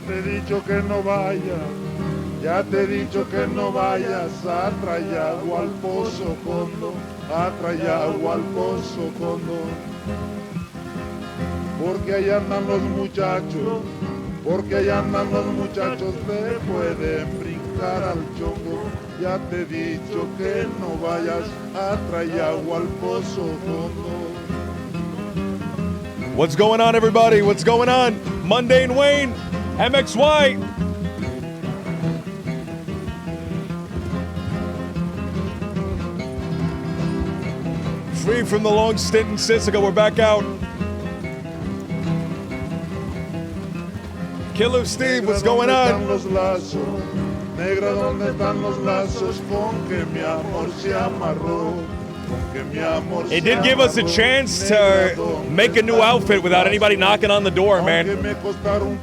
Te he dicho que no vayas, ya te he dicho que no vayas a traer agua al pozo Condo, a traer agua al pozo Condo. Porque allá andan los muchachos, porque allá andan los muchachos, te pueden brincar al chongo. Ya te he dicho que no vayas a traer agua al pozo Condo. What's going on, everybody? What's going on? Mundane Wayne. MXY. Free from the long stint in Sisika, we're back out. Killer Steve, what's going on? Negra, ¿dónde están los lazos con que mi amor se amarró? It did give us a chance to make a new outfit without anybody knocking on the door, man. Aunque me costara un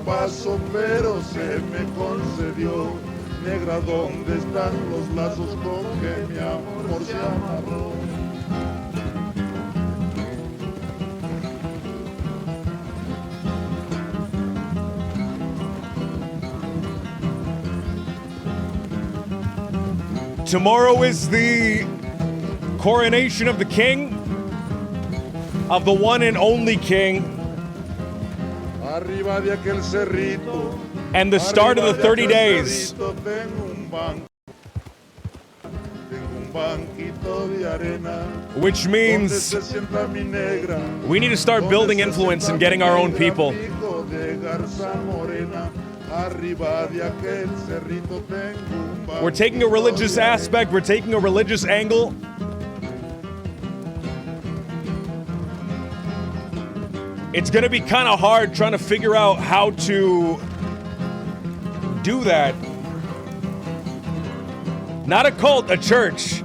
paso, pero se me concedió. Negra, ¿dónde están los lazos con que mi amor se amarró? Tomorrow is the coronation of the king, of the one and only king, Arriba de aquel cerrito, and the start of the 30 days. Which means we need to start building influence and getting our own people. We're taking a religious aspect, we're taking a religious angle. It's gonna be kind of hard trying to figure out how to do that. Not a cult, a church.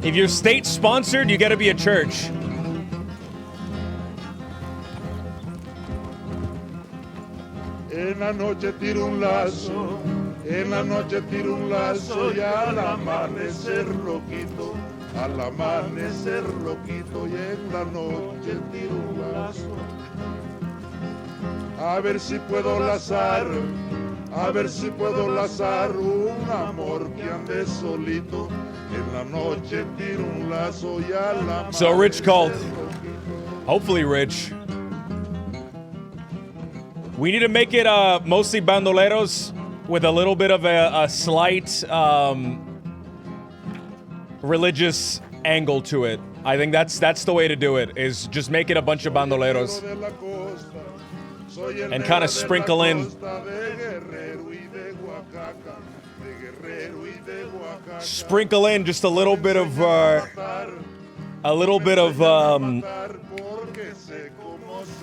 If you're state-sponsored, you gotta be a church. En la noche tiro un lazo, en la noche tiro un lazo y al amanecer lo quito, al amanecer lo quito y en la noche tiro un lazo. A ver si puedo lazar, a ver si puedo lazar un amor que ande solito. En la noche tiro un lazo y al amanecer. So Rich called. Hopefully Rich. We need to make it mostly bandoleros with a little bit of a slight religious angle to it. I think that's the way to do it, is just make it a bunch of bandoleros and kind of sprinkle in just a little bit of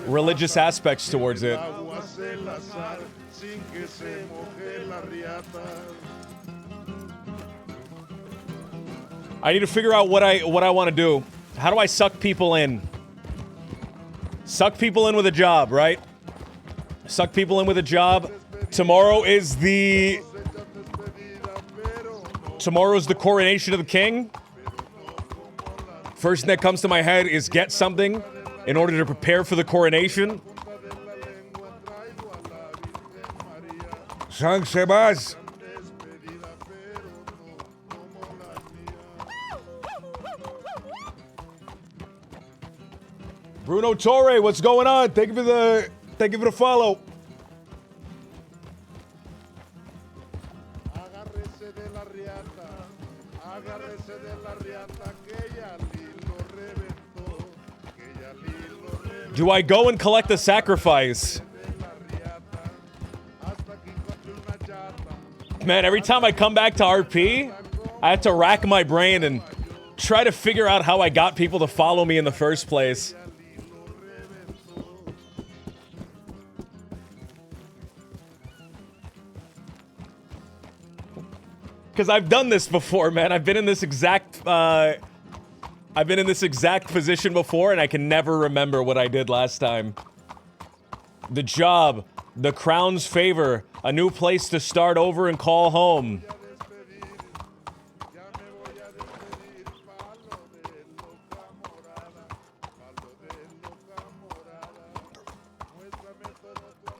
religious aspects towards it. I need to figure out what I want to do. How do I suck people in? Suck people in with a job, right? Suck people in with a job. Tomorrow's the coronation of the king. First thing that comes to my head is get something in order to prepare for the coronation. San Sebas. Bruno Torre, what's going on? Thank you for the follow. Do I go and collect the sacrifice? Man, every time I come back to RP, I had to rack my brain and try to figure out how I got people to follow me in the first place. Because I've done this before, man. I've been in this exact position before, and I can never remember what I did last time. The job, the crown's favor, a new place to start over and call home.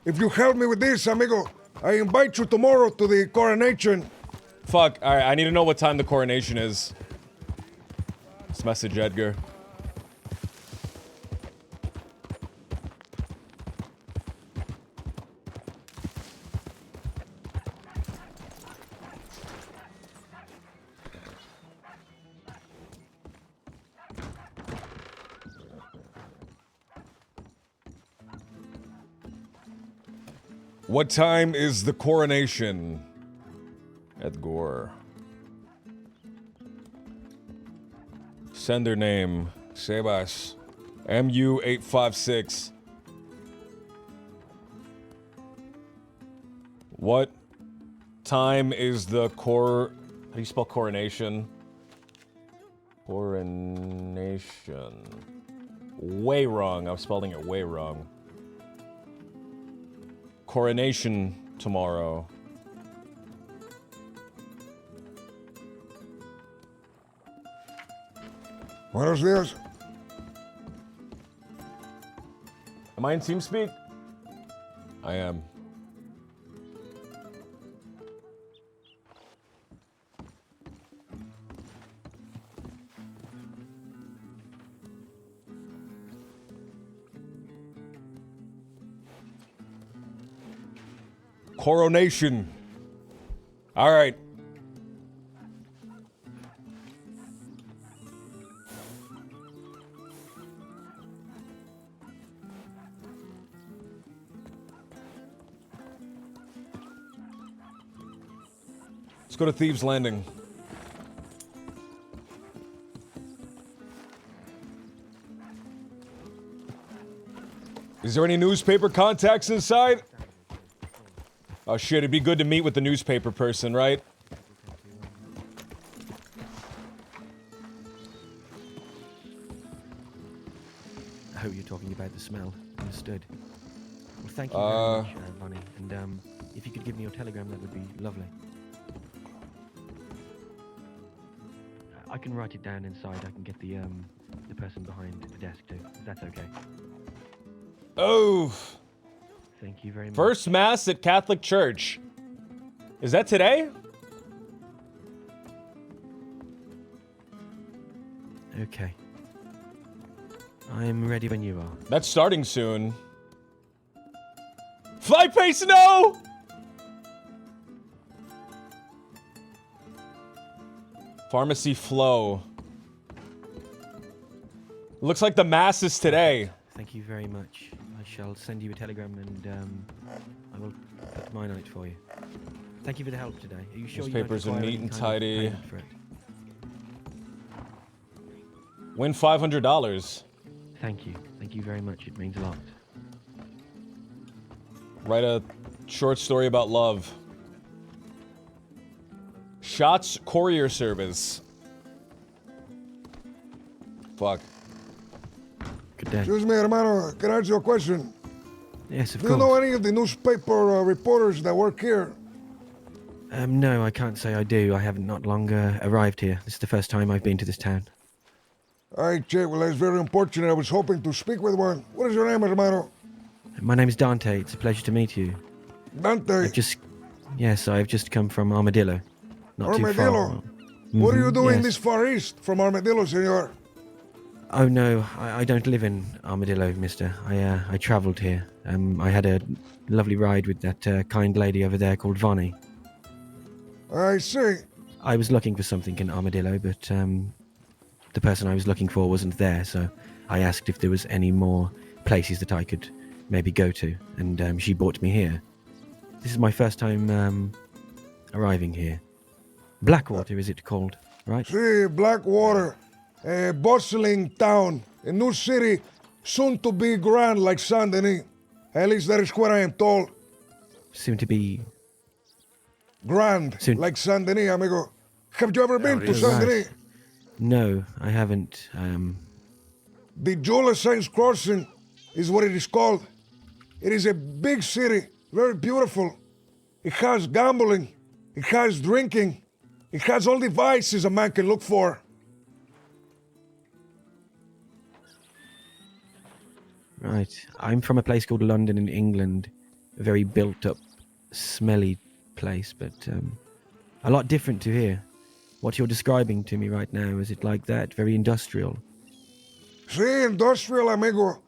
If you help me with this, amigo, I invite you tomorrow to the coronation. Fuck, alright, I need to know what time the coronation is. Let's message Edgar. What time is the coronation? Edgar. Sender name, Sebas. MU856. What time is the how do you spell coronation? Coronation. Way wrong. I was spelling it way wrong. Coronation tomorrow. Buenos días. Am I in TeamSpeak? I am. Coronation. All right. Let's go to Thieves Landing. Is there any newspaper contacts inside? Oh shit, it'd be good to meet with the newspaper person, right? I hope you're talking about the smell. Understood. Well, thank you very much, Bonnie. And if you could give me your telegram, that would be lovely. I can write it down inside. I can get the person behind the desk too. If that's okay. Oh. Thank you very much. First Mass at Catholic Church. Is that today? Okay. I'm ready when you are. That's starting soon. Fly pace, no! Pharmacy flow. Looks like the Mass is today. Thank you very much. I shall send you a telegram and I will put my note for you. Thank you for the help today. Are you sure Newspapers you are don't neat require and any kind of tidy. payment for it? Win $500. Thank you. Thank you very much. It means a lot. Write a short story about love. Shots Courier Service. Fuck. Good day. Excuse me, hermano. Can I ask you a question? Yes, of Do course. you know any of the newspaper reporters that work here? No, I can't say I do. I haven't not long arrived here. This is the first time I've been to this town. All right, Che. Well, that's very unfortunate. I was hoping to speak with one. What is your name, hermano? My name is Dante. It's a pleasure to meet you. Dante. I've just come from Armadillo. Not too far. Armadillo? What are you doing yes. this far east from Armadillo, senor? Oh no, I don't live in Armadillo, mister. I travelled here. I had a lovely ride with that kind lady over there called Vonnie. I see. I was looking for something in Armadillo, but the person I was looking for wasn't there, so I asked if there was any more places that I could maybe go to, and she brought me here. This is my first time arriving here. Blackwater, is it called? Right? See, Blackwater, a bustling town, a new city, soon to be grand like Saint Denis. At least that is what I am told. Soon to be. Grand, Soon. like Saint Denis, amigo. Have you ever been to is. Saint Right. Denis? No, I haven't. The Jewel Saints Crossing is what it is called. It is a big city, very beautiful. It has gambling, it has drinking, it has all the vices a man can look for. Right. I'm from a place called London in England. A very built up, smelly place, but a lot different to here. What you're describing to me right now, is it like that? Very industrial. See, industrial, amigo.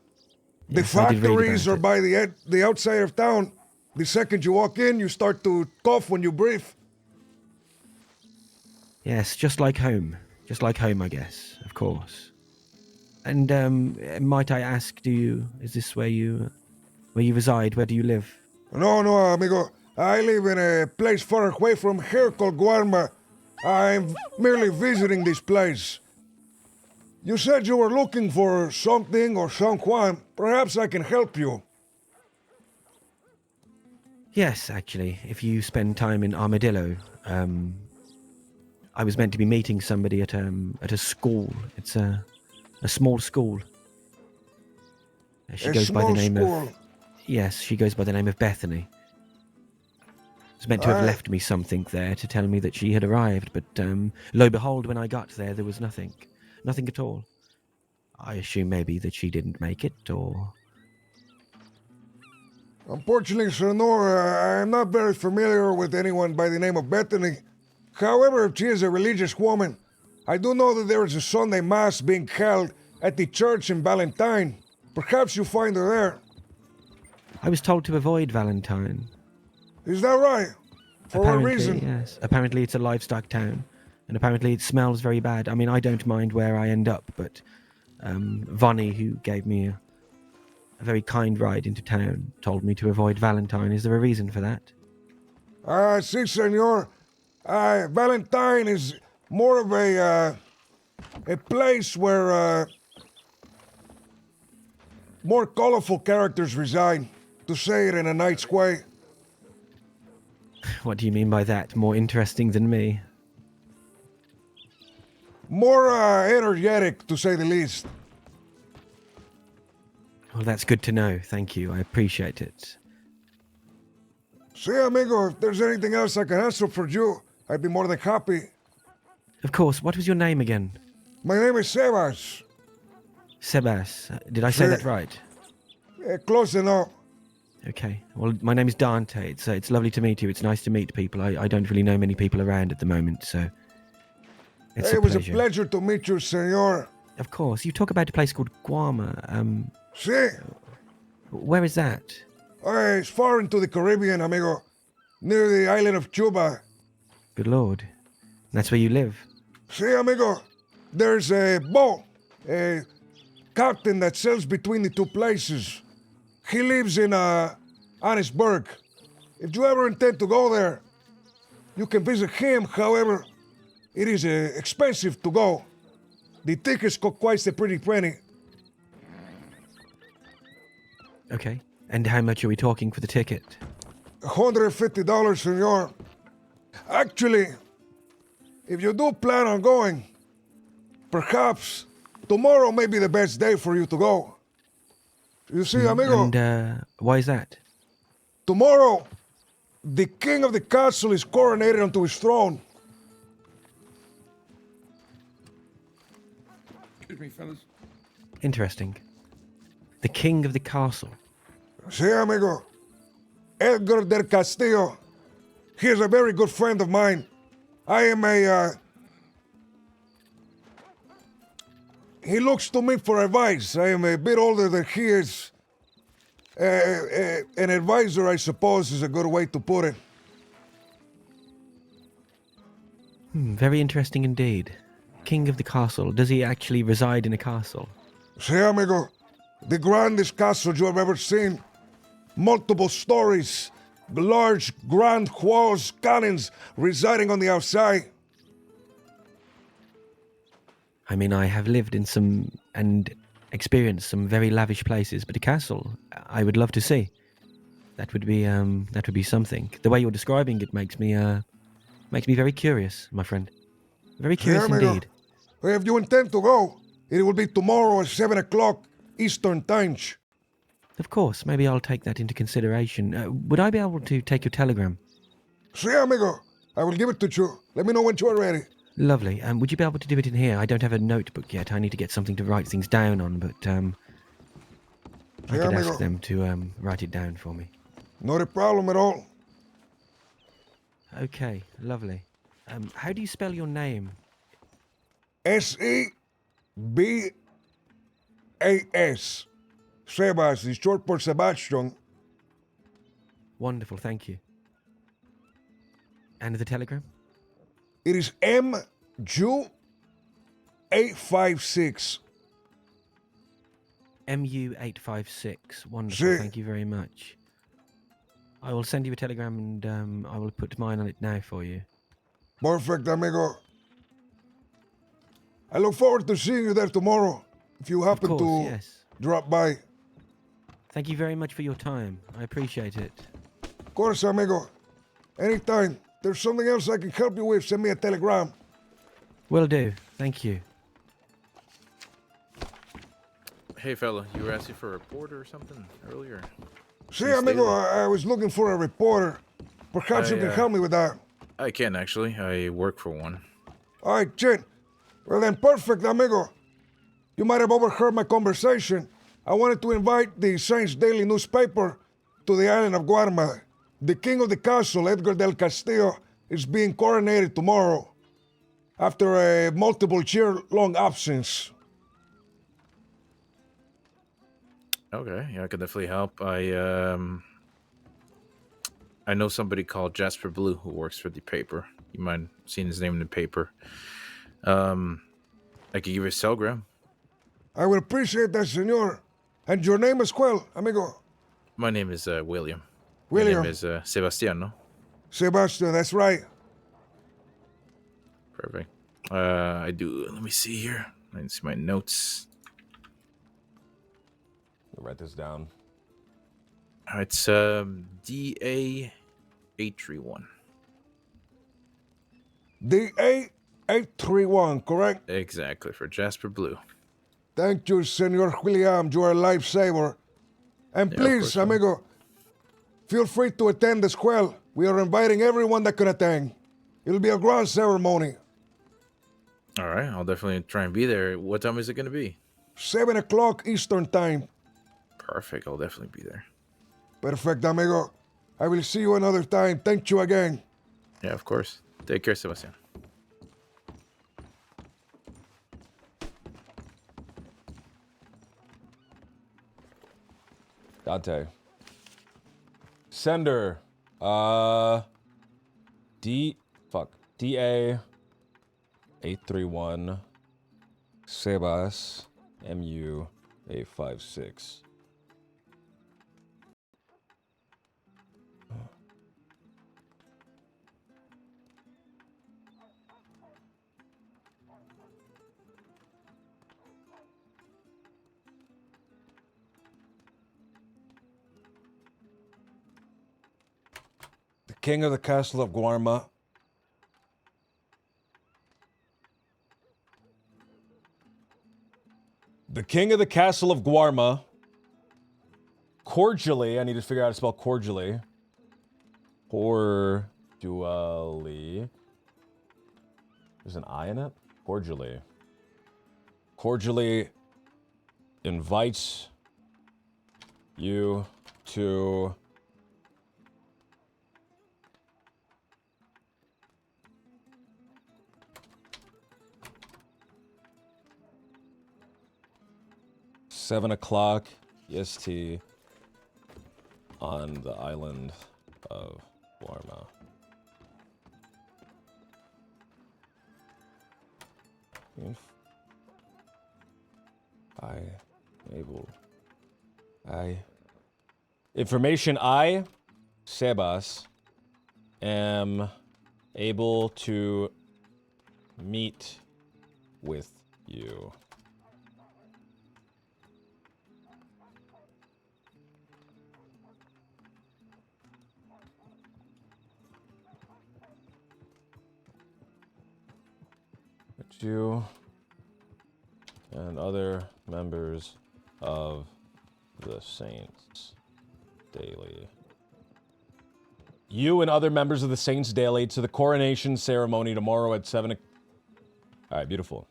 The Yes, I did read factories about are it. by the outside of town. The second you walk in, you start to cough when you breathe. Yes, just like home. Just like home, I guess, of course. And might I ask, is this where you reside? Where do you live? No, no, amigo. I live in a place far away from here called Guarma. I'm merely visiting this place. You said you were looking for something or someone. Perhaps I can help you. Yes, actually, if you spend time in Armadillo, I was meant to be meeting somebody at a school. It's a small school. She A goes by the small name school. of. Yes, she goes by the name of Bethany. Was meant to have Right. left me something there to tell me that she had arrived, but lo behold, when I got there was nothing at all. I assume maybe that she didn't make it, or Unfortunately, sir, no, I'm not very familiar with anyone by the name of Bethany. However, if she is a religious woman, I do know that there is a Sunday Mass being held at the church in Valentine. Perhaps you find her there. I was told to avoid Valentine. Is that right? For what Apparently, reason? yes. Apparently, it's a livestock town, and apparently it smells very bad. I mean, I don't mind where I end up, but Vonnie, who gave me a very kind ride into town, told me to avoid Valentine. Is there a reason for that? Si, senor. Valentine is more of a place where more colorful characters reside, to say it in a nice way. What do you mean by that? More interesting than me? More energetic, to say the least. Well, that's good to know. Thank you. I appreciate it. See, amigo, if there's anything else I can answer for you, I'd be more than happy. Of course. What was your name again? My name is Sebas. Sebas. Did I say Sí. that right? Close enough. Okay. Well, my name is Dante. It's lovely to meet you. It's nice to meet people. I don't really know many people around at the moment, so it's It a was pleasure. a pleasure to meet you, senor. Of course. You talk about a place called Guarma. See, Where is that? it's far into the Caribbean, amigo. Near the island of Cuba. Good lord. That's where you live. See, amigo, there's a boat, a captain that sails between the two places. He lives in Annisburg. If you ever intend to go there, you can visit him. However, it is expensive to go. The tickets cost quite a pretty penny. Okay. And how much are we talking for the ticket? $150, senor. Actually, if you do plan on going, perhaps tomorrow may be the best day for you to go. You see, amigo, And why is that? tomorrow the king of the castle is coronated onto his throne. Excuse me, fellas. Interesting. The king of the castle. See, amigo, Edgar del Castillo, he is a very good friend of mine. I am he looks to me for advice. I am a bit older than he is. An advisor, I suppose, is a good way to put it. Very interesting indeed. King of the castle. Does he actually reside in a castle? See, amigo, the grandest castle you have ever seen. Multiple stories, large, grand walls, cannons residing on the outside. I mean, I have lived in some and experienced some very lavish places, but a castle I would love to see. That would be something. The way you're describing it makes me very curious, my friend. Very Sí, curious amigo. indeed. If you intend to go, it will be tomorrow at 7 o'clock Eastern Time. Of course, maybe I'll take that into consideration. Would I be able to take your telegram? Sí, amigo. I will give it to you. Let me know when you are ready. Lovely. Would you be able to do it in here? I don't have a notebook yet. I need to get something to write things down on, but I Sí, could amigo. ask them to write it down for me. Not a problem at all. Okay, lovely. How do you spell your name? S-E-B-A-S. Sebas is short for Sebastian. Wonderful, thank you. And the telegram? It is MU856. MU856. Wonderful, Sí. thank you very much. I will send you a telegram and I will put mine on it now for you. Perfect, amigo. I look forward to seeing you there tomorrow. If you Of happen course, to yes. drop by. Thank you very much for your time. I appreciate it. Of course, amigo. Anytime. There's something else I can help you with, send me a telegram. Will do. Thank you. Hey, fella, you were asking for a reporter or something earlier? See, You amigo, stated- I was looking for a reporter. Perhaps you can help me with that. I can, actually. I work for one. All right, Chin. Well, then, perfect, amigo. You might have overheard my conversation. I wanted to invite the Saints Daily newspaper to the island of Guarma. The king of the castle, Edgar del Castillo, is being coronated tomorrow after a multiple-year-long absence. Okay, yeah, I could definitely help. I know somebody called Jasper Blue who works for the paper. You might have seen his name in the paper. I could give you a cellgram. I would appreciate that, senor. And your name as well, amigo. My name is William. William. My name is Sebastiano. Sebastian, that's right. Perfect. I do. Let me see here. I can see my notes. Write this down. It's DA831. DA831, correct? Exactly, for Jasper Blue. Thank you, Senor William. You are a lifesaver. And Yeah, of please, course, amigo, feel free to attend as well. We are inviting everyone that can attend. It'll be a grand ceremony. All right, I'll definitely try and be there. What time is it going to be? 7 o'clock Eastern Time. Perfect, I'll definitely be there. Perfect, amigo. I will see you another time. Thank you again. Yeah, of course. Take care, Sebastian. Dante. Sender. DA 831 Sebas MU 856. The king of the castle of Guarma. The king of the castle of Guarma. Cordially, I need to figure out how to spell cordially. Cordially. There's an I in it? Cordially. Cordially invites you to $7 o'clock EST on the island of Guarma. Information I, Sebas, am able to meet with You. But you and other members of the Saints Daily. You and other members of the Saints Daily to the coronation ceremony tomorrow at 7 o'clock. All right, beautiful.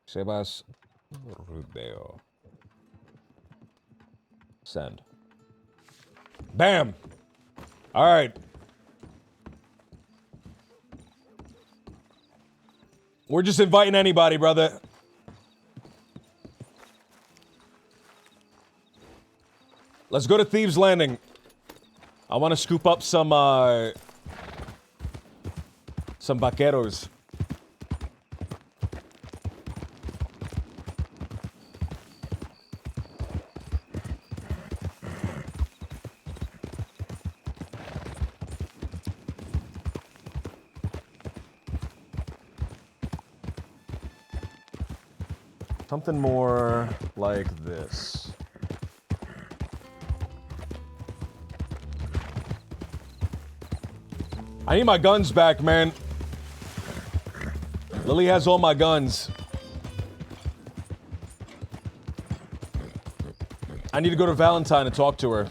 Sebas Rubeo. Send. Bam! All right. We're just inviting anybody, brother. Let's go to Thieves Landing. I want to scoop up some vaqueros. Something more like this. I need my guns back, man. Lily has all my guns. I need to go to Valentine and talk to her.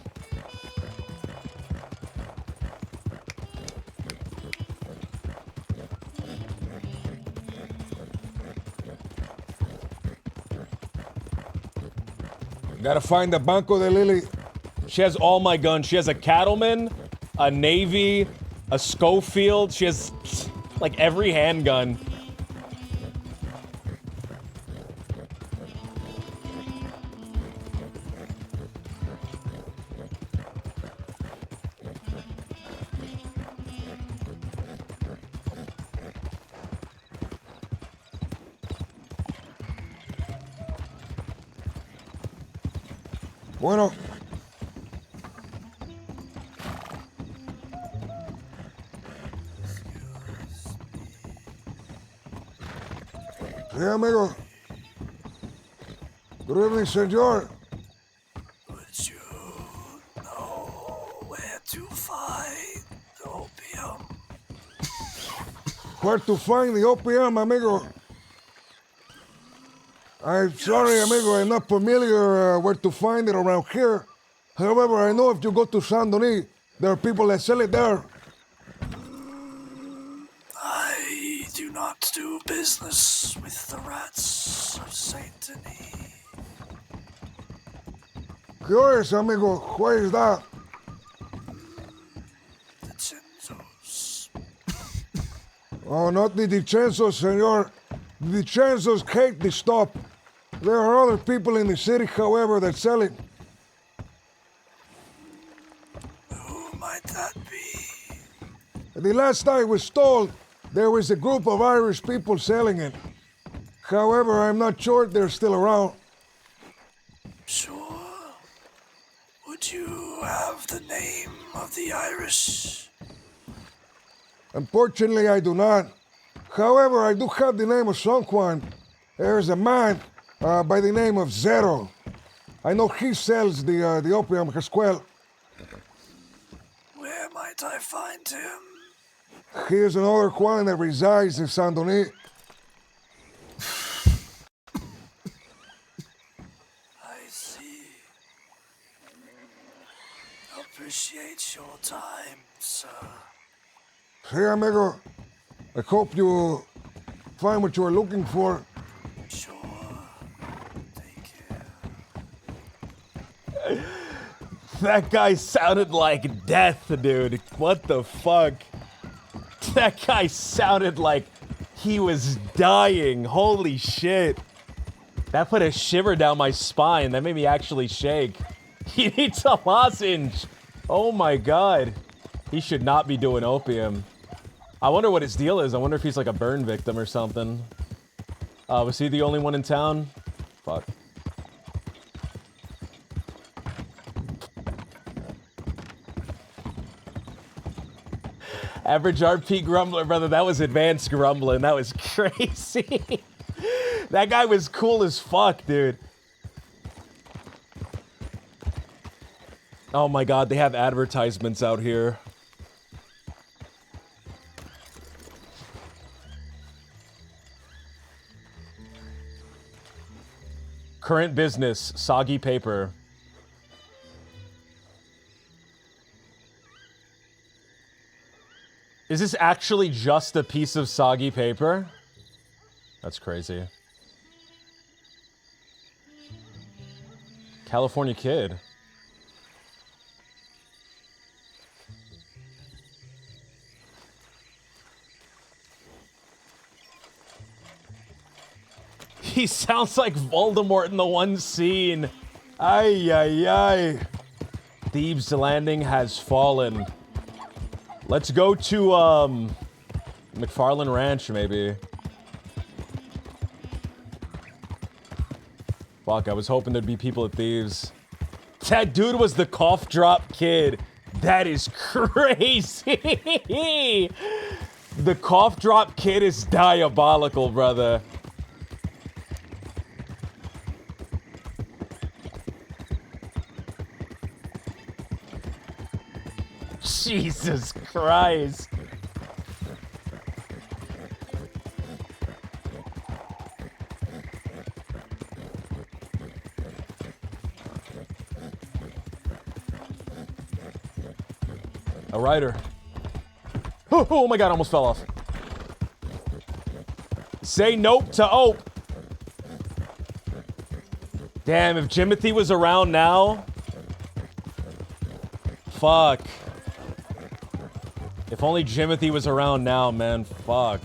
Gotta find the Banco de Lily. She has all my guns. She has a Cattleman, a Navy, a Schofield. She has, like, every handgun. Bueno. Sí, amigo. Good evening, senor. Would you know where to find opium? Where to find the opium, amigo? I'm sorry, amigo, I'm not familiar where to find it around here. However, I know if you go to Saint Denis, there are people that sell it there. I do not do business with the rats of Saint Denis. Curious, amigo, where is that? The Cenzos. Oh, not the Dicensos, senor. The Dicensos hate the stop. There are other people in the city, however, that sell it. Who might that be? The last I was told, there was a group of Irish people selling it. However, I'm not sure they're still around. Sure. Would you have the name of the Irish? Unfortunately, I do not. However, I do have the name of someone. There's a man by the name of Zero. I know he sells the opium as well. Where might I find him? He is another one that resides in Saint Denis. I see. Appreciate your time, sir. Hey, amigo. I hope you find what you are looking for. Sure. Take care. That guy sounded like death, dude. What the fuck? That guy sounded like he was dying. Holy shit. That put a shiver down my spine. That made me actually shake. He needs a lozenge. Oh my god. He should not be doing opium. I wonder what his deal is. I wonder if he's like a burn victim or something. Was he the only one in town? Fuck. Average RP grumbler, brother. That was advanced grumbling. That was crazy. That guy was cool as fuck, dude. Oh my god, they have advertisements out here. Current business, soggy paper. Is this actually just a piece of soggy paper? That's crazy. California Kid. He sounds like Voldemort in the one scene. Ay, ay, ay. Thieves' Landing has fallen. Let's go to, McFarland Ranch, maybe. Fuck, I was hoping there'd be people at Thieves. That dude was the cough drop kid. That is crazy. The cough drop kid is diabolical, brother. Jesus Christ. A rider. Oh my god, I almost fell off. Say nope to Ope. Damn, if Jimothy was around now. Fuck. If only Jimothy was around now, man. Fuck.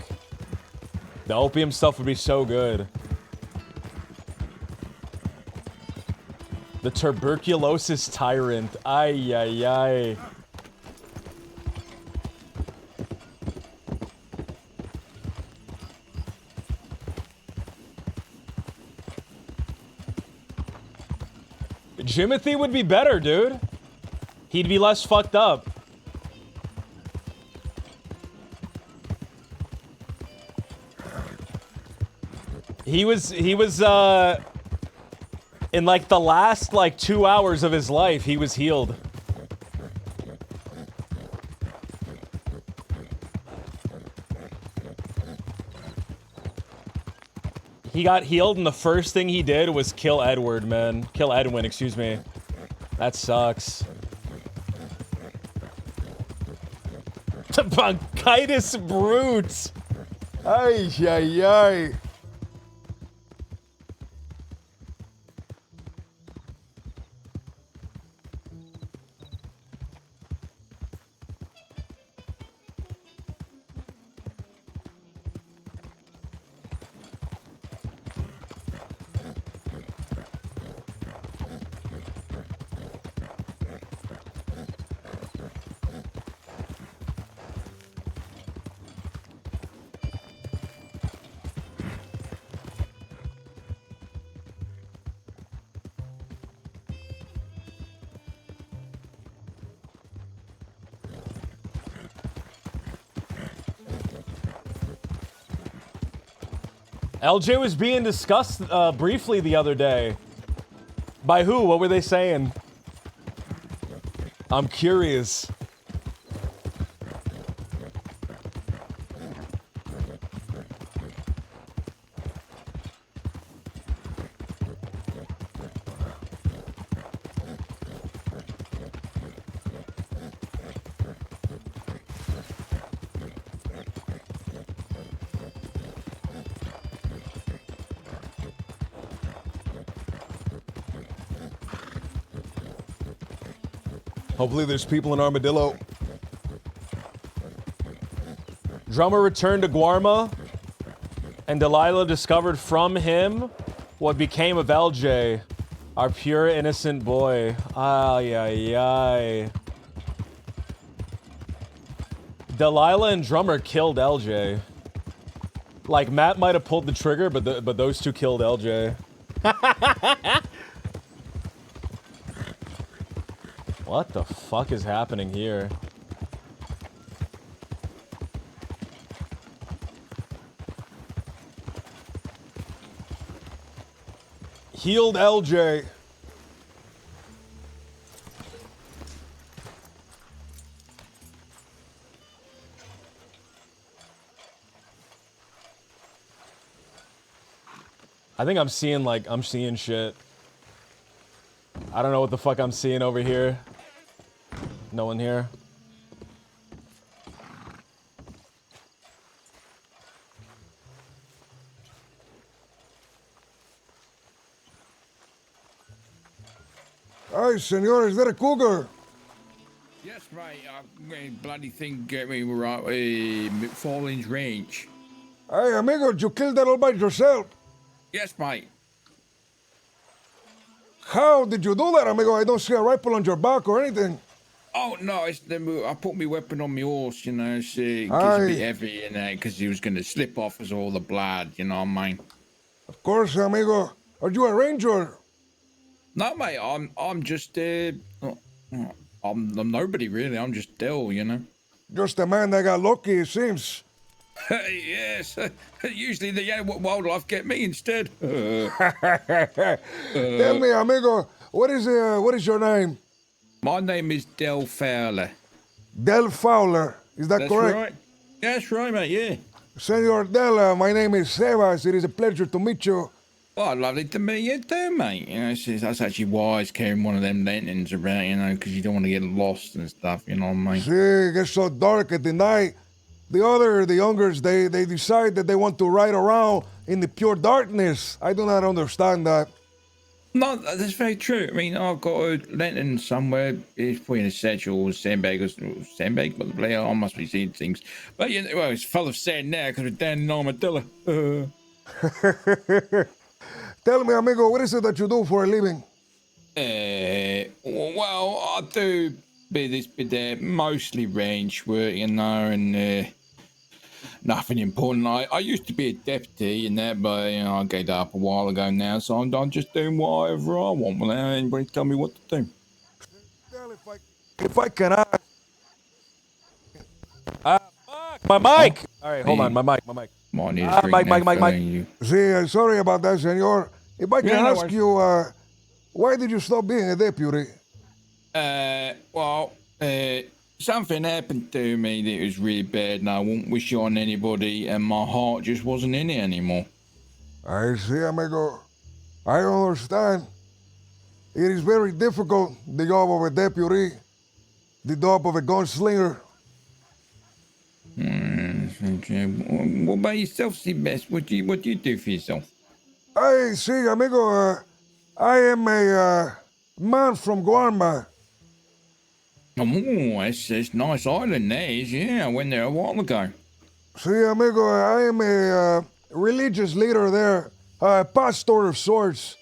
The opium stuff would be so good. The tuberculosis tyrant. Ay, ay, ay. Jimothy would be better, dude. He'd be less fucked up. He was, in like the last, 2 hours of his life, he was healed. He got healed and the first thing he did was kill Edward, man. Kill Edwin, excuse me. That sucks. The bronchitis brute. Ay, ay, ay. LJ was being discussed briefly the other day. By who? What were they saying? I'm curious. Hopefully there's people in Armadillo. Drummer returned to Guarma, and Delilah discovered from him what became of LJ, our pure innocent boy. Ay, ay, ay. Delilah and Drummer killed LJ. Like, Matt might have pulled the trigger, but those two killed LJ. What the fuck is happening here? Healed LJ. I think I'm seeing shit. I don't know what the fuck I'm seeing over here. No one here. Hey, senor, is that a cougar? Yes, mate. Bloody thing get me right. Fallen's range. Hey, amigo, you killed that all by yourself. Yes, mate. How did you do that, amigo? I don't see a rifle on your back or anything. Oh no, I put my weapon on my horse, you know, so it gets a Aye. bit heavy, you know, because he was going to slip off as all the blood, you know what I mean? Of course, amigo. Are you a ranger? No, mate, I'm just I'm nobody really. I'm just Dill, you know. Just a man that got lucky, it seems. Yes, usually the wildlife get me instead. Tell me, amigo, what is your name? My name is Del Fowler. Del Fowler. Is that That's correct? right. That's right, mate. Yeah. Senor Del, my name is Sebas. It is a pleasure to meet you. Well, lovely to meet you too, mate. You know, that's actually wise carrying one of them lanterns around, you know, because you don't want to get lost and stuff, you know what I mean? See, it gets so dark at the night. The youngers, they decide that they want to ride around in the pure darkness. I do not understand that. No, that's very true. I mean, I've got a lantern somewhere. It's probably in a satchel or sandbag, but I must be seeing things. But, you know, well, it's full of sand now because we're down in Armadillo. Tell me, amigo, what is it that you do for a living? Well, I do bit there, mostly range work, you know, and nothing important. I used to be a deputy and that, but you know, I gave that up a while ago now, so I'm just doing whatever I want without anybody tell me what to do. Del, if I can ask. My mic! Alright, hold on, my mic. Might need a drink Mike, now, Mike. fella, you. See, sorry about that, senor. If I can Yeah, no ask worries. you, why did you stop being a deputy? Well, something happened to me that was really bad, and I won't wish it on anybody, and my heart just wasn't in it anymore. I see, amigo. I understand. It is very difficult, the job of a deputy, the job of a gunslinger. What about yourself, Seabass? What do you do for yourself? I see, amigo. I am a man from Guarma. Oh, that's nice island, that is. Yeah, I went there a while ago. See, amigo, I am a religious leader there, a pastor of sorts.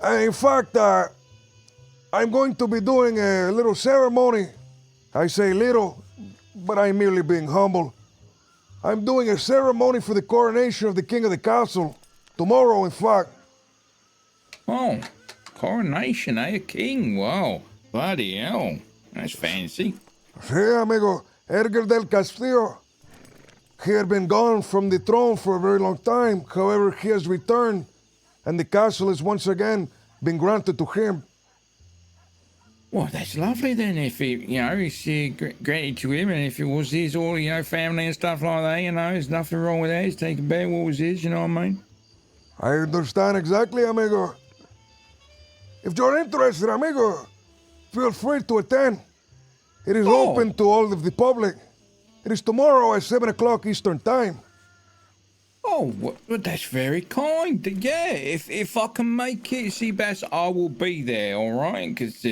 In fact, I'm going to be doing a little ceremony. I say little, but I'm merely being humble. I'm doing a ceremony for the coronation of the king of the castle. Tomorrow, in fact. Oh, coronation, eh? A king. Wow. Bloody hell. That's fancy. Sí, amigo. Edgar del Castillo. He had been gone from the throne for a very long time. However, he has returned, and the castle has once again been granted to him. Well, that's lovely then. If it, you know, it's granted to him, and if it was his, all you know, family and stuff like that, you know, there's nothing wrong with that. He's taking back what was his. You know what I mean? I understand exactly, amigo. If you're interested, amigo, feel free to attend. It is open to all of the public. It is tomorrow at 7 o'clock Eastern Time. Oh, well, that's very kind. Yeah, if I can make it, Seabass, I will be there. All right, because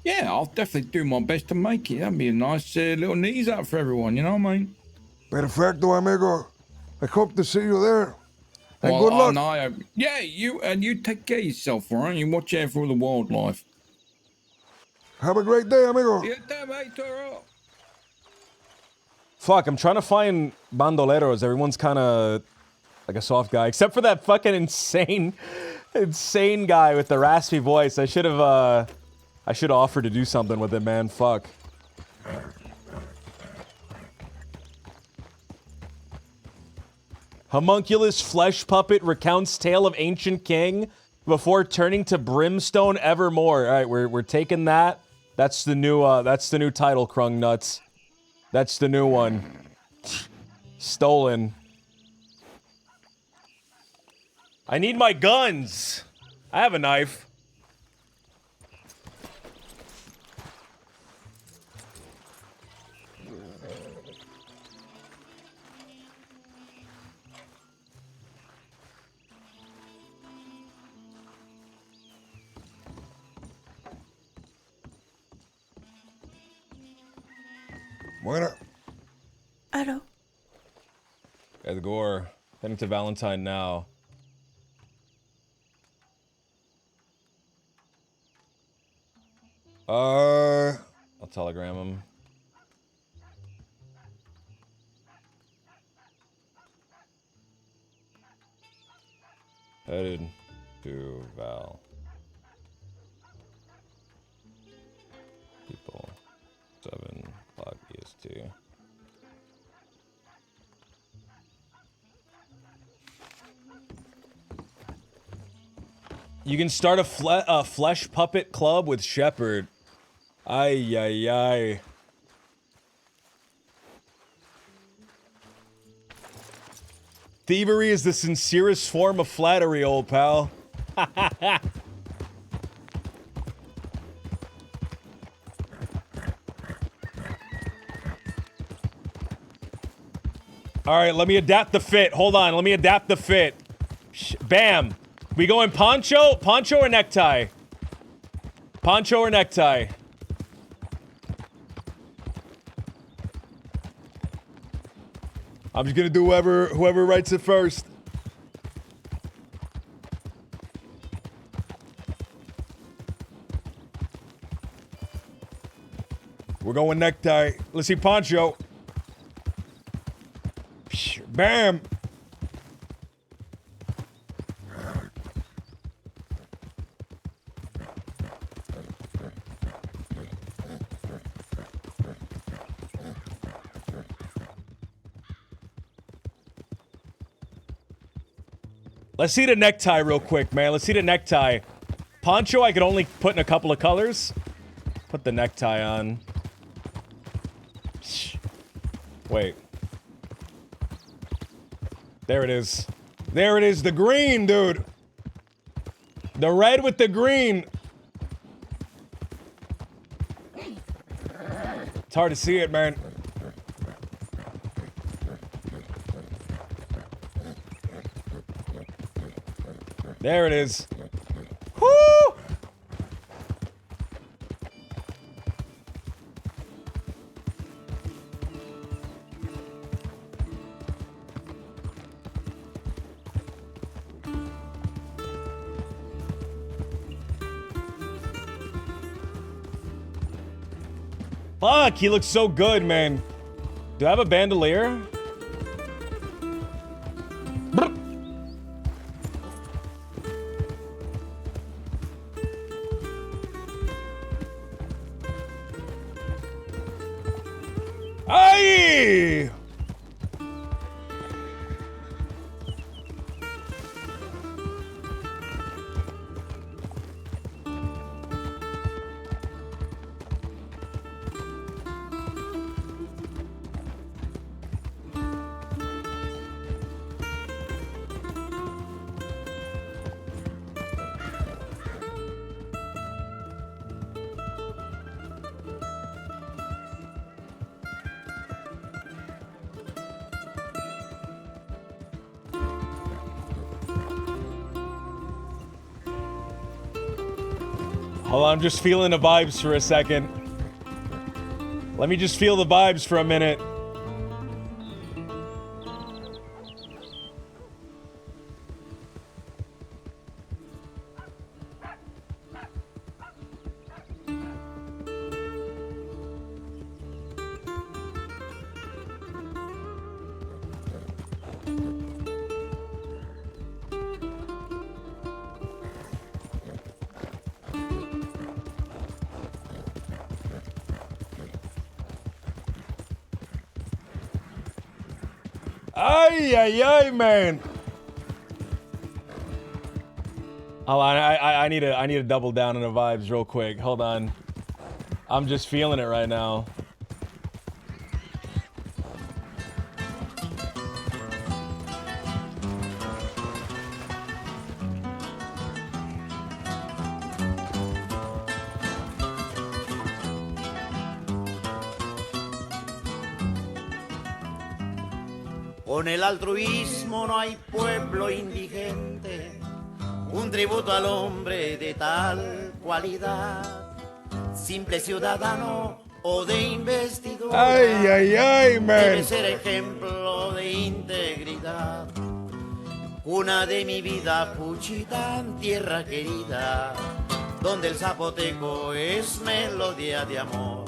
yeah, I'll definitely do my best to make it. That'd be a nice little knees up for everyone. You know what I mean? Perfecto, amigo. I hope to see you there. And Well, good luck. Yeah, you take care of yourself, all right? You watch out for all the wildlife. Have a great day, amigo. Yeah, mate, all right. Fuck, I'm trying to find bandoleros. Everyone's kind of like a soft guy, except for that fucking insane guy with the raspy voice. I should have offered to do something with it, man. Fuck. Homunculus flesh puppet recounts tale of ancient king before turning to brimstone evermore. All right, we're taking that. That's the new title, Krung Nuts. That's the new one. Stolen. I need my guns. I have a knife. Bueno. Hello. Edgar, heading to Valentine now. I'll telegram him. Headed to Val. People. 7 o'clock EST. You can start a flesh puppet club with Shepard. Ay, ay, ay. Thievery is the sincerest form of flattery, old pal. Alright, let me adapt the fit. Hold on, let me adapt the fit. Bam. We going poncho? Poncho or necktie? Poncho or necktie? I'm just gonna do whoever writes it first. We're going necktie. Let's see poncho. Bam. Let's see the necktie real quick, man. Let's see the necktie. Poncho I could only put in a couple of colors. Put the necktie on. Wait. There it is. There it is, the green, dude. The red with the green. It's hard to see it, man. There it is. Woo! Fuck, he looks so good, man. Do I have a bandolier? Aye! Hold on, I'm just feeling the vibes for a second. Let me just feel the vibes for a minute. Ay, man. Oh, I need to double down on the vibes real quick. Hold on. I'm just feeling it right now. Con el altruismo no hay pueblo indigente, un tributo al hombre de tal cualidad, simple ciudadano o de investidura, Ay, man. debe ser ejemplo de integridad. Cuna de mi vida, Juchitán, tierra querida, donde el zapoteco es melodía de amor.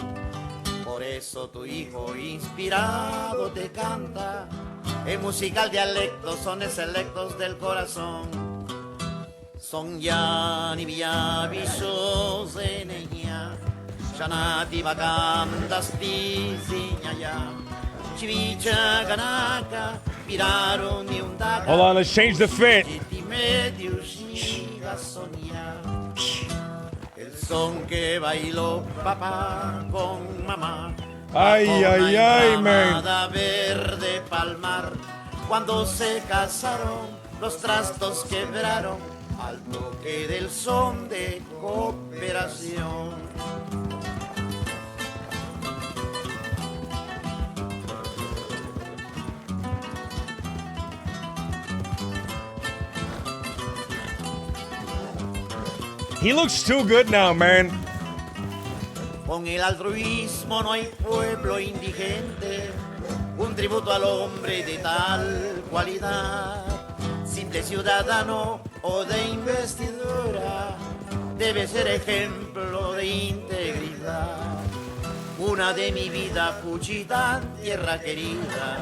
Por eso tu hijo inspirado te canta, en musical dialecto, sones selectos del corazón. Son yani viavisos en ella, Shanati bacandas tiziñaya, Chivicha ganaka, piraron ni un daca. Hold on, let's change the fit. El son que bailó papá con mamá. Ay, man. Verde palmar, cuando se casaron, los trastos quebraron al toque del son de cooperación. He looks too good now, man. Con el altruismo no hay pueblo indigente, un tributo al hombre de tal cualidad, simple ciudadano o de investidura, debe ser ejemplo de integridad. Una de mi vida, Juchitán, tierra querida,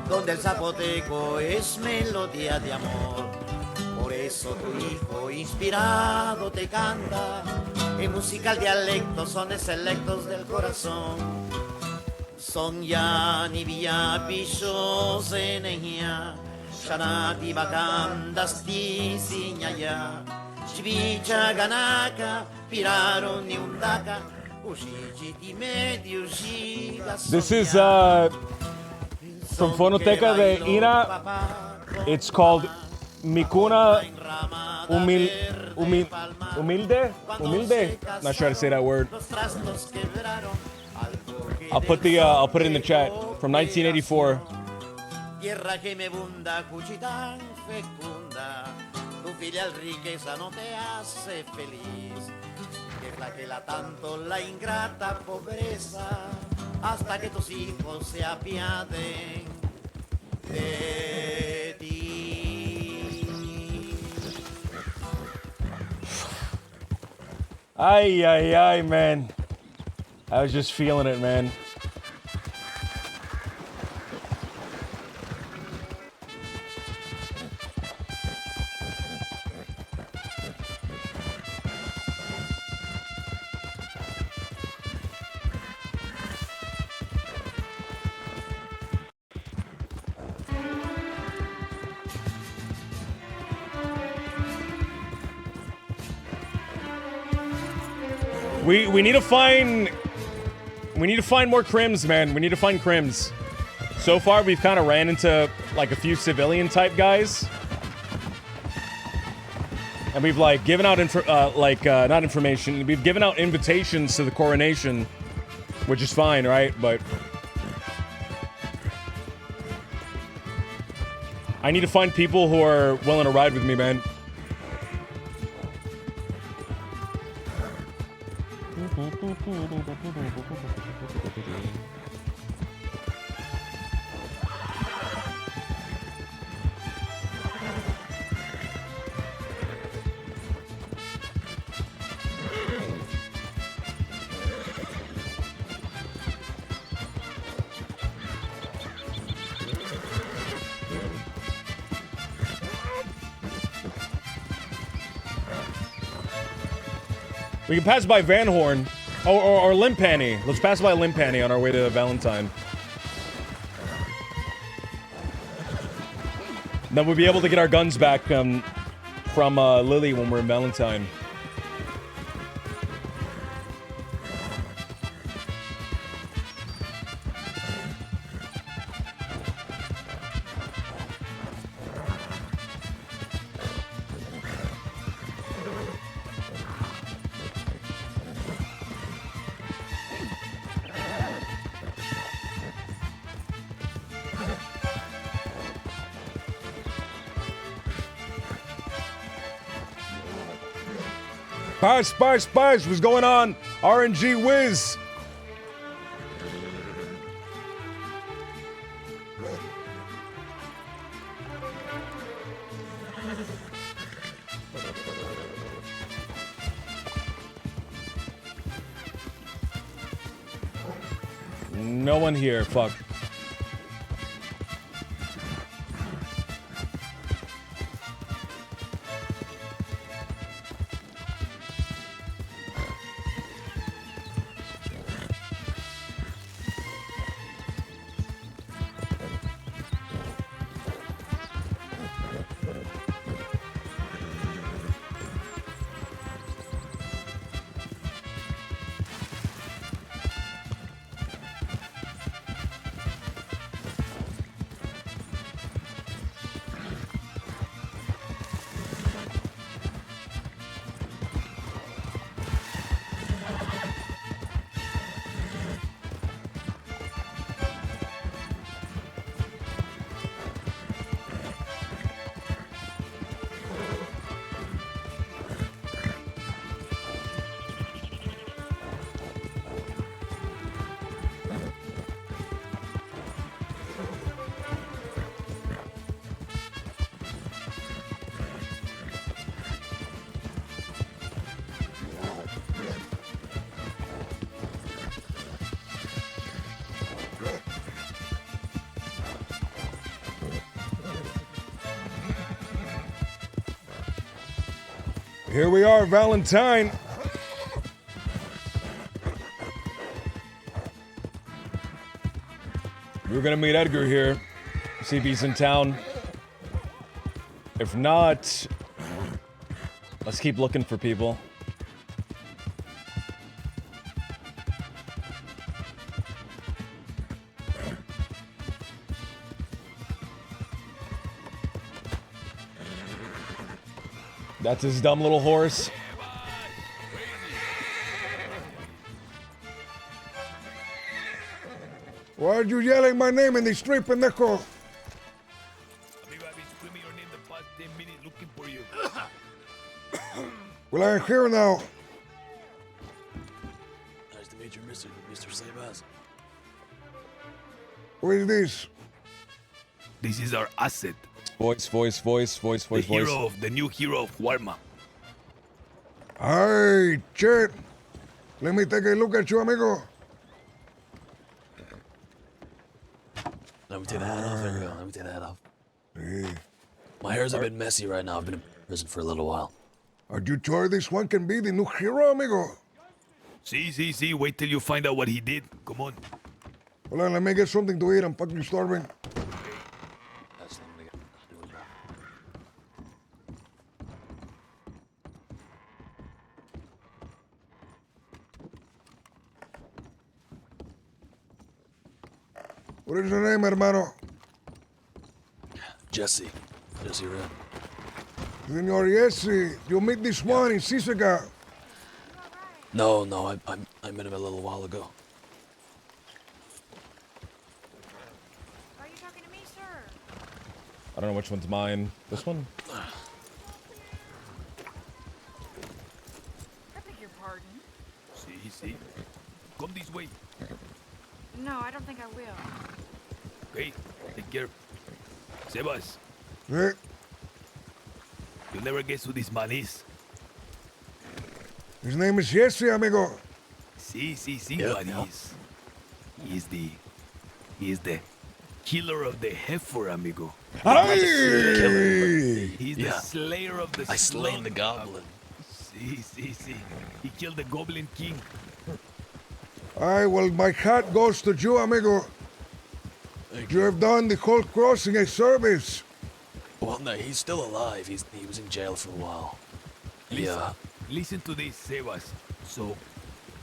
donde el zapoteco es melodía de amor. Por eso tu hijo inspirado te canta, en musical dialecto, sones selectos del corazón. Son yani viapisos en ella, Shanati bacandas tiziñaya, Chivicha ganaka, piraron ni un daca, Ushijiti medio This is from Fonoteca de Ira. It's called Mikuna Humilde? Not sure how to say that word. I'll put it in the chat. From 1984. Tierra que me bunda, Juchitán fecunda, tu filial riqueza no te hace feliz, que flaquela tanto la ingrata pobreza, hasta que tus hijos se apiaden de ti. Ay, man. I was just feeling it, man. We need to find more crims, man. We need to find crims. So far, we've kind of ran into like a few civilian type guys, and we've like given out not information. We've given out invitations to the coronation, which is fine, right? But I need to find people who are willing to ride with me, man. We can pass by Van Horn. Or Limpanny. Let's pass by Limpanny on our way to Valentine. Then we'll be able to get our guns back from Lily when we're in Valentine. Spice, what's going on? RNG Wiz. No one here, fuck. Here we are, Valentine. We're gonna meet Edgar here. See if he's in town. If not, let's keep looking for people. That's his dumb little horse. Why are you yelling my name in the street, pendejo? Well, I'm here now. Nice to meet you, Mr. Sebas. Who is this? This is our asset. Voice. The new hero of Warma. Hey, Chet. Let me take a look at you, amigo. Let me take the hat off. There we go. Let me take the hat off. Hey. My hair's a bit messy right now. I've been in prison for a little while. Are you sure this one can be the new hero, amigo? See. Wait till you find out what he did. Come on. Hold on, let me get something to eat. I'm fucking starving. What is your name, hermano? Jesse Red. Senor Jesse, you meet this one in Sisega. No, I met him a little while ago. Are you talking to me, sir? I don't know which one's mine. This one? I beg your pardon. See. Come this way. No, I don't think I will. Okay, take care. Sebas, Eh? you'll never guess who this man is. His name is Jesse, amigo. See Yeah, what yeah. he is. He is the killer of the heifer, amigo. Hey! He's the Yeah. slayer of the I slain slug. the goblin. See. He killed the Goblin King. Aye, well, my hat goes to you, amigo. You have done the whole crossing a service. Well, Well, no, he's still alive. He was in jail for a while. Yeah. Listen to this, Sebas. So,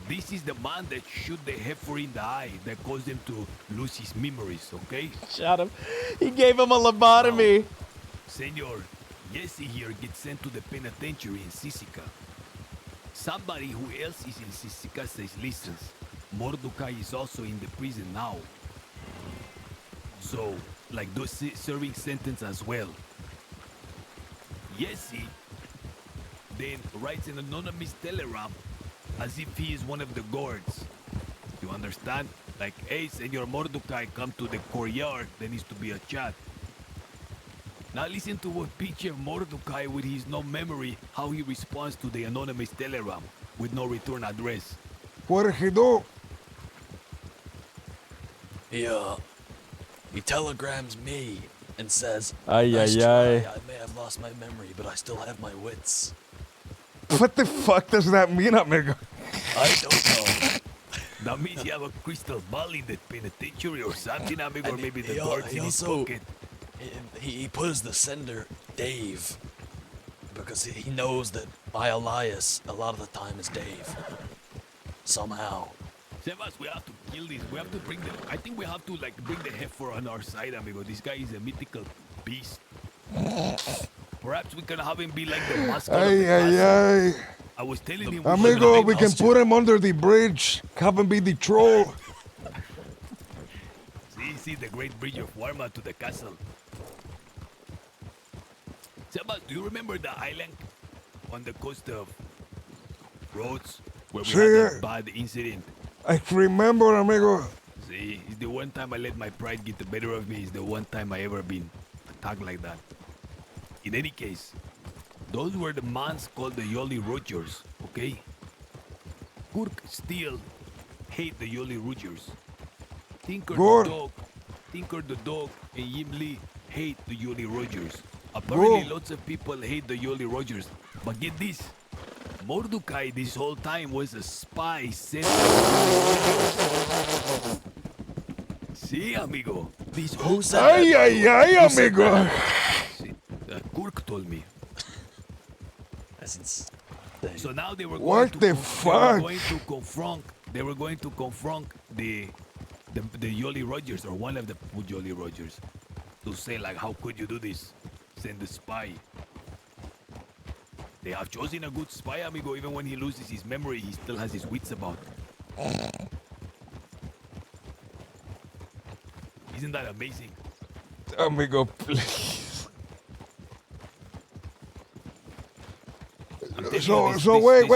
this is the man that shot the heifer in the eye that caused him to lose his memories, okay? Shot him. He gave him a lobotomy. Senor, Jesse here gets sent to the penitentiary in Sisica. Somebody who else is in Sisica says, listen, Mordecai is also in the prison now. So, like those serving sentence as well. Jesse then writes an anonymous telegram as if he is one of the guards. You understand? Like, hey, Senor Mordecai, come to the courtyard. There needs to be a chat. Now listen to what picture Mordecai with his no memory, how he responds to the anonymous telegram with no return address. What did he do? He telegrams me and says, Ay, nice ay, try. ay. I may have lost my memory, but I still have my wits. What the fuck does that mean, amigo? I don't know. That means you have a crystal ball in the penitentiary or something, amigo, or And maybe the he guards in his also- pocket. He put as the sender Dave because he knows that my Elias a lot of the time is Dave. Somehow. Sebas, we have to kill this. We have to bring the. I think we have to like bring the heifer on our side, amigo. This guy is a mythical beast. Perhaps we can have him be like the mascot of the castle. I was telling him. Amigo, we can put him under the bridge. Have him be the troll. See the great bridge of Warma to the castle. Sebas, do you remember the island on the coast of Rhodes where we had that bad incident? I remember, amigo. See, it's the one time I let my pride get the better of me. It's the one time I ever been attacked like that. In any case, those were the mans called the Jolly Rogers, okay? Kurk still hate the Jolly Rogers. Tinker the dog, and Yim Lee hate the Jolly Rogers. Apparently, lots of people hate the Jolly Rogers. But get this. Mordecai this whole time was a spy sent. See, amigo. This whole Ay, ay, ay, amigo. Kurk told me. So now they were What the fuck? They were going to confront the Jolly Rogers or one of the Jolly Rogers to say like, how could you do this? Send the spy. They have chosen a good spy, amigo. Even when he loses his memory, he still has his wits about. Isn't that amazing? Amigo, please. So wait.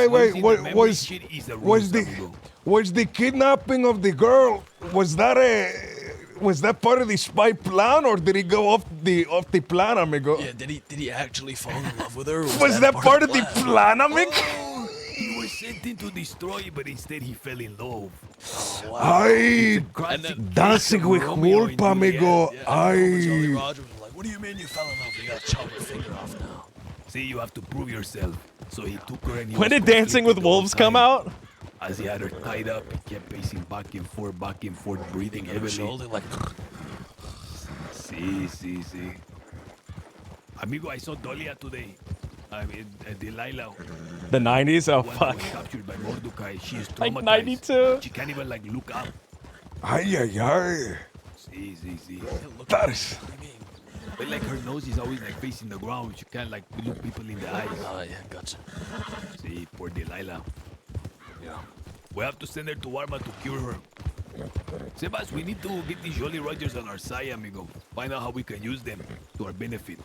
Was the kidnapping of the girl? Was that part of the spy plan, or did he go off the plan, amigo? Yeah, did he actually fall in love with her? Or Was that part of the plan, amigo? He was sent in to destroy, but instead he fell in love. Oh, wow. Ay, dancing with Wolf, amigo. Jolly Ay. Roger was like, what do you mean you fell in love? You gotta chop your finger off now. See, you have to prove yourself. So he took her and he When was did Dancing with conflicted the whole Wolves come time. out? As he had her tied up, he kept pacing back and forth, breathing Her heavily. shoulder, like, See. Amigo, I saw Dolia today. I mean, Delilah. The 90s? Oh, One fuck. was captured by Mordecai. She is Like traumatized. 92? She can't even like look up. Ay. See. That is. But like her nose is always like facing the ground. She can't like look people in the eyes. oh yeah, gotcha. See, poor Delilah. Yeah. We have to send her to Warma to cure her. Sebas, we need to get these Jolly Rogers on our side, amigo. Find out how we can use them to our benefit.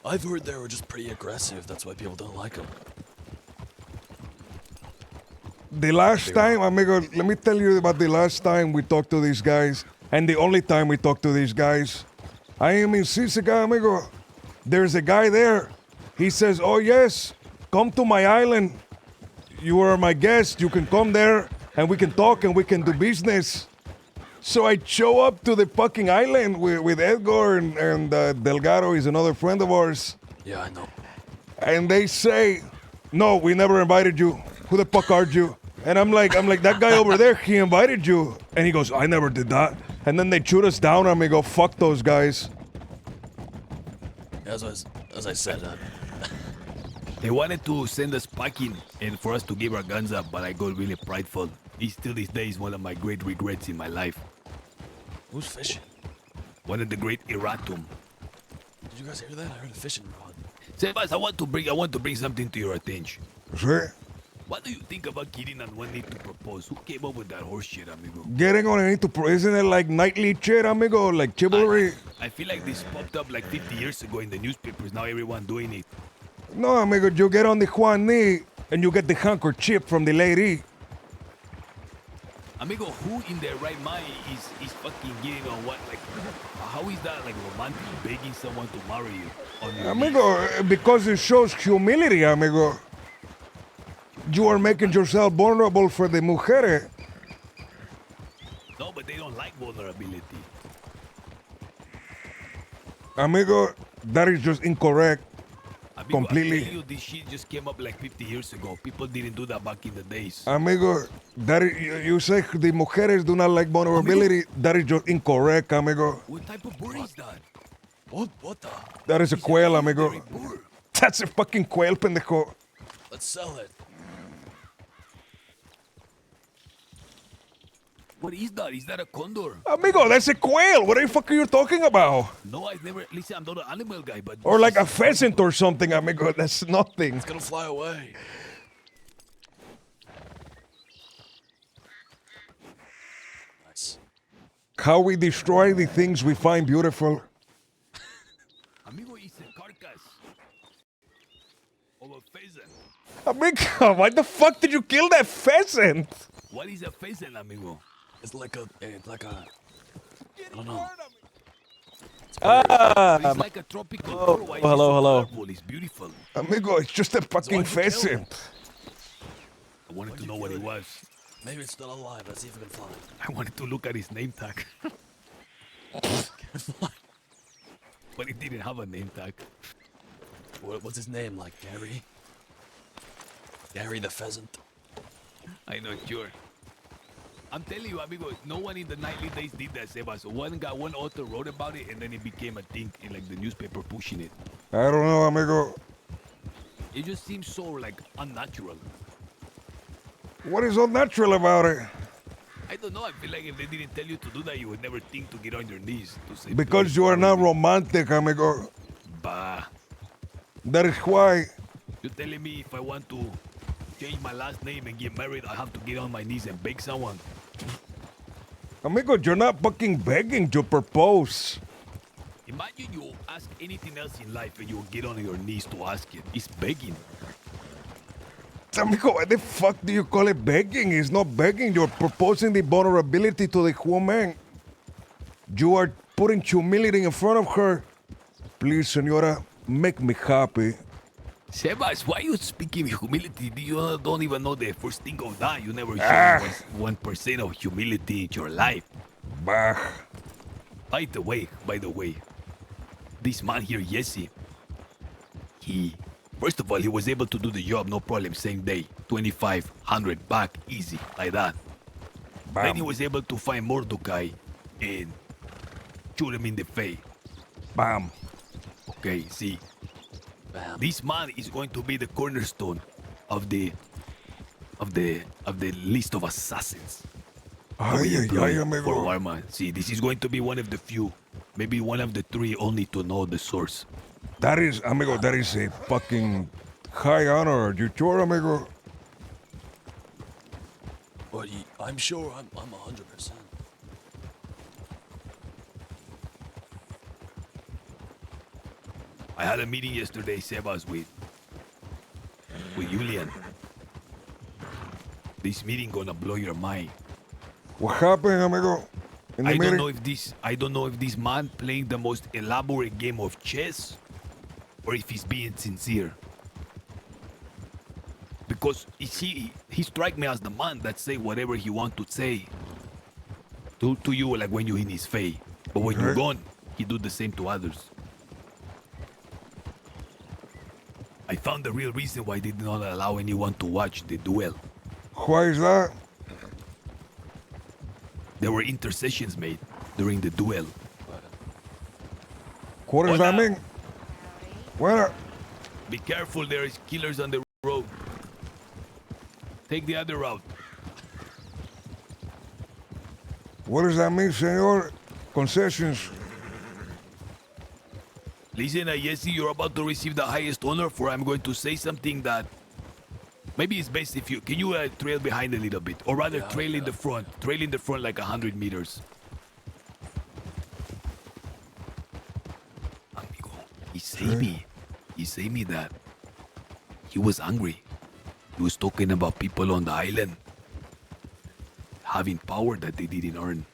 I've heard they were just pretty aggressive. That's why people don't like them. The last time, amigo, let me tell you about the last time we talked to these guys, and the only time we talked to these guys. I am in Sisica, amigo. There's a guy there. He says, oh yes, come to my island. You are my guest. You can come there, and we can talk, and we can do business. So I show up to the fucking island with Edgar, and Delgado is another friend of ours. Yeah, I know. And they say, no, we never invited you. Who the fuck are you? And I'm like, that guy over there, he invited you. And he goes, I never did that. And then they shoot us down, amigo. Fuck those guys. As I said, They wanted to send us packing and for us to give our guns up, but I got really prideful. It's still these days one of my great regrets in my life. who's fishing? One of the great erratum. Did you guys hear that? I heard a fishing rod. Sebas, I want to bring something to your attention. See? What do you think about getting on one knee to propose? Who came up with that horse shit, amigo? Getting on a need to isn't it like nightly shit, amigo? Like chivalry? I feel like this popped up like 50 years ago in the newspapers. Now everyone doing it. No, amigo, you get on the Juan knee and you get the handkerchief from the lady. Amigo, who in their right mind is fucking getting on what? Like, how is that like romantic? Begging someone to marry you on your Amigo, because it shows humility, amigo. You are making yourself vulnerable for the mujeres. No, but they don't like vulnerability. Amigo, that is just incorrect. Amigo, Completely. I tell you, this shit just came up like 50 years ago. People didn't do that back in the days. Amigo, that is, you say the mujeres do not like vulnerability. That is just incorrect, amigo. What type of bird is that? What the? That is a quail, amigo. That's a fucking quail, pendejo. Let's sell it. What is that? Is that a condor? Amigo, that's a quail. What the fuck are you talking about? No, I've never. Listen, I'm not an animal guy, but. Or like a pheasant or something, amigo. That's nothing. It's gonna fly away. Nice. How we destroy the things we find beautiful. Amigo, it's a carcass of a pheasant. Amigo, why the fuck did you kill that pheasant? What is a pheasant, amigo? It's like a. I don't know. It's like a tropical bird. Why is it hello, so hello. colorful? It's beautiful. Amigo, it's just a fucking pheasant. I wanted to know what it was. Maybe it's still alive. Let's see if it can fly. I wanted to look at his name tag. But it didn't have a name tag. What's his name? Like Gary? Gary the pheasant. I know, sure. I'm telling you, amigo, no one in the nightly days did that, Sebas. One author wrote about it, and then it became a thing in like the newspaper pushing it. I don't know, amigo. It just seems so like unnatural. What is unnatural about it? I don't know. I feel like if they didn't tell you to do that, you would never think to get on your knees to say. Because you are not romantic, amigo. Bah. That is why. You're telling me if I want to change my last name and get married, I have to get on my knees and beg someone. Amigo, you're not fucking begging, you propose. Imagine you ask anything else in life and you get on your knees to ask it. It's begging. Amigo, why the fuck do you call it begging? It's not begging. You're proposing the vulnerability to the woman. You are putting humility in front of her. Please, senora, make me happy. Sebas, why are you speaking humility? You don't even know the first thing of that. You never showed 1% of humility in your life. Bah. By the way, this man here, Jesse, first of all, he was able to do the job, no problem, same day. 2,500 back, easy, like that. Bam. Then he was able to find Mordecai and shoot him in the face. Bam. Okay, see. Bam. This man is going to be the cornerstone of the list of assassins. Ay, ay, ay, amigo. For Warman. See, this is going to be one of the few, maybe one of the three only to know the source. That is, amigo, that is a fucking high honor. You sure, amigo? But I'm sure I'm 100%. I had a meeting yesterday, Sebas, with Julian. This meeting gonna blow your mind. What happened, amigo? In the I meeting? don't know if this man playing the most elaborate game of chess or if he's being sincere. Because he strike me as the man that say whatever he want to say to you, like when you're in his face. But when you're gone, he do the same to others. I found the real reason why they did not allow anyone to watch the duel. Why is that? There were intercessions made. during the duel. What does that mean? Well, Be careful, there is killers on the road. Take the other route. what does that mean, senor? Concessions. Listen, Jesse, you're about to receive the highest honor, for I'm going to say something that maybe it's best if you can you trail behind a little bit, or rather trail in the front. Trail in the front like 100 meters. Amigo, he said me. He said me that he was angry. He was talking about people on the island having power that they didn't earn.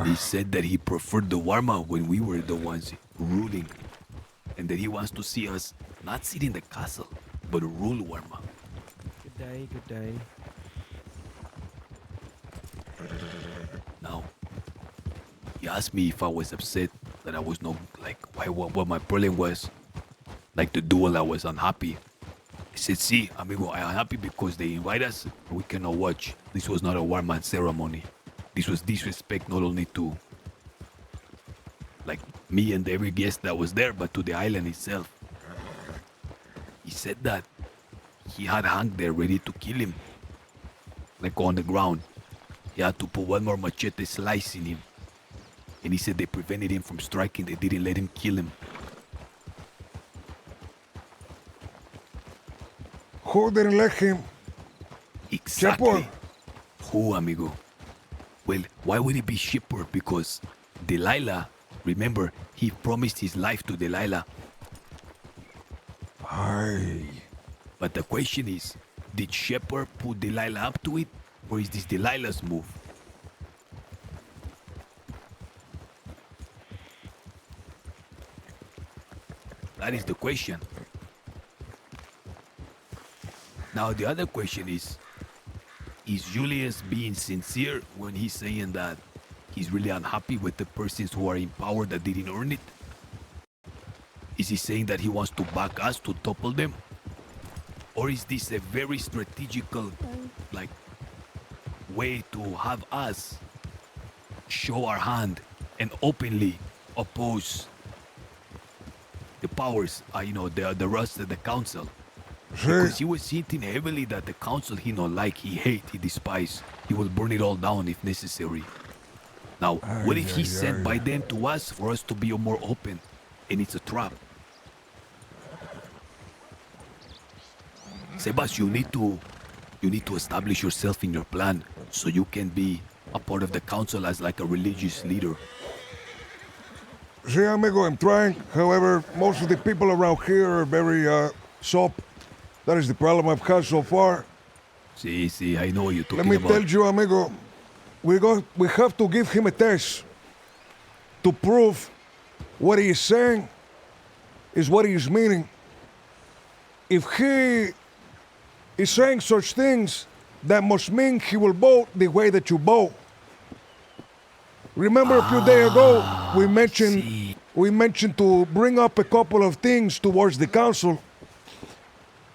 He said that he preferred the Warma when we were the ones ruling, and that he wants to see us not sit in the castle, but rule Warma. Good day, good day. Now, he asked me if I was upset that I was not like what my problem was. Like the duel, I was unhappy. I said, "See, amigo, I am happy because they invite us. We cannot watch. This was not a Warman ceremony. This was disrespect not only to like me and every guest that was there, but to the island itself." He said that he had Hank there ready to kill him, like on the ground. He had to put one more machete slice in him. And he said they prevented him from striking. They didn't let him kill him. Who didn't let him? Exactly. Shepard? Who, amigo? Well, why would it be Shepard? Because Delilah, remember, he promised his life to Delilah. Aye. But the question is, did Shepard put Delilah up to it? Or is this Delilah's move? That is the question. Now the other question is Julius being sincere when he's saying that he's really unhappy with the persons who are in power that didn't earn it? Is he saying that he wants to back us to topple them? Or is this a very strategical, like, way to have us show our hand and openly oppose the powers, the rest of the council? Because he was hinting heavily that the council he not like, he hate, he despise. He will burn it all down if necessary. Now, what if he sent by them to us for us to be more open, and it's a trap? Sebas, you need to establish yourself in your plan so you can be a part of the council as like a religious leader. See, amigo, I'm trying. However, most of the people around here are very, soap. That is the problem I've had so far. See, I know what you're talking Let me about. tell you, amigo, we have to give him a test to prove what he is saying is what he is meaning. If he is saying such things, that must mean he will vote the way that you vote. Remember a few days ago, we mentioned to bring up a couple of things towards the council.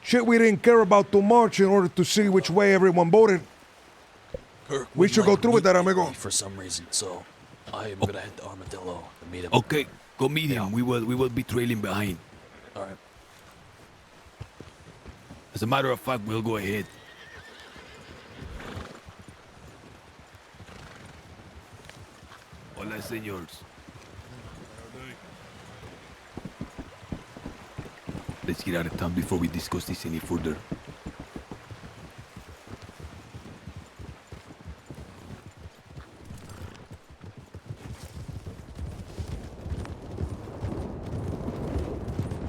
Shit we didn't care about too much in order to see which way everyone voted. Kirk We should go through with that, amigo. For some reason, so I am gonna head to Armadillo and meet him. Okay, go meet him. We will be trailing behind. All right. As a matter of fact, we'll go ahead. Hola, señores. Let's get out of town before we discuss this any further.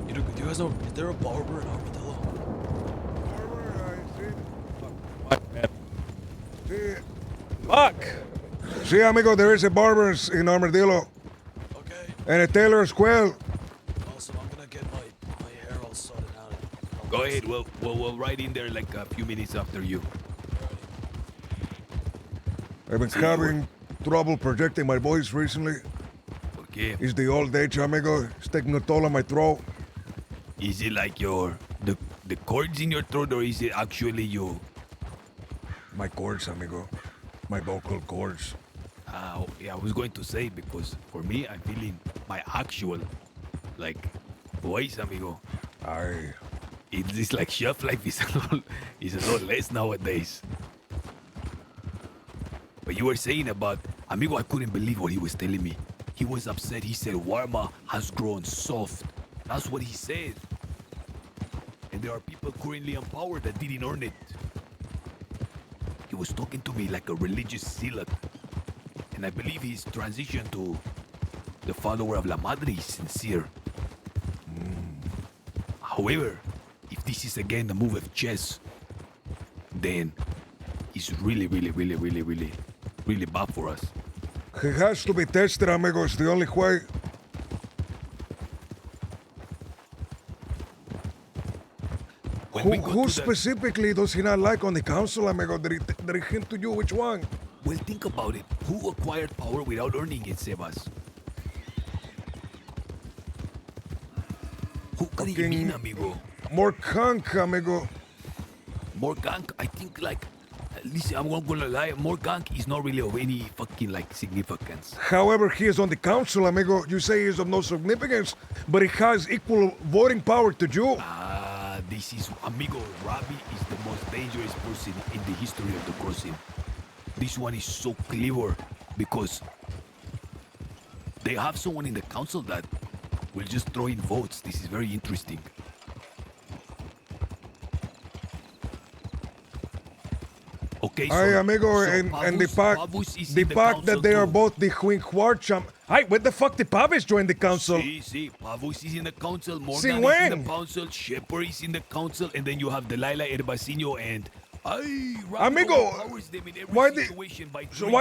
Do you guys know, is there a barber in Armadillo? Fuck! See, amigo, there is a barber in Armadillo. Okay. And a tailor as well. Also, I'm gonna get my hair all sorted out. Go ahead. We'll ride in there like a few minutes after you. I've been having trouble projecting my voice recently. ¿Por qué? It's the old age, amigo. It's taking a toll on my throat. Is it like the cords in your throat, or is it actually you? My cords, amigo. My vocal cords. Yeah, I was going to say because for me, I'm feeling my actual, like, voice, amigo. Aye. It's like shelf life is a lot less nowadays. But you were saying about, amigo, I couldn't believe what he was telling me. He was upset. He said, Warma has grown soft. That's what he said. And there are people currently in power that didn't earn it. He was talking to me like a religious zealot. And I believe his transition to the follower of La Madre is sincere. However, if this is again the move of chess, then it's really bad for us. He has to be tested, amigo. It's the only way. Who specifically does he not like on the council, amigo? Did he hint to you which one? Well, think about it. Who acquired power without earning it, Sebas? Who could it mean, amigo? More conk, amigo. More gank? I think, like, listen, I'm not gonna lie, more gank is not really of any fucking, like, significance. However, he is on the council, amigo. You say he is of no significance, but he has equal voting power to you. This is, amigo, Robbie is the most dangerous person in the history of the crossing. This one is so clever because they have someone in the council that will just throw in votes. This is very interesting. Okay, so, Aye, amigo, so and the fact that they are both the Huinhuar champ. Hey, when the fuck did Pavis join the council? See, Pavus is in the council, Morgan See, is when? in the council, Shepard is in the council, and then you have Delilah Herbacino and Amigo, why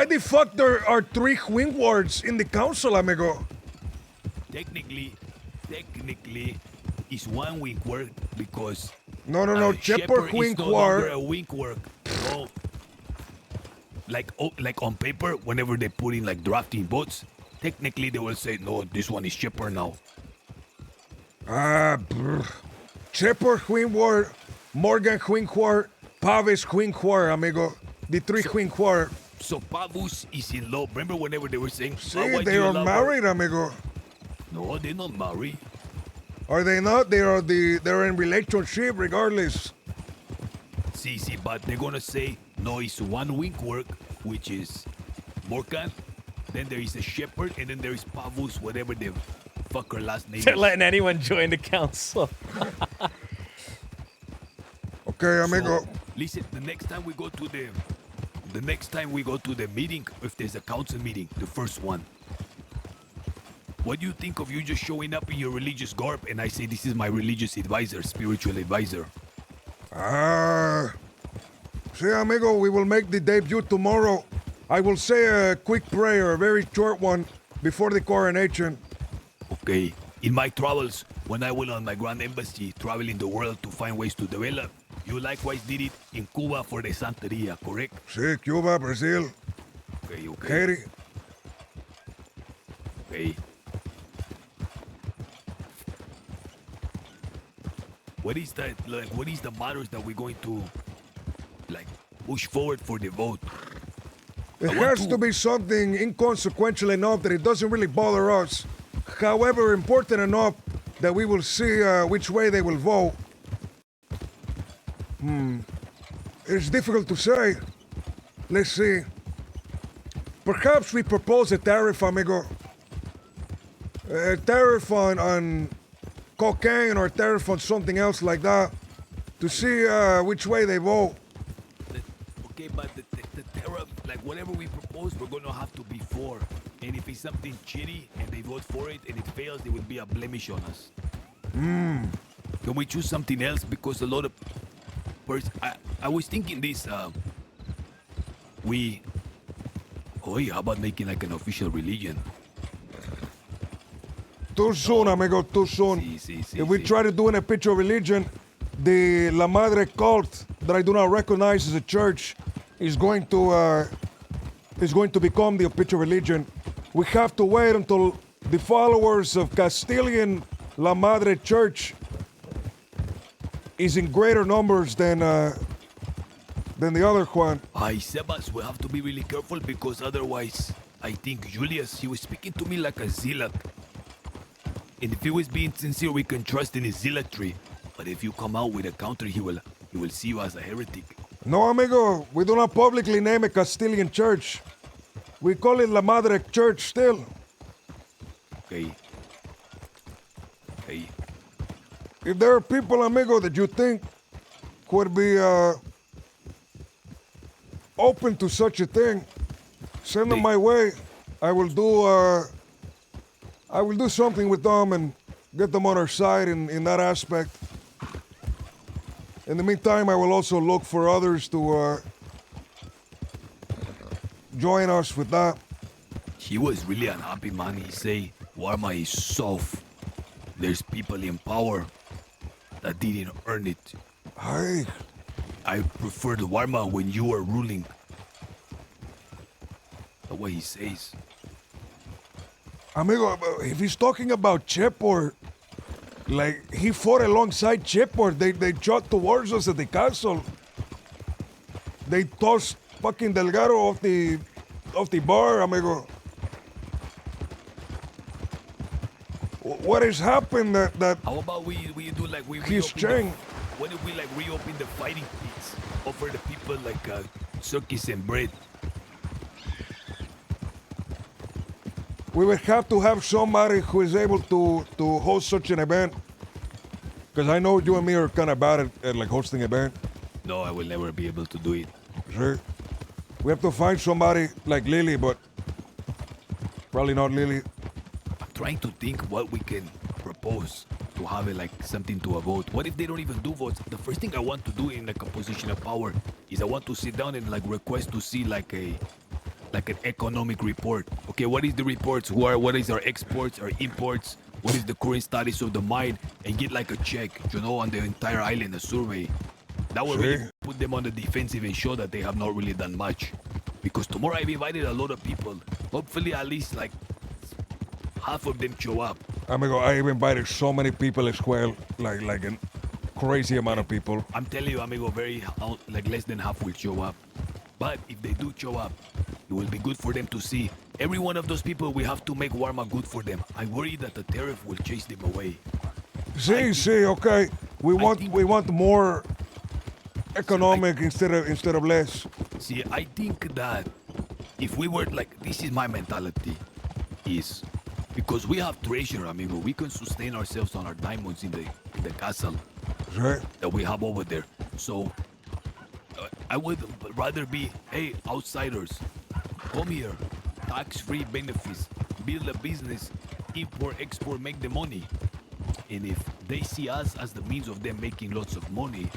the fuck there are 3 Huinhuars in the council, amigo? Technically, it's one wink work because No, Shepard Huinhuar. is no longer a wink work. No. Like on paper, whenever they put in like drafting votes, technically they will say, no, this one is Shepard now. Shepard Huinhuar, Morgan Huinhuar, Pavis Huinhuar, amigo. The 3 Huinhuar. So Pavus is in love. Remember whenever they were saying, See, they are married, amigo. No, they're not married. Are they not? They're in relationship regardless. See, but they're gonna say, no, it's one wink work, which is Morgan. Then there is a Shepherd, and then there is Pavus, whatever the fuck her last name They're is. letting anyone join the council. Okay, amigo. So, listen, the next time we go to the meeting, if there's a council meeting, the first one, what do you think of you just showing up in your religious garb and I say this is my religious advisor, spiritual advisor? See, amigo, we will make the debut tomorrow. I will say a quick prayer, a very short one, before the coronation. Okay. In my travels, when I went on my grand embassy, traveling the world to find ways to develop, you likewise did it in Cuba for the Santeria, correct? Sí, Cuba, Brazil. Okay. Haiti. Okay. What is that? Like, what is the matters that we're going to, like, push forward for the vote? It has to be something inconsequential enough that it doesn't really bother us. However, important enough that we will see which way they will vote. It's difficult to say. Let's see. Perhaps we propose a tariff, amigo. A tariff on cocaine or a tariff on something else like that to see which way they vote. Okay, but the tariff, like whatever we propose, we're gonna have to be for. And if it's something shitty and they vote for it and it fails, there will be a blemish on us. Can we choose something else? Because a lot of I was thinking this, how about making like an official religion? Too soon, amigo, too soon. If we try to do an official religion, the La Madre cult that I do not recognize as a church is going to become the official religion. We have to wait until the followers of Castilian La Madre Church is in greater numbers than the other one. Sebas, we have to be really careful because otherwise I think Julius, he was speaking to me like a zealot. And if he was being sincere, we can trust in his zealotry. But if you come out with a counter, he will see you as a heretic. No, amigo, we do not publicly name a Castilian church. We call it La Madre Church still. Okay. Okay. If there are people, amigo, that you think would be open to such a thing, send them my way. I will do something with them and get them on our side in that aspect. In the meantime, I will also look for others to join us with that. He was really unhappy, man. He say, Warma is soft. There's people in power that didn't earn it. Hey. I preferred Warma when you were ruling. The way he says. Amigo, if he's talking about Chepor, like, he fought alongside Chepor. They shot towards us at the castle. They tossed fucking Delgado off the bar, amigo. What has happened that How about we do like we he's reopen changed? what if we like reopen the fighting pits? Offer the people like circus and bread. We would have to have somebody who is able to host such an event. Because I know you and me are kind of bad at like hosting event. No, I will never be able to do it. See? We have to find somebody like Lily, but probably not Lily. I'm trying to think what we can propose to have it like something to a vote. What if they don't even do votes? The first thing I want to do in like a position of power is I want to sit down and like request to see like an economic report. Okay, what is the reports? What is our exports, our imports? What is the current status of the mine? And get like a check, on the entire island, a survey. That will really put them on the defensive and show that they have not really done much. Because tomorrow I've invited a lot of people. Hopefully at least like half of them show up. Amigo, I've invited so many people as well, like a crazy amount of people. I'm telling you, amigo, like less than half will show up. But if they do show up, it will be good for them to see. Every one of those people, we have to make Warma good for them. I worry that the tariff will chase them away. See, okay. We want more economic instead of less. See, I think that if we were like, this is my mentality, is because we have treasure, amigo. We can sustain ourselves on our diamonds in the castle that we have over there. So I would rather be, hey, outsiders, come here, tax-free benefits, build a business, import, export, make the money. And if they see us as the means of them making lots of money,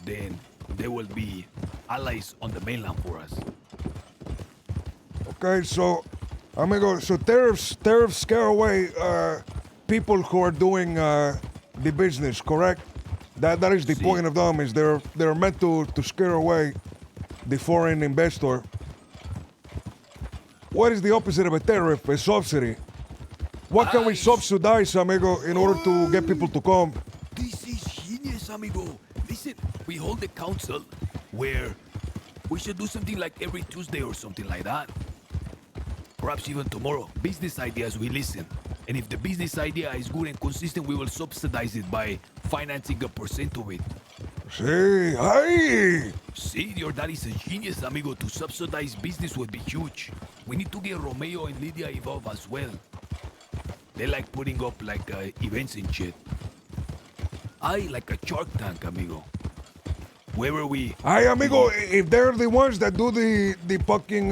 then they will be allies on the mainland for us. Okay, so, amigo, so tariffs scare away people who are doing the business, correct? That is the point of them, is they're meant to scare away the foreign investor. What is the opposite of a tariff? A subsidy. What can we subsidize, amigo, in order to get people to come? This is genius, amigo. Listen, we hold a council where we should do something like every Tuesday or something like that. Perhaps even tomorrow. Business ideas, we listen. And if the business idea is good and consistent, we will subsidize it by financing a percent of it. See, hey! See, your dad is a genius, amigo. To subsidize business would be huge. We need to get Romeo and Lydia involved as well. They like putting up like events and shit. Like a Shark Tank, amigo. Wherever we... Hey, amigo, if they're the ones that do the fucking,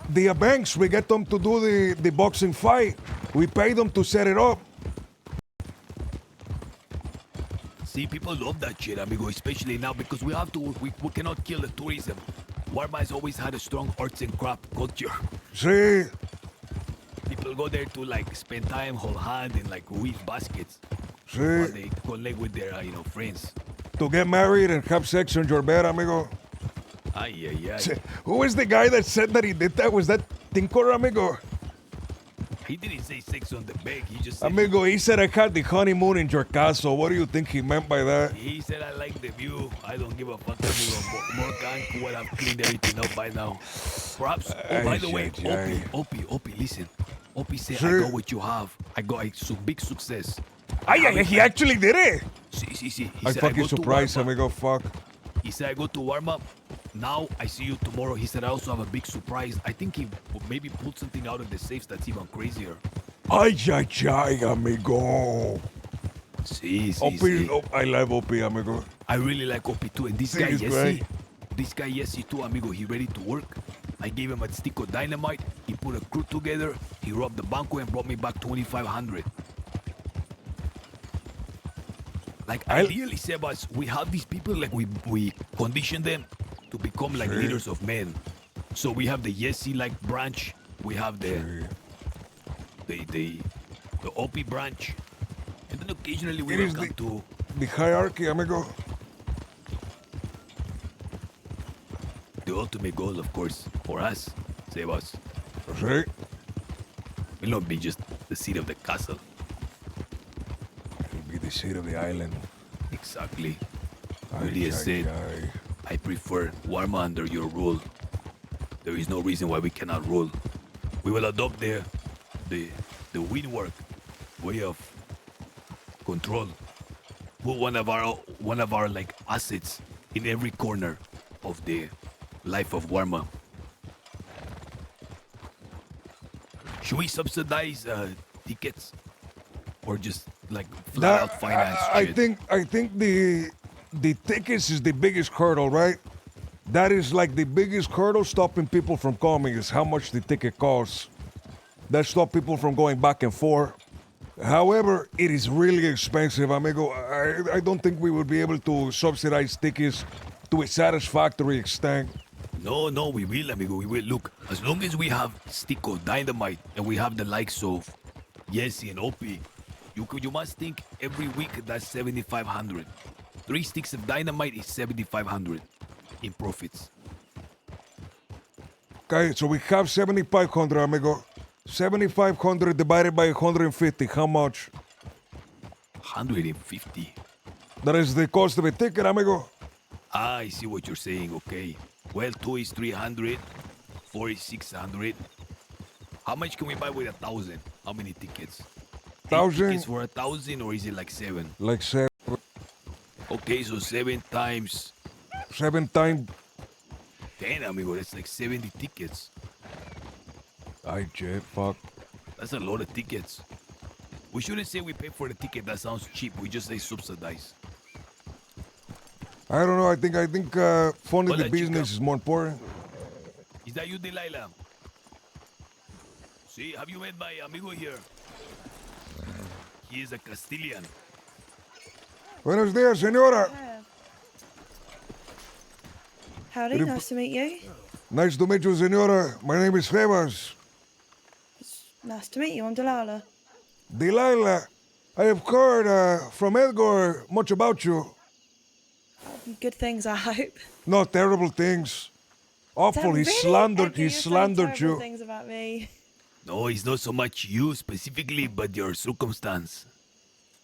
the banks, we get them to do the boxing fight. We pay them to set it up. See, people love that shit, amigo, especially now because we cannot kill the tourism. Warma has always had a strong arts and craft culture. See? People go there to like spend time, hold hand, and like weave baskets. See? While they collect with their, friends. To get married and have sex on your bed, amigo. Ay. Who is the guy that said that he did that? Was that Tincor, amigo? He didn't say sex on the bed. He just said... Amigo, he said I had the honeymoon in your castle. What do you think he meant by that? He said I like the view. I don't give a fuck, amigo. More Cancun would have cleaned everything up by now. Perhaps. Oh, by the way, Opie, listen. Opie said, I got what you have. I got big success. He actually did it. See. He I said, fucking go to surprised warm him. up. I go, fuck. He said, I go to warm up. Now I see you tomorrow. He said, I also have a big surprise. I think he maybe pulled something out of the safes that's even crazier. Ay, amigo. See. Opie, I love Opie, amigo. I really like Opie too. And this guy, Jesse too, amigo, he ready to work. I gave him a stick of dynamite. He put a crew together. He robbed the banco and brought me back 2,500. Like ideally, Sebas, we have these people, like we condition them to become like leaders of men. So we have the Jesse like branch. We have the Opie branch. And then occasionally we will come to the hierarchy, amigo. The ultimate goal, of course, for us, Sebas. Sí. Will not be just the seat of the castle. It'll be the seat of the island. Exactly. Julia said, I prefer Warma under your rule. There is no reason why we cannot rule. We will adopt the windwork way of control. Put one of our like assets in every corner of the life of Warma. Should we subsidize tickets, or just like flat out finance? I think the tickets is the biggest hurdle, right? That is like the biggest hurdle stopping people from coming is how much the ticket costs. That stop people from going back and forth. However, it is really expensive, amigo. I don't think we would be able to subsidize tickets to a satisfactory extent. No, we will, amigo. We will. Look, as long as we have stick of dynamite and we have the likes of Jesse and Opie, you must think every week that's 7,500. 3 sticks of dynamite is 7,500 in profits. Okay, so we have 7,500, amigo. 7,500 divided by 150. How much? 150. That is the cost of a ticket, amigo. Ah, I see what you're saying. Okay. Well, 2 is 300. 4 is 600. How much can we buy with 1,000? How many tickets? 1,000? Tickets for 1,000, or is it like 7? Like 7. Okay, so 7 times 7 times. 10, amigo. That's like 70 tickets. Ay, Jet, fuck. That's a lot of tickets. We shouldn't say we pay for the ticket. That sounds cheap. We just say subsidize. I don't know. I think funding Hola, the business chica. is more important. Is that you, Delilah? See, have you met my amigo here? He is a Castilian. Buenos días, señora. Howdy, nice to meet you. Nice to meet you, señora. My name is Sebas. Nice to meet you, I'm Delilah. Delilah, I have heard from Edgar much about you. Good things, I hope. No terrible things. Awful. He Really? slandered. Edgar, He you're saying slandered terrible you. things about me. No, it's not so much you specifically, but your circumstance.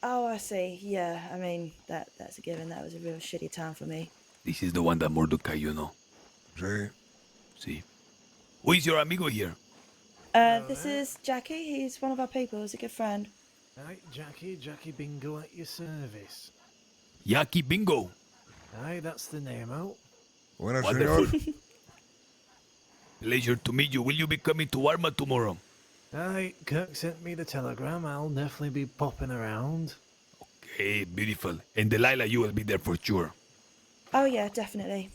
Oh, I see. Yeah, I mean, that's a given. That was a real shitty time for me. This is the one that Mordecai, you know. Sí. See. Who is your amigo here? This is Jackie. He's one of our people. He's a good friend. Right, Jackie Bingo at your service. Yaki Bingo. Aye, that's the name out. Buenas, Wonderful. señor. Pleasure to meet you. Will you be coming to Arma tomorrow? Aye, Kirk sent me the telegram. I'll definitely be popping around. Okay, beautiful. And Delilah, you will be there for sure. Oh, yeah, definitely.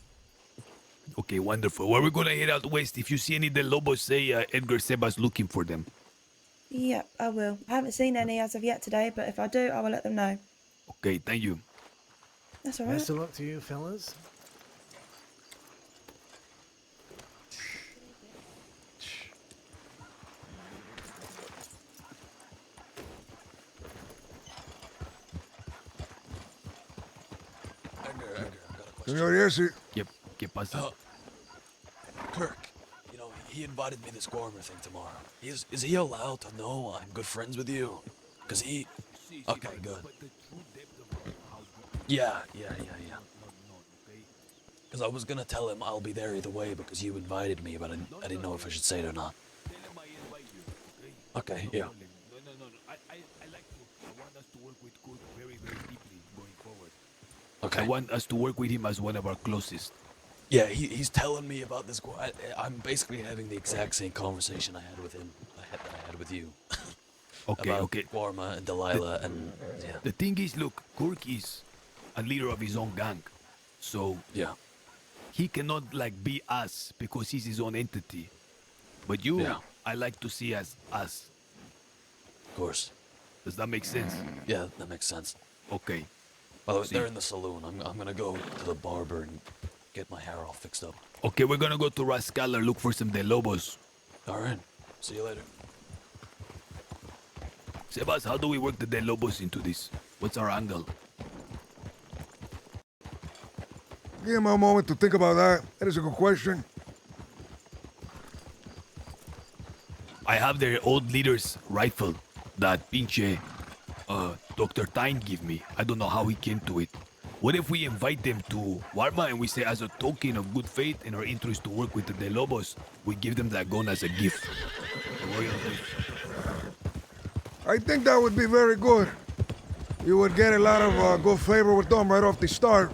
Okay, wonderful. Well, we're gonna head out west. If you see any Del Lobos, say Edgar Sebas looking for them. Yep, I will. I haven't seen any as of yet today, but if I do, I will let them know. Okay, thank you. That's all right. Best of luck to you, fellas. Señor Jesse. ¿Qué pasa? Kirk, you know, he invited me to this Gormer thing tomorrow. Is he allowed to know I'm good friends with you? Because he... Okay, good. Yeah. Because I was gonna tell him I'll be there either way because you invited me, but I didn't know if I should say it or not. Okay, yeah. No. I want us to work with Kurt very, very deeply going forward. Okay. I want us to work with him as one of our closest. Yeah, he's telling me about this. I'm basically having the exact same conversation I had with him. That I had with you. Okay, about okay. Warma and Delilah and yeah. The thing is, look, Kirk is a leader of his own gang, so Yeah. he cannot like be us because he's his own entity. But you, Yeah. I like to see as us. Of course. Does that make sense? Yeah, that makes sense. Okay. By the way, See. they're in the saloon. I'm gonna go to the barber and get my hair all fixed up. Okay, we're gonna go to Rascaler, look for some De Lobos. All right. See you later. Sebas, how do we work the De Lobos into this? What's our angle? Give me a moment to think about that. That is a good question. I have their old leader's rifle that pinche Dr. Tyne gave me. I don't know how he came to it. What if we invite them to Warma and we say as a token of good faith and our interest to work with the De Lobos, we give them that gun as a gift. A royal gift. I think that would be very good. You would get a lot of good favor with them right off the start.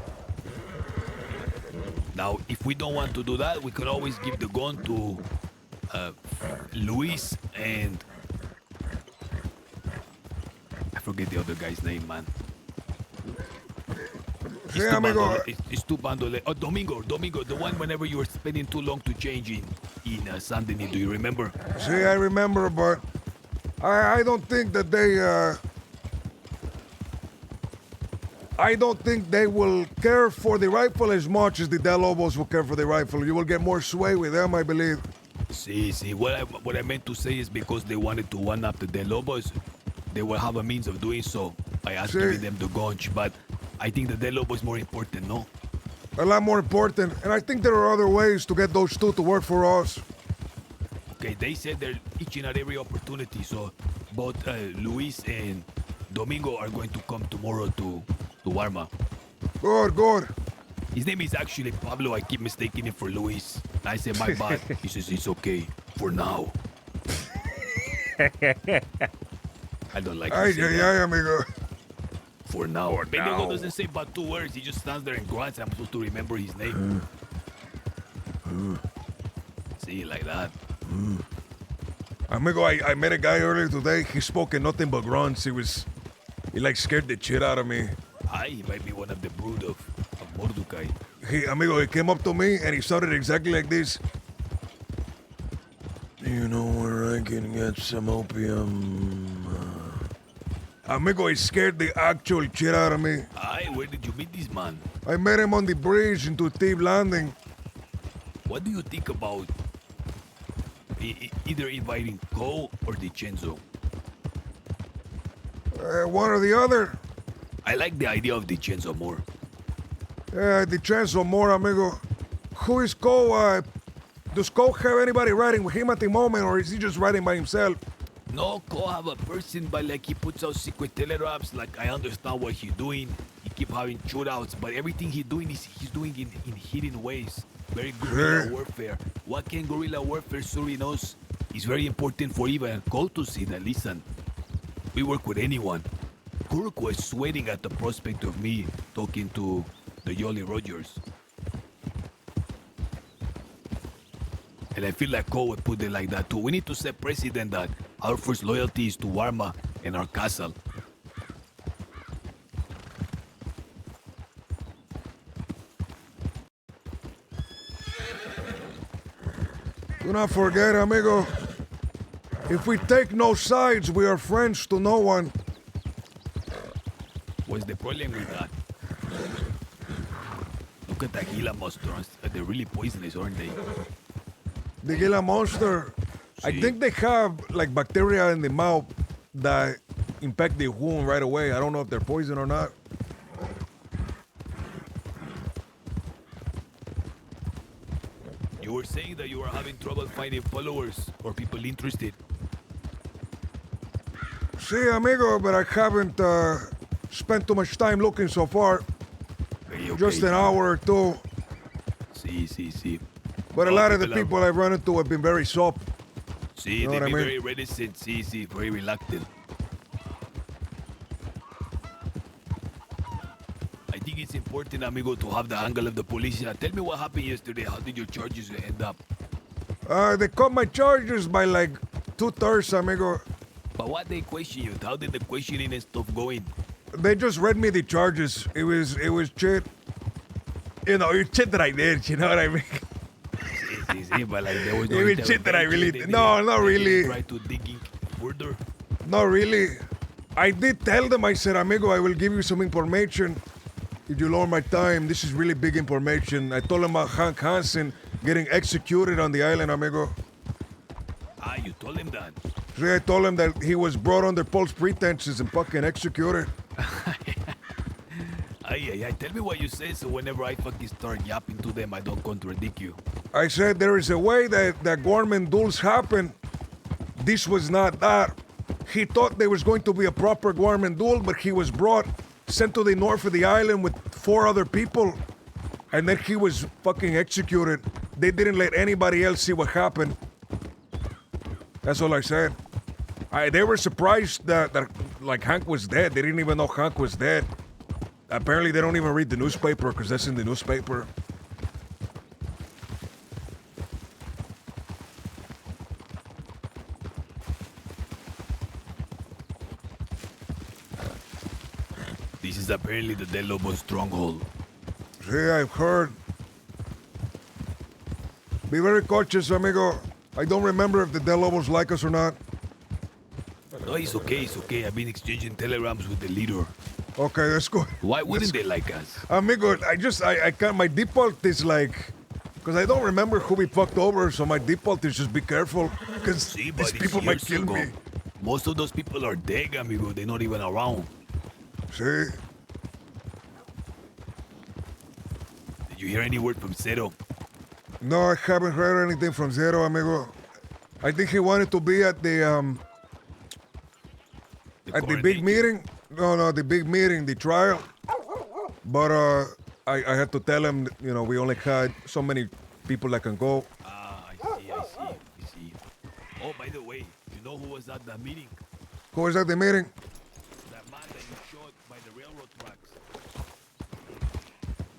Now, if we don't want to do that, we could always give the gun to Luis and I forget the other guy's name, man. Sí, amigo. It's too bandole. Oh, Domingo, the one whenever you were spending too long to change in San Denis. Do you remember? See, I remember, but I don't think that they I don't think they will care for the rifle as much as the De Lobos will care for the rifle. You will get more sway with them, I believe. See. What I meant to say is because they wanted to one-up the De Lobos, they will have a means of doing so by us giving them the gunch. But I think the De Lobo is more important, no? A lot more important, and I think there are other ways to get those two to work for us. Okay, they said they're itching at every opportunity, so both Luis and Domingo are going to come tomorrow to Warma. Good. His name is actually Pablo. I keep mistaking him for Luis. I say, my bad. He says, it's okay. For now. I don't like to say that. Amigo. For now. Bendigo doesn't say but 2 words. He just stands there and grunts. I'm supposed to remember his name. See, like that. Amigo, I met a guy earlier today. He spoke in nothing but grunts. He like scared the shit out of me. He might be one of the brood of Mordecai. He came up to me and he started exactly like this. Do you know where I can get some opium? Amigo, he scared the actual shit out of me. Where did you meet this man? I met him on the bridge into Thief Landing. What do you think about either inviting Cole or DiCenzo? One or the other. I like the idea of DiCenzo more. DiCenzo more, amigo. Who is Cole? Does Cole have anybody riding with him at the moment, or is he just riding by himself? No, Cole have a person, but like he puts out secret telegraphs. Like I understand what he's doing. He keep having shootouts, but everything he's doing in hidden ways. Very guerrilla warfare. What can guerrilla warfare Suri knows is very important for even Cole to see that. Listen, we work with anyone. Kirk was sweating at the prospect of me talking to the Jolly Rogers. And I feel like Cole would put it like that too. We need to set precedent that our first loyalty is to Warma and our castle. Do not forget, amigo. If we take no sides, we are friends to no one. What's the problem with that? Look at the Gila monsters. They're really poisonous, aren't they? The Gila monster. I think they have like bacteria in the mouth that impact the wound right away. I don't know if they're poison or not. You were saying that you were having trouble finding followers or people interested. Sí, amigo, but I haven't spent too much time looking so far. Okay. Just an hour or two. Sí. But a No, lot of the people are- people I've run into have been very soft. See, You know they what I be mean? very reticent. See, very reluctant. I think it's important, amigo, to have the angle of the police. Tell me what happened yesterday. How did your charges end up? They cut my charges by like 2/3, amigo. But what they question you? How did the questioning and stuff go in? They just read me the charges. It was shit. You know, it's shit that I did. You know what I mean? See, but like there was no It was shit that I really interrogation, did. No, not they didn't really. try to dig in further. Not really. I did tell them. I said, amigo, I will give you some information if you lower my time. This is really big information. I told them about Hank Hansen getting executed on the island, amigo. Ah, you told him that. See, I told him that he was brought under false pretenses and fucking executed. Ay. Tell me what you say so whenever I fucking start yapping to them, I don't contradict you. I said there is a way that government duels happen. This was not that. He thought there was going to be a proper government duel, but he was sent to the north of the island with 4 other people, and then he was fucking executed. They didn't let anybody else see what happened. That's all I said. They were surprised that like Hank was dead. They didn't even know Hank was dead. Apparently, they don't even read the newspaper because that's in the newspaper. This is apparently the Del Lobo stronghold. See, I've heard. Be very cautious, amigo. I don't remember if the Del Lobos like us or not. No, it's okay. I've been exchanging telegrams with the leader. Okay, that's good. Why wouldn't they like us? Amigo, I can't, my default is like, because I don't remember who we fucked over, so my default is just be careful, because these people might kill me. Most of those people are dead, amigo. They're not even around. See? Did you hear any word from Zero? No, I haven't heard anything from Zero, amigo. I think he wanted to be at the big meeting. No, the big meeting, the trial. But I had to tell him, we only had so many people that can go. Ah, I see. Oh, by the way, you know who was at the meeting? Who was at the meeting? That man that you shot by the railroad tracks.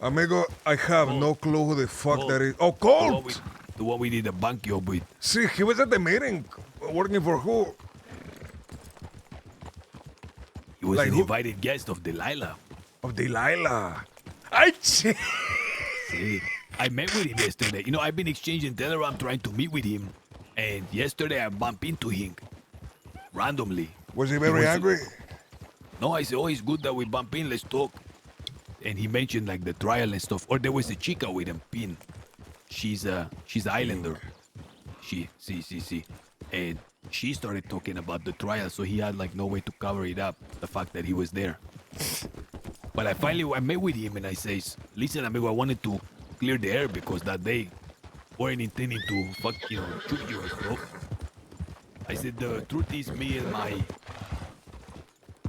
Amigo, I have no clue who the fuck that is. Oh, Colt! The one we did the bank job with. See, he was at the meeting. Working for who? He was Like an who? invited guest of Delilah. Of Delilah. I see. See, I met with him yesterday. I've been exchanging telegram trying to meet with him. And yesterday I bumped into him. Randomly. Was he very angry? No, I said, it's good that we bump in, let's talk. And he mentioned like the trial and stuff. Or there was a chica with him, Pin. She's Islander. See. And she started talking about the trial, so he had like no way to cover it up, the fact that he was there. But I met with him and I says, listen, amigo, I wanted to clear the air because that day weren't intending to shoot you or stuff. I said, the truth is me and my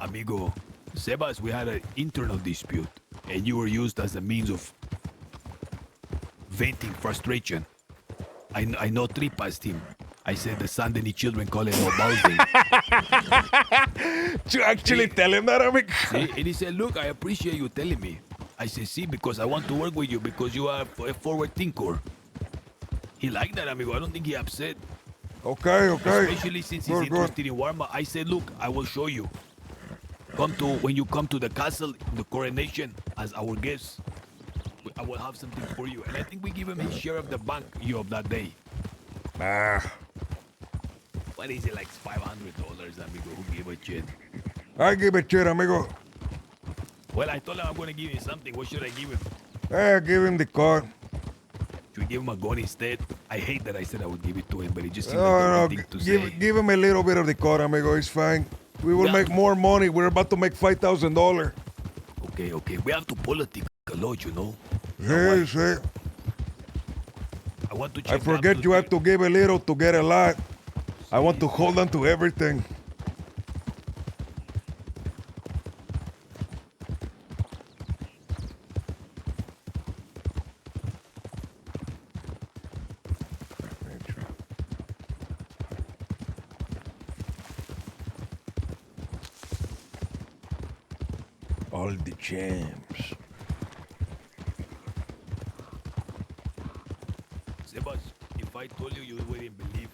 amigo Sebas, we had an internal dispute and you were used as a means of venting frustration. I know three past him. I said the San Denis children call it no bowsing. You actually tell him that, amigo? See? And he said, look, I appreciate you telling me. I said, see, because I want to work with you because you are a forward thinker. He liked that, amigo. I don't think he upset. Okay. Especially since he's interested in Warma. I said, look, I will show you. When you come to the castle, the coronation, as our guest, I will have something for you. And I think we give him his share of the bank of that day. What is it, like $500, amigo? Who gave a shit? I give a shit, amigo. Well, I told him I'm going to give him something. What should I give him? Give him the car. Should we give him a gun instead? I hate that I said I would give it to him, but it just seemed No, like the no, right thing to say. give him a little bit of the car, amigo. It's fine. We will make more money. We're about to make $5,000. Okay. We have to politic a lot, you know? Sí. I want to check I forget you have to give a little to get a lot. I want to hold on to everything. All the champs. Sebas, if I told you, you wouldn't believe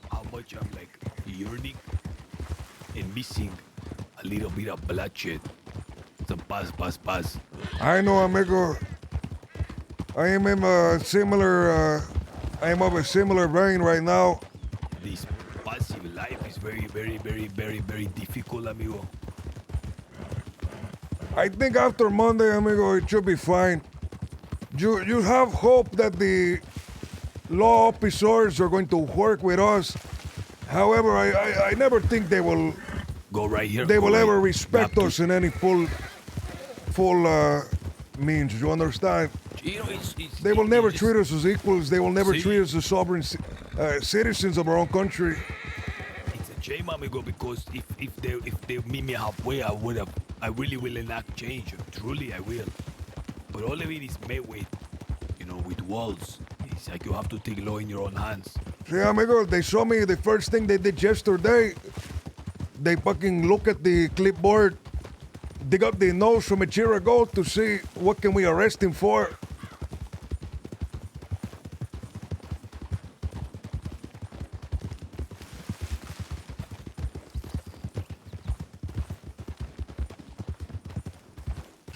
how much I'm like yearning and missing a little bit of bloodshed. Some paz. I know, amigo. I am in a similar, I am of a similar vein right now. This passive life is very difficult, amigo. I think after Monday, amigo, it should be fine. You have hope that the law officers are going to work with us. However, I never think they will go right here. They will ever respect us in any full means. You understand? You know, they will never treat us as equals. They will never treat us as sovereign citizens of our own country. It's a shame, amigo, because if they meet me halfway, I really will enact change. Truly, I will. But all of it is met with, with walls. It's like you have to take law in your own hands. See, amigo, they saw me the first thing they did yesterday. They fucking look at the clipboard, dig up the nose from a year ago to see what can we arrest him for.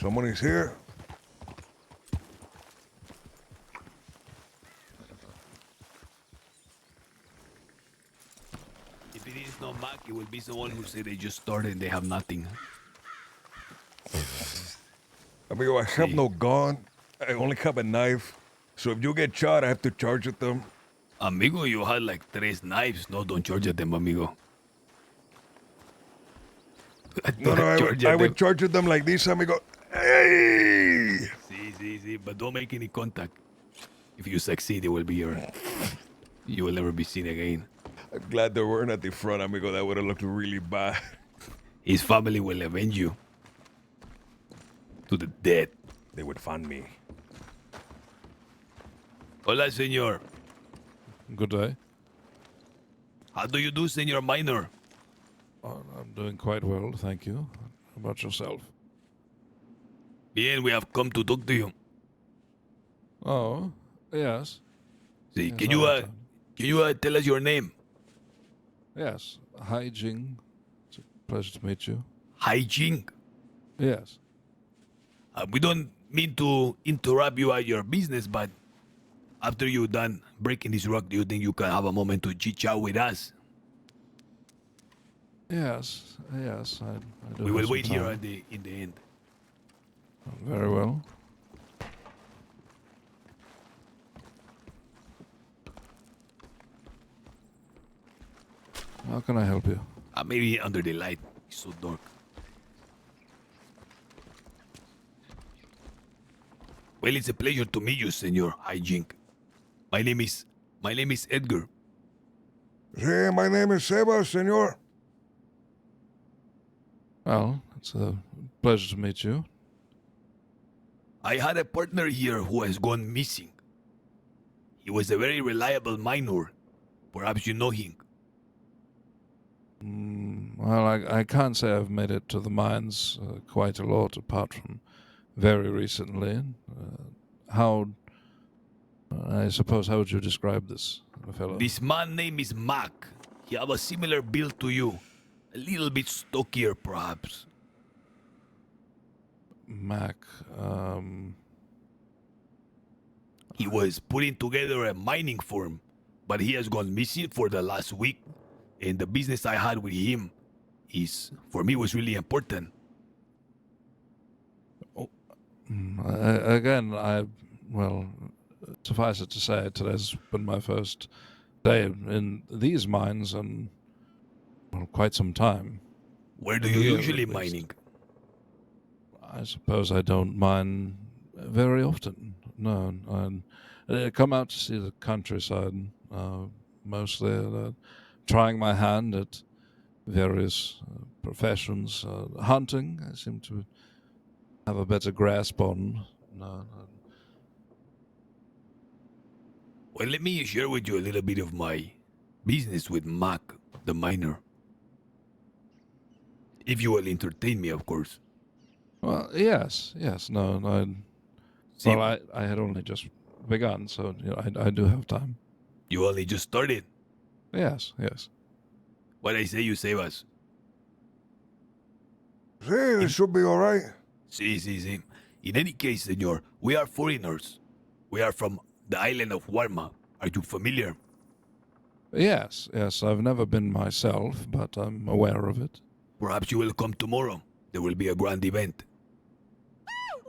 Someone is here. If it is not Mac, it will be someone who said they just started and they have nothing. Amigo, I have no gun. I only have a knife. So if you get shot, I have to charge at them. Amigo, you had like 3 knives. No, don't charge at them, amigo. I would charge at them like this, amigo. Hey! See, but don't make any contact. If you succeed, it will be you will never be seen again. I'm glad they weren't at the front, amigo. That would have looked really bad. His family will avenge you. To the death. They would find me. Hola, senor. Good day. How do you do, Senor Minor? I'm doing quite well, thank you. How about yourself? Bien, we have come to talk to you. Oh, yes. See, Yes, can you tell us your name? Yes. Hi, Jing. It's a pleasure to meet you. Hi, Jing. Yes. We don't mean to interrupt you at your business, but after you're done breaking this rock, do you think you can have a moment to chit-chat with us? Yes, I do. We will have some wait here time. in the end. Very well. How can I help you? Maybe under the light. It's so dark. Well, it's a pleasure to meet you, Senor Hijink. My name is Edgar. Hey, my name is Seba, senor. Well, it's a pleasure to meet you. I had a partner here who has gone missing. He was a very reliable miner. Perhaps you know him. Well, I can't say I've made it to the mines quite a lot, apart from very recently. I suppose, how would you describe this fellow? This man name is Mac. He have a similar build to you. A little bit stockier, perhaps. Mac, He was putting together a mining firm, but he has gone missing for the last week. And the business I had with him for me, was really important. Again, well, suffice it to say, today's been my first day in these mines in, well, quite some time. Where do you usually mining? I suppose I don't mine very often. No, I come out to see the countryside, mostly trying my hand at various professions. Hunting, I seem to have a better grasp on. Well, let me share with you a little bit of my business with Mac, the miner. If you will entertain me, of course. Well, yes, no, See, well, I had only just begun, so I do have time. you only just started. Yes. What I say, you save us. See, it should be all right. See. In any case, senor, we are foreigners. We are from the island of Warma. Are you familiar? Yes, I've never been myself, but I'm aware of it. Perhaps you will come tomorrow. There will be a grand event.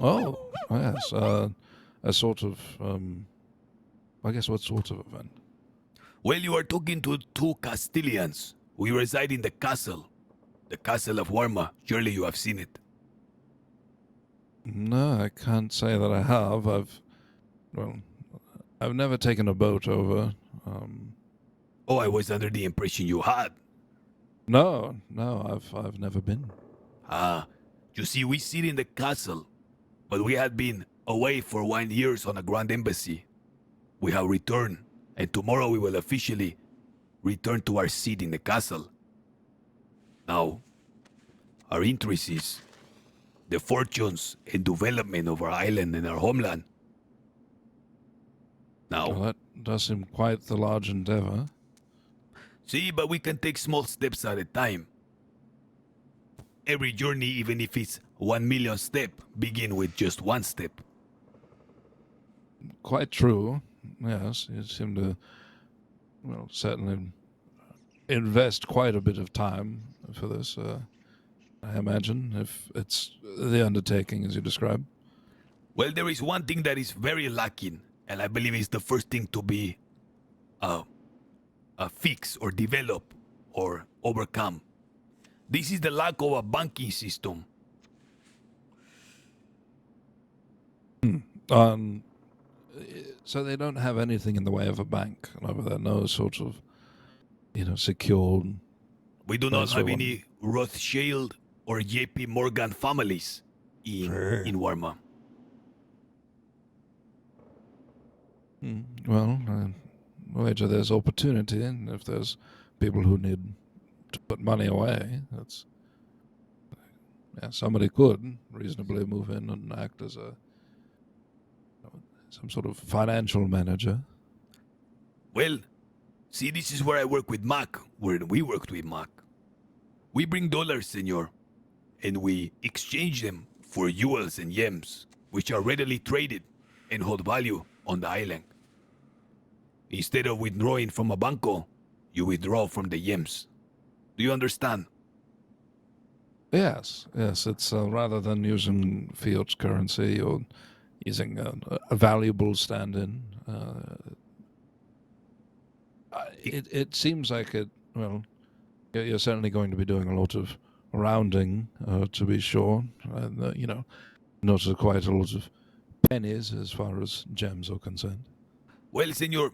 Oh, yes, a sort of, I guess what sort of event? Well, you are talking to two Castilians. We reside in the castle of Warma. Surely you have seen it. No, I can't say that I have. I've never taken a boat over. Oh, I was under the impression you had. No, I've never been. You see, we sit in the castle, but we had been away for 1 year on a grand embassy. We have returned, and tomorrow we will officially return to our seat in the castle. Now, our interest is the fortunes and development of our island and our homeland. Now, Well, that does seem quite the large endeavor. see, but we can take small steps at a time. Every journey, even if it's 1 million step, begin with just one step. Quite true. Yes, you seem to, well, certainly invest quite a bit of time for this. I imagine, if it's the undertaking as you describe. Well, there is one thing that is very lacking, and I believe it's the first thing to be fix or develop or overcome. This is the lack of a banking system. So they don't have anything in the way of a bank over there. No sort of, secured. We do not have any Rothschild or JP Morgan families in Warma. Well, wager there's opportunity, and if there's people who need to put money away, somebody could reasonably move in and act as some sort of financial manager. Well, see, this is where I work with Mac, where we worked with Mac. We bring dollars, senor, and we exchange them for jewels and gems, which are readily traded and hold value on the island. Instead of withdrawing from a banco, you withdraw from the gems. Do you understand? Yes, it's rather than using fiat currency or using a valuable stand-in. It seems like it. Well, you're certainly going to be doing a lot of rounding, to be sure. And, not quite a lot of pennies as far as gems are concerned. Well, senor,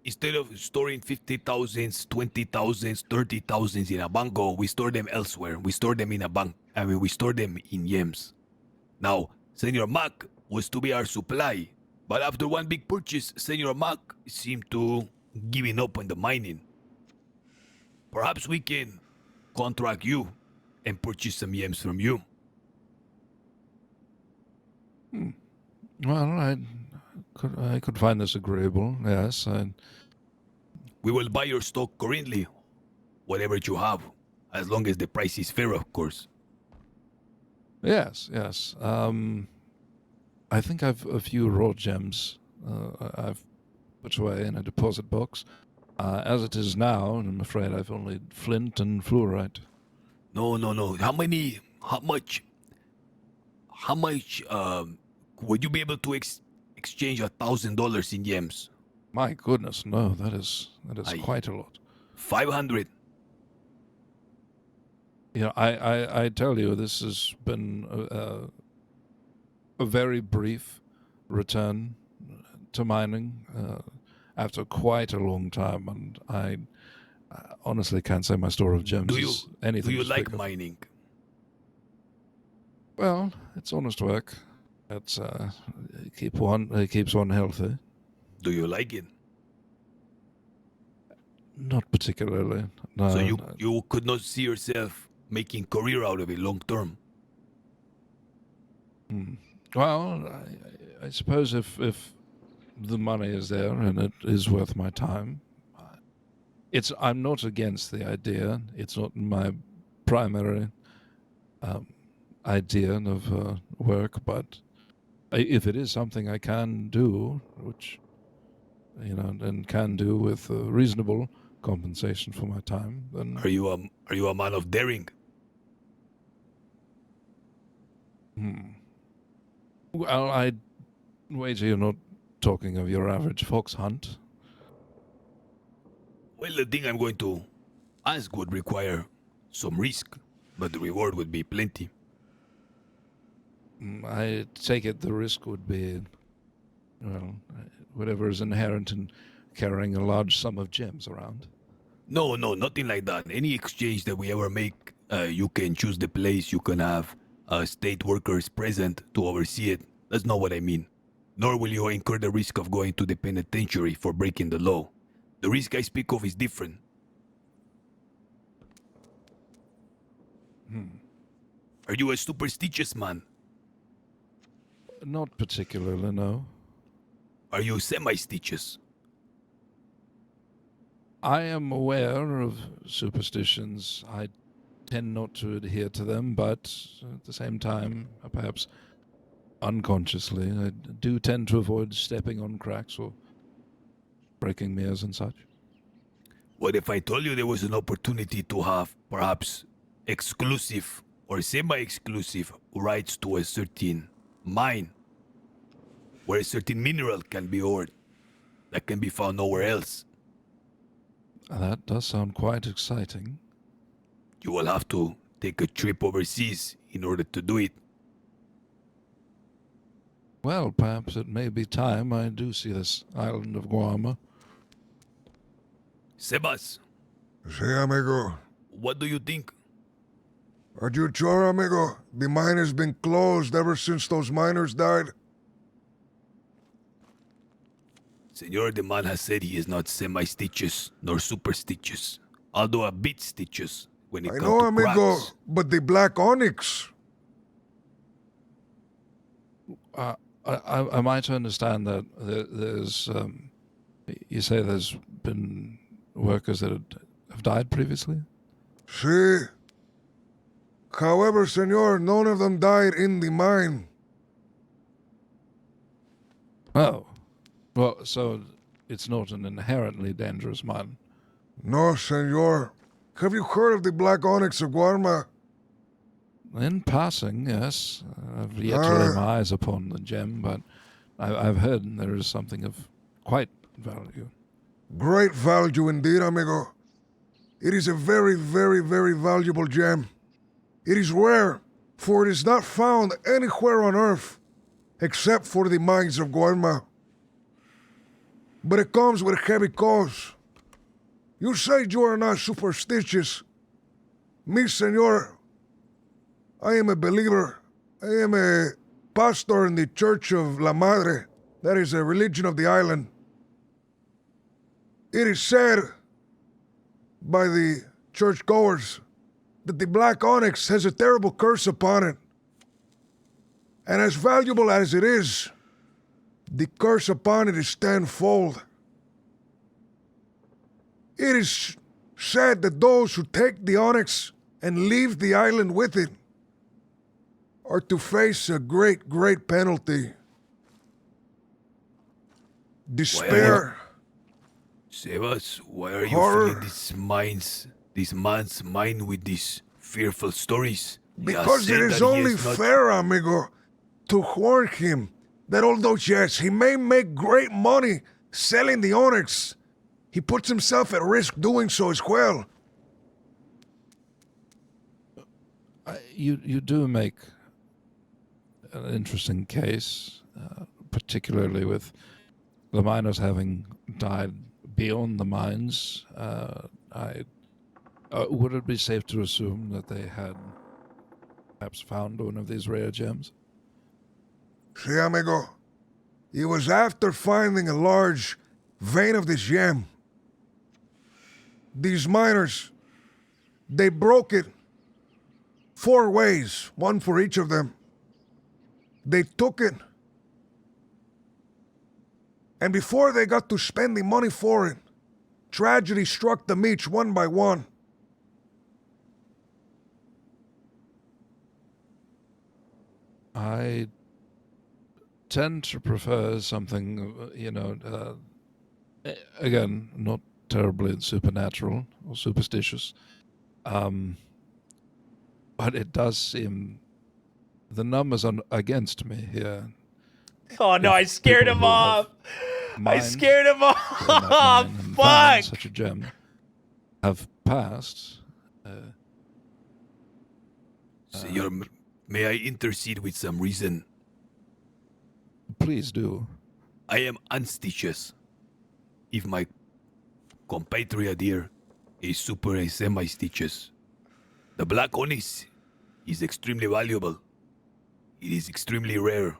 instead of storing 50,000s, 20,000s, 30,000s in a banco, we store them elsewhere. We store them in a bank. We store them in gems. Now, Senor Mac was to be our supply, but after one big purchase, Senor Mac seemed to giving up on the mining. Perhaps we can contract you and purchase some gems from you. Well, I could find this agreeable. Yes, We will buy your stock currently, whatever you have, as long as the price is fair, of course. Yes. I think I've a few raw gems I've put away in a deposit box. As it is now, I'm afraid I've only flint and fluorite. No. How much would you be able to exchange $1,000 in gems? My goodness, no, that is quite a lot. 500. I tell you, this has been a very brief return to mining after quite a long time, and I honestly can't say my store of gems is anything. Do you to like speak of. mining? Well, it's honest work. It's it keeps one healthy. Do you like it? Not particularly. No. So you could not see yourself making career out of it long term. Well, I suppose if the money is there and it is worth my time, I'm not against the idea. It's not my primary idea of work, but if it is something I can do, which and can do with reasonable compensation for my time, then Are you a man of daring? Well, I wager you're not talking of your average fox hunt. Well, the thing I'm going to ask would require some risk, but the reward would be plenty. I take it the risk would be, well, whatever is inherent in carrying a large sum of gems around. No, nothing like that. Any exchange that we ever make, you can choose the place, you can have state workers present to oversee it. That's not what I mean. Nor will you incur the risk of going to the penitentiary for breaking the law. The risk I speak of is different. Are you a superstitious man? Not particularly, no. Are you semi-stitious? I am aware of superstitions. I tend not to adhere to them, but at the same time, perhaps unconsciously, I do tend to avoid stepping on cracks or breaking mirrors and such. What if I told you there was an opportunity to have perhaps exclusive or semi-exclusive rights to a certain mine where a certain mineral can be ore that can be found nowhere else? That does sound quite exciting. You will have to take a trip overseas in order to do it. Well, perhaps it may be time I do see this island of Guarma. Sebas, Sí, amigo. what do you think? Are you sure, amigo? The mine has been closed ever since those miners died. Senor, the man has said he is not semi-stitious nor superstitious, although a bit stitious when it I comes know, to amigo, cracks. but the black onyx. Am I to understand that there's, you say there's been workers that have died previously? Sí. However, senor, none of them died in the mine. Oh. Well, so it's not an inherently dangerous mine. No, senor. Have you heard of the black onyx of Guarma? In passing, yes. I've yet to lay my eyes upon the gem, but I've heard there is something of quite value. Great value indeed, amigo. It is a very, very, very valuable gem. It is rare, for it is not found anywhere on Earth, except for the mines of Guarma. But it comes with a heavy cost. You say you are not superstitious. Me, senor, I am a believer. I am a pastor in the Church of La Madre. That is a religion of the island. It is said by the churchgoers that the black onyx has a terrible curse upon it. And as valuable as it is, the curse upon it is tenfold. It is said that those who take the onyx and leave the island with it are to face a great, great penalty. Despair. Sebas, why are you Horror. filling this man's mind with these fearful stories? He has Because said it is that he only has not- fair, amigo, to warn him that although, yes, he may make great money selling the onyx, he puts himself at risk doing so as well. You do make an interesting case, particularly with the miners having died beyond the mines. Would it be safe to assume that they had perhaps found one of these rare gems? See, amigo, it was after finding a large vein of this gem. These miners, they broke it 4 ways, one for each of them. They took it. And before they got to spending money for it, tragedy struck them each one by one. I tend to prefer something, again, not terribly supernatural or superstitious. But it does seem the numbers are against me here. Oh no, I scared him off. I scared him off. Fuck. Such a gem have passed. Senor, may I intercede with some reason? Please do. I am unstitious. If my compatriot here is super and semi-stitious, the black onyx is extremely valuable. It is extremely rare.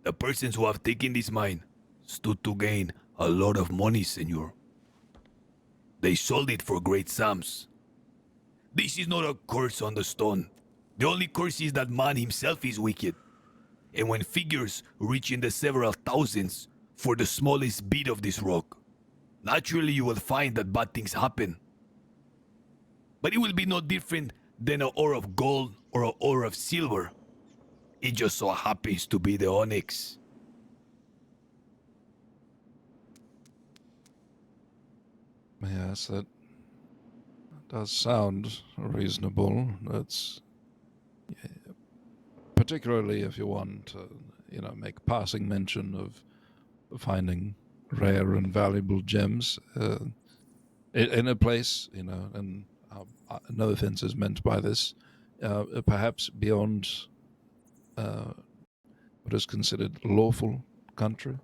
The persons who have taken this mine stood to gain a lot of money, senor. They sold it for great sums. This is not a curse on the stone. The only curse is that man himself is wicked. And when figures reach in the several thousands for the smallest bit of this rock, naturally you will find that bad things happen. But it will be no different than an ore of gold or an ore of silver. It just so happens to be the onyx. Yes, that does sound reasonable. That's particularly if you want to, make passing mention of finding rare and valuable gems in a place, and no offense is meant by this, perhaps beyond what is considered lawful country.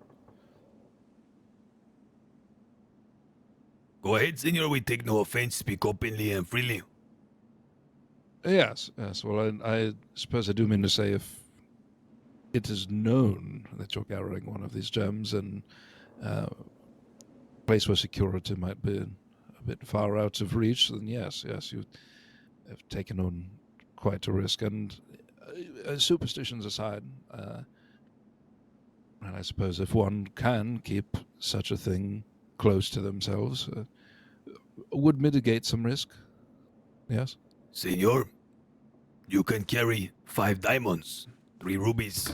Go ahead, senor. We take no offense. Speak openly and freely. Yes. Well, I suppose I do mean to say if it is known that you're carrying one of these gems and a place where security might be a bit far out of reach, then yes, you have taken on quite a risk. And superstitions aside, and I suppose if one can keep such a thing close to themselves, would mitigate some risk. Yes? Senor, you can carry 5 diamonds, 3 rubies,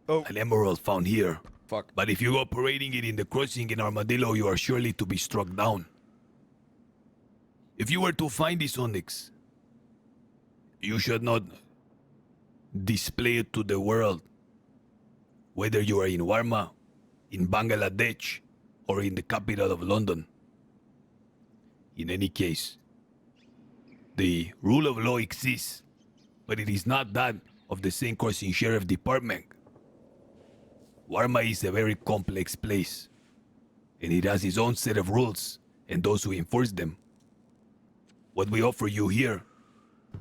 an emerald found here. Fuck. But if you go parading it in the crossing in Armadillo, you are surely to be struck down. If you were to find this onyx, you should not display it to the world, whether you are in Warma, in Bangladesh, or in the capital of London. In any case, the rule of law exists, but it is not that of the St. Crossing Sheriff Department. Warma is a very complex place, and it has its own set of rules and those who enforce them. What we offer you here,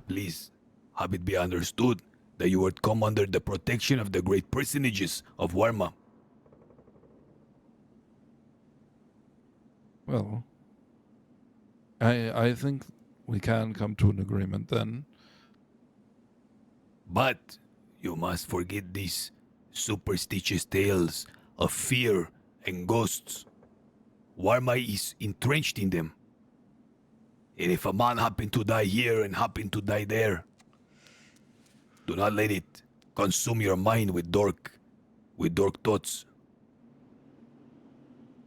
please have it be understood that you would come under the protection of the great personages of Warma. Well, I think we can come to an agreement then. But you must forget these superstitious tales of fear and ghosts. Warma is entrenched in them. And if a man happened to die here and happened to die there, do not let it consume your mind with dark thoughts.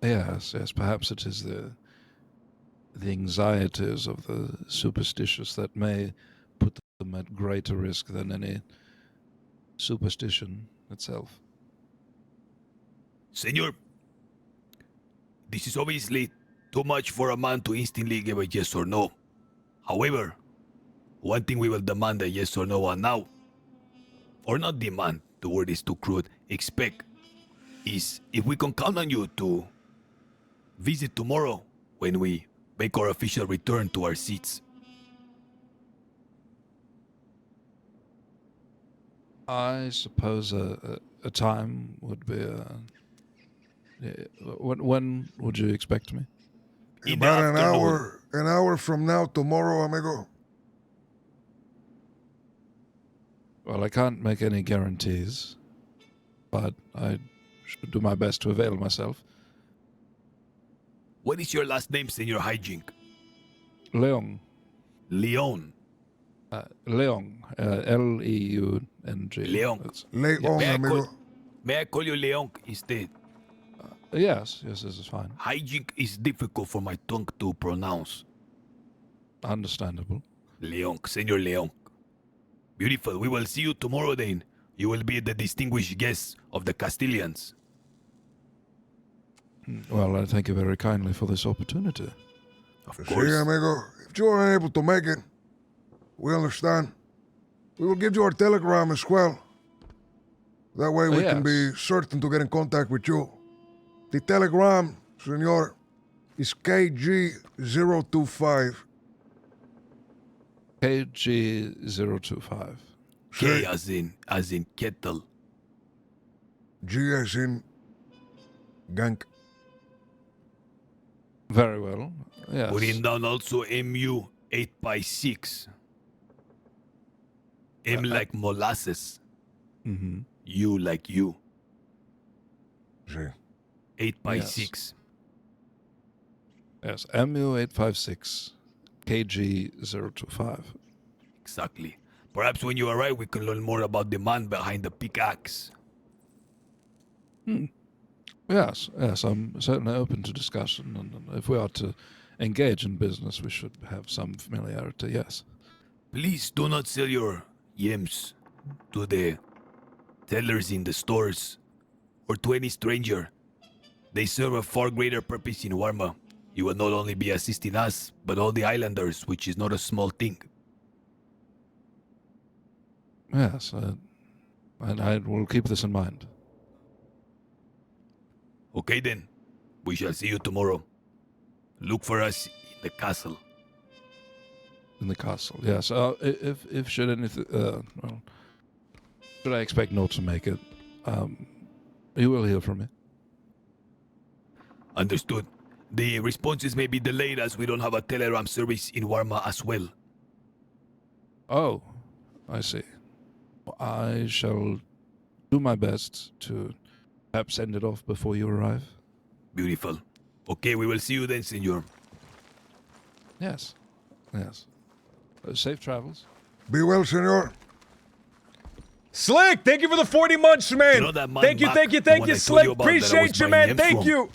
Yes, perhaps it is the anxieties of the superstitious that may put them at greater risk than any superstition itself. Senor, this is obviously too much for a man to instantly give a yes or no. However, one thing we will demand a yes or no on now, or not demand, the word is too crude, expect, is if we can count on you to visit tomorrow when we make our official return to our seats. I suppose a time would be. When would you expect me? About an hour from now, tomorrow, amigo. Well, I can't make any guarantees, but I should do my best to avail myself. What is your last name, Senor Hijink? Leong. Leon. Leong. Leung. Leon. Leon, May I call you Leon instead? Yes, this is fine. Hijink is difficult for my tongue to pronounce. Understandable. Leon, Senor Leon. Beautiful. We will see you tomorrow then. You will be the distinguished guest of the Castilians. Well, I thank you very kindly for this opportunity. Of See, course. amigo, if you are unable to make it, we understand. We will give you our telegram as well. That way we can be certain to get in contact with you. The telegram, senor, is KG025. KG025. K as in kettle. G as in gank. Very well. Yes. Putting down also MU 8x6. M like molasses. Mm-hmm. U like you. Sí. 8x6. Yes, MU856, KG025. Exactly. Perhaps when you arrive, we can learn more about the man behind the pickaxe. Yes, I'm certainly open to discussion, and if we are to engage in business, we should have some familiarity, yes. Please do not sell your yams to the tellers in the stores or to any stranger. They serve a far greater purpose in Warma. You will not only be assisting us, but all the islanders, which is not a small thing. Yes, and I will keep this in mind. Okay then, we shall see you tomorrow. Look for us in the castle. In the castle, yes. If should anything, well, should I expect not to make it, you will hear from me. Understood. The responses may be delayed as we don't have a telegram service in Warma as well. Oh, I see. I shall do my best to perhaps send it off before you arrive. Beautiful. Okay, we will see you then, senor. Yes. Safe travels. Be well, senor. Slick, thank you for the 40 months, man. You know that man Thank you, Mac, thank you, the thank one you, I told Slick. you about that I was Appreciate you, buying man. yams Thank from? you.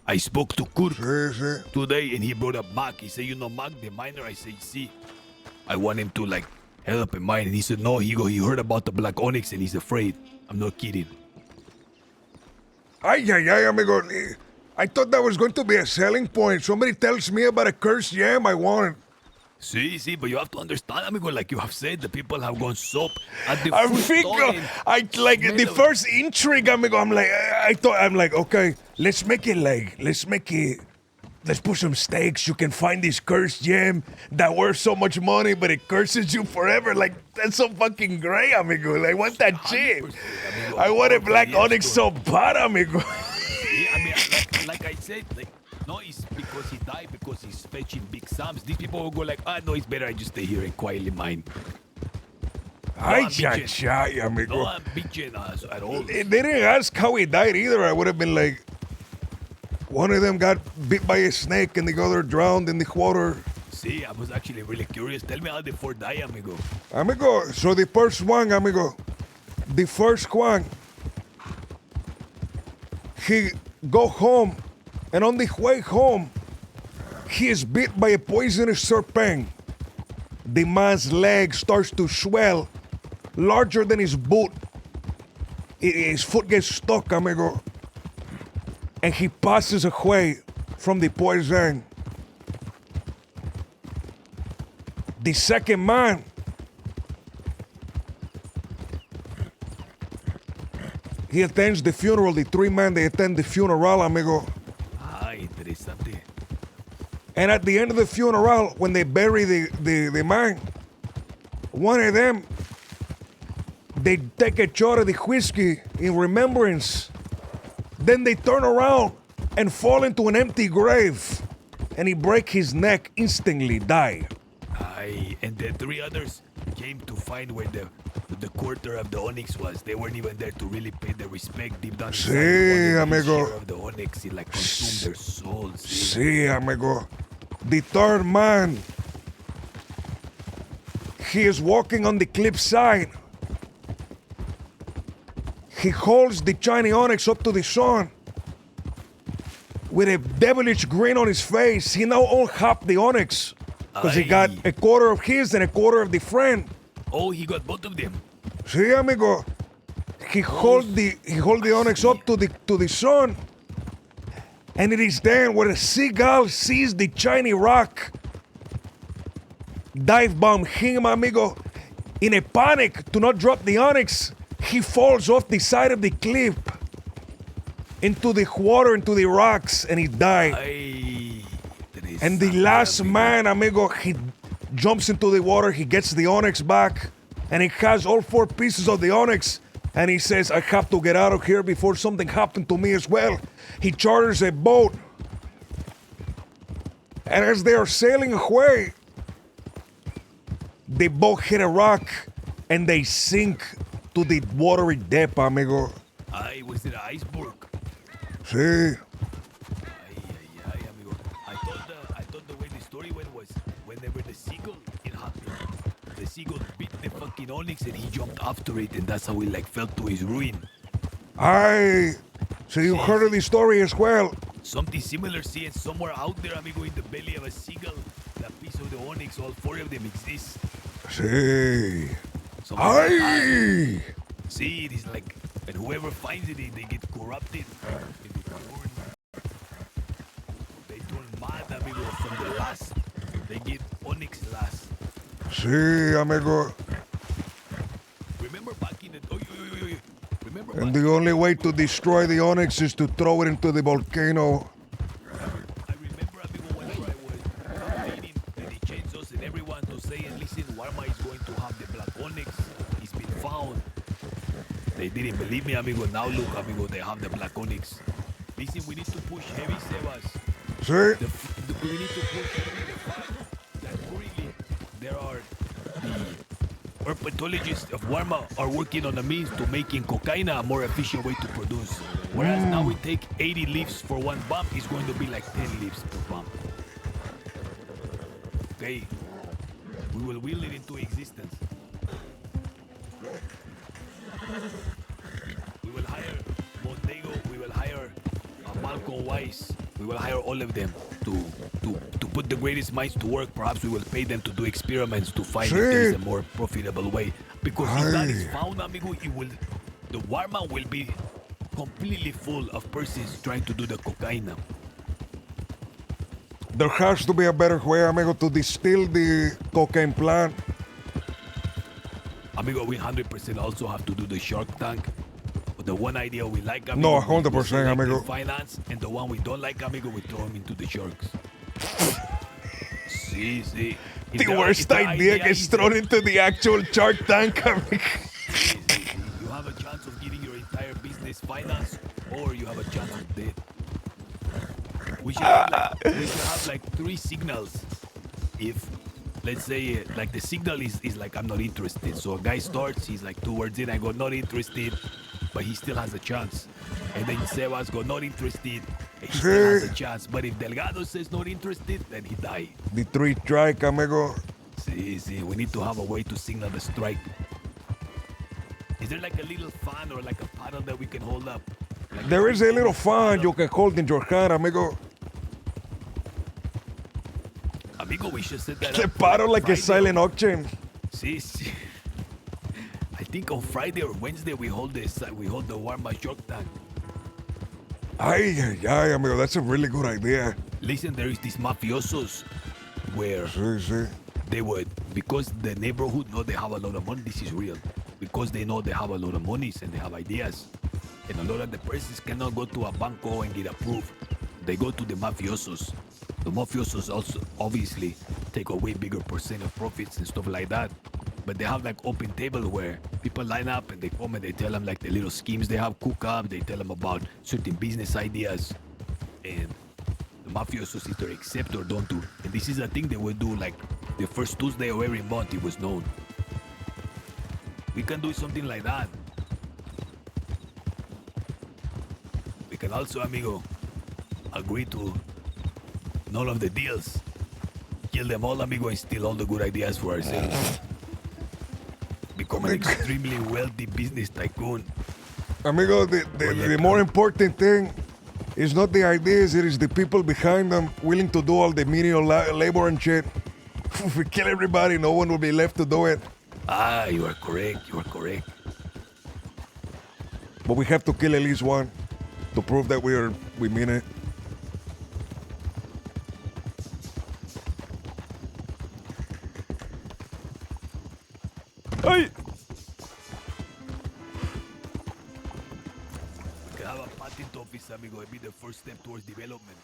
I spoke to Kurt Sí. today and he brought up Mac. He said, you know Mac, the miner? I said, see. I want him to help in mine. And he said, no, he heard about the black onyx and he's afraid. I'm not kidding. Ay, amigo. I thought that was going to be a selling point. Somebody tells me about a cursed yam I want. See, but you have to understand, amigo, like you have said, the people have gone soap at the I fruit think stall and I like the smell of- first intrigue, amigo. I'm like, okay, let's put some stakes. You can find this cursed gem that worth so much money, but it curses you forever. Like, that's so fucking great, amigo. Like, I want that chip. amigo. I want a black Yes, onyx so bad, amigo. See, I mean, like I said, no, it's because he died, because he's fetching big sums. These people will go no, it's better I just stay here and quietly mine. Ay, I'm bitching. cha, amigo. No, I'm bitching at all. They didn't ask how he died either. I would have been like, one of them got bit by a snake and the other drowned in the water. See, I was actually really curious. Tell me how the four die, amigo. Amigo, so the first one, he go home, and on the way home, he is bit by a poisonous serpent. The man's leg starts to swell, larger than his boot. His foot gets stuck, amigo, and he passes away from the poison. The second man, he attends the funeral. The three men, they attend the funeral, amigo. Ah, interesante. And at the end of the funeral, when they bury the man, one of them, they take a shot of the whiskey in remembrance. Then they turn around and fall into an empty grave. And he break his neck, instantly die. Aye, and the three others, came to find where the quarter of the onyx was. They weren't even there to really pay the respect deep down inside. Sí, amigo. Share of the onyx, it like consumed their souls. Sí, amigo. The third man. He is walking on the cliffside. He holds the shiny onyx up to the sun. With a devilish grin on his face, he now owns half the onyx. Because he got a quarter of his and a quarter of the friend. Oh, he got both of them. Sí, amigo. He hold the onyx up to the sun. And it is then where a seagull sees the shiny rock. Dive bomb him, amigo. In a panic to not drop the onyx, he falls off the side of the cliff into the water, into the rocks, and he died. And the last man, amigo, he jumps into the water, he gets the onyx back, and he has all 4 pieces of the onyx, and he says, I have to get out of here before something happened to me as well. He charters a boat, and as they are sailing away, the boat hit a rock, and they sink to the watery depth, amigo. Was it an iceberg? Sí. Amigo. I thought the way the story went was whenever the seagull, it happened. The seagull bit the fucking onyx and he jumped after it, and that's how he like fell to his ruin. So you heard of the story as well? Something similar, see, and somewhere out there, amigo, in the belly of a seagull, that piece of the onyx, all 4 of them exist. Sí. See, it is like, and whoever finds it, they get corrupted. They turn mad, amigo, from the last. They get onyx last. Sí, amigo. Remember back in the... Remember And the only way to destroy the onyx is to throw it into the volcano. I remember, amigo, whenever I was meeting the chainsaws and everyone to say, listen, Warma is going to have the black onyx. It's been found. They didn't believe me, amigo. Now look, amigo, they have the black onyx. Listen, we need to push heavy, Sebas. Sí. We need to push heavy the fact that currently there are the herpetologists of Warma are working on a means to making cocaine a more efficient way to produce. Whereas now we take 80 leaves for 1 bump, it's going to be like 10 leaves per bump. Okay? We will will it into existence. We will hire Montego, we will hire Malcolm Weiss, we will hire all of them to put the greatest minds to work. Perhaps we will pay them to do experiments to find if there is a more profitable way. Because if that is found, amigo, the Warma will be completely full of persons trying to do the cocaine. There has to be a better way, amigo, to distill the cocaine plant. Amigo, we 100% also have to do the Shark Tank. But the one idea we like, amigo, No, 100%, amigo. Finance, and the one we don't like, amigo, we throw him into the sharks. See. The worst idea gets thrown into the actual Shark Tank, amigo. You have a chance of getting your entire business financed, or you have a chance of death. We should have like 3 signals. If, let's say, like the signal is like, I'm not interested. So a guy starts, he's like 2 words in, I go, not interested, but he still has a chance. And then Sebas go, not interested, and he still has a chance. But if Delgado says not interested, then he die. The 3 strike, amigo. See, we need to have a way to signal the strike. Is there like a little fan or like a paddle that we can hold up? Like There is a little fan you can hold in your hand, amigo. Amigo, we should set that The up. paddle like a Friday. silent auction. See. I think on Friday or Wednesday we hold the Warma Shark Tank. Ay, amigo, that's a really good idea. Listen, there is these mafiosos where Sí. they would, because the neighborhood know they have a lot of money, this is real. Because they know they have a lot of monies and they have ideas. And a lot of the persons cannot go to a banco and get approved. They go to the mafiosos. The mafiosos also obviously take a way bigger percent of profits and stuff like that. But they have like open table where people line up and they come and they tell them like the little schemes they have cook up. They tell them about certain business ideas. And the mafiosos either accept or don't do. And this is a thing they will do like the first Tuesday of every month, it was known. We can do something like that. We can also, amigo, agree to none of the deals. Kill them all, amigo, and steal all the good ideas for ourselves. Become an extremely wealthy business tycoon. Amigo, the more important thing is not the ideas, it is the people behind them willing to do all the menial labor and shit. If we kill everybody, no one will be left to do it. Ah, you are correct. You are correct. But we have to kill at least one to prove that we mean it. Hey! We can have a patent office, amigo. It'd be the first step towards development.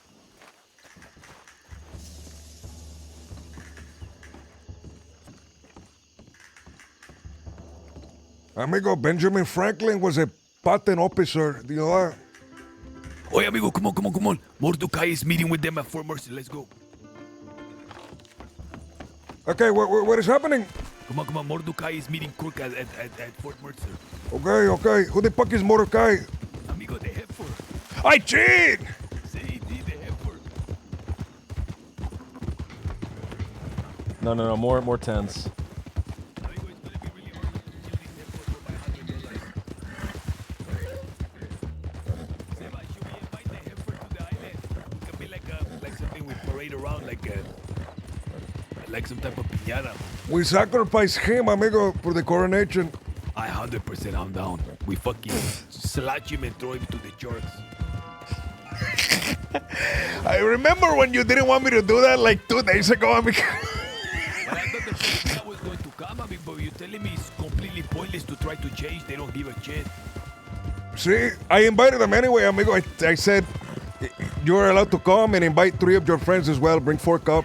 Amigo, Benjamin Franklin was a patent officer. Do you know that? Oye, amigo, come on. Mordecai is meeting with them at Fort Mercy. Let's go. Okay, what is happening? Come on. Mordecai is meeting Kirk at Fort Mercer. Okay. Who the fuck is Mordecai? Amigo, the heifer. I cheat! See, the heifer. No, more tens. Like some type of piñata. We sacrifice him, amigo, for the coronation. I 100% I'm down. We fucking slash him and throw him to the sharks. I remember when you didn't want me to do that like 2 days ago, amigo. But I thought the person was going to come, amigo, but you're telling me it's completely pointless to try to change. They don't give a shit. See, I invited them anyway, amigo. I said, you're allowed to come and invite 3 of your friends as well. Bring 4 cup.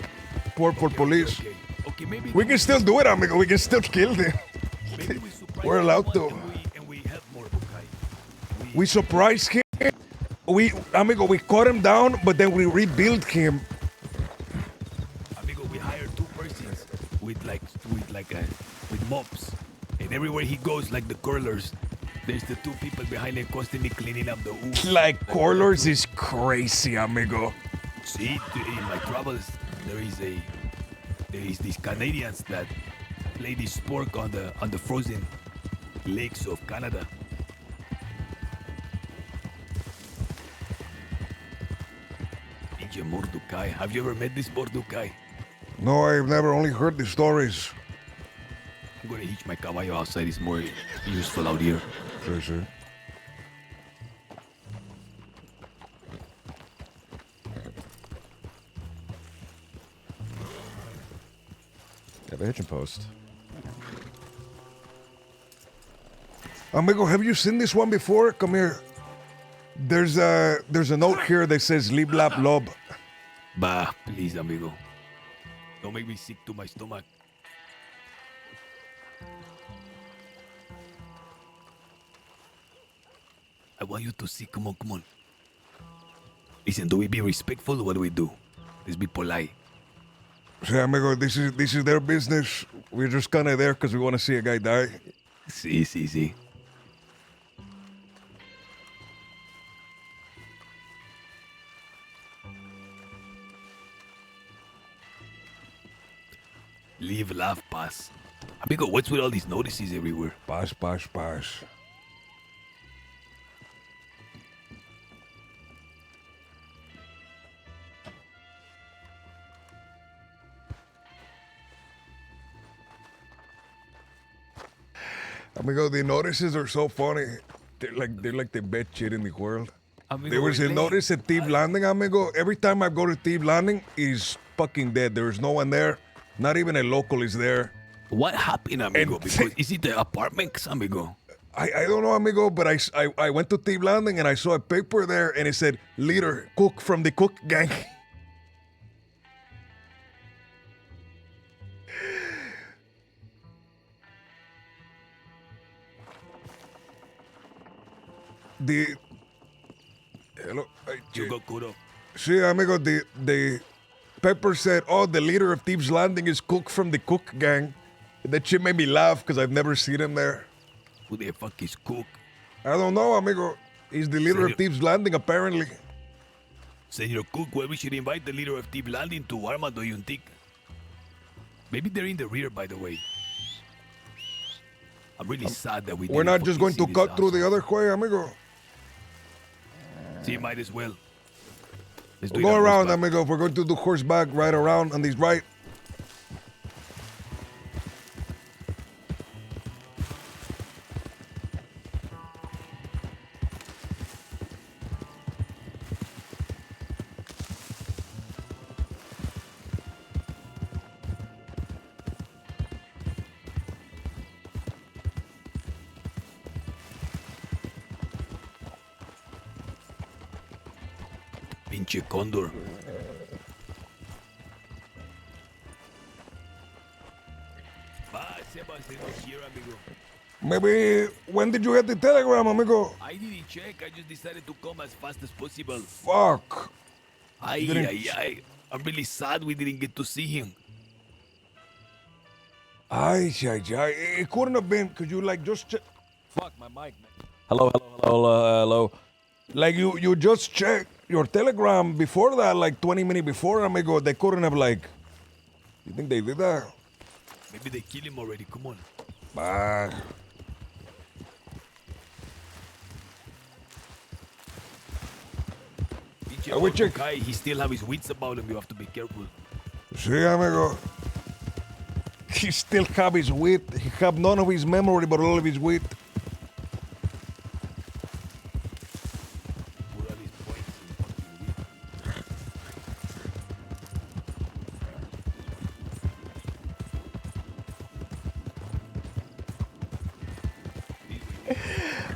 For police. Okay, maybe we can still do it, amigo. We can still kill them. We're allowed to. And we help Mordecai. We surprised him. We caught him down, but then we rebuilt him. Amigo, we hired 2 persons with mops, and everywhere he goes, like the curlers, there's the 2 people behind him constantly cleaning up the ooze. Like curlers is crazy, amigo. See, in my travels, there is these Canadians that play this sport on the frozen lakes of Canada. Ninja Mordecai. Have you ever met this Mordecai? No, I've never only heard the stories. I'm gonna hitch my caballo outside. It's more useful out here. Sure. The hitching post. Amigo, have you seen this one before? Come here. There's a note here that says "Lib Lab Lob." Bah, please, amigo. Don't make me sick to my stomach. I want you to see. Come on. Listen, do we be respectful or what do we do? Let's be polite. See, amigo, this is their business. We're just kind of there because we want to see a guy die. Sí. Live, laugh, pass. Amigo, what's with all these notices everywhere? Pass. Amigo, the notices are so funny. They're like the best shit in the world. Amigo, there was a notice at Thief Landing, amigo. Every time I go to Thief Landing, it's fucking dead. There is no one there. Not even a local is there. What happened, amigo? Because is it the apartments, amigo? I don't know, amigo, but I went to Thief Landing and I saw a paper there and it said, leader, cook from the cook gang. Hello. You got caught up. See, amigo, the paper said, oh, the leader of Thieves Landing is Cook from the Cook gang. That shit made me laugh because I've never seen him there. Who the fuck is Cook? I don't know, amigo. He's the leader of Serio? Thieves Landing, apparently. Senor Cook, well, we should invite the leader of Thief Landing to Armando Yuntik. Maybe they're in the rear, by the way. I'm really sad that We're not just going to cut through the other way, amigo. See, might as well. Let's do We'll it go on around, horseback. amigo. If we're going to do horseback, right around on these right. Pinche cóndor. Here, amigo. Maybe, when did you get the telegram, amigo? I didn't check. I just decided to come as fast as possible. Fuck. I'm really sad we didn't get to see him. Ay. It couldn't have been. Could you, like, just check? Fuck my mic, man. Hello. Like, you just check your telegram before that, like 20 minutes before, amigo. They couldn't have, like... You think they did that? Maybe they killed him already. Come on. Ah. Pinche we old check. guy, he still have his wits about him. You have to be careful. See, amigo. He still have his wit. He have none of his memory, but all of his wit.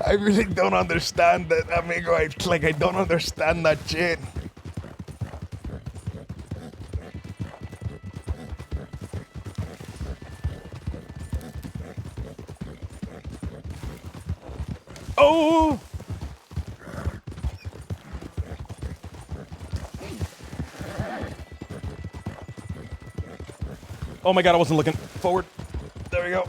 I really don't understand that, amigo. I don't understand that shit. Oh! Oh my god, I wasn't looking forward. There we go.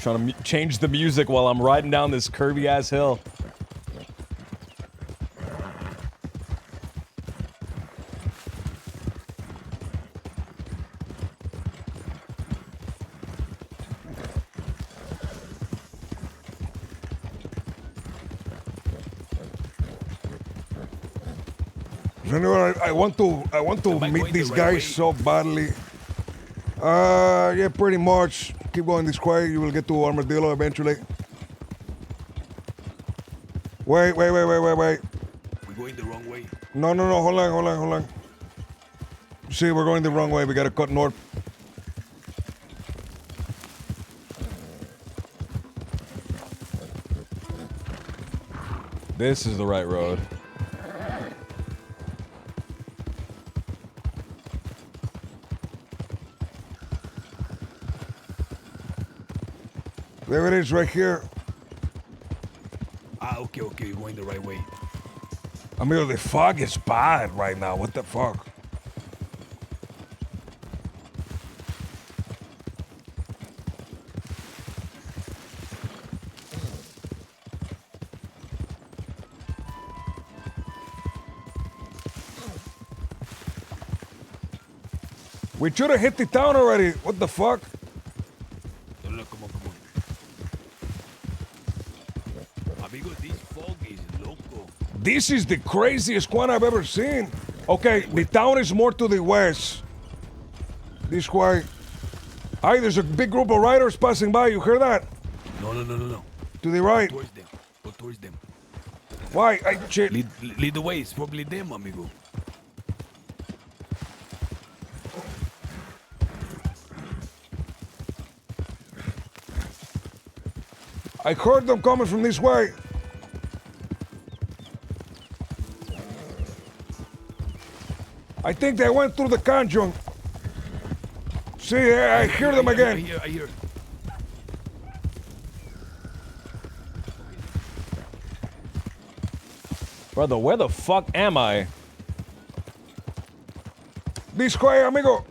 Trying to change the music while I'm riding down this curvy ass hill. Senor, I want to meet these guys so badly. Yeah, pretty much. Keep going this way. You will get to Armadillo eventually. Wait. We're going the wrong way. No. Hold on. See, we're going the wrong way. We gotta cut north. This is the right road. There it is, right here. Okay, you're going the right way. Amigo, the fog is bad right now. What the fuck? We should have hit the town already. What the fuck? No, come on. Amigo, this fog is loco. This is the craziest one I've ever seen. Okay, the town is more to the west. This way. Aye, there's a big group of riders passing by. You hear that? No. To the right. Go towards them. Why? Shit. Lead the way. It's probably them, amigo. I heard them coming from this way. I think they went through the canyon. See, I hear them again. I hear. Brother, where the fuck am I? This way, amigo.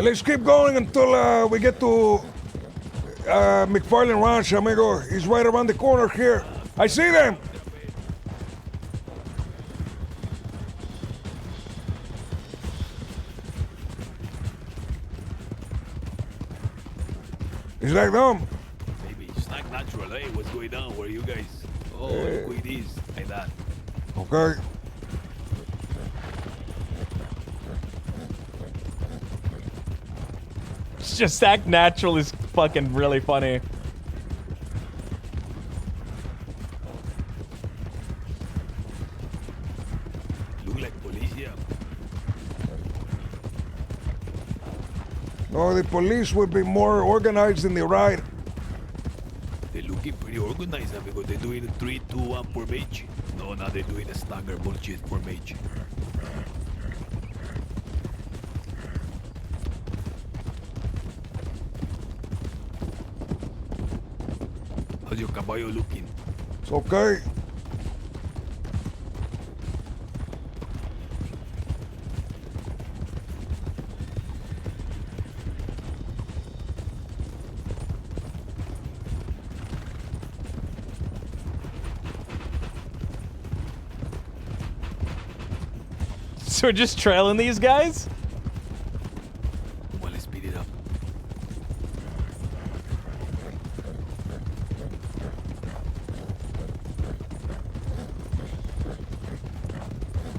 Let's keep going until we get to McFarlane Ranch, amigo. He's right around the corner here. I see them. Is that them? Maybe it's not natural. Hey, what's going on? Where are you guys? Oh, look who it is. Like that. Okay. Just act natural is fucking really funny. Look like police here. No, the police would be more organized than the ride. They're looking pretty organized now because they're doing a 3-2-1 formation. No, now they're doing a stagger bullshit formation. How's your caballo looking? It's okay. So we're just trailing these guys? Well, let's speed it up.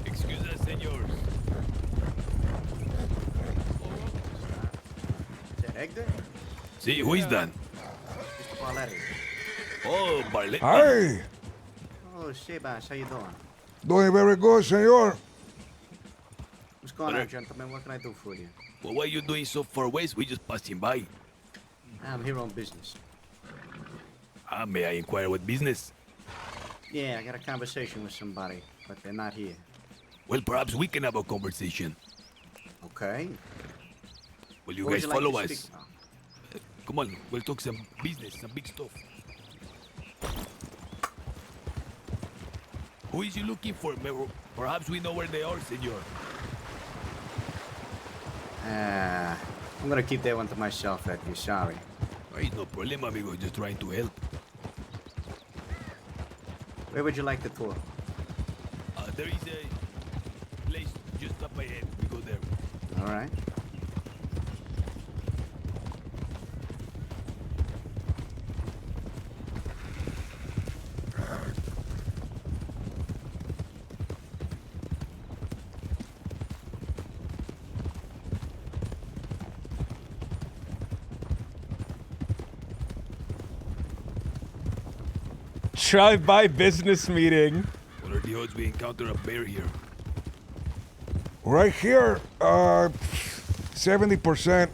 Excuse us, senors. Is that Hector? See, who is that? Mr. Barletti. Oh, Barlet. Hi. Oh, Sebas, how you doing? Doing very good, senor. What's going on, gentlemen? What can I do for you? Well, why are you doing so far west? We just passing by. I'm here on business. May I inquire what business? Yeah, I got a conversation with somebody, but they're not here. Well, perhaps we can have a conversation. Okay. Will you What would guys like to follow us? speak about? Come on, we'll talk some business, some big stuff. Who is you looking for? Perhaps we know where they are, senor. I'm gonna keep that one to myself, Edgar. Sorry. Hey, no problem, amigo. Just trying to help. Where would you like the tour? There is a place just up ahead. We go there. All right. Drive-by business meeting. What are the odds we encounter a bear here? Right here, 70%.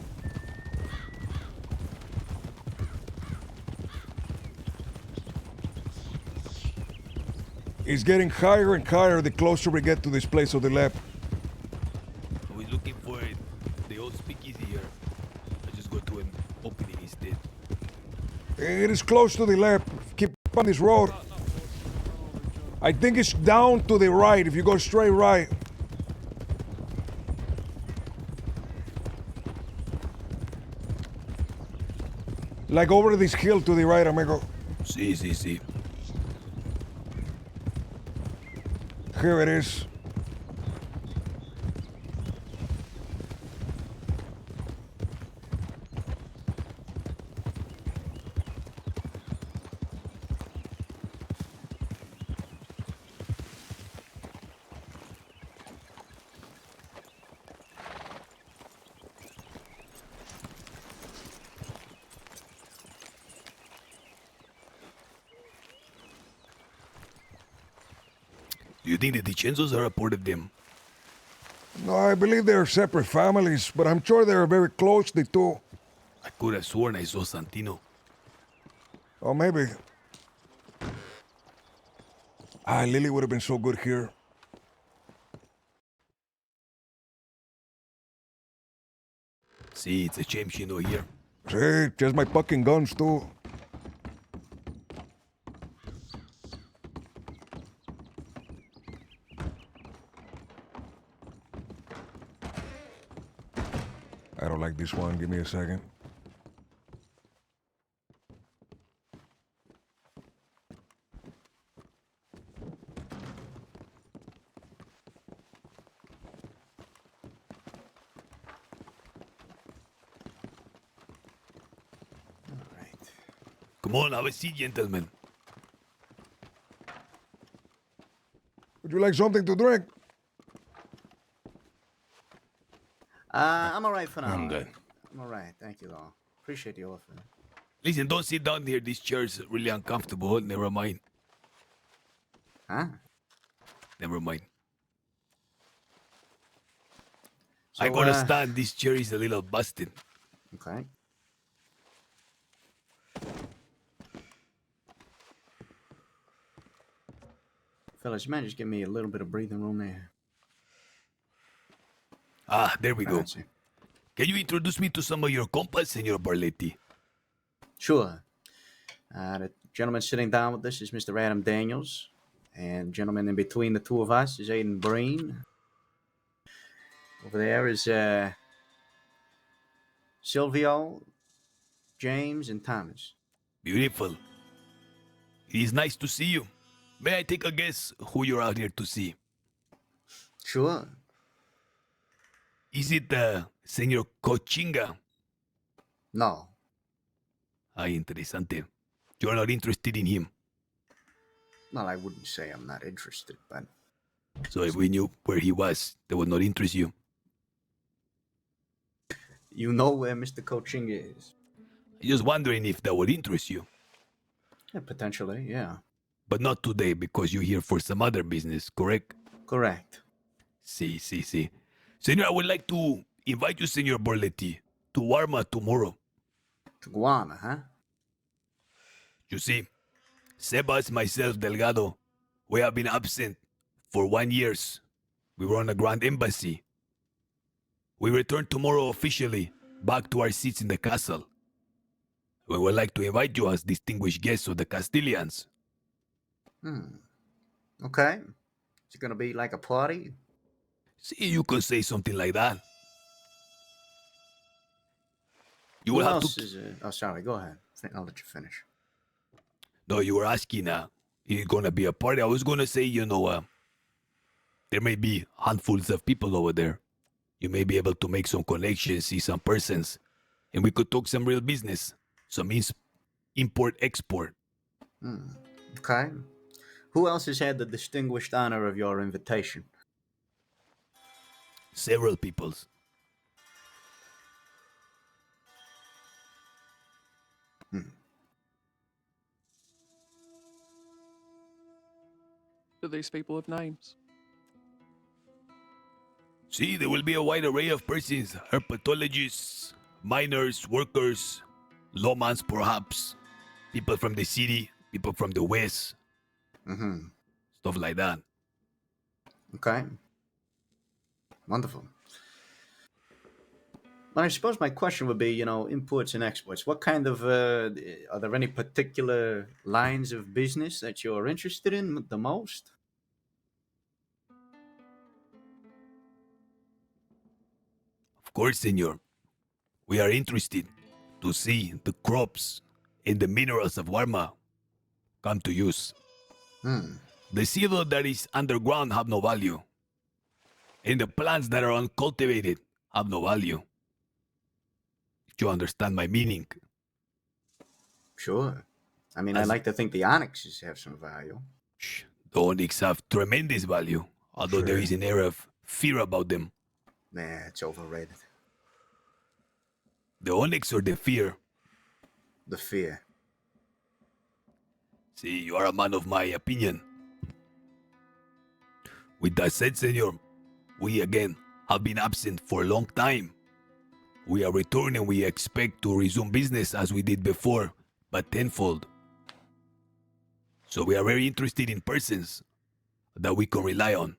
It's getting higher and higher the closer we get to this place on the left. I was looking for it. The old speakeasy here. I just go to an opening instead. It is close to the left. Keep on this road. I think it's down to the right if you go straight right. Like over this hill to the right, amigo. Sí. Here it is. Do you think the DiCenzos are a part of them? No, I believe they are separate families, but I'm sure they are very close, the two. I could have sworn I saw Santino. Or maybe. Lily would have been so good here. See, it's a shame she's not here. See, just my fucking guns, too. I don't like this one. Give me a second. Come on, have a seat, gentlemen. Would you like something to drink? I'm all right for now. I'm good. I'm all right. Thank you, though. Appreciate the offer. Listen, don't sit down here. This chair's really uncomfortable. Never mind. Huh? Never mind. So, I gotta stand. This chair is a little busted. Okay. Fellas, you might just give me a little bit of breathing room there. Ah, there we go. Fancy. Can you introduce me to some of your compas, Senor Barletti? Sure. The gentleman sitting down with us is Mr. Adam Daniels. And gentleman in between the two of us is Aiden Breen. Over there is Silvio, James, and Thomas. Beautiful. It is nice to see you. May I take a guess who you're out here to see? Sure. Is it Senor Cochinga? No. Ah, interesante. You're not interested in him. Well, I wouldn't say I'm not interested, but... So if we knew where he was, that would not interest you. You know where Mr. Cochinga is? Just wondering if that would interest you. Yeah, potentially, yeah. But not today, because you're here for some other business, correct? Correct. See. Senor, I would like to invite you, Senor Borletti, to Warma tomorrow. To Guana, huh? You see, Sebas, myself, Delgado, we have been absent for 1 year. We were on a grand embassy. We return tomorrow officially back to our seats in the castle. We would like to invite you as distinguished guests of the Castilians. Okay. Is it gonna be like a party? See, you can say something like that. You Who will have else to... is Oh, sorry. Go ahead. I'll let you finish. No, you were asking, is it gonna be a party? I was gonna say, there may be handfuls of people over there. You may be able to make some connections, see some persons, and we could talk some real business, some import-export. Okay. Who else has had the distinguished honor of your invitation? Several peoples. Do these people have names? See, there will be a wide array of persons, herpetologists, miners, workers, lawmans perhaps, people from the city, people from the west, stuff like that. Okay. Wonderful. Well, I suppose my question would be, imports and exports. What kind of, are there any particular lines of business that you're interested in the most? Of course, senor. We are interested to see the crops and the minerals of Warma come to use. The silver that is underground have no value, and the plants that are uncultivated have no value. Do you understand my meaning? Sure. I mean, I like to think the onyxes have some value. The onyx have tremendous value, although there is an air of fear about them. Nah, it's overrated. The onyx or the fear? The fear. See, you are a man of my opinion. With that said, senor, we again have been absent for a long time. We are returning and we expect to resume business as we did before, but tenfold. So we are very interested in persons that we can rely on,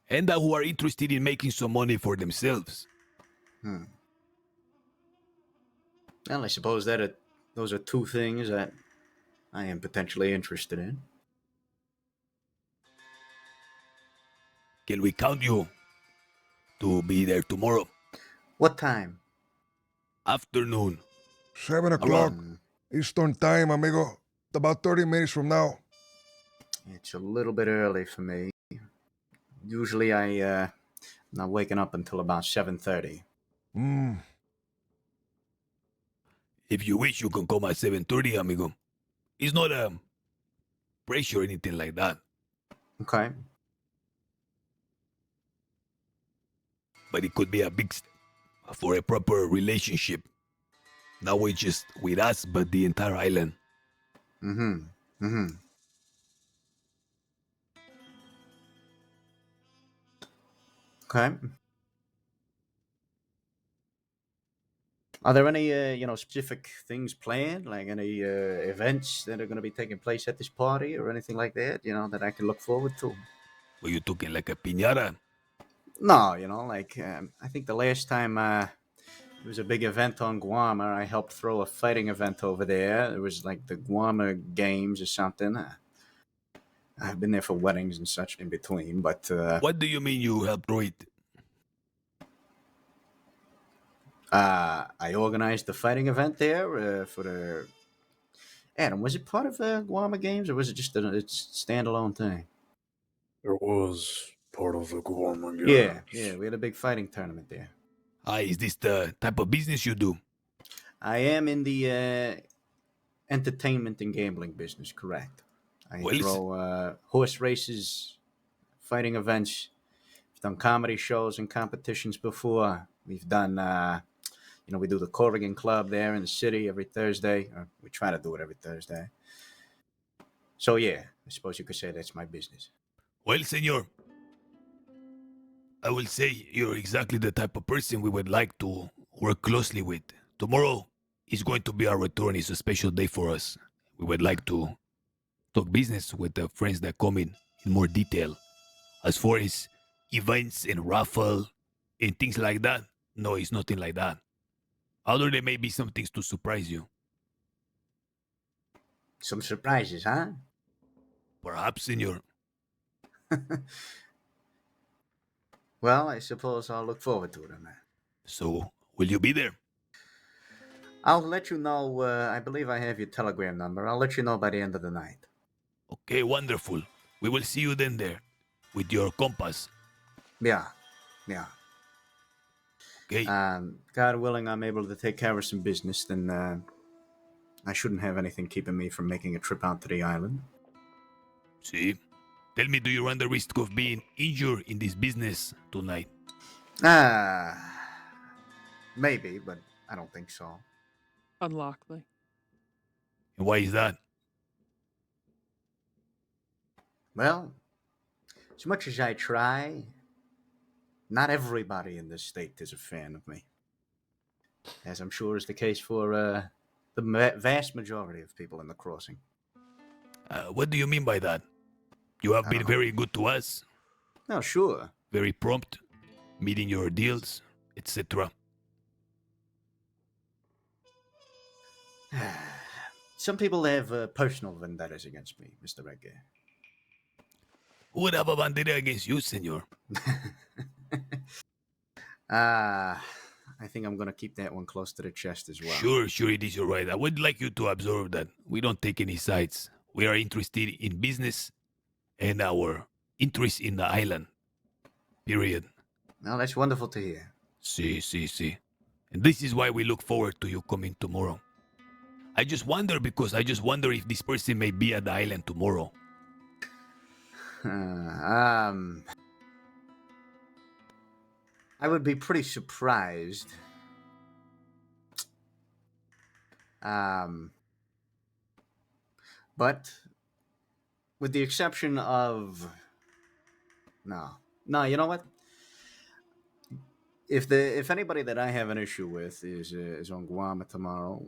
and that who are interested in making some money for themselves. Well, I suppose those are two things that I am potentially interested in. Can we count you to be there tomorrow? What time? Afternoon. 7 o'clock Around. Eastern time, amigo. About 30 minutes from now. It's a little bit early for me. Usually I'm not waking up until about 7:30. If you wish, you can come at 7:30, amigo. It's not a pressure or anything like that. Okay. But it could be a big step for a proper relationship. Not just with us, but the entire island. Okay. Are there any, specific things planned, like any events that are going to be taking place at this party or anything like that, that I can look forward to? Were you talking like a piñata? No, I think the last time there was a big event on Guam, I helped throw a fighting event over there. It was like the Guam Games or something. I've been there for weddings and such in between, but... What do you mean you helped throw it? I organized the fighting event there for the... Adam, was it part of the Guam Games, or was it just a standalone thing? It was part of the Guam Yeah, we had a big fighting tournament there. Is this the type of business you do? I am in the entertainment and gambling business, correct. I throw horse races, fighting events. We've done comedy shows and competitions before. We've done, we do the Corrigan Club there in the city every Thursday. Or we try to do it every Thursday. So, yeah, I suppose you could say that's my business. Well, senor, I will say you're exactly the type of person we would like to work closely with. Tomorrow is going to be our return. It's a special day for us. We would like to talk business with the friends that come in more detail. As far as events and raffle and things like that, no, it's nothing like that. Although there may be some things to surprise you. Some surprises, huh? Perhaps, senor. Well, I suppose I'll look forward to it, man. So, will you be there? I'll let you know. I believe I have your telegram number. I'll let you know by the end of the night. Okay, wonderful. We will see you then there with your compass. Yeah. Okay. God willing, I'm able to take care of some business, then I shouldn't have anything keeping me from making a trip out to the island. See? Tell me, do you run the risk of being injured in this business tonight? Maybe, but I don't think so. Unlikely. And why is that? Well, as much as I try, not everybody in this state is a fan of me. As I'm sure is the case for the vast majority of people in the crossing. What do you mean by that? You have been very good to us. No, sure. Very prompt, meeting your deals, etc. Some people have personal vendettas against me, Mr. Redgate. Who would have a bandera against you, senor? I think I'm going to keep that one close to the chest as well. Sure, it is your right. I would like you to observe that we don't take any sides. We are interested in business and our interest in the island. Period. Well, that's wonderful to hear. See. And this is why we look forward to you coming tomorrow. I just wonder if this person may be at the island tomorrow. I would be pretty surprised. But with the exception of No. You know what? If anybody that I have an issue with is on Guam tomorrow,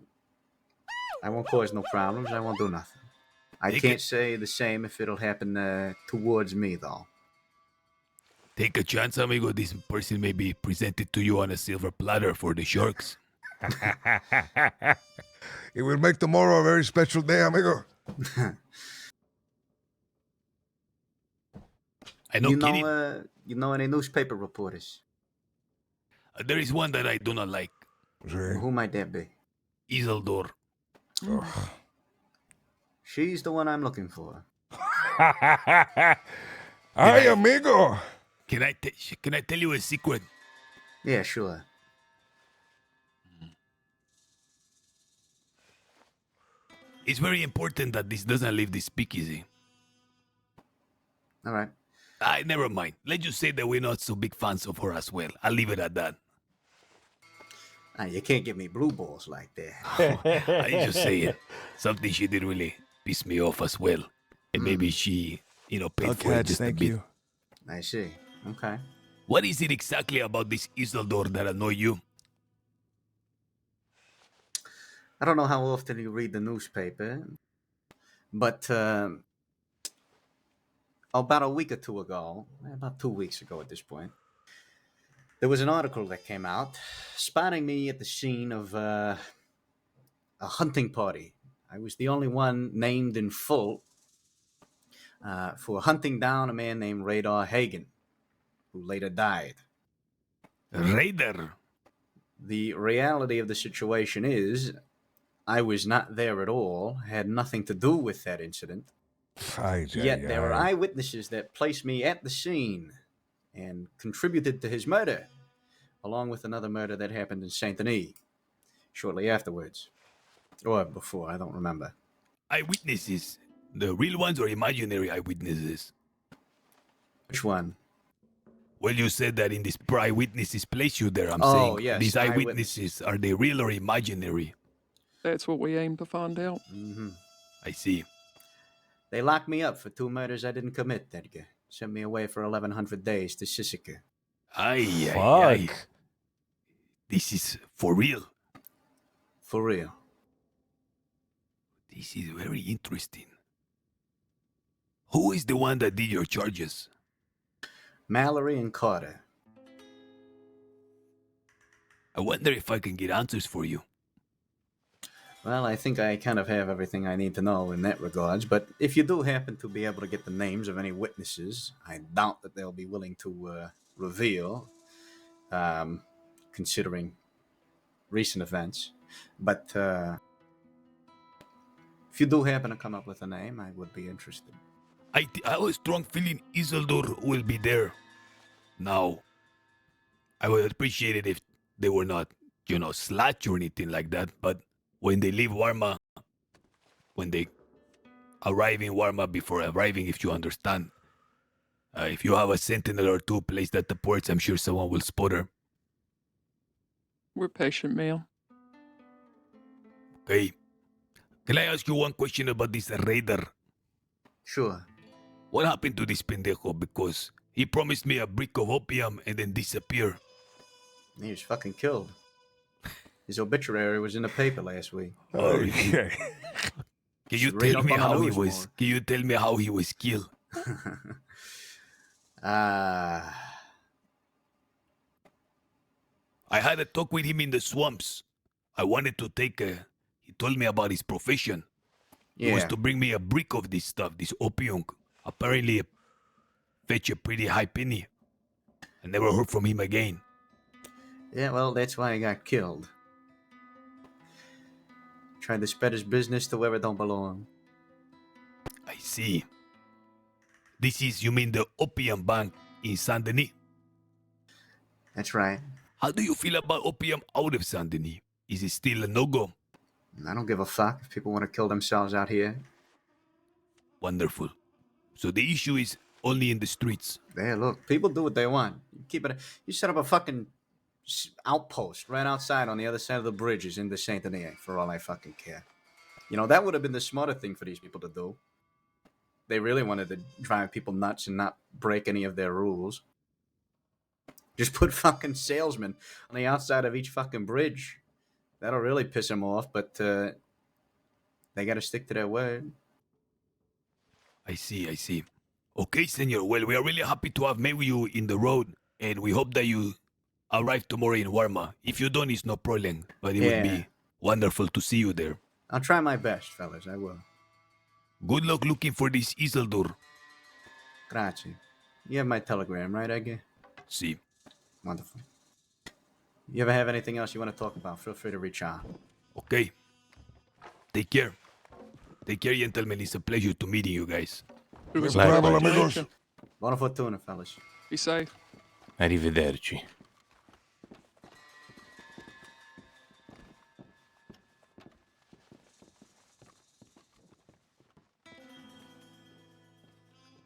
I won't cause no problems. I won't do nothing. I can't say the same if it'll happen towards me, though. Take a chance, amigo. This person may be presented to you on a silver platter for the sharks. It will make tomorrow a very special day, amigo. I know, kidding. You know any newspaper reporters? There is one that I do not like. Who might that be? Isildur. She's the one I'm looking for. Hi, amigo. Can I tell you a secret? Yeah, sure. It's very important that this doesn't leave the speakeasy. All right. Never mind. Let's just say that we're not so big fans of her as well. I'll leave it at that. You can't give me blue balls like that. I just say it. Something she did really piss me off as well. And maybe she, paid for it just a bit. I see. Okay. What is it exactly about this Isildur that annoy you? I don't know how often you read the newspaper, but about a week or two ago, about 2 weeks ago at this point, there was an article that came out spotting me at the scene of a hunting party. I was the only one named in full for hunting down a man named Radar Hagen, who later died. Raider? The reality of the situation is I was not there at all, had nothing to do with that incident. Yet there are eyewitnesses that placed me at the scene and contributed to his murder, along with another murder that happened in Saint Denis shortly afterwards. Or before, I don't remember. Eyewitnesses? The real ones or imaginary eyewitnesses? Which one? Well, you said that in this eyewitnesses place you there. I'm Oh, saying yes, these eyewitnesses, are they real or imaginary? That's what we aim to find out. Mm-hmm. I see. They locked me up for 2 murders I didn't commit, Edgar. Sent me away for 1,100 days to Sisika. Aye. This is for real. For real. This is very interesting. Who is the one that did your charges? Mallory and Carter. I wonder if I can get answers for you. Well, I think I kind of have everything I need to know in that regards, but if you do happen to be able to get the names of any witnesses, I doubt that they'll be willing to reveal, considering recent events. But if you do happen to come up with a name, I would be interested. I have a strong feeling Isildur will be there. Now, I would appreciate it if they were not, slouch or anything like that, but when they leave Warma, when they arrive in Warma before arriving, if you understand, if you have a sentinel or two placed at the ports, I'm sure someone will spot her. We're patient, ma'am. Okay. Can I ask you one question about this raider? Sure. What happened to this pendejo? Because he promised me a brick of opium and then disappeared. He was fucking killed. His obituary was in the paper last week. Okay. Can you tell me how he was? Can you tell me how he was killed? I had a talk with him in the swamps. I wanted to take a... He told me about his profession. He was to bring me a brick of this stuff, this opium. Apparently, fetch a pretty high penny. I never heard from him again. Yeah, well, that's why he got killed. Tried to spread his business to where it don't belong. I see. This is, you mean the opium bank in Saint Denis? That's right. How do you feel about opium out of Saint Denis? Is it still a no-go? I don't give a fuck if people want to kill themselves out here. Wonderful. So the issue is only in the streets. Yeah, look, people do what they want. You set up a fucking outpost right outside on the other side of the bridges in the Saint Denis, for all I fucking care. That would have been the smarter thing for these people to do. they really wanted to drive people nuts and not break any of their rules, just put fucking salesmen on the outside of each fucking bridge. That'll really piss them off, but they got to stick to their word. I see. Okay, senor. Well, we are really happy to have met with you in the road, and we hope that you arrive tomorrow in Warma. If you don't, it's no problem, but it would be wonderful to see you there. I'll try my best, fellas. I will. Good luck looking for this Isildur. Grazie. You have my telegram, right, Edgar? Si. Wonderful. You ever have anything else you want to talk about, feel free to reach out. Okay. Take care. Take care, gentlemen. It's a pleasure to meeting you guys. Buona fortuna, fellas. Be safe. Arrivederci.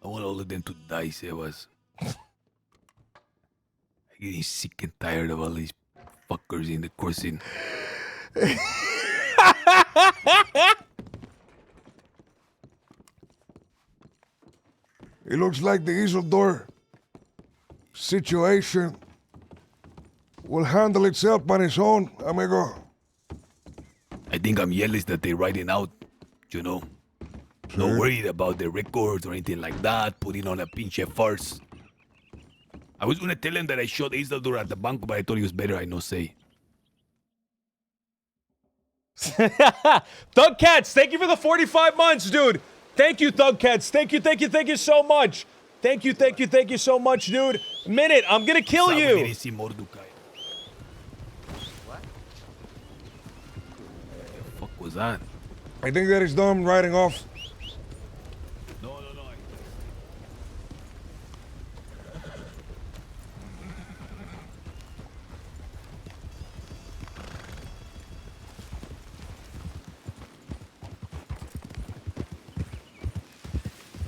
I want all of them to die, Sebas. I'm getting sick and tired of all these fuckers in the coursing. It looks like the Isildur situation will handle itself on its own, amigo. I think I'm jealous that they're riding out, you know. Not worried about the records or anything like that, putting on a pinche farce. I was gonna tell him that I shot Isildur at the bank, but I thought he was better I no say. Thugcats, thank you for the 45 months, dude. Thank you, Thugcats. Thank you so much. Thank you so much, dude. Minute, I'm gonna kill you. What? The fuck was that? I think that is them riding off. No.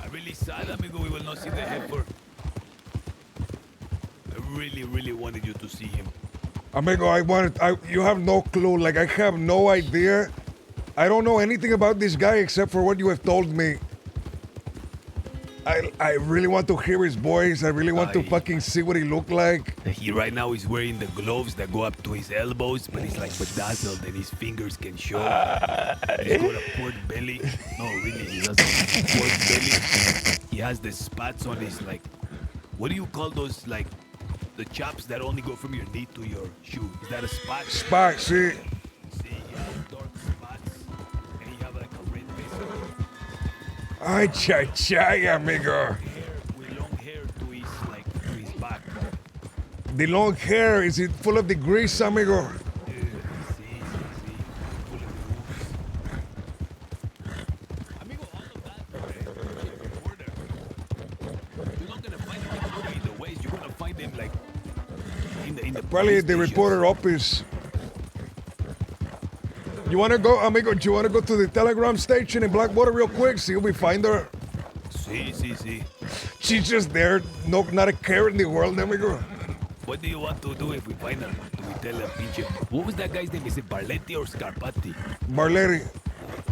I'm really sad, amigo. We will not see the heifer. I really wanted you to see him. Amigo, you have no clue. Like, I have no idea. I don't know anything about this guy except for what you have told me. I really want to hear his voice. I really want to fucking see what he looked like. He right now is wearing the gloves that go up to his elbows, but he's like bedazzled and his fingers can show. He's got a pork belly. No, really, he has a pork belly. He has the spats on his, like, what do you call those, like, the chops that only go from your knee to your shoe? Is that a spot? Spot, see. See, he has dark spots, and he have like a red face. Ay, chai, amigo. With long hair to his back. The long hair, is it full of the grease, amigo? Probably the reporter office. You wanna go, amigo? Do you wanna go to the telegram station in Blackwater real quick? See if we find her. See. She's just there, not a care in the world, amigo. What do you want to do if we find her? Do we tell her pinche? What was that guy's name? Is it Barletti or Scarpati? Barletti.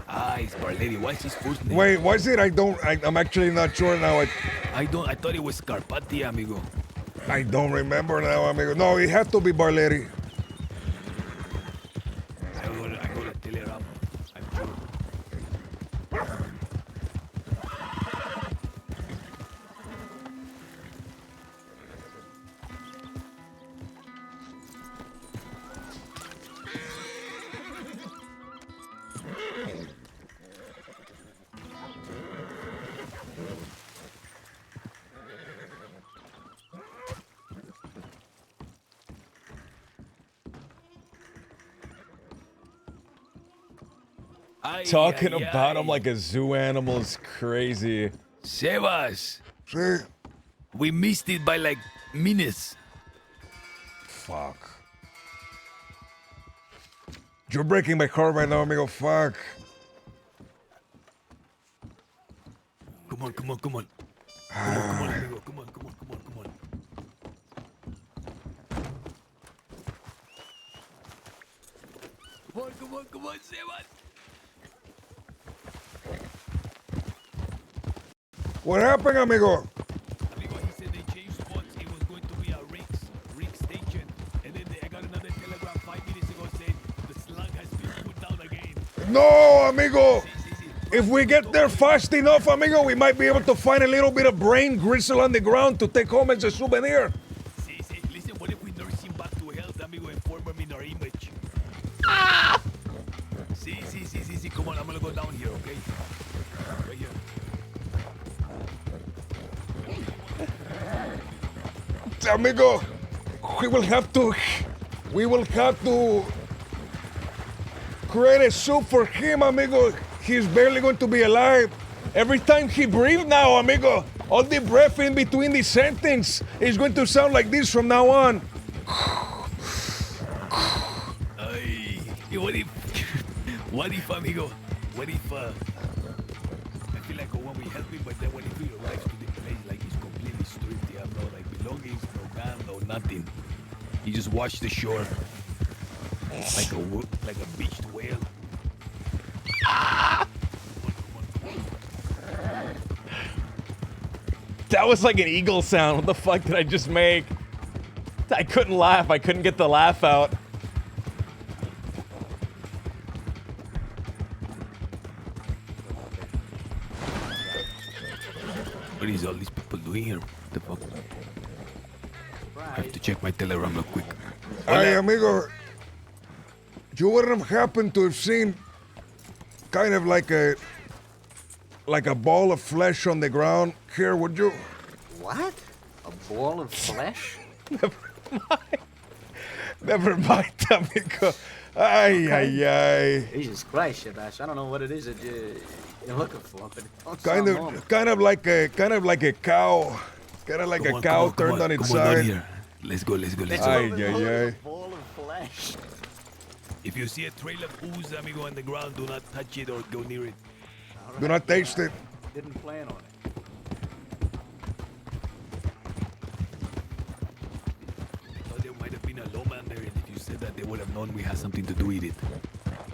Ah, it's Barletti. What's his first name? Wait, what is it? I'm actually not sure now. I thought it was Scarpati, amigo. I don't remember now, amigo. No, it had to be Barletti. I gotta tell her up. I'm sure. Talking about him like a zoo animal is crazy. Sebas. Sí. We missed it by like minutes. Fuck. You're breaking my heart right now, amigo. Fuck. Come on. Come on, amigo. Come on. Come on, Sebas. What happened, amigo? Amigo, he said they changed spots. It was going to be a Rick station. And then I got another telegram 5 minutes ago saying the slug has been put down again. No, amigo. If we get there fast enough, amigo, we might be able to find a little bit of brain gristle on the ground to take home as a souvenir. Listen, what if we nurse him back to health, amigo, and form him in our image? See. Come on, I'm gonna go down here, okay? Right here. Amigo, we will have to create a soup for him, amigo. He's barely going to be alive. Every time he breathes now, amigo, all the breath in between the sentence is going to sound like this from now on. Ay, what if, amigo, I feel like when we help him, but then when he arrives to the place, like he's completely stripped, he have no like belongings, no gun, no nothing. He just washed the shore like a beached whale. That was like an eagle sound. What the fuck did I just make? I couldn't laugh. I couldn't get the laugh out. What is all these people doing here? What the fuck? I have to check my telegram real quick. Hey, amigo, you wouldn't have happened to have seen kind of like a ball of flesh on the ground here, would you? What? A ball of flesh? Never mind, amigo. Ay. Jesus Christ, Shabash. I don't know what it is that you're looking for, but it don't Kind sound normal. of like a cow. Kind of like a cow turned on its side. Let's go. Ay. Ball of flesh. If you see a trail of ooze, amigo, on the ground, do not touch it or go near it. Do not taste it. Didn't plan on it. I thought there might have been a lawman there, and if you said that, they would have known we had something to do with it.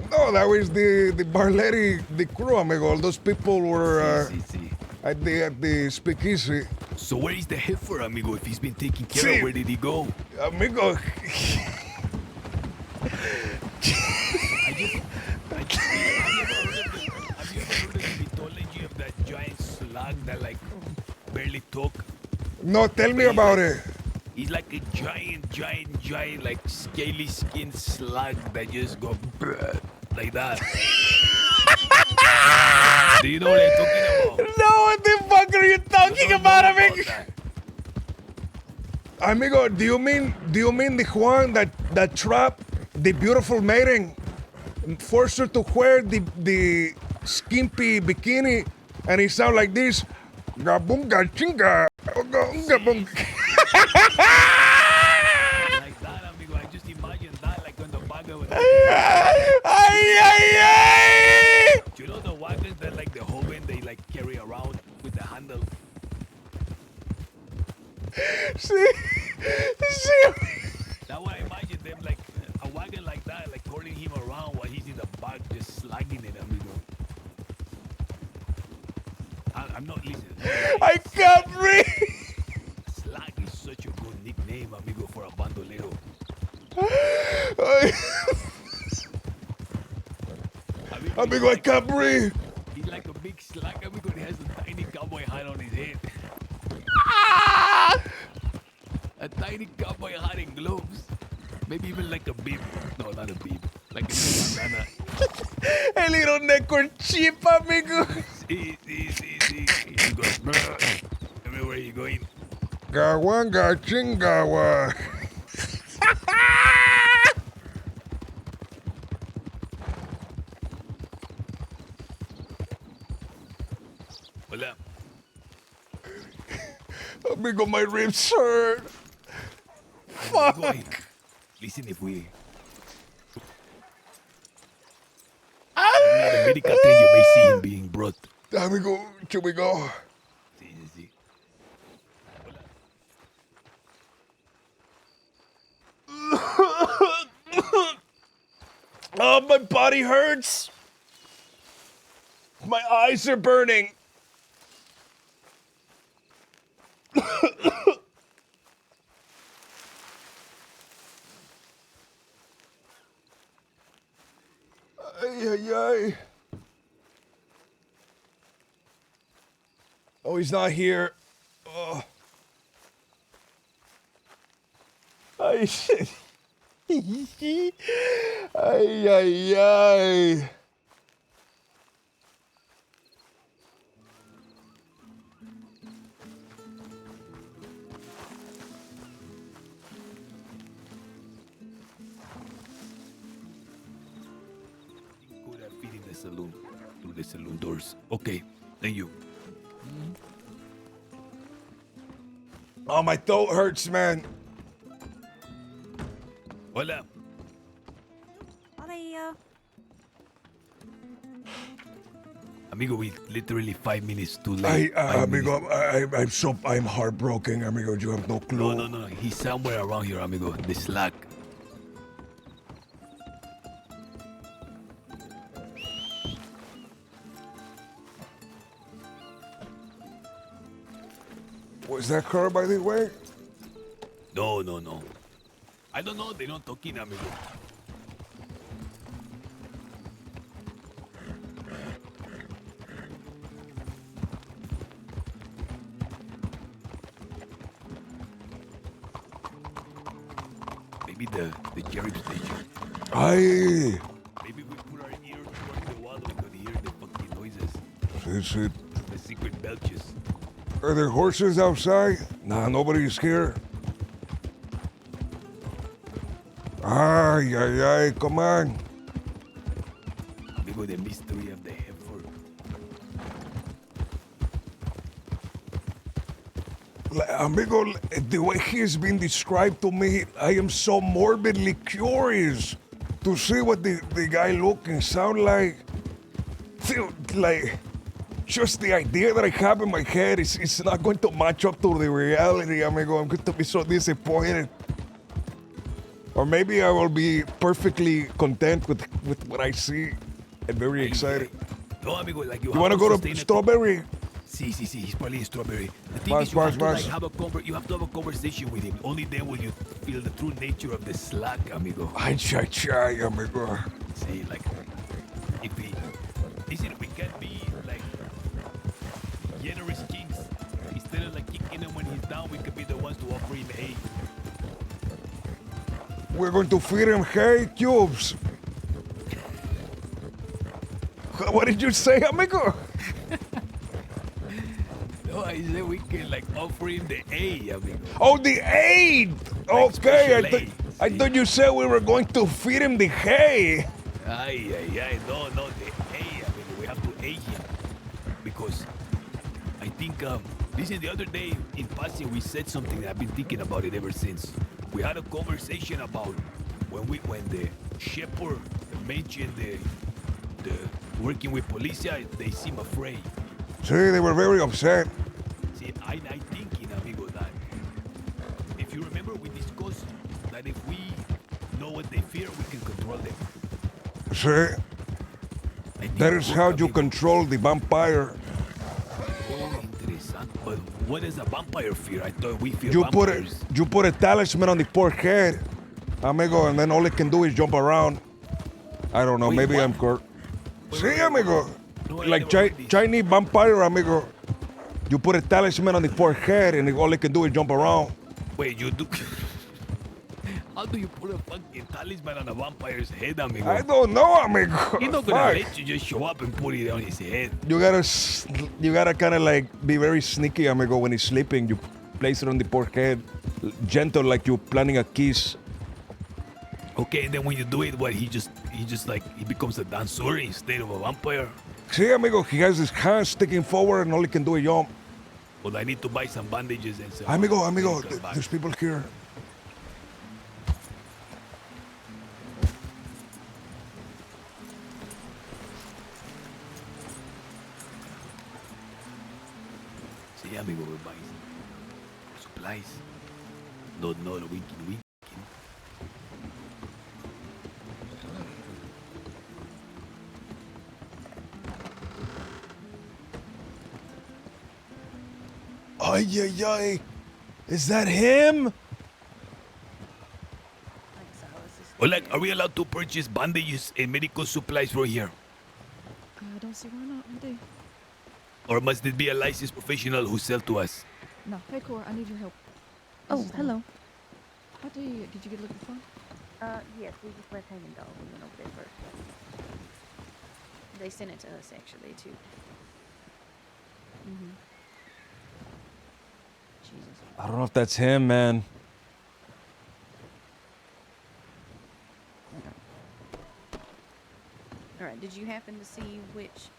No, that was the Barletti, the crew, amigo. All those people were at the speakeasy. So where is the heifer, amigo? If he's been taken care of, where did he go? Amigo. Have you ever heard of the mythology of that giant slug that like barely talk? No, tell me about it. He's like a giant, like scaly skinned slug that just go like that. Do you know what I'm talking about? No, what the fuck are you talking about, amigo? Amigo, do you mean the Juan that trapped the beautiful maiden, forced her to wear the skimpy bikini, and it sound like this? Gabunga chinga, unga bunga. Like that, amigo. I just imagine that like on the back of it. Do you know the wagons that like the Hoven they like carry around with the handle? See. That's what I imagine them like a wagon like that, like carrying him around while he's in the back just slugging it, amigo. I'm not listening. I can't breathe. Slag is such a good nickname, amigo, for a bandolero. Amigo, I can't breathe. He's like a big slug, amigo. He has a tiny cowboy hat on his head. A tiny cowboy hat and gloves. Maybe even like a bib. No, not a bib. Like a little bandana. A little neckerchief, amigo. See. He goes, everywhere you going. Gawanga chingawa. Hola. Amigo, my ribs hurt. Fuck. Listen, if we... The medical train, you may see him being brought. Amigo, should we go? Sí. Oh, my body hurts. My eyes are burning. he's not here. Oh. Ay, shit. Ay, ay, ay. Could have fit in the saloon, through the saloon doors. Okay, thank you. Oh, my throat hurts, man. Hola. Hola. Amigo, we literally 5 minutes too late. Amigo, I'm heartbroken, amigo. You have no clue. No. He's somewhere around here, amigo. The slack. Was that her, by the way? No. I don't know. They're not talking, amigo. Maybe the sheriff station. Aye. Maybe we put our ear towards the wall. We could hear the fucking noises. Sí. The secret belches. Are there horses outside? Nah, nobody's here. Ay, come on. Amigo, the mystery of the heifer. Amigo, the way he's been described to me, I am so morbidly curious to see what the guy look and sound like. Like, just the idea that I have in my head is not going to match up to the reality, amigo. I'm going to be so disappointed. Or maybe I will be perfectly content with what I see and very excited. No, amigo, like You want to go to Strawberry? Sí, he's probably in Strawberry. The thing is, you have to have a conversation with him. Only then will you feel the true nature of the slack, amigo. Ay, amigo. See, like, if we... Listen, we can't be, like, generous kings. Instead of, like, kicking him when he's down, we could be the ones to offer him aid. We're going to feed him hay cubes. What did you say, amigo? No, I said we can, like, offer him the aid, amigo. Oh, the aid! Like Okay, I thought you said we were going to feed him the hay. Ay, no, the aid, amigo. We have to aid him. Because I think, listen, the other day in passing, we said something that I've been thinking about it ever since. We had a conversation about when the shepherd mentioned the working with policia, they seem afraid. See, they were very upset. See, I thinking, amigo, that if you remember, we discussed that if we know what they fear, we can control them. See, that is how you control the vampire. Oh, interesante. But what is a vampire fear? I thought we fear You vampires. you put a talisman on the poor head, amigo, and then all it can do is jump around. I don't know, Wait, maybe what? I'm correct. See, amigo, No, like Chinese vampire, amigo. You put a talisman on the poor head, and all it can do is jump around. Wait, you do? How do you put a fucking talisman on a vampire's head, amigo? I don't know, amigo. He's not gonna Fuck. let you just show up and put it on his head. You gotta kind of like be very sneaky, amigo. When he's sleeping, you place it on the poor head, gentle, like you're planning a kiss. Okay, and then when you do it, what? He just like he becomes a dancer instead of a vampire. See, amigo, he has his hands sticking forward, and all he can do is jump. Well, I need to buy some bandages and some. Amigo, medical bags. there's people here. Sí, amigo, we're buying supplies. No, the weekend. Ay. Is that him? Or like, are we allowed to purchase bandages and medical supplies from here? I don't see why not. I do. Or must it be a licensed professional who sell to us? No. Hey, Cora, I need your help. Oh, hello. What did you get looking for? Yes, we just left Hanging Dog. We went over there first. They sent it to us, actually, too. Mm-hmm. Jesus. I don't know if that's him, man. All right, did you happen to see which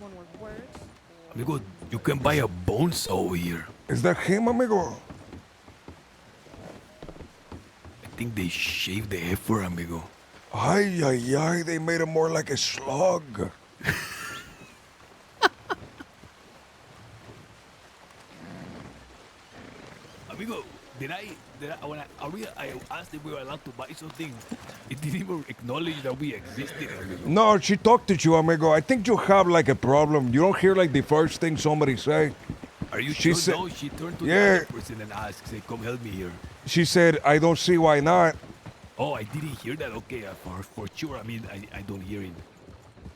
one was worse? Amigo, you can buy a bone saw here. Is that him, amigo? I think they shaved the heifer, amigo. Ay, ay, ay, they made him more like a slug. Amigo, when I asked if we were allowed to buy something, it didn't even acknowledge that we existed, amigo. No, she talked to you, amigo. I think you have like a problem. You don't hear like the first thing somebody say. Are you She sure? said- No, she turned to Yeah. the other person and asked, say, come help me here. She said, I don't see why not. Oh, I didn't hear that. Okay, for sure. I mean, I don't hear it.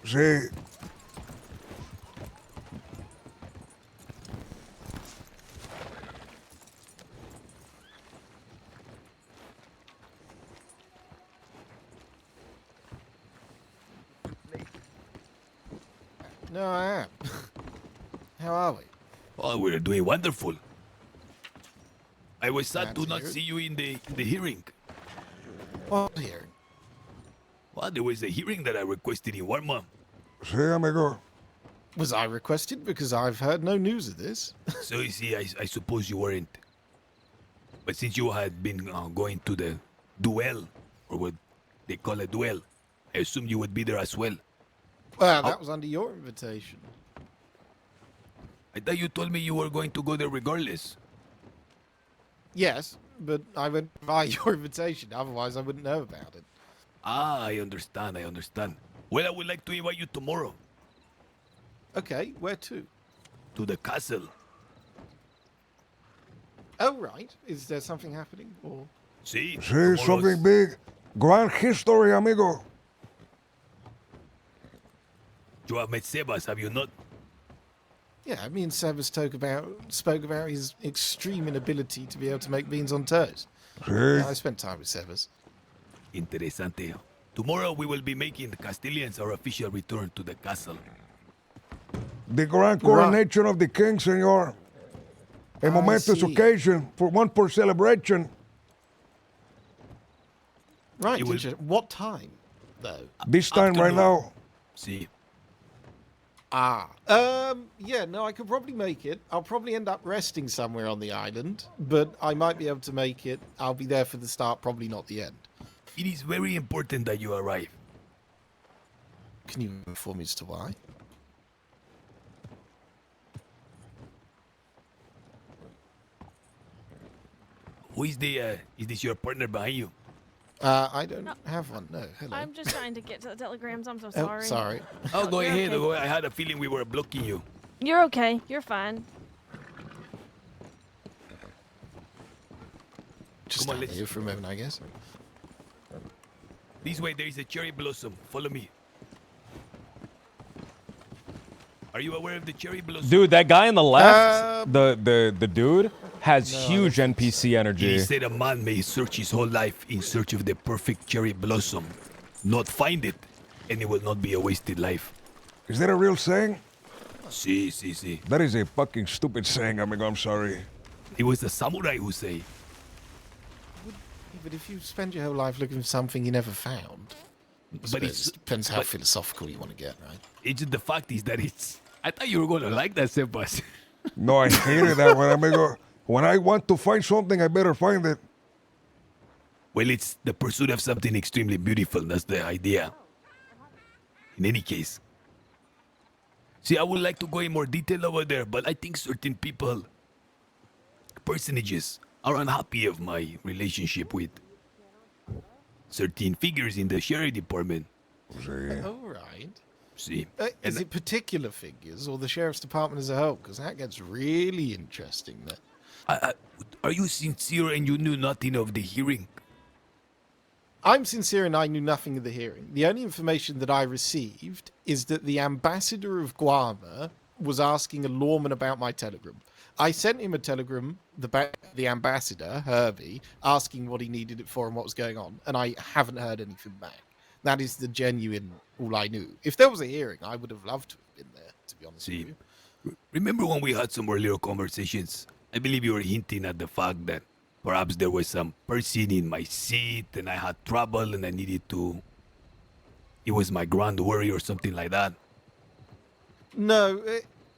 See, No, I am. How are we? Oh, we're doing wonderful. I was sad Glad to to not hear it. see you in the hearing. What hearing? Well, there was a hearing that I requested in Warma. see, amigo. Was I requested? Because I've heard no news of this. So you see, I suppose you weren't. But since you had been going to the duel, or what they call a duel, I assume you would be there as well. Well, that was under your invitation. I thought you told me you were going to go there regardless. Yes, but I went by your invitation. Otherwise, I wouldn't know about it. Ah, I understand, I understand. Well, I would like to invite you tomorrow Okay, where to? to the castle. Oh, right. Is there something happening? Or See? See, something big. Grand history, amigo. You have met Sebas, have you not? yeah, me and Sebas spoke about his extreme inability to be able to make beans on toast. See? Yeah, I spent time with Sebas. Interesante. Tomorrow we will be making the Castilians our official return to the castle. The grand coronation of the king, senor. A momentous see. occasion for celebration. Right, You will- what time, though? This time right Afternoon. now. See? Yeah, no, I could probably make it. I'll probably end up resting somewhere on the island, but I might be able to make it. I'll be there for the start, probably not the end. It is very important that you arrive. Can you inform me as to why? Who is is this your partner behind you? I don't have one, no. Hello. I'm just trying to get to the telegrams. I'm so Oh, sorry. sorry. Oh, go You're ahead. okay. Go ahead. I had a feeling we were blocking you. You're okay. You're fine. Just Come on, stand let's- here for a moment, I guess. This way, there is a cherry blossom. Follow me. Are you aware of the cherry blossom? Dude, that guy on the left, the dude, has No, huge NPC energy. He said a man may search his whole life in search of the perfect cherry blossom, not find it, and it will not be a wasted life. Is that a real saying? See. That is a fucking stupid saying, amigo. I'm sorry. It was the samurai who say. But if you spend your whole life looking for something you never found, But it depends how but- philosophical you want to get, right? It's the fact is that it's. I thought you were gonna like that, Sebas. No, I hated that one, amigo. When I want to find something, I better find it. Well, it's the pursuit of something extremely beautiful. That's the idea. In any case. See, I would like to go in more detail over there, but I think certain people, personages, are unhappy of my relationship with certain figures in the sheriff department. All right. See? Is And it particular figures or the sheriff's department as a whole? Because that gets really interesting then. are you sincere and you knew nothing of the hearing? I'm sincere and I knew nothing of the hearing. The only information that I received is that the ambassador of Guarma was asking a lawman about my telegram. I sent him a telegram, the ambassador, Herbie, asking what he needed it for and what was going on, and I haven't heard anything back. That is the genuine all I knew. If there was a hearing, I would have loved to have been there, to be honest with you. Remember when we had some earlier conversations? I believe you were hinting at the fact that perhaps there was some person in my seat and I had trouble and I needed to... It was my grand worry or something like that. No,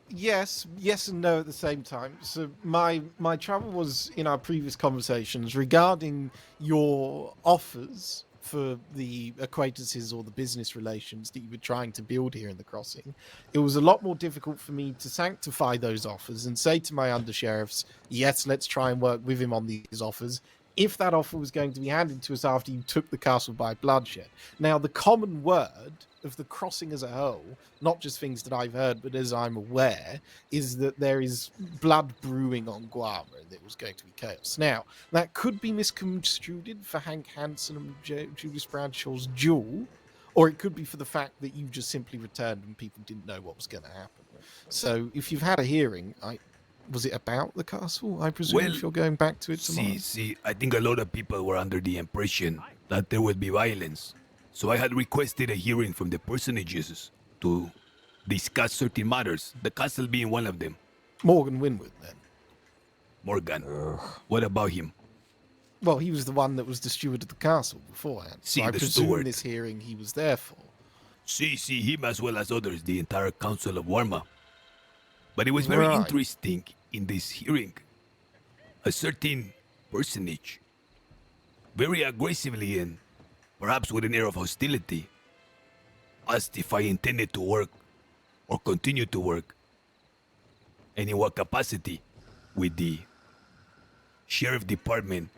yes and no at the same time. So my trouble was in our previous conversations regarding your offers for the acquaintances or the business relations that you were trying to build here in the crossing. It was a lot more difficult for me to sanctify those offers and say to my undersheriffs, yes, let's try and work with him on these offers, if that offer was going to be handed to us after you took the castle by bloodshed. Now, the common word of the crossing as a whole, not just things that I've heard, but as I'm aware, is that there is blood brewing on Guarma and it was going to be chaos. Now, that could be misconstrued for Hank Hansen and Julius Bradshaw's duel, or it could be for the fact that you just simply returned and people didn't know what was going to happen. So, if you've had a hearing, was it about the castle, I presume, if you're going back to it tomorrow? See, I think a lot of people were under the impression that there would be violence. So I had requested a hearing from the personages to discuss certain matters, the castle being one of them. Morgan Winwood, then. Morgan. What about him? Well, he was the one that was the steward of the castle beforehand. See, so I the presume steward. this hearing he was there for. See, him as well as others, the entire council of Warma. But it was very Right. interesting in this hearing. A certain personage, very aggressively and perhaps with an air of hostility, asked if I intended to work or continue to work, and in what capacity, with the sheriff department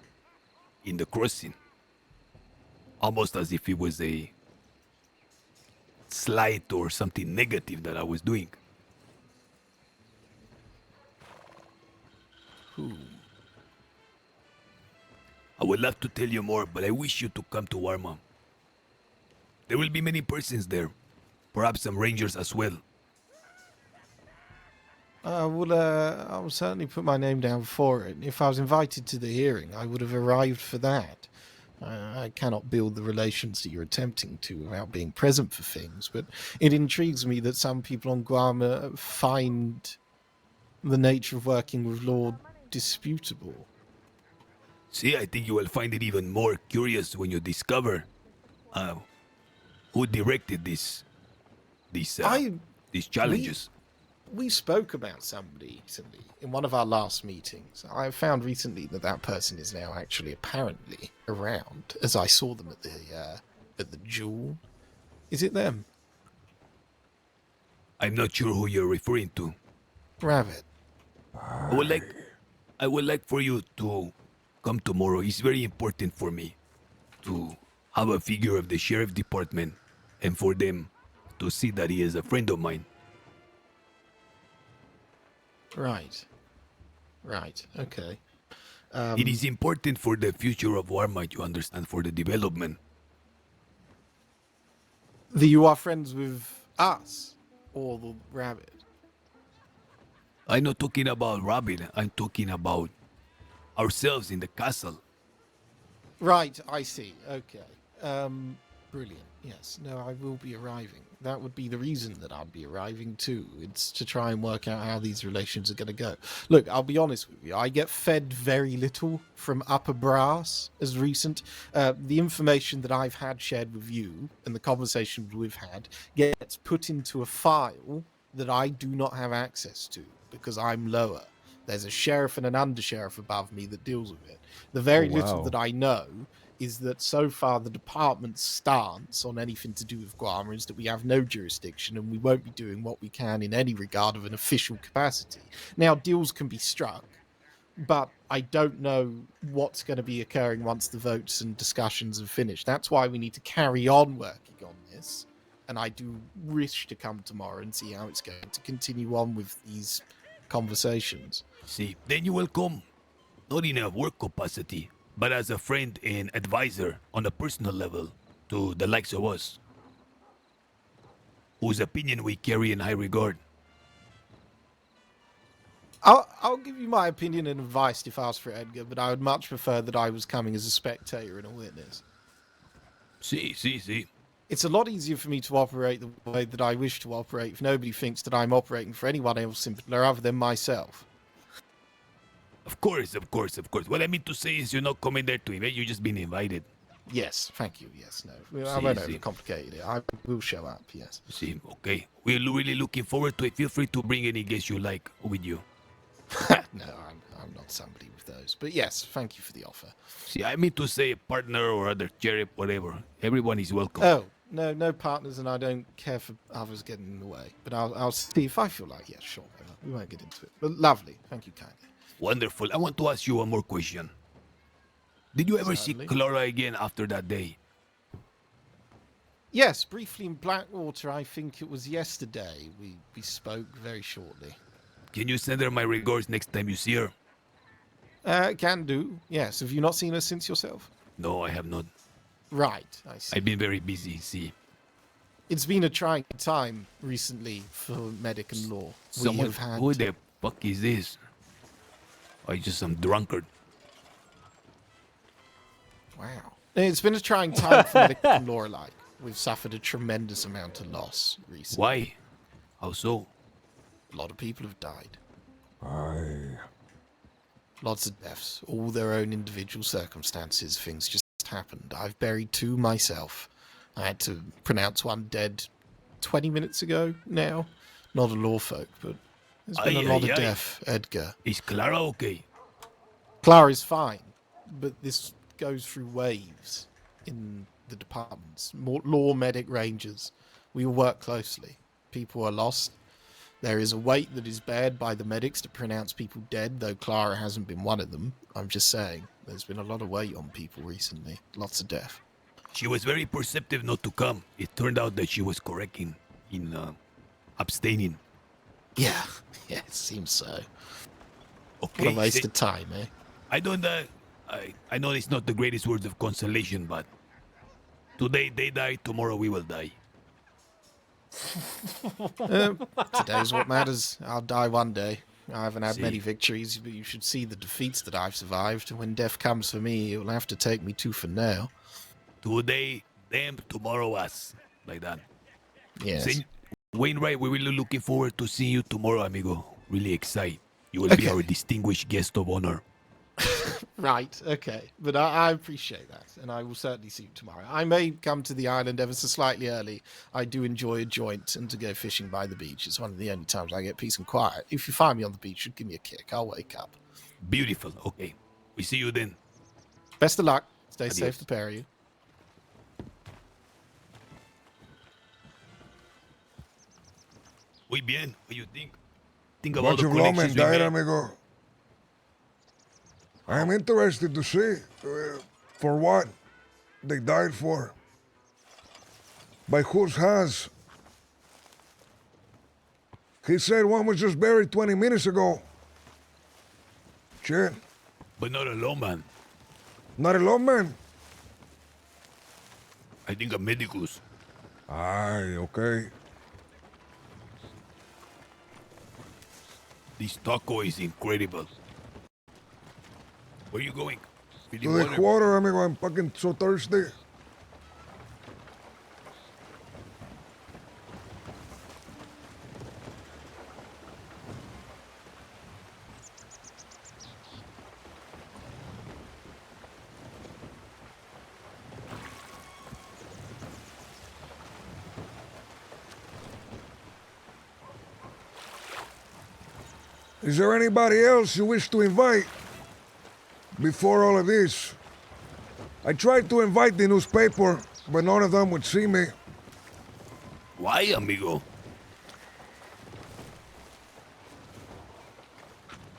in the crossing. Almost as if it was a slight or something negative that I was doing. I would love to tell you more, but I wish you to come to Warma. There will be many persons there, perhaps some rangers as well. I will certainly put my name down for it. If I was invited to the hearing, I would have arrived for that. I cannot build the relations that you're attempting to without being present for things, but it intrigues me that some people on Guarma find the nature of working with Lord disputable. See, I think you will find it even more curious when you discover who directed these challenges. We spoke about somebody recently in one of our last meetings. I found recently that that person is now actually apparently around, as I saw them at the duel. Is it them? I'm not sure who you're referring to. Rabbit. I would like for you to come tomorrow. It's very important for me to have a figure of the sheriff department and for them to see that he is a friend of mine. Right. Okay. It is important for the future of Warmight, you understand, for the development. That you are friends with us or the rabbit? I'm not talking about Rabbit. I'm talking about ourselves in the castle. Right, I see. Okay. Brilliant. Yes. No, I will be arriving. That would be the reason that I'd be arriving too. It's to try and work out how these relations are going to go. Look, I'll be honest with you. I get fed very little from upper brass as recent. The information that I've had shared with you and the conversations we've had gets put into a file that I do not have access to because I'm lower. There's a sheriff and an undersheriff above me that deals with it. The very little that I know is that so far the department's stance on anything to do with Guarma is that we have no jurisdiction and we won't be doing what we can in any regard of an official capacity. Now, deals can be struck, but I don't know what's going to be occurring once the votes and discussions have finished. That's why we need to carry on working on this, and I do wish to come tomorrow and see how it's going to continue on with these conversations. See, then you will come, not in a work capacity, but as a friend and advisor on a personal level to the likes of us, whose opinion we carry in high regard. I'll give you my opinion and advice if asked for, Edgar, but I would much prefer that I was coming as a spectator and a witness. See. It's a lot easier for me to operate the way that I wish to operate if nobody thinks that I'm operating for anyone else in particular other than myself. Of course. What I mean to say is you're not coming there to invade, you're just being invited. Yes, thank you. Yes, no. I won't overcomplicate it. I will show up, yes. See, okay. We're really looking forward to it. Feel free to bring any guests you like with you. No, I'm not somebody with those. But yes, thank you for the offer. See, I mean to say a partner or other sheriff, whatever. Everyone is welcome. Oh, no partners, and I don't care for others getting in the way. But I'll see if I feel like, yeah, sure. We won't get into it. But lovely. Thank you kindly. Wonderful. I want to ask you one more question. Did you ever see Clara again after that day? Yes, briefly in Blackwater. I think it was yesterday. We spoke very shortly. Can you send her my regards next time you see her? Can do. Yes. Have you not seen her since yourself? No, I have not. Right, I see. I've been very busy, see. It's been a trying time recently for medic and law. Who the fuck is this? Or just some drunkard? Wow. It's been a trying time for medic and law alike. We've suffered a tremendous amount of loss recently. Why? How so? A lot of people have died. Aye. Lots of deaths. All their own individual circumstances. Things just happened. I've buried 2 myself. I had to pronounce one dead 20 minutes ago now. Not a law folk, but there's been a lot of death, Edgar. Is Clara okay? Clara's fine, but this goes through waves in the departments. More law, medic, rangers. We all work closely. People are lost. There is a weight that is bared by the medics to pronounce people dead, though Clara hasn't been one of them. I'm just saying, there's been a lot of weight on people recently. Lots of death. She was very perceptive not to come. It turned out that she was correct in abstaining. Yeah, it seems so. Okay. What a waste of time, eh? I don't, I know it's not the greatest words of consolation, but today they die, tomorrow we will die. Today's what matters. I'll die one day. I haven't had See. many victories, but you should see the defeats that I've survived. When death comes for me, it will have to take me tooth and nail. Today, them, tomorrow us. Like that. Yes. Wainwright, we're really looking forward to seeing you tomorrow, amigo. Really excited. You will be our distinguished guest of honor. Right, okay. But I appreciate that, and I will certainly see you tomorrow. I may come to the island ever so slightly early. I do enjoy a joint and to go fishing by the beach. It's one of the only times I get peace and quiet. If you find me on the beach, give me a kick. I'll wake up. Beautiful. Okay. We see you then. Best of luck. Stay Adios. safe, the pair of you. Muy bien. What do you think? Think about Bunch the of lawmen connections we died, made. amigo. I am interested to see for what they died for. By whose hands? He said one was just buried 20 minutes ago. Shit. But not a lawman. Not a lawman? I think a medicus. Aye, okay. This taco is incredible. Where are you going? To the quarter, amigo. I'm fucking so thirsty. Is there anybody else you wish to invite before all of this? I tried to invite the newspaper, but none of them would see me. Why, amigo?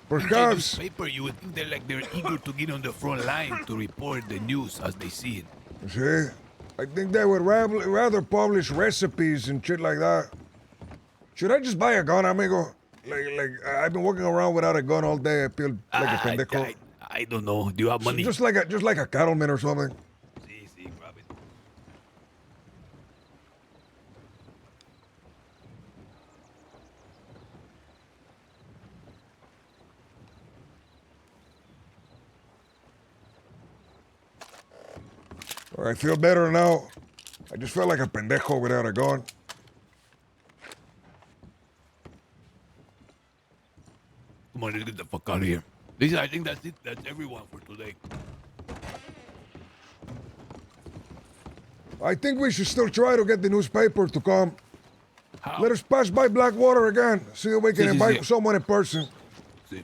Perhaps. Paper, you would think they're eager to get on the front line to report the news as they see it. See, I think they would rather publish recipes and shit like that. Should I just buy a gun, amigo? Like I've been walking around without a gun all day. I feel like a pendejo. I I don't know. Do you have money? Just like a cattleman or something. See, grab it. I feel better now. I just felt like a pendejo without a gun. Come on, let's get the fuck out of here. I think that's it. That's everyone for today. I think we should still try to get the newspaper to come. How? Let us pass by Blackwater again. See if we can invite someone in person. Sí.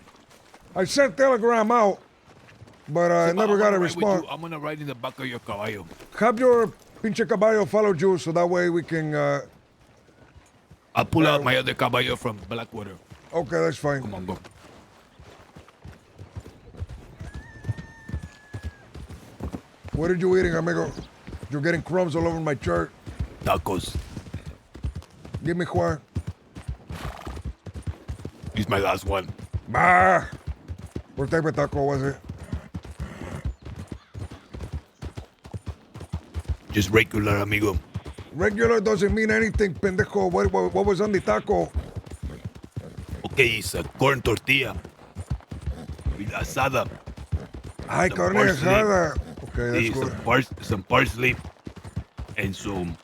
I sent telegram out, but I never got a response. I'm gonna ride in the back of your caballo. Have your pinche caballo follow you so that way we can... I'll pull out my other caballo from Blackwater. Okay, that's fine. Come on, go. What are you eating, amigo? You're getting crumbs all over my shirt. Tacos. Give me Juan. It's my last one. Bah! What type of taco was it? Just regular, amigo. Regular doesn't mean anything, pendejo. What was on the taco? Okay, it's a corn tortilla with asada. Ay, Some carne parsley. asada. Okay, that's Sí, good. some parsley and some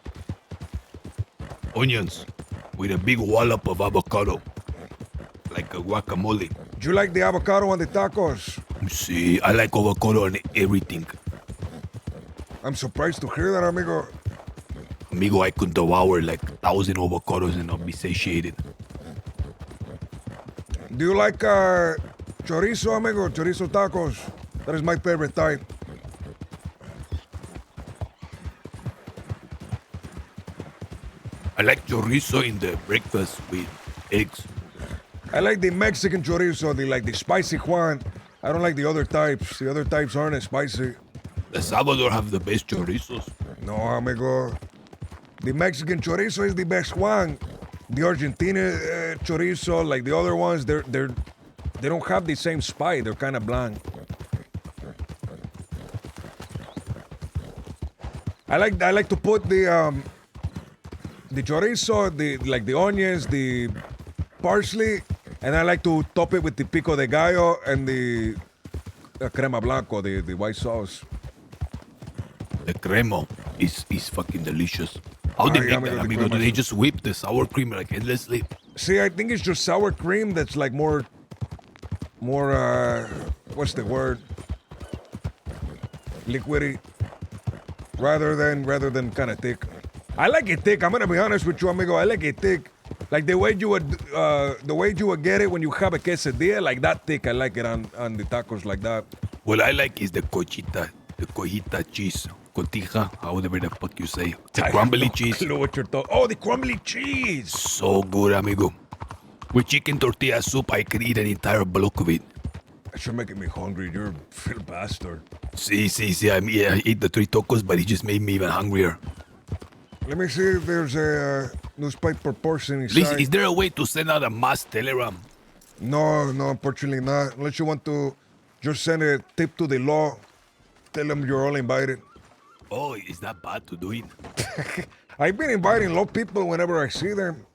onions with a big wallop of avocado, like a guacamole. Do you like the avocado on the tacos? See, I like avocado on everything. I'm surprised to hear that, amigo. Amigo, I could devour like 1,000 avocados and not be satiated. Do you like chorizo, amigo? Chorizo tacos. That is my favorite type. I like chorizo in the breakfast with eggs. I like the Mexican chorizo, the spicy Juan. I don't like the other types. The other types aren't as spicy. The Salvador have the best chorizos. No, amigo. The Mexican chorizo is the best Juan. The Argentina chorizo, like the other ones, they don't have the same spice. They're kind of bland. I like to put the chorizo, the onions, the parsley, and I like to top it with the pico de gallo and the crema blanco, the white sauce. The cremo is fucking delicious. How they make that, amigo? Do they just whip the sour cream like endlessly? See, I think it's just sour cream that's like more, what's the word? Liquidy, rather than kind of thick. I like it thick. I'm gonna be honest with you, amigo. I like it thick, like the way you would get it when you have a quesadilla, like that thick. I like it on the tacos like that. What I like is the cojita cheese. Cotija, however the fuck you say. The crumbly cheese. What you're oh, the crumbly cheese. So good, amigo. With chicken tortilla soup, I could eat an entire block of it. You're making me hungry. You're a real bastard. See. I ate the 3 tacos, but it just made me even hungrier. Let me see if there's a newspaper portion inside. Listen, is there a way to send out a mass telegram? No, unfortunately not. Unless you want to just send a tip to the law. Tell them you're all invited. Oh, is that bad to do it? I've been inviting law people whenever I see them.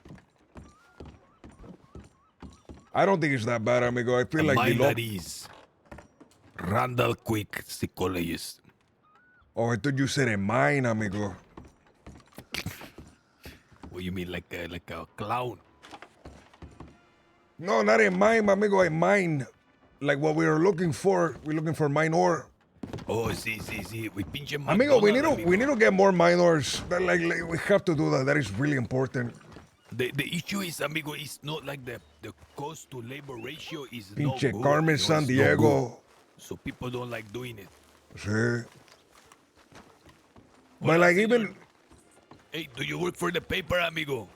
I don't think it's that bad, amigo. I feel like the law... that is Randall Quick, psychologist. Oh, I thought you said a mine, amigo. What you mean, like a clown? No, not a mine, amigo. A mine. Like what we were looking for. We're looking for minor. Oh, sí. We pinche Amigo, we need to get more minors. Like we have to do that. That is really important. The issue is, amigo, it's not like the cost to labor ratio is Pinche no good. Carmen It's San no Diego. good. So people don't like doing it. Sí. But like even... Hey, do you work for the paper, amigo?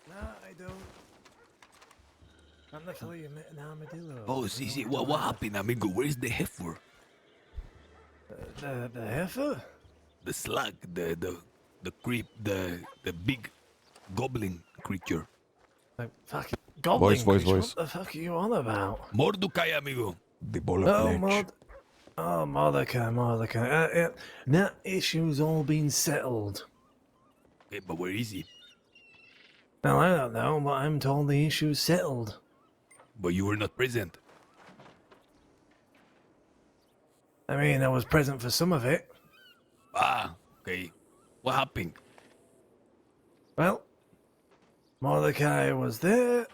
No, I don't. I'm actually an armadillo. Oh, sí. What happened, amigo? Where's the heifer? The heifer? The slug, the creep, the big goblin creature. Like fucking goblin Voice. creature? What the fuck are you on about? Mordecai, amigo. The bullet Mordecai. That issue's all been settled. Okay, but where is he? Well, I don't know, but I'm told the issue's settled. But you were not present. I mean, I was present for some of it. Ah, okay. What happened? Well, Mordecai was there.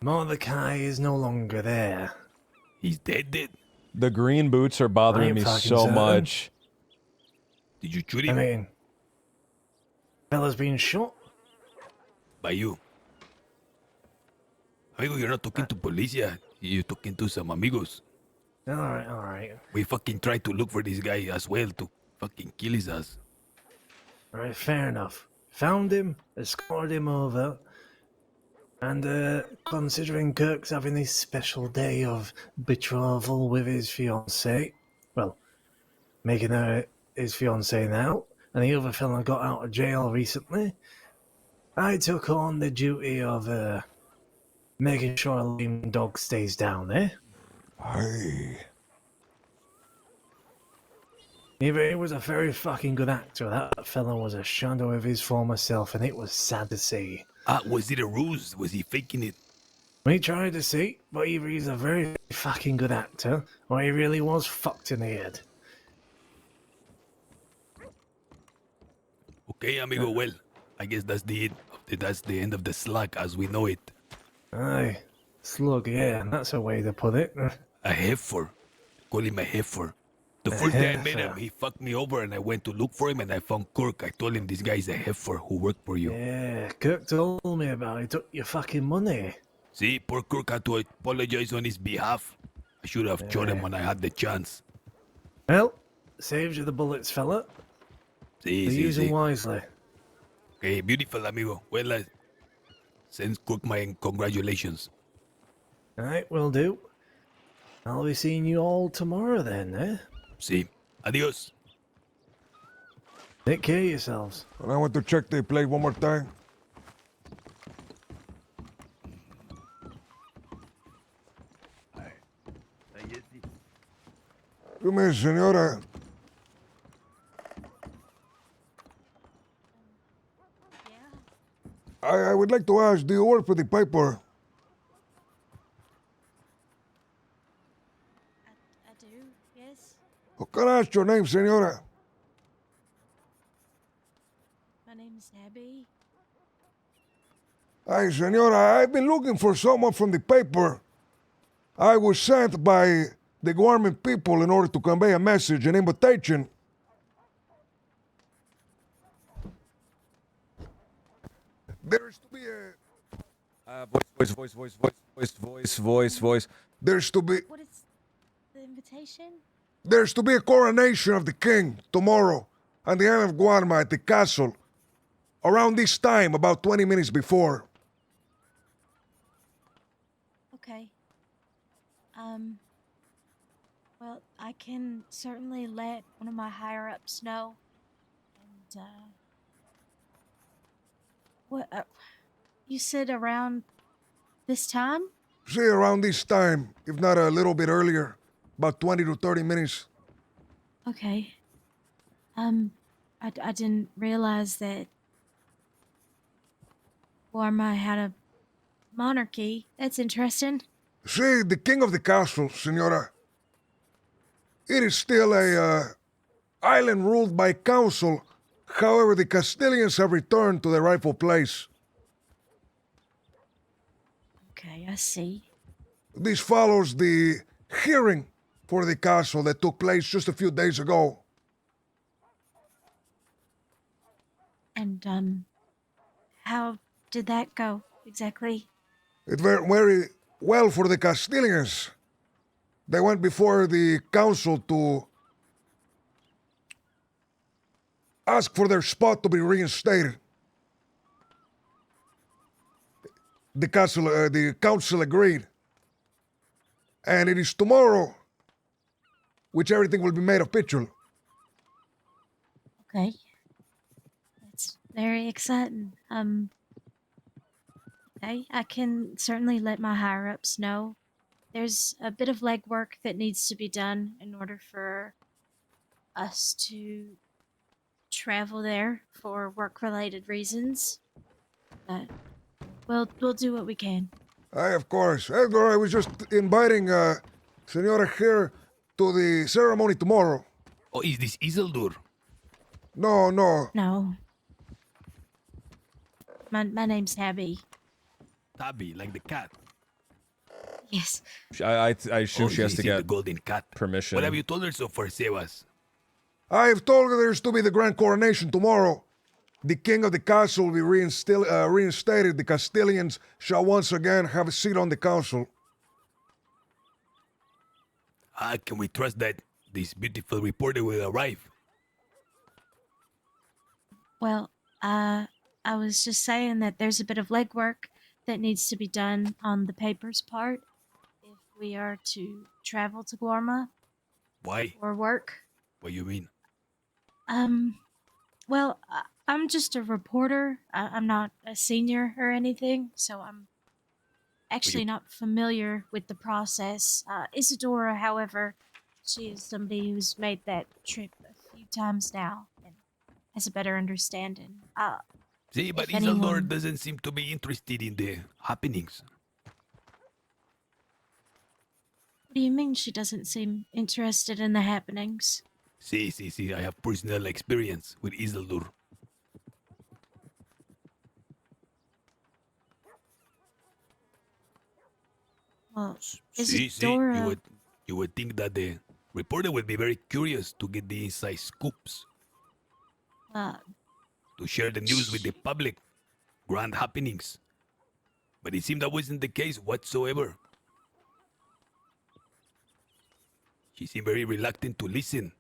Mordecai is no longer there. He's dead. The green boots are bothering me so much. Did you shoot I him? mean, fella's been shot. By you. Amigo, you're not talking to police yet. You're talking to some amigos. Alright. We fucking tried to look for this guy as well to fucking kill his ass. Alright, fair enough. Found him, escorted him over, and considering Kirk's having this special day of betrothal with his fiancée, well, making her his fiancée now, and the other fella got out of jail recently, I took on the duty of making sure a lame dog stays down there. Hey. He was a very fucking good actor. That fella was a shadow of his former self, and it was sad to see. Was it a ruse? Was he faking it? We tried to see, but either he's a very fucking good actor, or he really was fucked in the head. Okay, amigo, well, I guess that's the end of the slug as we know it. Aye, slug, yeah, that's a way to put it. A heifer. Call him a heifer. The first day I met him, he fucked me over and I went to look for him and I found Kirk. I told him this guy's a heifer who worked for you. Yeah, Kirk told me about it. He took your fucking money. See, poor Kirk had to apologize on his behalf. I should have shot him when I had the chance. Well, saves you the bullets, fella. Use them wisely. Okay, beautiful, amigo. Well, send Kirk my congratulations. Alright, will do. I'll be seeing you all tomorrow then, eh? See. Adios. Take care of yourselves. Well, I want to check the plate one more time. You mean, senora? I would like to ask, do you work for the paper? I do, yes. Oh, can I ask your name, senora? My name's Abby. Hey, senora, I've been looking for someone from the paper. I was sent by the government people in order to convey a message, an invitation. There's to be a... Voice. There's to be... What is the invitation? There's to be a coronation of the king tomorrow on the island of Guarma at the castle. Around this time, about 20 minutes before. Okay. Well, I can certainly let one of my higher-ups know. And, what, you said around this time? See, around this time, if not a little bit earlier. About 20 to 30 minutes. Okay. I didn't realize that Guarma had a monarchy. That's interesting. See, the king of the castle, senora. It is still a island ruled by council. However, the Castilians have returned to their rightful place. Okay, I see. This follows the hearing for the castle that took place just a few days ago. And, how did that go exactly? It went very well for the Castilians. They went before the council to ask for their spot to be reinstated. The council agreed. And it is tomorrow which everything will be made official. Okay. That's very exciting. Okay, I can certainly let my higher-ups know. there's a bit of legwork that needs to be done in order for us to travel there for work-related reasons. But we'll do what we can. Aye, of course. Edgar, I was just inviting Senora here to the ceremony tomorrow. Oh, is this Isildur? No. No. My name's Tabby. Tabby, like the cat. Yes. I assume she has to she's get the golden cat. permission. What have you told her so far, Sebas? I have told her there's to be the grand coronation tomorrow. The king of the castle will be reinstated. The Castilians shall once again have a seat on the council. Can we trust that this beautiful reporter will arrive? Well, I was just saying that there's a bit of legwork that needs to be done on the papers part if we are to travel to Guarma. Why? For work. What do you mean? Well, I'm just a reporter. I'm not a senior or anything, so I'm actually not familiar with the process. Isadora, however, she is somebody who's made that trip a few times now and has a better understanding. See, but if Isildur anyone- doesn't seem to be interested in the happenings. What do you mean she doesn't seem interested in the happenings? See, I have personal experience with Isildur. Well, See, Isadora... you would think that the reporter would be very curious to get the inside scoops, to share the news with the public, grand happenings. But it seemed that wasn't the case whatsoever. She seemed very reluctant to listen,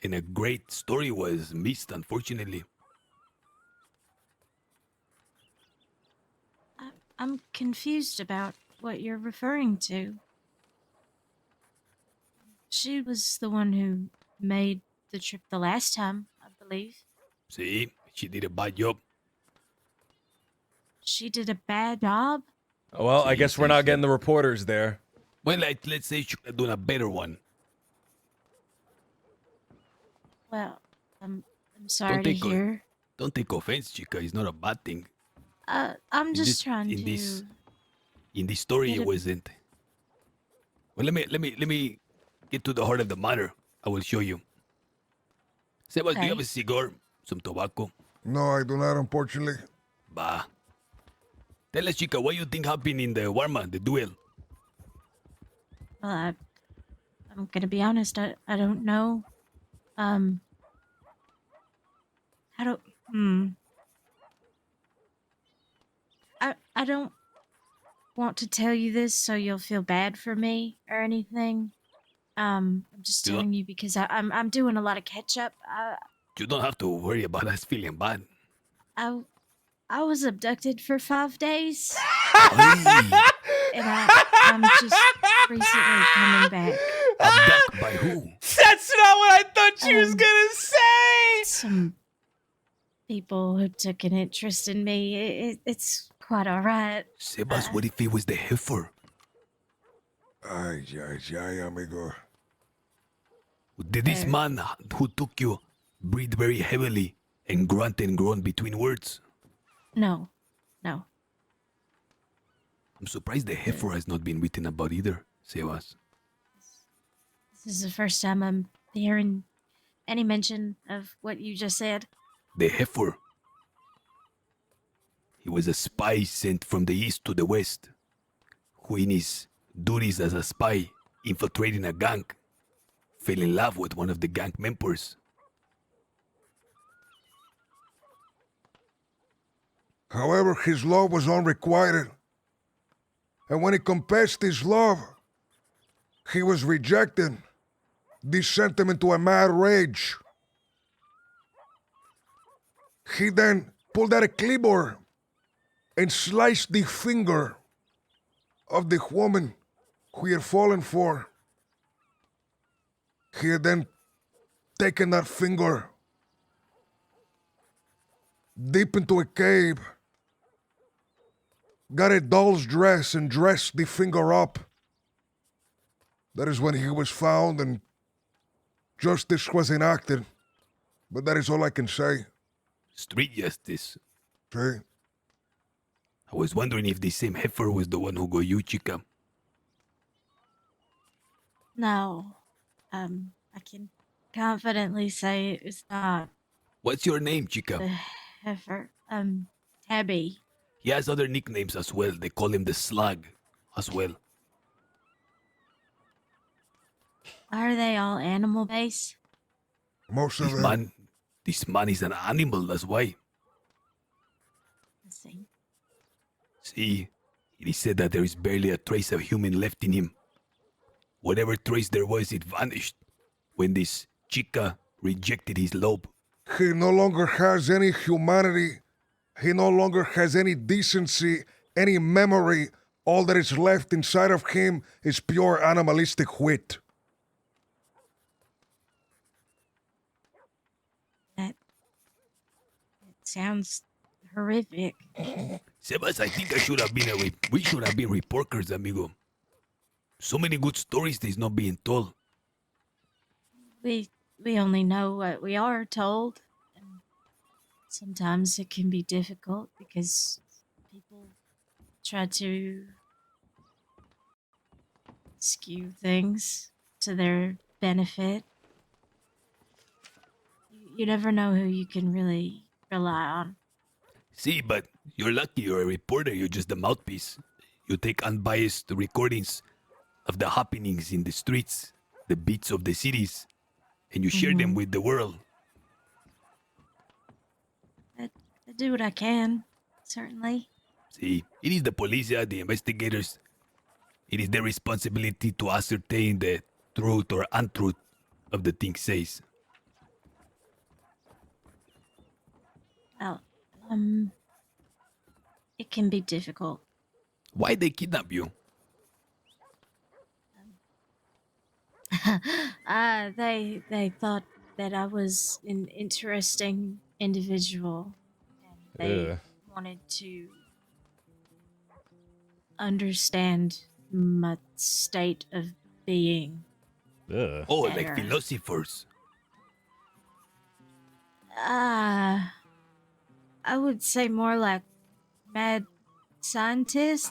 and a great story was missed, unfortunately. I'm confused about what you're referring to. She was the one who made the trip the last time, I believe. See, she did a bad job. She did a bad job? Well, I guess we're not getting the reporters there. Well, let's say she could have done a better one. Well, I'm sorry to hear. Don't take offense, chica. It's not a bad thing. I'm just trying to... In this story, get it wasn't. Well, let me get to the heart of the matter. I will show you. Sebas, do you have a cigar? Some tobacco? No, I do not, unfortunately. Bah. Tell us, chica, what you think happened in the Warma, the duel? Well, I'm gonna be honest, I don't know. I don't want to tell you this so you'll feel bad for me or anything. I'm just telling you because I'm doing a lot of catch up. You don't have to worry about us feeling bad. I was abducted for 5 days. And I'm just recently coming back. Abducted by who? That's not what I thought she was gonna say! Some people who took an interest in me. It's quite alright. Sebas, what if it was the heifer? Ay, amigo. Did this man who took you breathe very heavily and grunt and groan between words? No. I'm surprised the heifer has not been written about either, Sebas. This is the first time I'm hearing any mention of what you just said. The heifer. He was a spy sent from the east to the west, who in his duties as a spy, infiltrating a gang, fell in love with one of the gang members. However, his love was unrequited. And when he confessed his love, he was rejected. This sent him into a mad rage. He then pulled out a cleaver and sliced the finger of the woman who he had fallen for. He had then taken that finger deep into a cave, got a doll's dress and dressed the finger up, That is when he was found and justice was enacted. But that is all I can say. Street justice. See? I was wondering if the same heifer was the one who got you, chica. No. I can confidently say it was not What's your name, chica? the heifer. Tabby. He has other nicknames as well. They call him the Slug as well. Are they all animal based? Most of them. This man is an animal, that's why. Let's see. See, it is said that there is barely a trace of human left in him. Whatever trace there was, it vanished when this chica rejected his love. He no longer has any humanity. He no longer has any decency, any memory. All that is left inside of him is pure animalistic wit. That sounds horrific. Sebas, I think we should have been reporters, amigo. So many good stories that's not being told. We only know what we are told. And sometimes it can be difficult because people try to skew things to their benefit. You never know who you can really rely on. See, but you're lucky you're a reporter. You're just a mouthpiece. You take unbiased recordings of the happenings in the streets, the beats of the cities, and you share them with the world. I do what I can, certainly. See, it is the police, the investigators. It is their responsibility to ascertain the truth or untruth of the thing says. Well, it can be difficult. Why they kidnap you? They thought that I was an interesting individual, and they wanted to understand my state of being. Oh, better. like philosophers. I would say more like mad scientists.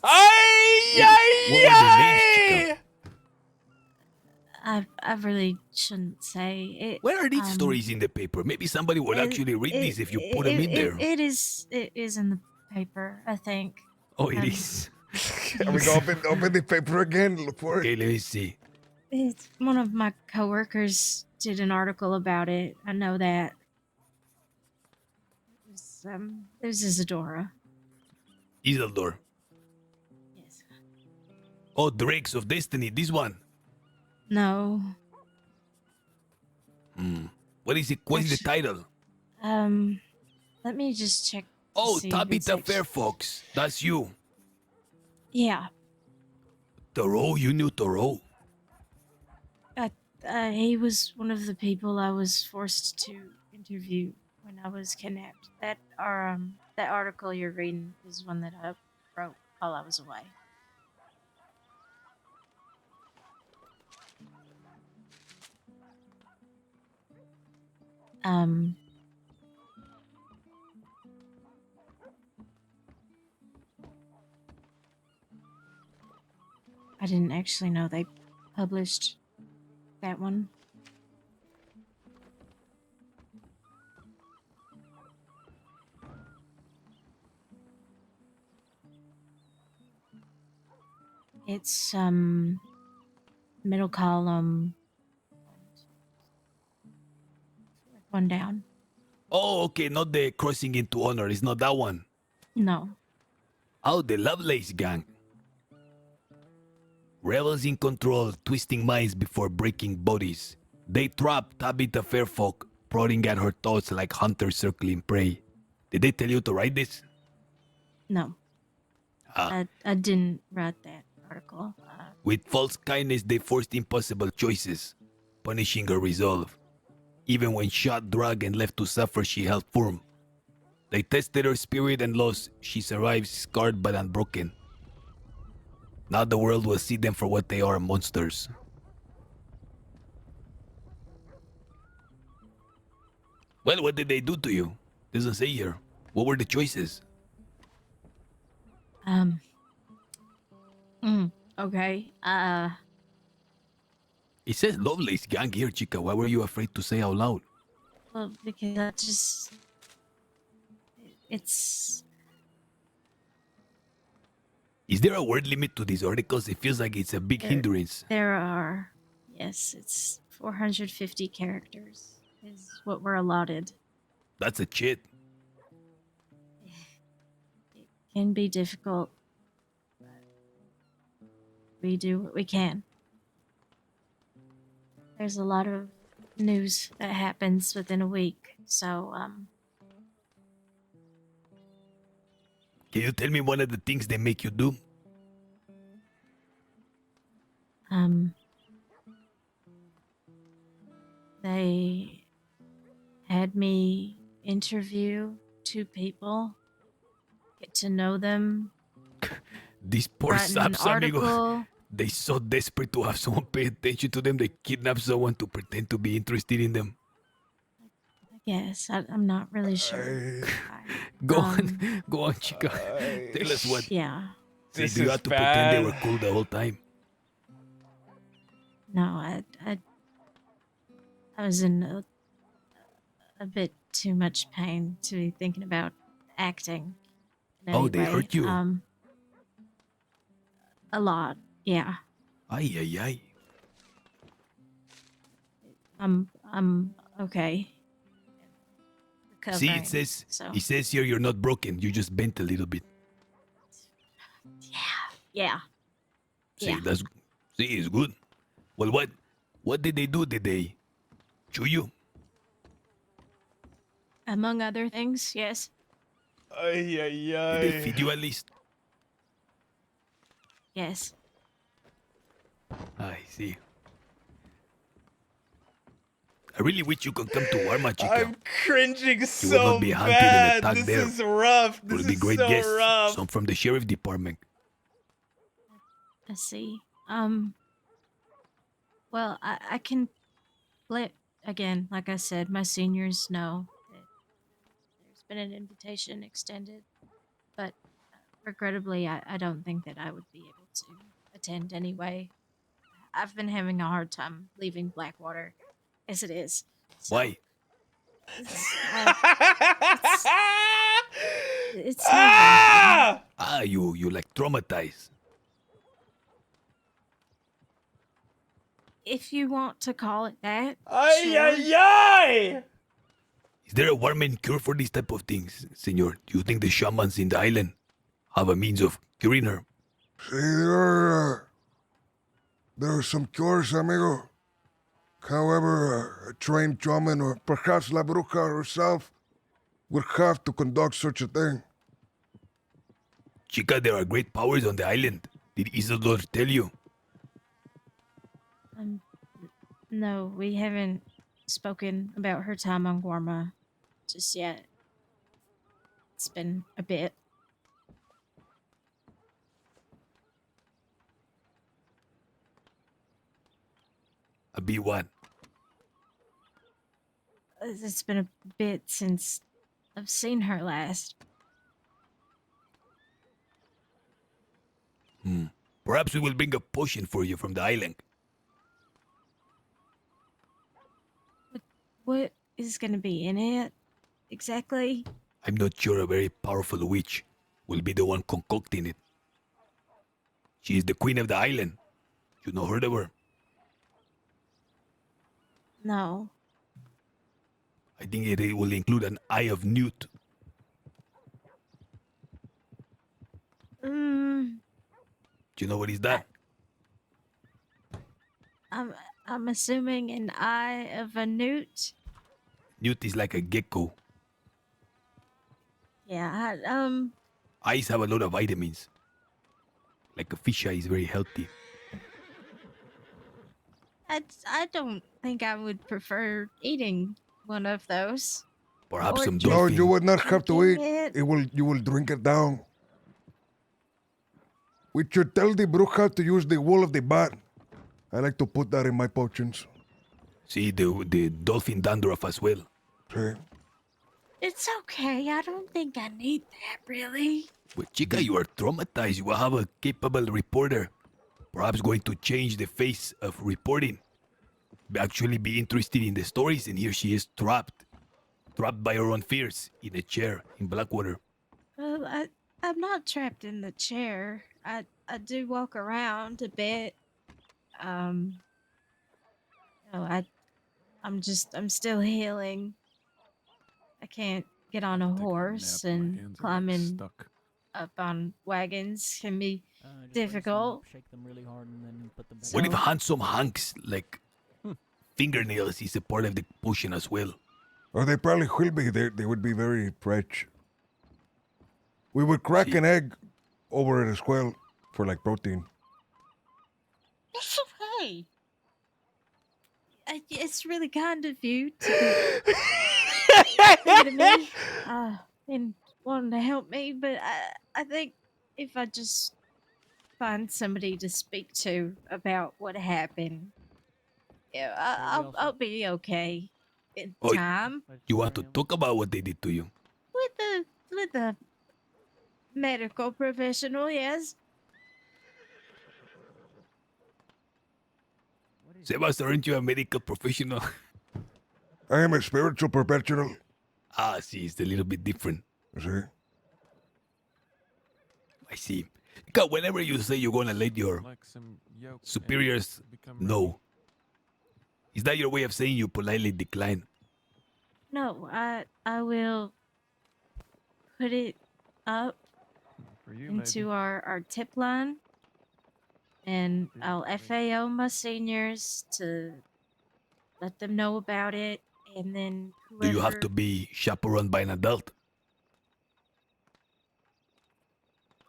I really shouldn't say it. Where are these stories in the paper? Maybe somebody will actually read these if you put them in there. It is in the paper, I think. Oh, it is. Are we going to open the paper again? Look for it. Okay, let me see. It's one of my coworkers did an article about it. I know that. It was Isadora. Isildur. Yes. Oh, Drakes of Destiny, this one. No. What is it? What is the title? Let me just check. Oh, see if it's Tabitha Fairfox. That's you. Yeah. Thoreau, you knew Thoreau? He was one of the people I was forced to interview when I was kidnapped. That article you're reading is one that I wrote while I was away. I didn't actually know they published that one. It's middle column, one down. Oh, okay, not the Crossing into Honor. It's not that one. No. Oh, the Lovelace Gang. Rebels in control, twisting minds before breaking bodies. They trap Tabitha Fairfolk, prodding at her thoughts like hunters circling prey. Did they tell you to write this? No. I didn't write that article. With false kindness, they forced impossible choices, punishing her resolve. Even when shot, drugged, and left to suffer, she held firm. They tested her spirit and lost. She survived, scarred but unbroken. Now the world will see them for what they are, monsters. Well, what did they do to you? Doesn't say here. What were the choices? Okay. It says Lovelace gang here, chica. Why were you afraid to say out loud? Well, because that just... It's... Is there a word limit to these articles? It feels like it's a big hindrance. There are. Yes, it's 450 characters is what we're allotted. That's a shit. Can be difficult, but we do what we can. There's a lot of news that happens within a week, so Can you tell me one of the things they make you do? They had me interview 2 people, get to know them. These poor Write an saps, amigo. article. They so desperate to have someone pay attention to them, they kidnap someone to pretend to be interested in them. Yes, I'm not really sure. Go on, chica. Tell us what. Yeah. See, This do you is have to pretend they bad. were cool the whole time? No, I was in a bit too much pain to be thinking about acting. in Oh, any they way. hurt you? A lot, yeah. Ay, ay, ay. I'm okay. See, Recovering, it says so. here you're not broken. You just bent a little bit. Yeah. See, Yeah. it's good. Well, what did they do? Did they chew you? Among other things, yes. Ay, ay, ay. Did they feed you at least? Yes. I see. I really wish you could come to Warma, chica. I'm cringing You so will not be hunted and bad. attacked This there. is rough. Will This be is great so guests. rough. Some from the sheriff department. I see. Well, I can let, again, like I said, my seniors know that there's been an invitation extended, but regrettably, I don't think that I would be able to attend anyway. I've been having a hard time leaving Blackwater as it is. So Why? it's not You like traumatized. if you want to call it that. Ay, sure. ay, ay! Is there a warming cure for these type of things, senor? Do you think the shamans in the island have a means of curing her? See, there are some cures, amigo. However, a trained shaman or perhaps La Bruja herself would have to conduct such a thing. Chica, there are great powers on the island. Did Isidore tell you? No, we haven't spoken about her time on Guarma just yet. It's been a bit. A be what? It's been a bit since I've seen her last. Perhaps we will bring a potion for you from the island. What is going to be in it exactly? I'm not sure a very powerful witch will be the one concocting it. She is the queen of the island. You know heard of her? No. I think it will include an eye of newt. Do you know what is that? I'm assuming an eye of a newt. Newt is like a gecko. Yeah, Eyes have a lot of vitamins. Like a fish eye is very healthy. I don't think I would prefer eating one of those. Perhaps Or some just No, dolphin. you would not have to eat. drinking You will drink it down. We should tell the bruja to use the wool of the bat. I like to put that in my potions. See, the dolphin dandruff as well. See? It's okay. I don't think I need that, really. Well, chica, you are traumatized. You will have a capable reporter. Perhaps going to change the face of reporting. Actually be interested in the stories, and here she is trapped. Trapped by her own fears in a chair in Blackwater. Well, I'm not trapped in the chair. I do walk around a bit. Um, no, I'm still healing. I can't get on a horse, and climbing up on wagons can be difficult. Shake them really hard, and then put them back. What if So- handsome Hanks, like fingernails, is a part of the potion as well? Oh, they probably will be. They would be very fresh. We would crack an egg over it as well for like protein. It's okay. It's really kind of you to be thinking of me and wanting to help me, but I think if I just find somebody to speak to about what happened, yeah, I'll be okay in Oh, time. You want to talk about what they did to you? With the medical professional, yes. Sebas, aren't you a medical professional? I am a spiritual professional. Ah, see, it's a little bit different. See? I see. Because whenever you say you're gonna let your superiors know, is that your way of saying you politely decline? No, I will put it up into our tip line, and I'll FAO my seniors to let them know about it, and then Do you have whoever- to be chaperoned by an adult?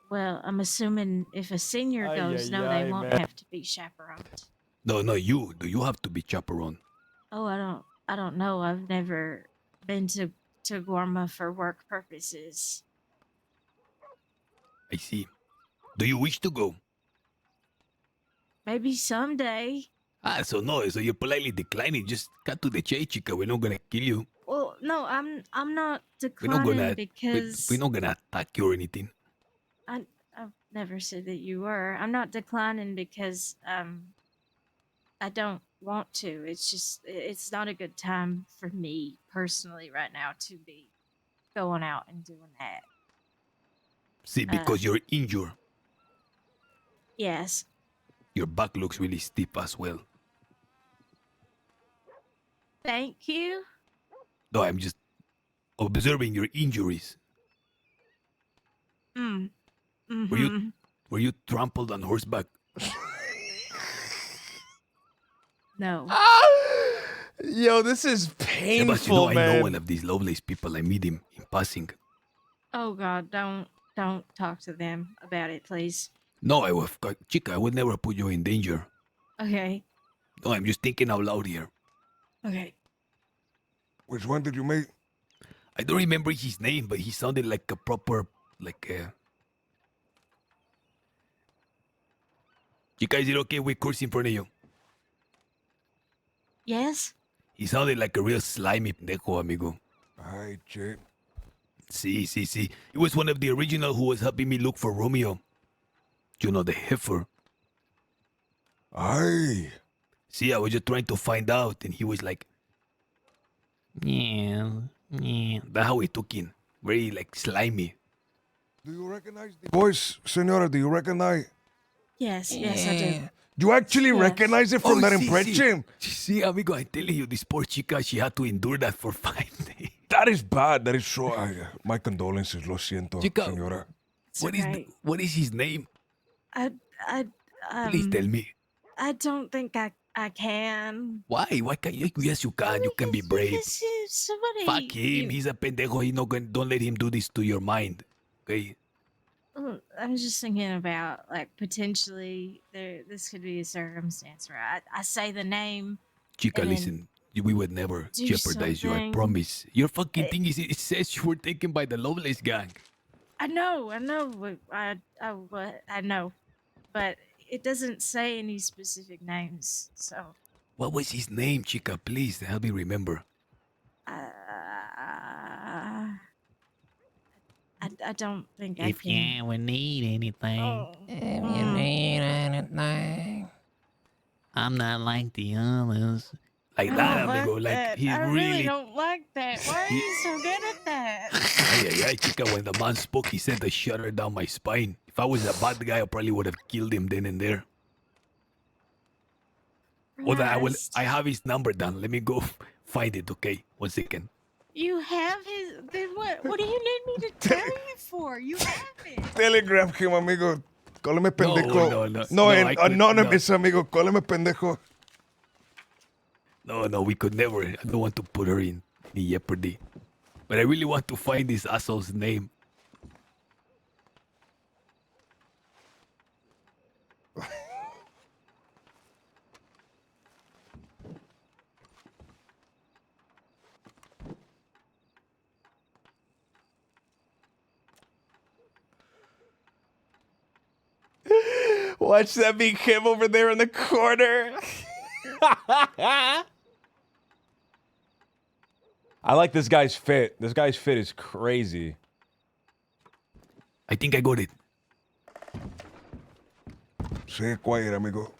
Well, I'm assuming if a senior Ay, goes, ay, no, ay, they won't man. have to be chaperoned. No, you. Do you have to be chaperoned? Oh, I don't know. I've never been to Gorma for work purposes. I see. Do you wish to go? Maybe someday. Ah, so no, so you're politely declining. Just cut to the chase, chica. We're not gonna kill you. Well, no, I'm not We're not declining gonna. because We're not gonna attack you or anything. I've never said that you were. I'm not declining because I don't want to. It's just it's not a good time for me personally right now to be going out and doing that. See, because you're injured. Yes. Your back looks really stiff as well. Thank you. No, I'm just observing your injuries. Mm. Were you trampled on horseback? No. Yo, this is Sebas, painful, I man. know one of these Lovelace people. I meet him in passing. Oh God, don't talk to them about it, please. No, chica, I would never put you in danger. Okay. No, I'm just thinking out loud here. Okay. Which one did you meet? I don't remember his name, but he sounded like a proper, Chica, is it okay we curse in front of you? Yes? He sounded like a real slimy pendejo, amigo. Ay, che. See. He was one of the original who was helping me look for Romeo. You know, the heifer. Ay. See, I was just trying to find out, and he was like, yeah. That's how he took in. Very, slimy. Do you recognize the voice, senora? Do you recognize? Yes, I do. You actually Yes. recognize it from that sí, impression? Sí, amigo, I'm telling you, this poor chica, she had to endure that for 5 days. That is bad. That is so. My condolences. Lo siento, Chica, senora. What is his name? I Please tell me. I don't think I can. Why? Why can't you? Yes, you can. You can be brave. Because somebody. Fuck him. He's a pendejo. Don't let him do this to your mind. Okay? I'm just thinking about potentially this could be a circumstance where I say the name. Chica, and then listen. We would never do jeopardize you. I something. promise. Your fucking thing is it says you were taken by the Lovelace gang. I know. I know, but it doesn't say any specific names. So What was his name, chica? Please help me remember. I don't think I If can. you ever need anything, If you need anything, I'm not like the others. Like I that, don't amigo. like Like that. he's I really really. don't like that. Why are you so good at that? Ay, ay, ay, chica, when the man spoke, he said to shudder down my spine. If I was a bad guy, I probably would have killed him then and there. Hold on, I have his number down. Let me go find it, okay? 1 second. You have his. Then what? What do you need me to tell you for? You have it. Telegram him, amigo. Cóleme pendejo. No, en I could- anonymous, amigo. Cóleme pendejo. No, we could never. I don't want to put her in any jeopardy. But I really want to find this asshole's name. Watch that be him over there in the corner. I like this guy's fit. This guy's fit is crazy. I think I got it. Say quiet, amigo.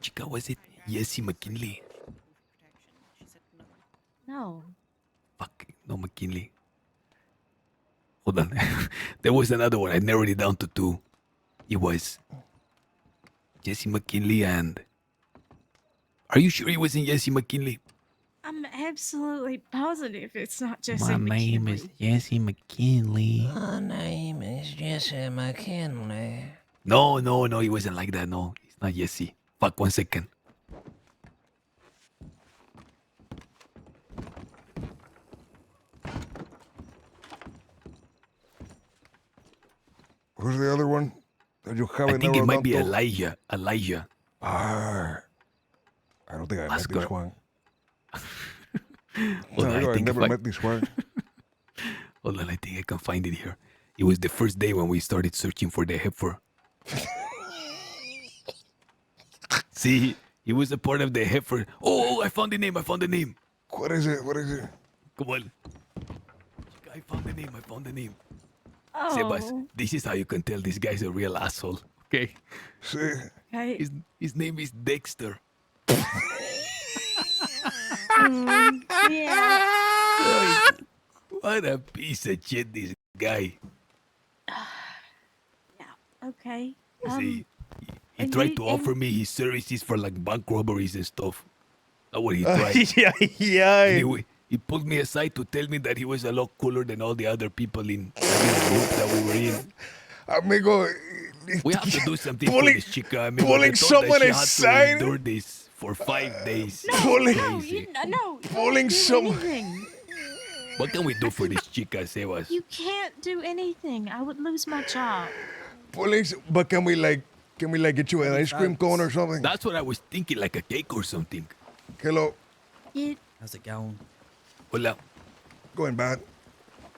Chica, was it Jessie McKinley? No. Fuck, no McKinley. Hold on. There was another one. I narrowed it down to 2. It was Jessie McKinley and... Are you sure it wasn't Jessie McKinley? I'm absolutely positive it's not Jesse My McKinley. name is Jessie McKinley. My name is Jesse McKinley. No, it wasn't like that. No, it's not Jessie. Fuck, 1 second. Who's the other one that you haven't I think it narrowed might down be to? Elijah. Ah, I don't think I met Ask her. this one. Hold on, No, I think never if I- met this one. Hold on, I think I can find it here. It was the first day when we started searching for the heifer. See, he was a part of the heifer. Oh, I found the name. What is it? What is it? Come on. I found the name. Oh. Sebas, this is how you can tell this guy's a real asshole. Okay? See? Okay. His name is Dexter. Yeah. What a piece of shit, this guy. Okay. See, he and tried you- to and- offer me his services for like bank robberies and stuff. That's what he tried. yeah. Anyway, he pulled me aside to tell me that he was a lot cooler than all the other people in the group that we were in. Amigo, We have to do something for Pulling- this chica. I mean, pulling someone she aside? had to endure this for 5 days. No, Pulling someone. anything. What can we do for this chica, Sebas? You can't do anything. I would lose my job. Police, but can we get you an ice cream cone or something? That's what I was thinking, like a cake or something. Hello. How's it going? Hola. Going bad.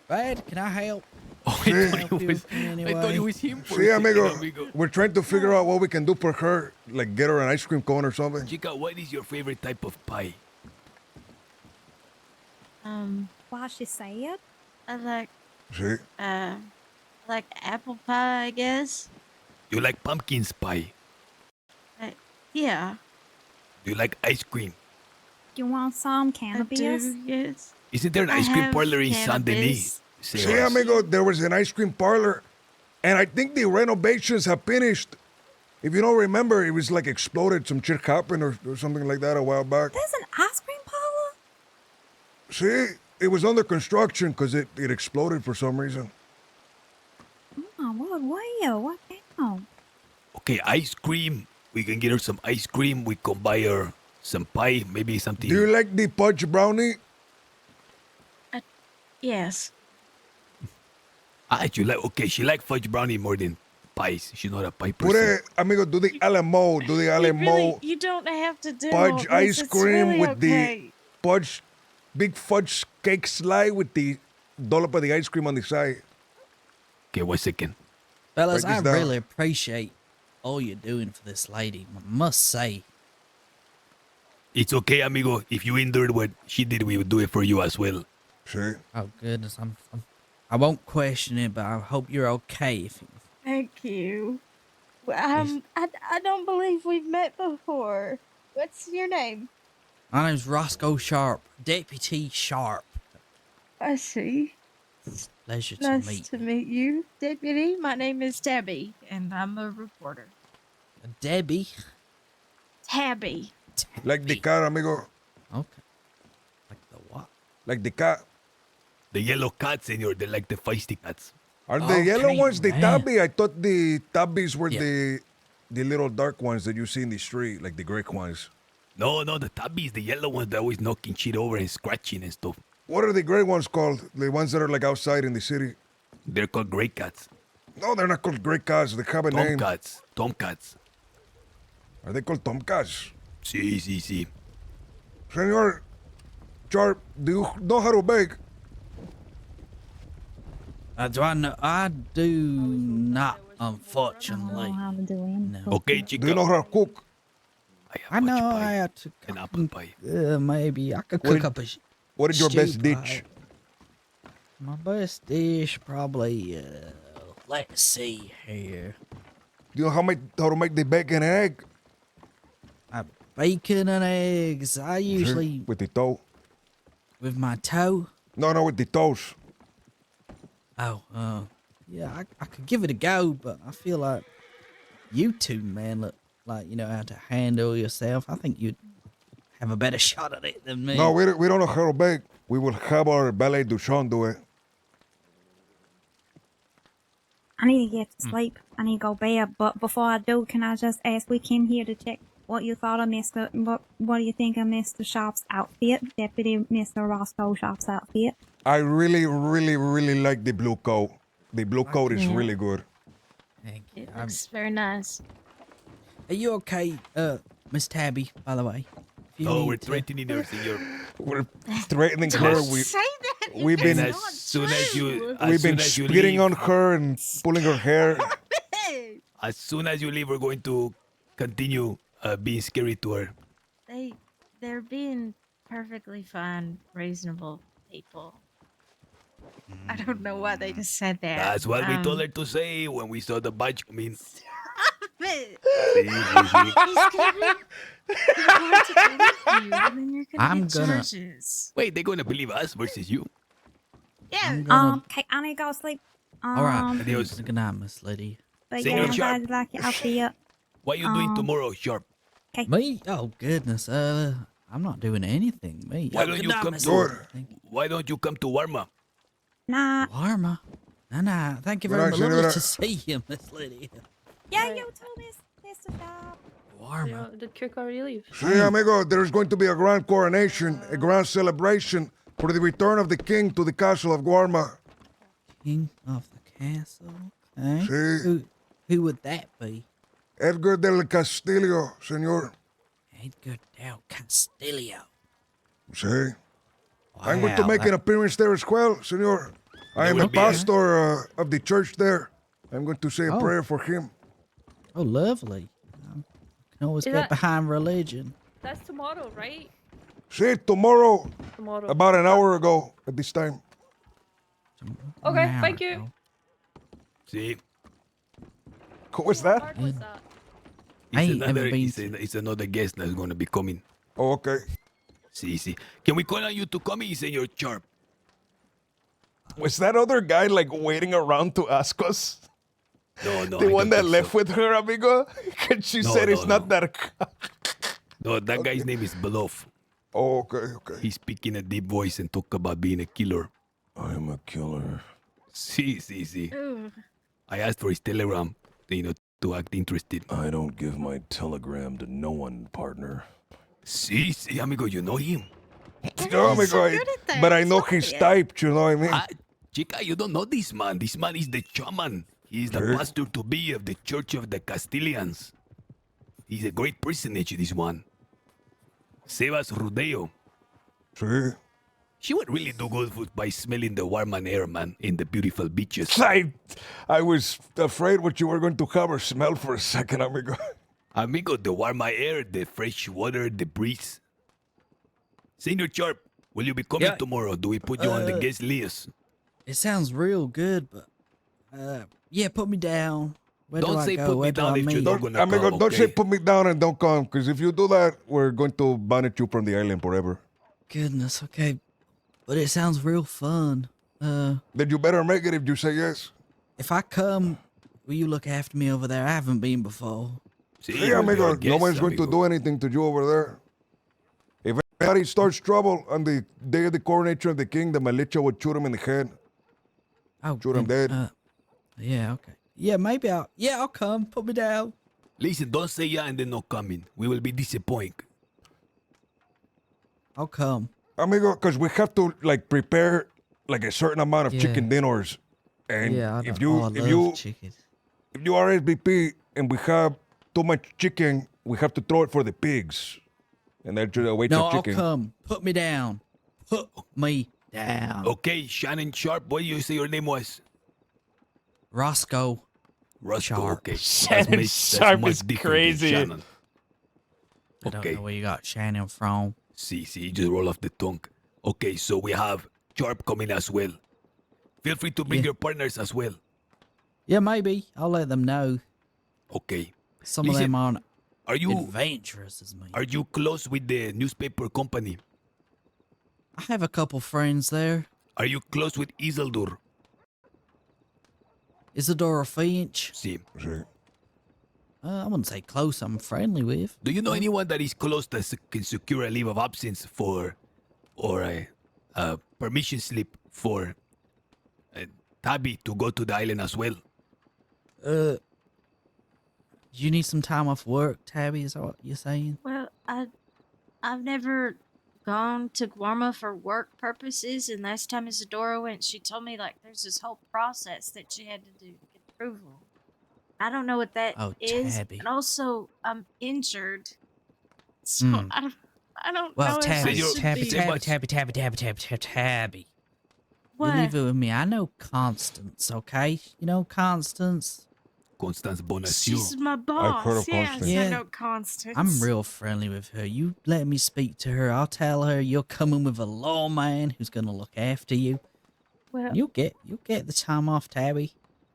Brad, can I help? Oh, Sí. I thought it was him for See, a second, amigo, we're trying to figure out what we can do for her, like get her an ice cream cone or something. Chica, what is your favorite type of pie? Why she say it? I like See? like apple pie, I guess. You like pumpkin pie? Yeah. Do you like ice cream? You want some cannabis? Yes. Isn't there an I ice cream have parlor in Saint cannabis. Denis? See, amigo, there was an ice cream parlor, and I think the renovations have finished. If you don't remember, it was like exploded. Some shit happened or something like that a while back. There's an ice cream parlor? See, it was under construction because it exploded for some reason. Oh, what now? Okay, ice cream. We can get her some ice cream. We can buy her some pie, maybe something. Do you like the fudge brownie? Yes. You like? Okay, she like fudge brownie more than pies. She's not a pie Put person. it, amigo, do the Alamo. Do the Alamo You don't have to do all fudge this. ice It's cream really with okay. the fudge, big fudge cake slide with the dollop of the ice cream on the side. Okay, 1 second. Fellas, Write I this down. really appreciate all you're doing for this lady. I must say. It's okay, amigo. If you endured what she did, we would do it for you as well. See? Oh goodness, I'm I won't question it, but I hope you're okay. Thank you. I don't believe we've met before. What's your name? My name's Roscoe Sharp, Deputy Sharp. I see. Pleasure to Nice meet to meet you, Deputy. My name is Tabby, and I'm a reporter. Debbie. Tabby. Like the car, amigo. Okay. Like the what? Like the cat. The yellow cats, senor. They're like the feisty cats. Are the yellow ones the man. tabby? I thought the tabbies were Yeah. the little dark ones that you see in the street, like the gray ones. No, the tabbies, the yellow ones, they're always knocking shit over and scratching and stuff. What are the gray ones called? The ones that are like outside in the city? They're called gray cats. No, they're not called gray cats. They have a name. Tomcats. Tomcats. Are they called tomcats? Sí. Senor Sharp, do you know how to bake? Do I know? I do not, unfortunately. No. Okay, chica. Do you know how to cook? I know I have to cook. An apple pie. Maybe I could What cook is- up a What is your best stew dish? pie. My best dish, probably. Let's see here. Do you know how to make the bacon and egg? Bacon and eggs. I usually With the toe. with my toe. No, with the toes. Oh, yeah. I could give it a go, but I feel like you two, man, look like you know how to handle yourself. I think you'd have a better shot at it than me. No, we don't know how to bake. We will have our valet Duchon do it. I need to get to sleep. I need to go bed. But before I do, can I just ask we came here to check what you thought of what do you think of Mr. Sharp's outfit? Deputy Mr. Roscoe Sharp's outfit. I really, really, really like the blue coat. The blue coat is Yeah. really good. It looks very nice. Are you okay, Miss Tabby? By the way. If you No, need we're to- threatening her, senor. We're threatening Don't her. say We've been And as soon as you, we've been spitting on her and pulling her hair. As soon as you leave, we're going to continue being scary to her. They're being perfectly fine, reasonable people. I don't know why they just said that. That's what we told Um, her to say when we saw the badge come in. But See. I'm gonna- charges. Wait, they're going to believe us versus you. Yeah. Okay, I need to go sleep. All right. Adios. Good night, Miss Lady. But Senor yeah, I'm Sharp. glad you like your outfit. What you doing Um, tomorrow, Sharp? Me? Oh goodness. I'm not doing anything. Me. Why Oh, don't good you night, come Miss to? Lady. Why don't you come to Warma? Nah. Warma. Nah. Thank you Good very night, much. Lovely senora. to see you, Miss Lady. Yeah, you too, Mr. Sharp. Warma. Did Kirk already leave? See, amigo, there's going to be a grand coronation, a grand celebration for the return of the king to the castle of Guarma. King of the castle. Okay. Sí. Who would that be? Edgar del Castillo, senor. Edgar del Castillo. See? I'm going to Wow, make that- an appearance there as well, senor. I am will a be- pastor of the church there. I'm going to say a Oh. prayer for him. Oh, lovely. Can always Is get that- behind religion. That's tomorrow, right? See, tomorrow, Tomorrow. about an hour ago at this time. Okay, An hour thank you. ago. See, Who was that? What was that? I ain't never been it's another guest that's going to be coming. Oh, okay. See. Can we call on you to come in, Senor Sharp? Was that other guy like waiting around to ask us? No, The I one don't that think left so. with her, amigo? And she No, said no, it's not that. No, that guy's name is Belof. Oh, okay. He's speaking a deep voice and talk about being a killer. I'm a killer. See. Ooh. I asked for his telegram, to act interested. I don't give my telegram to no one, partner. See, amigo, you know him. No, amigo, but I know he's typed, you know what I mean? Chica, you don't know this man. This man is the shaman. He is the Sí. pastor-to-be of the Church of the Castilians. He's a great personage, this one. Sebas Rodeo. See? She would really do good by smelling the warm and air, man, in the beautiful beaches. I was afraid what you were going to have her smell for a second, amigo. Amigo, the warm air, the fresh water, the breeze. Senor Sharp, will you be coming Yeah. tomorrow? Do we put you on the Uh, guest list? It sounds real good, but yeah, put me down. Where Don't do I say go? put me Where do down I if you're meet? not gonna Amigo, come, don't say okay? put me down and don't come, because if you do that, we're going to banish you from the island forever. Goodness, okay. But it sounds real fun. Then you better make it if you say yes. If I come, will you look after me over there? I haven't been before. Sí, amigo. No one's going to do anything to you over there. If anybody starts trouble on the day of the coronation of the king, the militia would shoot him in the head. Oh, shoot him dead. Yeah, okay. Yeah, maybe I'll come. Put me down. Listen, don't say yeah and then not coming. We will be disappointed. I'll come. Amigo, because we have to like prepare like a certain amount of chicken dinners. And Yeah, if I you love chicken. if you are SVP and we have too much chicken, we have to throw it for the pigs. And they're just wait No, for I'll chicken. come. Put me down. Put me down. Okay, Shannon Sharp, what do you say your name was? Roscoe. Roscoe, okay. Shannon Sharp is crazy. Shannon. I don't know where you got Shannon from. See, you just roll off the tongue. Okay, so we have Sharp coming as well. Feel free to bring your partners as well. Yeah, maybe. I'll let them know. Okay. Some of them aren't Are you adventurous as me. Are you close with the newspaper company? I have a couple friends there. Are you close with Isildur? Isadora Finch. See. I wouldn't say close. I'm friendly with. Do you know anyone that is close that can secure a leave of absence for, or a permission slip for Tabby to go to the island as well? Do you need some time off work, Tabby? Is that what you're saying? Well, I've never gone to Guarma for work purposes, and last time Isadora went, she told me like there's this whole process that she had to do to get approval. I don't know what that is, Tabby. and also I'm injured, so I don't Well, know. Tabby, if I should be- Tabby. What? You leave it with me. I know Constance, okay? You know Constance? Constance Bonacieux. She's my boss. Yes, I know Constance. I'm real friendly with her. You let me speak to her. I'll tell her you're coming with a lawman who's gonna look after you. Well, You'll get the time off, Tabby.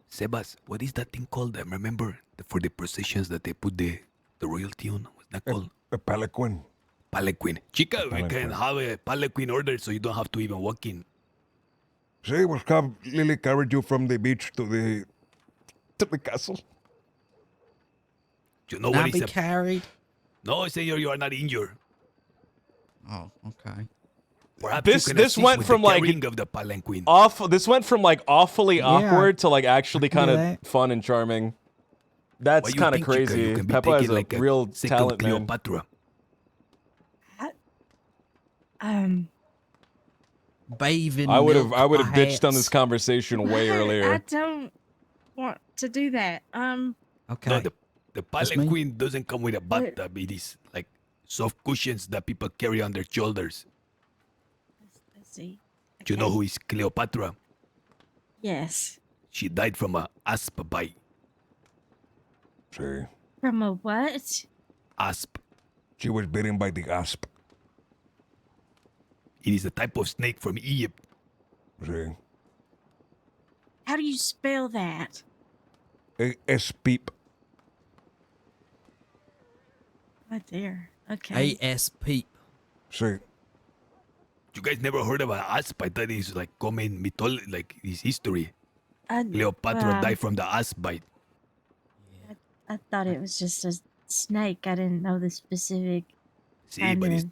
Sebas, what is that thing called? Remember for the processions that they put the royalty on? What's that called? A palanquin. Palanquin. Chica, we can have a palanquin order so you don't have to even walk in. See, we'll have Lily carry you from the beach to the castle. You know Not what is be a carried. No, senor, you are not injured. Oh, okay. Perhaps This you can this assist went with from the like carrying of the palanquin. This went from like awfully awkward to like actually can do kind of fun and charming. That's What you kind of think, Chica? You crazy. can be Peppa has taken a like a real second talent, man. Cleopatra. Bathing. I would milk, have ditched on perhaps. this conversation way I earlier. don't want to do that. Okay. No, the That's me. palanquin doesn't come with a bathtub. It is like soft cushions that people carry on their shoulders. Let's see. Do you know who is Cleopatra? Yes. She died from a asp bite. See, From a what? Asp. she was bitten by the asp. It is a type of snake from Egypt. See, How do you spell that? A-S-peep. Right there. Okay. ASP. See, You guys never heard of an asp? I thought it's like common mythology, like his history. Cleopatra died from the asp bite. I thought it was just a snake. I didn't know the specific. See, but it's,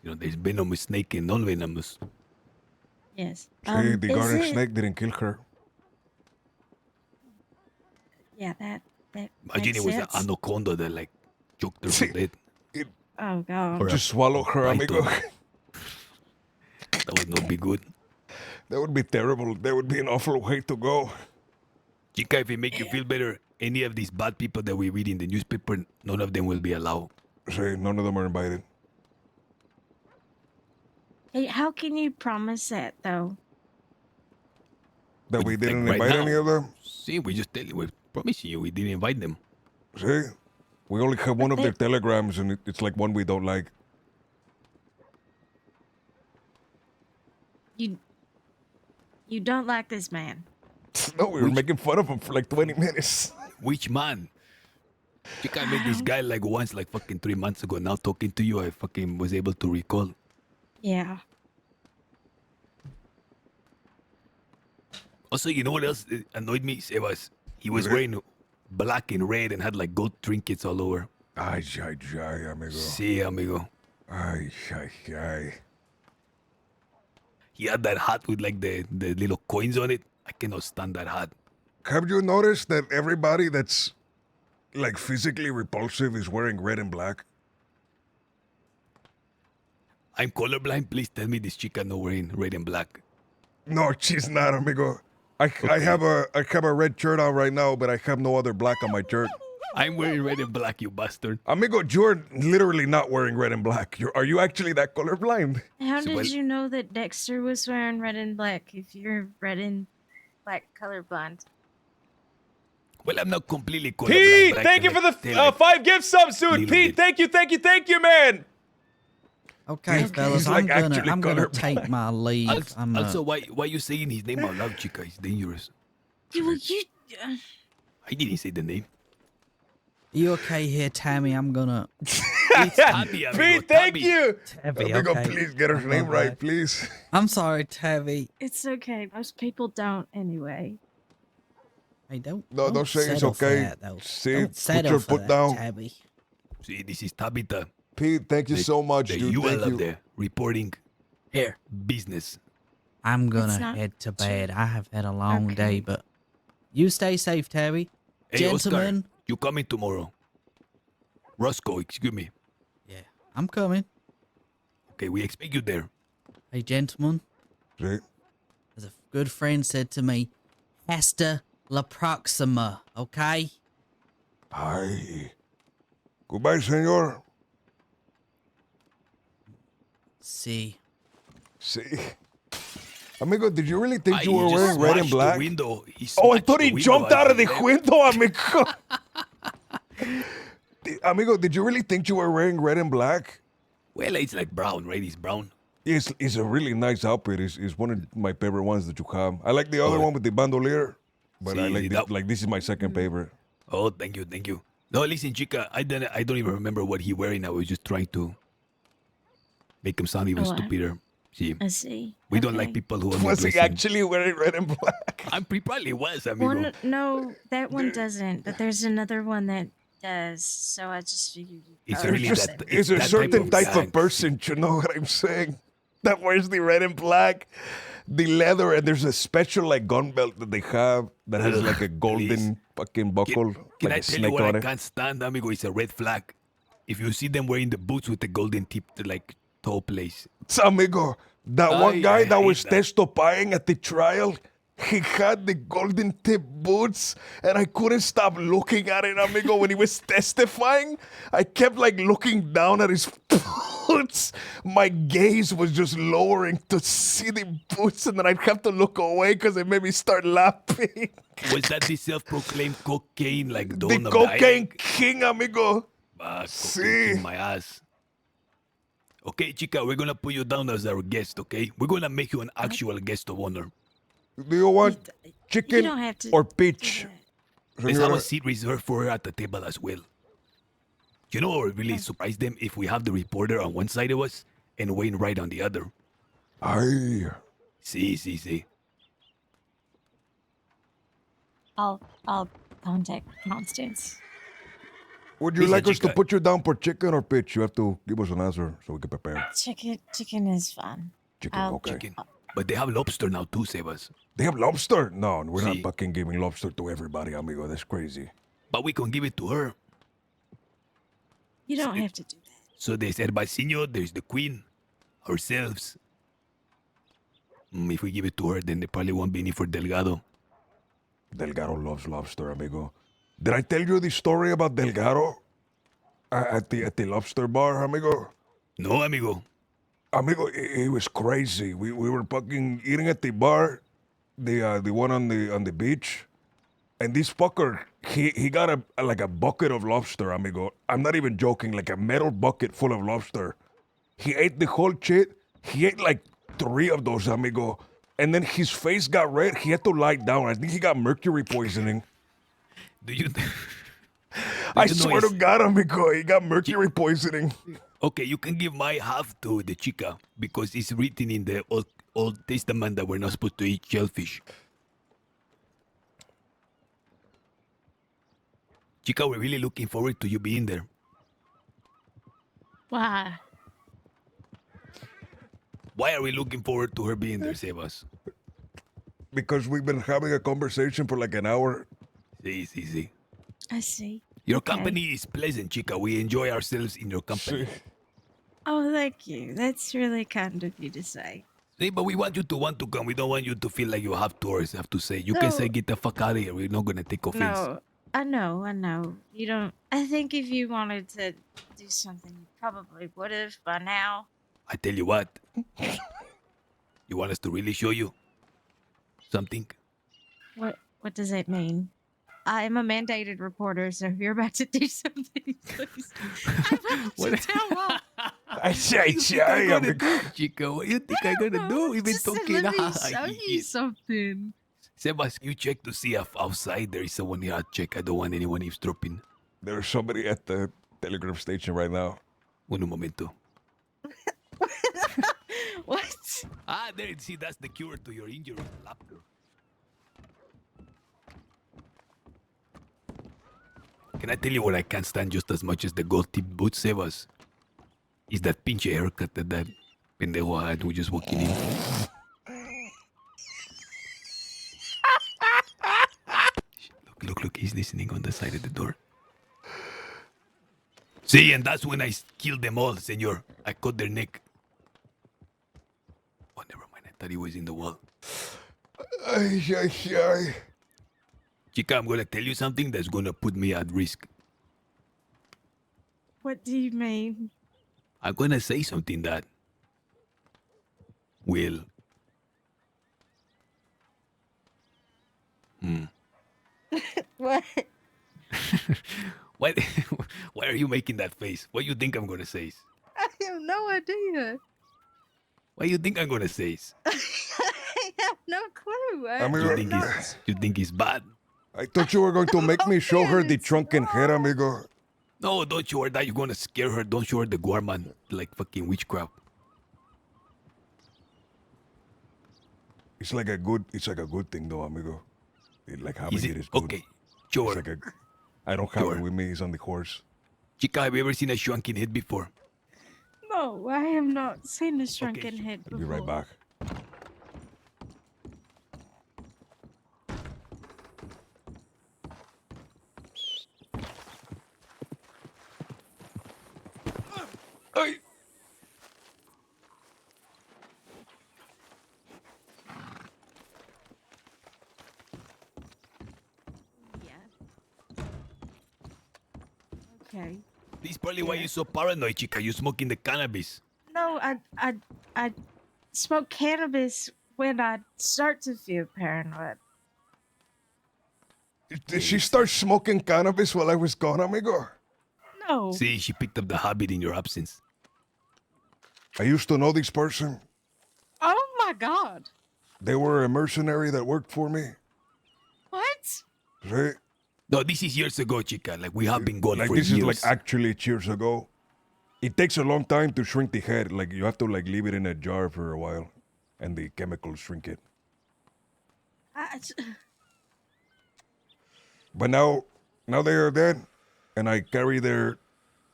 there's venomous snake and non-venomous. Yes. see, the is garden it- snake didn't kill her. Yeah, that Imagine makes it was sense. an anaconda that like choked her to death. Oh god. Or a Just swallow her, amigo. python. That would not be good. That would be terrible. That would be an awful way to go. Chica, if it make you feel better, any of these bad people that we read in the newspaper, none of them will be allowed. See, none of them are invited. Hey, how can you promise that though? That we didn't right invite now. any of them? See, we just tell you, we're promising you, we didn't invite them. See? We only have one of their telegrams, and it's like one we don't like. You don't like this man. No, we were making fun of him for like 20 minutes. Which man? Chica, I met this guy like once, like fucking 3 months ago. Now talking to you, I fucking was able to recall. Yeah. Also, you know what else annoyed me, Sebas? He was wearing black and red and had like gold trinkets all over. Ay, amigo. Sí, amigo. Ay. He had that hat with like the little coins on it. I cannot stand that hat. Have you noticed that everybody that's like physically repulsive is wearing red and black? I'm colorblind. Please tell me this chica not wearing red and black. No, she's not, amigo. I have a red shirt on right now, but I have no other black on my shirt. I'm wearing red and black, you bastard. Amigo, you're literally not wearing red and black. Are you actually that colorblind? How did you know that Dexter was wearing red and black if you're red and black colorblind? Well, I'm not completely colorblind. Pete, but I thank you can, for like, the tell, like, 5 gift subs, dude. little Pete, bit. thank you, man. Okay, fellas, like I'm actually gonna colorblind. take my leave. Also, why you saying his name out loud, chica? It's dangerous. Well, you. I didn't say the name. You okay here, Tammy? I'm gonna. It's Tabby, amigo, Pete, thank Tabby. you. Tabby, Amigo, okay. please get her name right, please. I'm sorry, Tabby. It's okay. Most people don't anyway. Hey, don't. No, don't say it's settle for okay. that, though. See, Don't put settle your for foot that, down. Tabby. See, this is Tabitha. Pete, thank you so much, dude. You Thank love you. the reporting Here. business. I'm It's gonna not head to true. bed. I have had a long Okay. day, but you stay safe, Tabby. Hey, Gentlemen. Oscar, you coming tomorrow? Roscoe, excuse me. Yeah, I'm coming. Okay, we expect you there. Hey, gentlemen. Sí. As a good friend said to me, hasta la próxima, okay? Ay. Goodbye, señor. See. Amigo, did you really think Ay, you were he just wearing red and smashed the black? window. He Oh, I smashed thought the he window jumped as out of he the left. window, amigo. Amigo, did you really think you were wearing red and black? Well, it's like brown, right? It's brown. It's a really nice outfit. It's one of my favorite ones that you have. I like the other Oh. one with the bandolier, but I Sí, like that- this is my second favorite. Oh, thank you. No, listen, chica, I don't even remember what he wearing. I was just trying to make him sound even Oh, stupider. See, I see. we don't Okay. like people who are Was he dressing. actually wearing red and black? I'm probably was, amigo. One, no, that one doesn't. But there's another one that does. So I just figured. It's you'd really know that- them. It's a that type certain of type guy. of person, you know what I'm saying? That wears the red and black, the leather, and there's a special like gun belt that they have that has like a golden fucking buckle, Can like I a tell you snake what on I it. can't stand, amigo? It's a red flag. If you see them wearing the boots with the golden tip, like toe place. So, amigo, that one Ay, guy I that was hate that. testifying at the trial, he had the golden tip boots, and I couldn't stop looking at it, amigo. When he was testifying, I kept like looking down at his boots. My gaze was just lowering to see the boots, and then I'd have to look away because it made me start laughing. Was that the self-proclaimed cocaine, like The Dawn of cocaine the king, amigo. Cocaine Sí. in my ass. Okay, chica, we're gonna put you down as our guest, okay? We're gonna make you an actual guest of honor. Do you want chicken don't have to or peach? Let's have a Senora? seat reserved for her at the table as well. You know what would really surprise them if we have the reporter on one side of us and Wayne right on the other. Ay. See. I'll contact Constance. Would you Listen, like us to chica. put you down for chicken or pitch? You have to give us an answer so we can prepare. Chicken is fine. Chicken, I'll- okay. Chicken. But they have lobster now too, Sebas. They have lobster? No, we're not Sí. fucking giving lobster to everybody, amigo. That's crazy. But we can give it to her. You don't have to do that. So there's El Bacinho, there's the Queen, ourselves. If we give it to her, then there probably won't be any for Delgado. Delgado loves lobster, amigo. Did I tell you the story about Delgado at the lobster bar, amigo? No, amigo. Amigo, it was crazy. We were fucking eating at the bar, the one on the beach, and this fucker he got a bucket of lobster, amigo. I'm not even joking, like a metal bucket full of lobster. He ate the whole shit. He ate like 3 of those, amigo. and then his face got red. He had to lie down. I think he got mercury poisoning. Do you? I swear to God, amigo, he got mercury poisoning. Okay, you can give my half to the chica because it's written in the Old Testament that we're not supposed to eat shellfish. Chica, we're really looking forward to you being there. Why? Why are we looking forward to her being there, Sebas? Because we've been having a conversation for like an hour. See. I see. Your Okay. company is pleasant, Chica. We enjoy ourselves in your company. Oh, thank you. That's really kind of you to say. See, but we want you to come. We don't want you to feel like you have to always have to say. You can say, get the fuck out of here. We're not going to take offense. No, I know. You don't. I think if you wanted to do something, you probably would have by now. I tell you what. You want us to really show you something? What does that mean? I am a mandated reporter, so if you're about to do something, please. I'm about to tell off. I say, Chica, what you think I'm gonna do? We've been Just talking. let me show you something. Sebas, you check to see if outside there is someone here. I'll check. I don't want anyone eavesdropping. There's somebody at the telegraph station right now. Un momento. What? Ah, there. See, that's the cure to your injury. Laughter. Can I tell you what I can't stand just as much as the gold-tipped boots, Sebas? Is that pinche haircut that pendejo had who just walking in. Look, he's listening on the side of the door. See, and that's when I killed them all, senor. I cut their neck. Oh, never mind. I thought he was in the wall. Chica, I'm gonna tell you something that's gonna put me at risk. What do you mean? I'm gonna say something that will. What? Why are you making that face? What do you think I'm gonna say? I have no idea. What do you think I'm gonna say? I have no clue. You think it's bad? I thought you were going to make me show her the shrunken head, amigo. No, don't show her that. You're gonna scare her. Don't show her the Guarman like fucking witchcraft. It's like a good thing though, amigo. Like having it is good. Okay, sure. It's like I don't have it with me. It's on the horse. Chica, have you ever seen a shrunken head before? No, I have not seen a shrunken head I'll before. be right back. Okay. This is probably why you're so paranoid, Chica. You smoking the cannabis. No, I smoke cannabis when I start to feel paranoid. Did she start smoking cannabis while I was gone, amigo? No. See, she picked up the habit in your absence. I used to know this person. Oh my god. They were a mercenary that worked for me. What? See? No, this is years ago, Chica. Like, we have been gone for this years. is like actually years ago. It takes a long time to shrink the head. Like, you have to like leave it in a jar for a while. And the chemicals shrink it. But now they are dead. And I carry their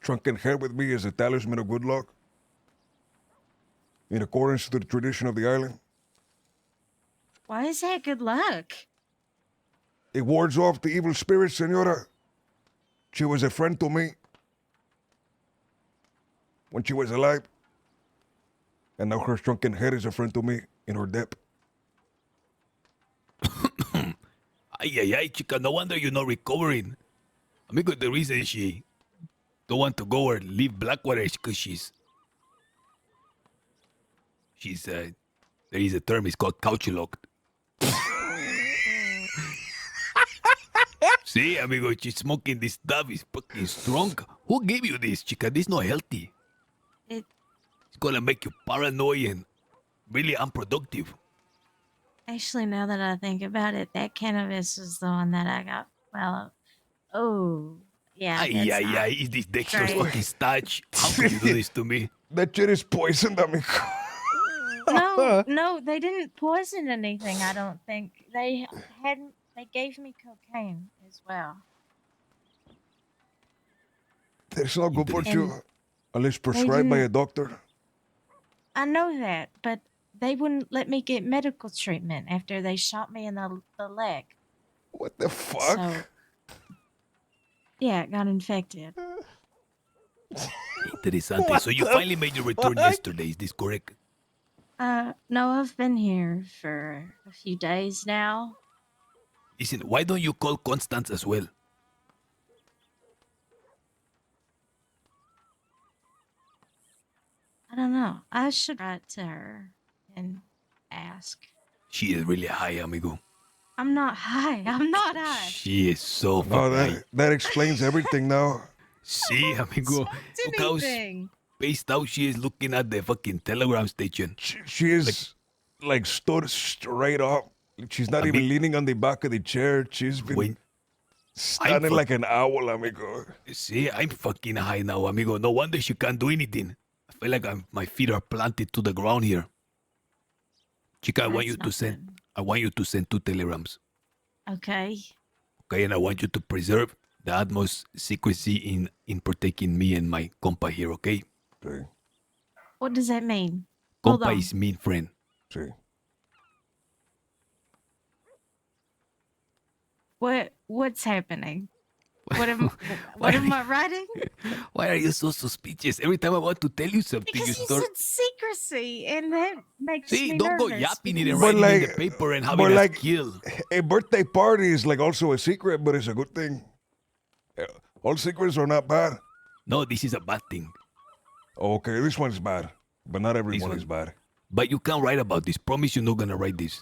shrunken head with me as a talisman of good luck. In accordance to the tradition of the island. Why is that good luck? It wards off the evil spirits, senora. She was a friend to me when she was alive. And now her shrunken head is a friend to me in her death. Ay, Chica, no wonder you're not recovering. Amigo, the reason she don't want to go or leave Blackwater is because she's there is a term, it's called couch locked. See, amigo, she's smoking this stuff. It's fucking strong. Who gave you this, Chica? This is not healthy. It's gonna make you paranoid and really unproductive. Actually, now that I think about it, that cannabis is the one that I got. Well, oh, yeah. Ay, that's ay, not ay, is this Dexter's great. fucking starch? How could you do this to me? That shit is poisoned, amigo. No, they didn't poison anything. I don't think they hadn't. They gave me cocaine as well. It's not good for you And unless prescribed by a didn't- doctor. I know that, but they wouldn't let me get medical treatment after they shot me in the leg. What the fuck? So, yeah, it got infected. Interesante. What So you the finally made your return fuck? yesterday, is this correct? No, I've been here for a few days now. Listen, why don't you call Constance as well? I don't know. I should write to her and ask. She is really high, amigo. I'm not high. I'm not high. She is so Oh, fucking high. that explains everything now. See, amigo. Look how Anything. spaced out she is looking at the fucking telegram station. She is like stood straight up. She's not even leaning on the back of the chair. She's been standing like an owl, amigo. See, I'm fucking high now, amigo. No wonder she can't do anything. I feel like my feet are planted to the ground here. Chica, I want you to send. I want you to send 2 telegrams. Okay. Okay, and I want you to preserve the utmost secrecy in protecting me and my compa here. Okay. Okay. What does that mean? Hold Compa on. is mean friend. Sí. What's happening? What am I writing? Why are you so suspicious? Every time I want to tell you something, Because you you start. said secrecy, and that makes See, me don't go nervous yapping it and because- writing in the paper and having us killed. a birthday party is like also a secret, but it's a good thing. All secrets are not bad. No, this is a bad thing. Okay, this one's bad, but not everyone is bad. But you can't write about this. Promise you're not gonna write this.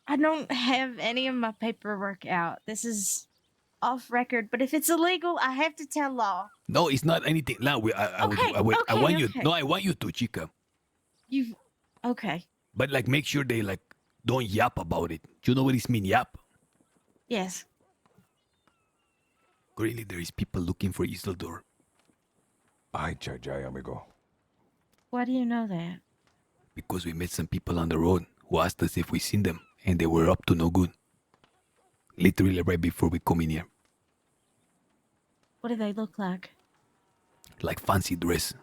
I don't have any of my paperwork out. This is off record, but if it's illegal, I have to tell law. No, it's not anything. No, I Okay, want you. okay. No, I want you to, chica. You okay? But like, make sure they like don't yap about it. Do you know what this mean, yap? Yes. Really, there is people looking for Isildur. Ay, chay, amigo. Why do you know that? Because we met some people on the road who asked us if we seen them, and they were up to no good. Literally right before we come in here. What do they look like? Like fancy dress.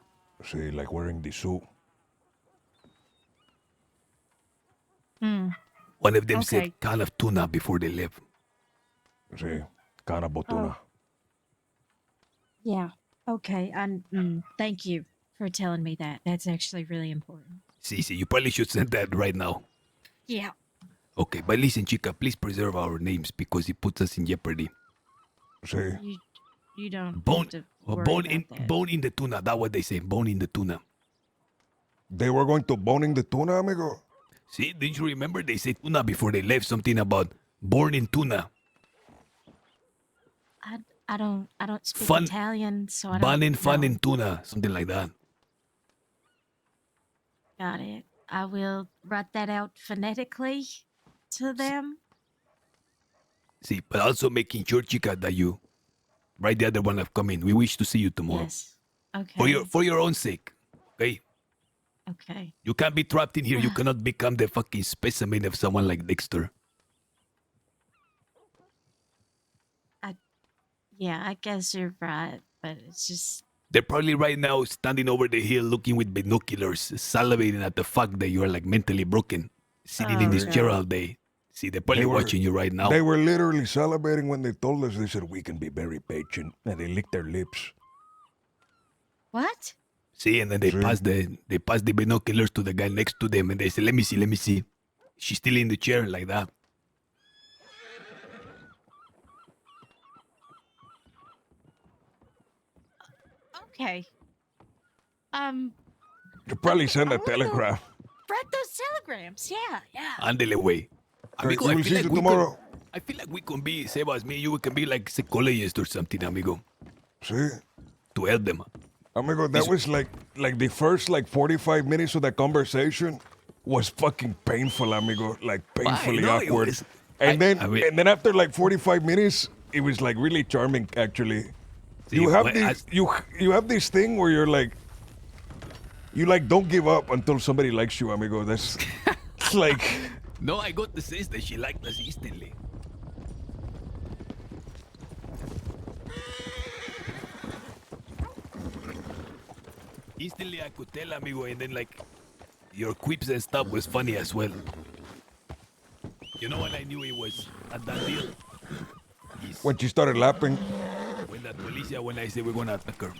See, like wearing the suit. Hmm. One of them Okay. said can of tuna before they left. Sí, can of botuna. Yeah. Okay. Thank you for telling me that. That's actually really important. See, you probably should send that right now. Yeah. Okay, but listen, chica, please preserve our names because it puts us in jeopardy. Sí. You don't Bone, have to worry bone about in that. bone in the tuna. That's what they say. Bone in the tuna. They were going to boning the tuna, amigo. See, didn't you remember they said tuna before they left? Something about born in tuna. I don't speak Fun- Italian, so I don't. Born in fun know. in tuna. Something like that. Got it. I will write that out phonetically to them. See, but also making sure, chica, that you write the other one of coming. We wish to see you tomorrow. Yes. Okay. For your own sake. Okay? Okay. You can't be trapped in here. You cannot become the fucking specimen of someone like Dexter. Yeah, I guess you're right, but it's just They're probably right now standing over the hill looking with binoculars, salivating at the fact that you are like mentally broken, sitting in this chair all day. See, they're probably They were- watching you right now. They were literally celebrating when they told us. They said, we can be very patient. And they licked their lips. what? See, and then they pass the binoculars to the guy next to them, and they say, let me see. She's still in the chair like that. Okay. You probably send a telegram. Write those telegrams. Yeah. Andele way. Amigo, we I will feel see like you we tomorrow. I feel like we can be, Sebas, me, you can be like psychologists or something, amigo. See? To help them. Amigo, that was like the first 45 minutes of that conversation was fucking painful, amigo. Like painfully no, it awkward. was- And I then mean- after like 45 minutes, it was like really charming actually. See, You have when this you have this thing where you're like you like don't give up until somebody likes you, amigo. That's it's like No, I got the sense that she liked us instantly. Instantly, I could tell, amigo, and then like your quips and stuff was funny as well. You know when I knew it was a done deal? when she started laughing. When that Alicia, when I said we're gonna attack her.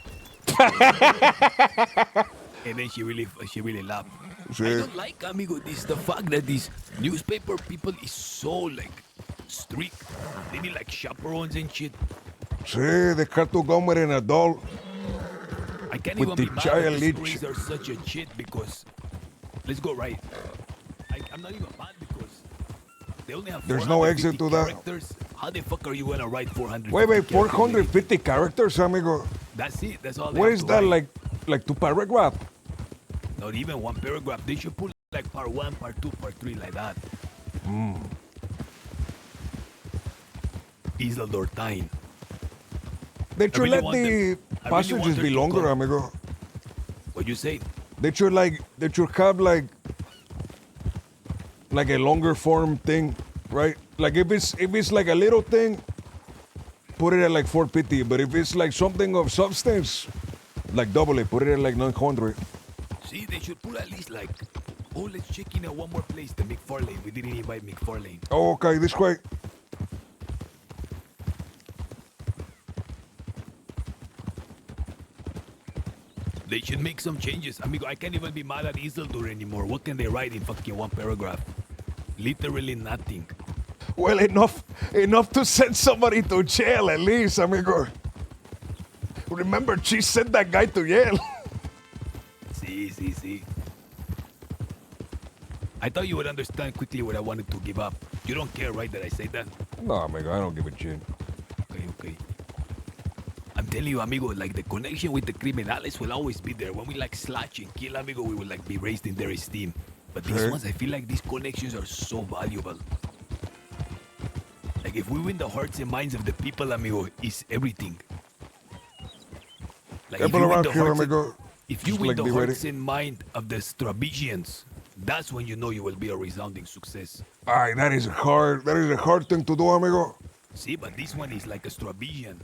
And then she really laughed. Sí. I don't like, amigo, this the fact that these newspaper people is so like strict. They need like chaperones and shit. Sí, they cut to go with an adult. I can't with even the be mad child that the leech. screens are such a shit because let's go right. I'm not even mad because they only have There's no exit to that. characters. How the fuck are you gonna write 400? Wait, 450 characters, amigo. That's it. That's all. They What have is to that write. like two paragraph? Not even one paragraph. They should put like part 1, part 2, part 3 like that. Isildur Tyne. They should really let want the them- I really want passages her be to longer, come. amigo. What you say? They should have like a longer form thing, right? Like if it's like a little thing, put it at like 450. But if it's like something of substance, like double it, put it at like 900. See, they should put at least like, oh, let's check in at one more place, the McFarlane. We didn't invite McFarlane. Oh, okay, this way. They should make some changes. Amigo, I can't even be mad at Isildur anymore. What can they write in fucking one paragraph? Literally nothing. Well, enough to send somebody to jail at least, amigo. Remember, she sent that guy to jail. See. I thought you would understand quickly what I wanted to give up. You don't care, right, that I say that? No, amigo, I don't give a shit. Okay. I'm telling you, amigo, like the connection with the criminales will always be there. When we like slash and kill, amigo, we will like be raised in their esteem. But these Okay. ones, I feel like these connections are so valuable. Like if we win the hearts and minds of the people, amigo, is everything. Like People around here, amigo. if you Just, win like, the be ready. hearts and mind of the Strabisians, that's when you know you will be a resounding success. Ay, that is a hard thing to do, amigo. See, but this one is like a Strabisian.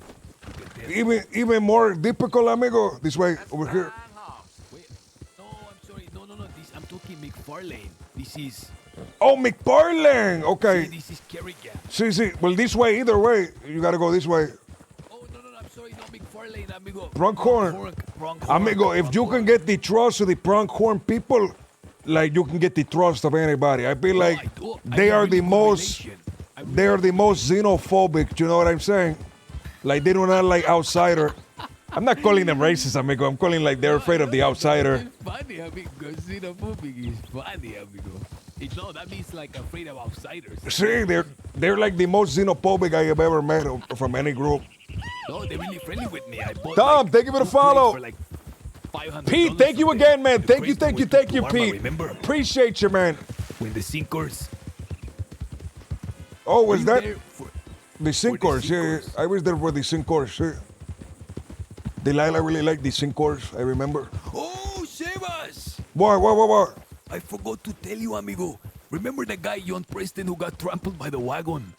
Even more difficult, amigo. This way, over here. This, I'm talking McFarlane. This is... Oh, McFarlane. Okay. See, this is Kerrigan. See. Well, this way, either way, you gotta go this way. I'm sorry, not McFarlane, amigo. Pronghorn. Amigo, if you can get the trust of the pronghorn people, like you can get the trust of anybody. I feel like they are the most xenophobic. You know what I'm saying? Like they do not like outsider. I'm not calling them racist, amigo. I'm calling like they're afraid of the outsider. Funny, amigo. Xenophobic is funny, amigo. No, that means like afraid of outsiders. See, they're like the most xenophobic I have ever met from any group. No, they're really friendly with me. I bought Tom, thank you for the follow. for like $500 Pete, thank you again, man. Thank you, Parma, Pete. remember? Appreciate you, man. When the sinkers. Oh, was you that there the sinkers? Yeah, I was there for the sinkers. Yeah. Delilah really liked the sinkers. I remember. Oh, Sebas! What? I forgot to tell you, amigo. Remember the guy, John Preston, who got trampled by the wagon?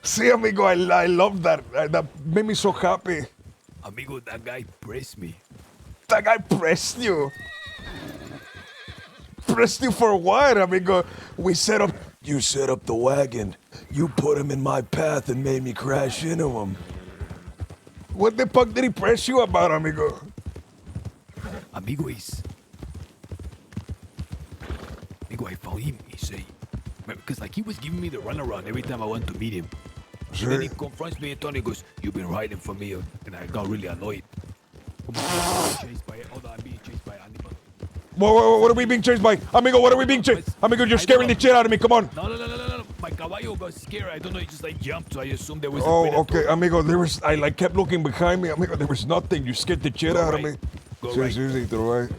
See, amigo, I love that. That made me so happy. Amigo, that guy pressed me. That guy pressed you. Pressed you for what, amigo? You set up the wagon. You put him in my path and made me crash into him. What the fuck did he press you about, amigo? Amigo, I found him. He say, because like he was giving me the runaround every time I went to meet him. And then he confronts me and Tony goes, "You've been hiding from me," and I got really annoyed. I'm being chased by animal. What are we being chased by? Amigo, what are we being chased? Amigo, you're scaring the shit out of me. Come on. No. My caballo got scared. I don't know. He just like jumped, so I assumed there was. Oh, a okay, amigo. I like kept looking behind me, amigo. There was nothing. You scared the shit out of me. Go Sí, to the right.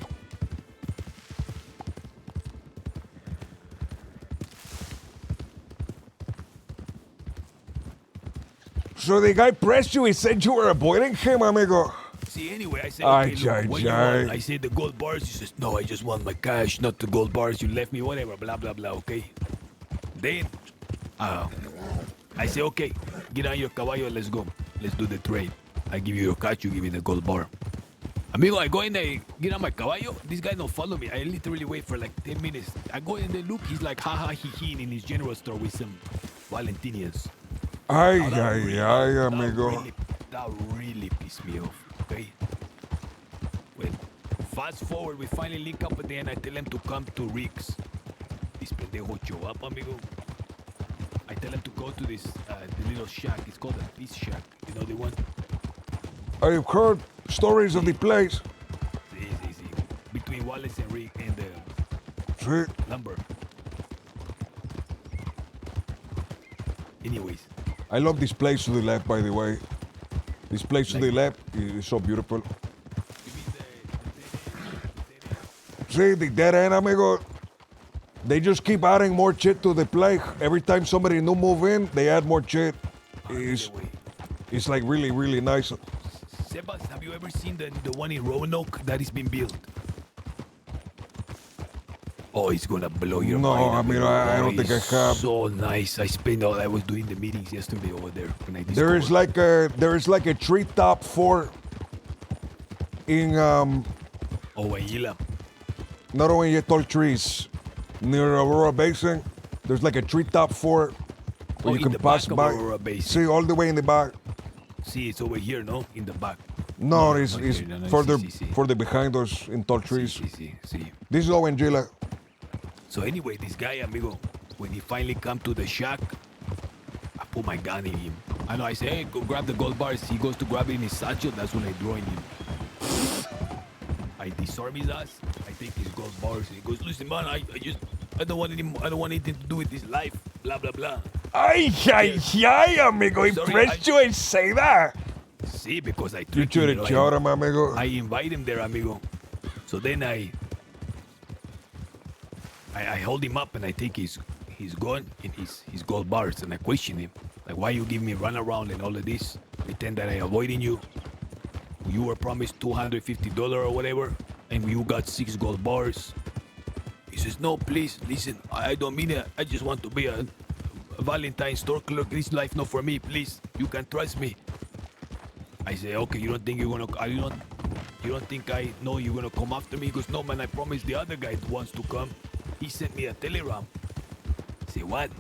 So the guy pressed you. He said you were avoiding him, amigo. See, anyway, I said, Ay, okay, look, ay, what you ay. want? I said the gold bars. He says, no, I just want my cash, not the gold bars. You left me, whatever, blah, blah, blah, okay? Then, I say, okay, get on your caballo, let's go. Let's do the trade. I give you your cash, you give me the gold bar. Amigo, I go in there, get on my caballo. This guy don't follow me. I literally wait for like 10 minutes. I go in there, look, he's like, ha ha, he in his general store with some Valentinians. Ay, amigo. That really pissed me off, okay? Well, fast forward, we finally link up at the end. I tell him to come to Rick's. This pendejo show up, amigo. I tell him to go to this, the little shack. It's called a Peace Shack. You know the one? I've heard stories of the place. See. Between Wallace and Rick and the Sí. lumber. Anyways. I love this place to the left, by the way. This place to the left is so beautiful. See, the dead end, amigo. They just keep adding more shit to the place. Every time somebody new move in, they add more shit. It's like really, really nice. Sebas, have you ever seen the one in Roanoke that is being built? Oh, it's gonna blow your mind. No, I mean, I don't think I have. So nice. I spent all I was doing the meetings yesterday over there. When I There is like a treetop fort in Owaila. not only in tall trees near Aurora Basin. There's like a treetop fort where you in can the pass back of by. Aurora Basin. See, all the way in the back. See, it's over here, no? In the back. No, it's here, no, further behind us in tall trees. See. This is Owengila. So anyway, this guy, amigo, when he finally come to the shack, I put my gun in him. I know, I say, hey, go grab the gold bars. He goes to grab it in his satchel. That's when I draw in him. I disarm his ass. I take his gold bars. And he goes, listen, man, I don't want anything to do with this life. Blah, blah, blah. Ay, amigo. Impressed you and say that. See, because I You tricked should him. have shot him, amigo. I invite him there, amigo. So then I hold him up and I take his gun and his gold bars and I question him. Like, why you give me run around and all of this? Pretend that I avoiding you. You were promised $250 or whatever, and you got 6 gold bars. He says, no, please, listen, I don't mean it. I just want to be a Valentine store clerk. This life not for me, please. You can trust me. I say, okay, you don't think you're gonna, you don't think I know you're gonna come after me? He goes, no, man, I promised the other guy wants to come. He sent me a telegram. I say, what?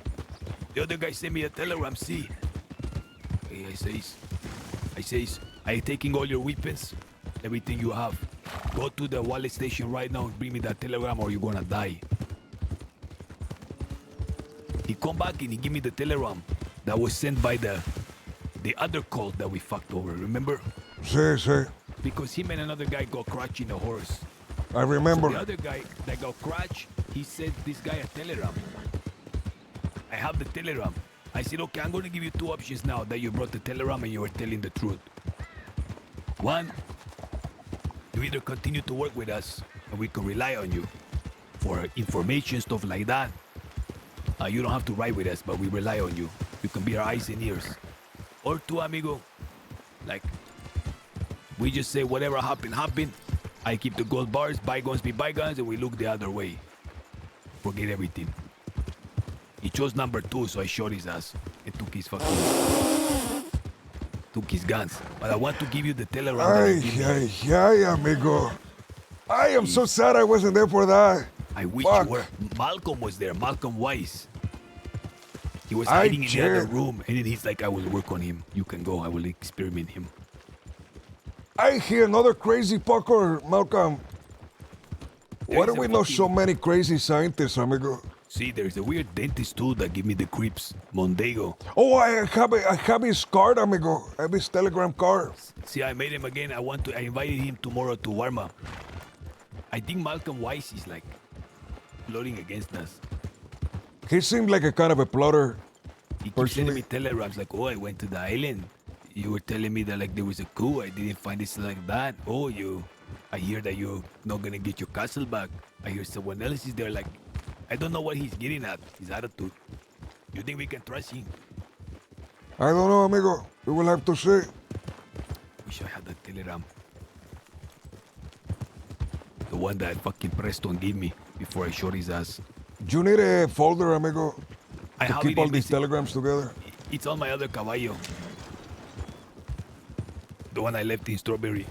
The other guy sent me a telegram, see? I says, I taking all your weapons, everything you have. Go to the wallet station right now and bring me that telegram or you're gonna die. He come back and he give me the telegram that was sent by the other cult that we fucked over, remember? Sí. Because him and another guy got crutching a horse. I remember. So the other guy that got crutch, he sent this guy a telegram. I have the telegram. I said, okay, I'm going to give you 2 options now that you brought the telegram and you were telling the truth. One, you either continue to work with us and we can rely on you for information, stuff like that. You don't have to ride with us, but we rely on you. You can be our eyes and ears. Or 2, amigo, like, we just say whatever happened. I keep the gold bars, bygones be bygones, and we look the other way. Forget everything. He chose number 2, so I shot his ass and took his guns. But I want to give you the telegram. Ay, amigo. I am so sad I wasn't there for that. I wish you were. Malcolm was there, Malcolm Weiss. He was hiding in the other room, and then he's like, I will work on him. You can go, I will experiment him. I hear another crazy fucker, Malcolm. Why do we know so many crazy scientists, amigo? See, there's a weird dentist too that give me the creeps, Mondego. Oh, I have his card, amigo. I have his telegram card. See, I made him again. I invited him tomorrow to Warma. I think Malcolm Weiss is like plotting against us. He seemed like a kind of a plotter. He keeps sending me telegrams like, oh, I went to the island. You were telling me that like there was a coup. I didn't find it like that. Oh, I hear that you're not gonna get your castle back. I hear someone else is there. Like, I don't know what he's getting at. His attitude. You think we can trust him? I don't know, amigo. We will have to see. Wish I had that telegram. The one that fucking Preston gave me before I shot his ass. Do you need a folder, amigo? I To have keep it all in these the- telegrams together? It's on my other caballo. The one I left in Strawberry.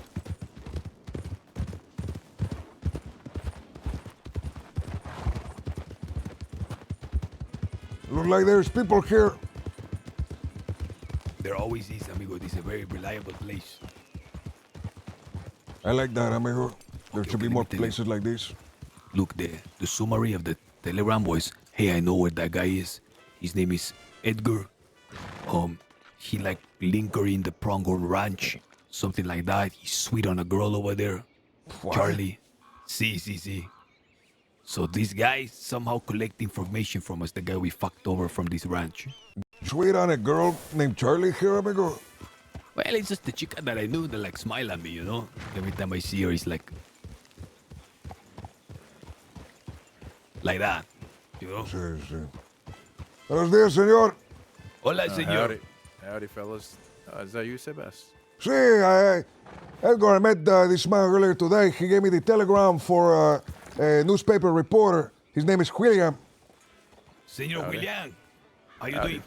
Look like there's people here. There always is, amigo. This is a very reliable place. I like that, amigo. There should be more places like this. Look, the summary of the telegram was, hey, I know where that guy is. His name is Edgar. He like linker in the Pronghorn Ranch. Something like that. He's sweet on a girl over there. What? Charlie. See. So this guy somehow collect information from us, the guy we fucked over from this ranch. Sweet on a girl named Charlie here, amigo? Well, it's just the chica that I knew that like smile at me, you know? Every time I see her, it's like that, you know? Sí. Buenos días, señor. Hola, señor. Howdy, fellas. Is that you, Sebas? Sí, Edgar, I met this man earlier today. He gave me the telegram for a newspaper reporter. His name is William. Senor Howdy. William, how you Howdy. doing?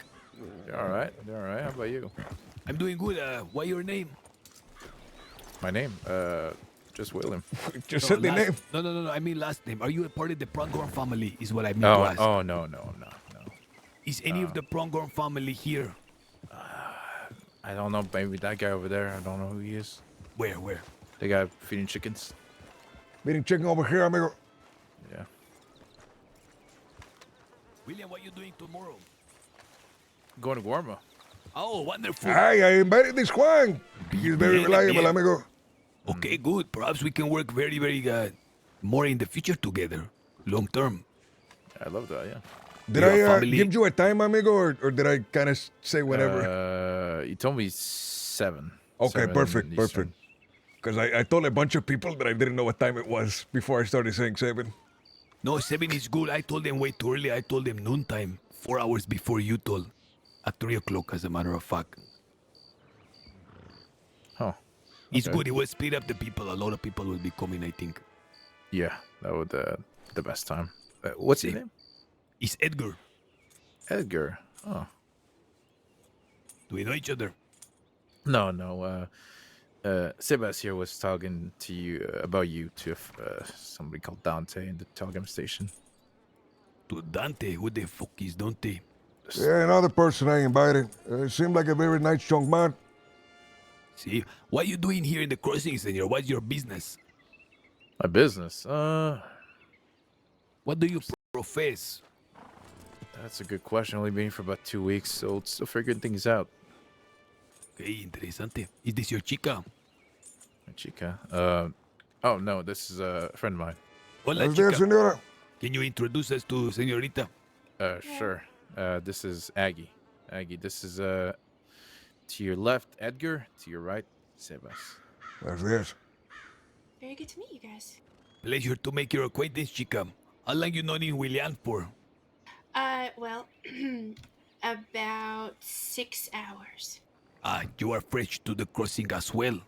You're all right. How about you? I'm doing good. What your name? My name? Just William. Just said the name. No. I mean last name. Are you a part of the Pronghorn family? Is what I mean to Oh, ask. no. Is any of the Pronghorn family here? I don't know. Maybe that guy over there. I don't know who he is. Where? The guy feeding chickens. Feeding chicken over here, amigo. Yeah. William, what you doing tomorrow? Going to Guarma. Oh, wonderful. Hi, I invited this Juan. He's very Bien, reliable, bien. amigo. Okay, good. Perhaps we can work very, very more in the future together, long term. I love that. Yeah. Did You're a I family- give you a time, amigo, or did I kind of say whatever? You told me 7. Okay, 7 perfect. Eastern. Because I told a bunch of people that I didn't know what time it was before I started saying 7. No, 7 is good. I told them way too early. I told them noontime, 4 hours before you told. At 3 o'clock, as a matter of fact. Oh. It's okay. good. It will speed up the people. A lot of people will be coming, I think. Yeah, that would the best time. What's his See? name? It's Edgar. Edgar. Oh. Do we know each other? No. Sebas here was talking to you about you to somebody called Dante in the telegram station. To Dante? Who the fuck is Dante? Yeah, another person I invited. Seemed like a very nice young man. See? What are you doing here in the crossing, senor? What's your business? My business? What do you profess? That's a good question. Only been here for about 2 weeks, so still figuring things out. Okay, interesante. Is this your chica? My chica? Oh no, this is a friend of mine. Hola, Buenos días, chica. senora. Can you introduce us to señorita? Sure. This is Aggie. Aggie, this is to your left, Edgar. To your right, Sebas. Buenos días. Very good to meet you guys. Pleasure to make your acquaintance, chica. How long you known in William for? Well, about 6 hours. You are fresh to the crossing as well.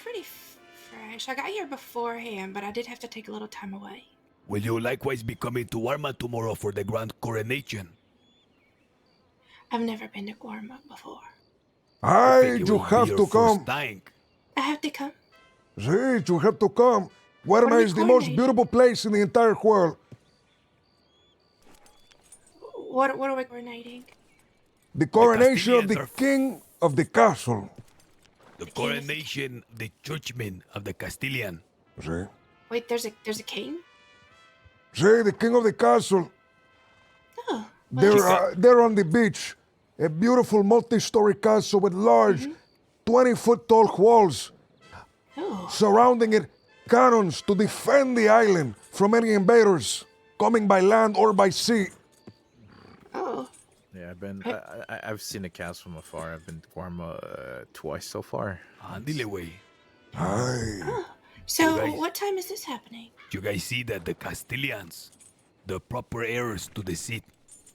Pretty fresh. I got here beforehand, but I did have to take a little time away. Will you likewise be coming to Warma tomorrow for the grand coronation? I've never been to Guarma before. Hi, It you will be have your to first come. time. I have to come. Sí, you have to come. What are Guarma we is the most coronating? beautiful place in the entire world. What are we coordinating? The coronation of Castilians the are king of the castle. The coronation of the churchman of the Castilian. Sí. Wait, there's a king? Sí, the king of the castle. Oh. They're on the beach. A beautiful multi-story castle with large 20-foot tall walls surrounding it, cannons to defend the island from any invaders coming by land or by sea. Oh. Yeah, I've seen the castle from afar. I've been to Guarma twice so far. Andile way. Hi. So, You guys- what time is this happening? You guys see that the Castilians, the proper heirs to the seat,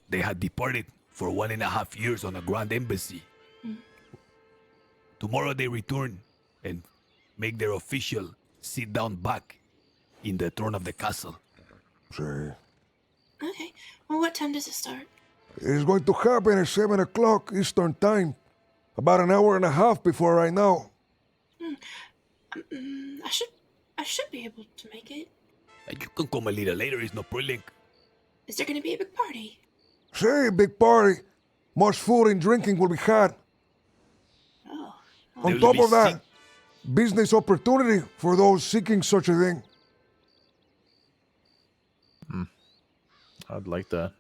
they had departed for 1.5 years on a grand embassy. Tomorrow they return and make their official sit down back in the throne of the castle. See. Okay. Well, what time does it start? It's going to happen at 7 o'clock Eastern Time. About an hour and a half before right now. I should be able to make it. You can come a little later, it's no problem. Is there going to be a big party? Say, big party. Much food and drinking will be had. On top of that, business opportunity for those seeking such a thing. I'd like that.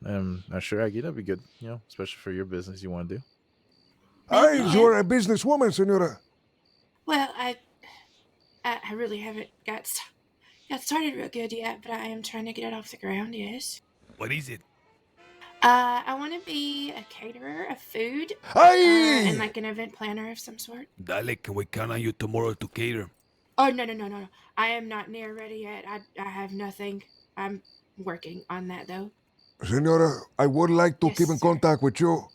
Sure, Aggie, that'd be good. You know, especially for your business you want to do. Hey, you're a businesswoman, senora. Well, I really haven't got started real good yet, but I am trying to get it off the ground, yes. What is it? I want to be a caterer of food. Hey! And like an event planner of some sort. Dale, can we count on you tomorrow to cater? Oh, no. I am not near ready yet. I have nothing. I'm working on that, though. Senora, I would like to keep in contact with you.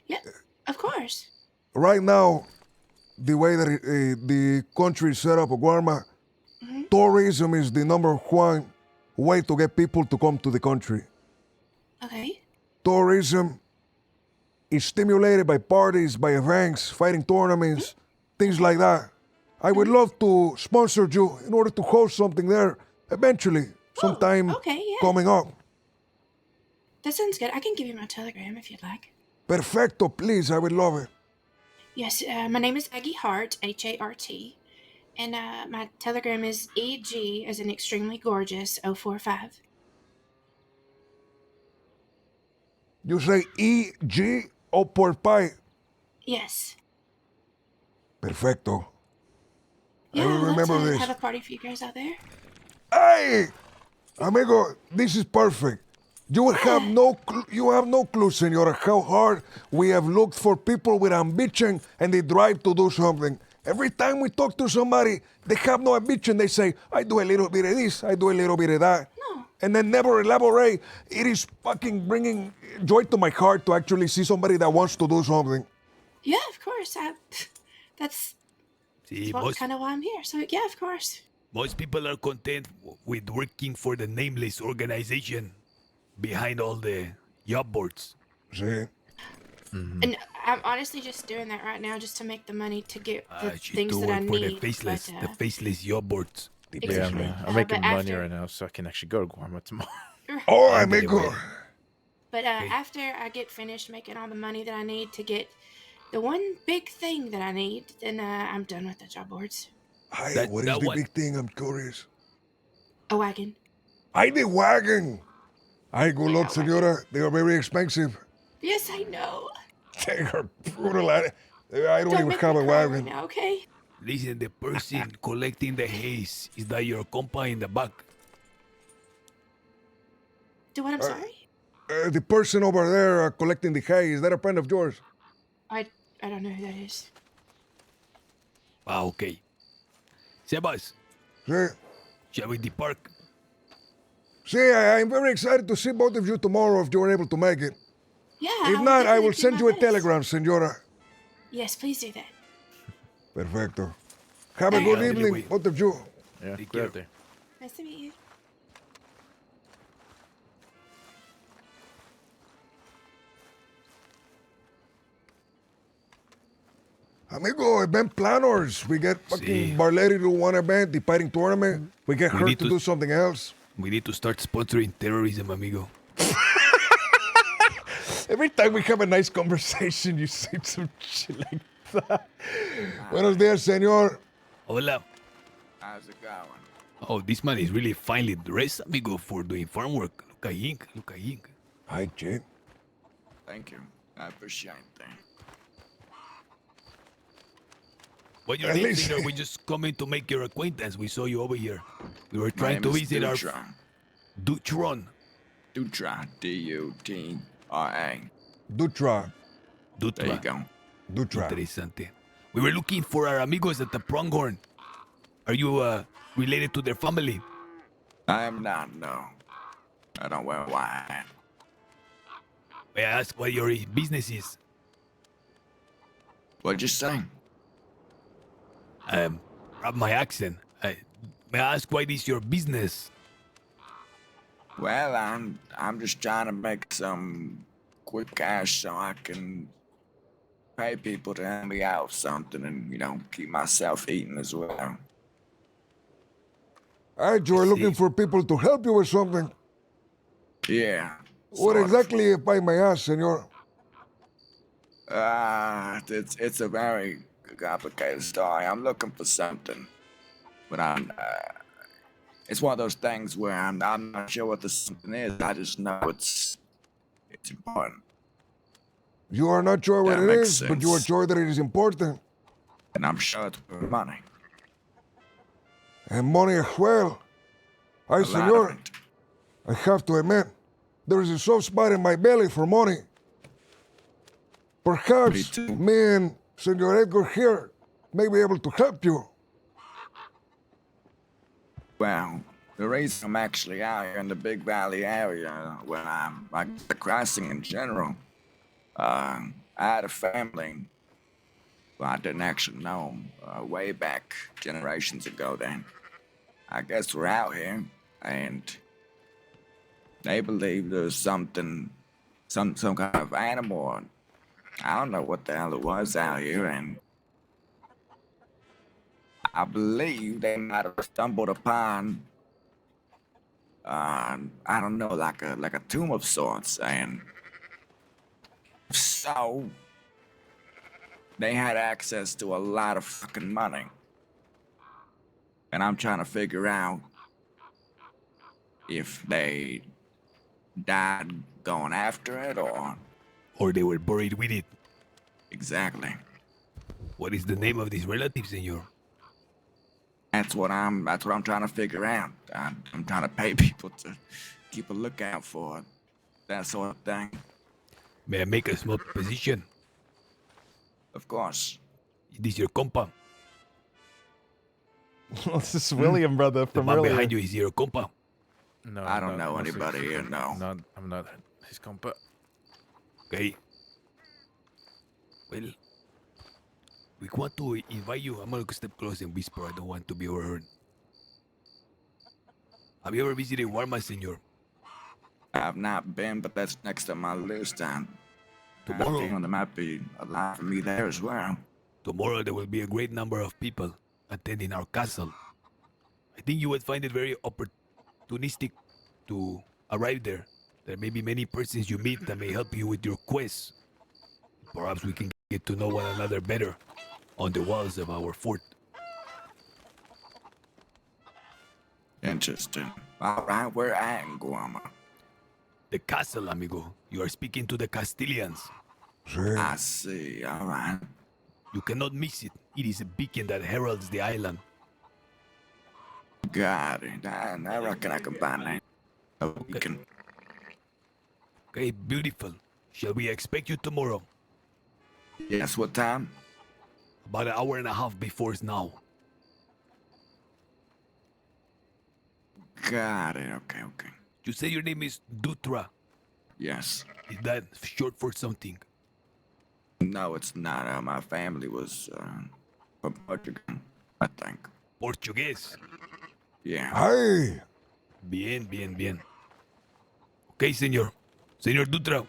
Yeah, of course. Right now, the way that the country is set up, Guarma, tourism is the number one way to get people to come to the country. Okay. Tourism is stimulated by parties, by events, fighting tournaments, things like that. I would love to sponsor you in order to host something there eventually, sometime coming up. That sounds good. I can give you my telegram if you'd like. Perfecto, please. I would love it. Yes, my name is Aggie Hart, H-A-R-T. And my telegram is EG as in extremely gorgeous 045. You say E-G o por pie? Yes. Perfecto. Yeah, I will remember I'd love to this. have a party for you guys out there. Hey! Amigo, this is perfect. You have no clue, senora, how hard we have looked for people with ambition and the drive to do something. Every time we talk to somebody, they have no ambition. They say, I do a little bit of this, I do a little bit of that. No. And then never elaborate. It is fucking bringing joy to my heart to actually see somebody that wants to do something. Yeah, of course. That's kind of why I'm here. So, yeah, of course. Most people are content with working for the nameless organization behind all the job boards. See? And I'm honestly just doing that right now just to make the money to get the things to that I work for need. the faceless job boards. Yeah, man. I'm making money right now, so I can actually go to Guarma tomorrow. Oh, I make good. But after I get finished making all the money that I need to get the one big thing that I need, then I'm done with the job boards. Hey, what is the big thing? I'm curious. A wagon. Ay, the wagon. Ay, good luck, senora. They are very expensive. Yes, I know. They are brutal. I don't even have a wagon. Right now, okay? Listen, the person collecting the haze, is that your compa in the back? Do what? I'm sorry? The person over there collecting the hay, is that a friend of yours? I don't know who that is. Ah, okay. Sebas. Sí. Shall we depart? See, I'm very excited to see both of you tomorrow if you're able to make it. Yeah. If not, I will send you a telegram, senora. Yes, please do that. Perfecto. Have a good evening, both of you. Yeah, cuídate. Nice to meet you. Amigo, event planners. We get fucking Barletti to one event, the fighting tournament. We get her to do something else. We need to start sponsoring terrorism, amigo. Every time we have a nice conversation, you say some shit like that. Buenos dias, senor. Hola. How's it going? Oh, this man is really finely dressed, amigo, for doing farm work. Look at him. Look at him. Hi, Jane. Thank you. I appreciate that. What your name, senor? We just coming to make your acquaintance. We saw you over here. We were trying to visit our... Dutron. Dutra. D-U-T-R-A. Dutra. Dutra. There you go. Dutra. Interesante. We were looking for our amigos at the Pronghorn. Are you related to their family? I am not, no. I don't wear wine. May I ask what your business is? What'd you say? My accent. May I ask what is your business? Well, I'm just trying to make some quick cash so I can pay people to help me out with something and, keep myself eating as well. You are looking for people to help you with something. Yeah. What exactly, if I may ask, senor? It's a very complicated story. I'm looking for something, but it's one of those things where I'm not sure what the something is. I just know it's important. You are not sure what That it makes is, but you are sense. sure that it is important. And I'm sure it's worth money. And money as well. A lot of Senor, I have to admit, there is a soft spot in my belly for money. Perhaps me and Senor Edgar here may be able to help you. Well, the reason I'm actually out here in the Big Valley area, where I'm like the crossing in general, I had a family. Well, I didn't actually know them way back generations ago. Then I guess we're out here, and they believe there's something, some kind of animal. I don't know what the hell it was out here, and I believe they might have stumbled upon, I don't know, like a tomb of sorts, and so they had access to a lot of fucking money, and I'm trying to figure out if they died going after it or they were buried with it. Exactly. What is the name of these relatives, senor? That's what I'm trying to figure out. I'm trying to pay people to keep a lookout for it, that sort of thing. May I make a small position? Of course. Is this your compa? This is William, brother, The from man earlier. behind you is your compa. No, I don't know anybody here, no. I'm not his compa. Okay. Well, we want to invite you. I'm gonna step close and whisper. I don't want to be overheard. Have you ever visited Walmart, senor? I've not been, but that's next on my list. Tomorrow. There might be a lot for me there as well. Tomorrow there will be a great number of people attending our castle. I think you would find it very opportunistic to arrive there. There may be many persons you meet that may help you with your quest. Perhaps we can get to know one another better on the walls of our fort. Interesting. All right, where at in Guama? The castle, amigo. You are speaking to the Castilians. I see, all right. You cannot miss it. It is a beacon that heralds the island. Got it. I reckon I can find that. A beacon. Okay, beautiful. Shall we expect you tomorrow? Yes, what time? About an hour and a half before now. Got it. Okay. You say your name is Dutra. Yes. Is that short for something? No, it's not. My family was from Portugal, I think. Portuguese. Yeah. Hey. Bien. Okay, senor. Senor Dutra.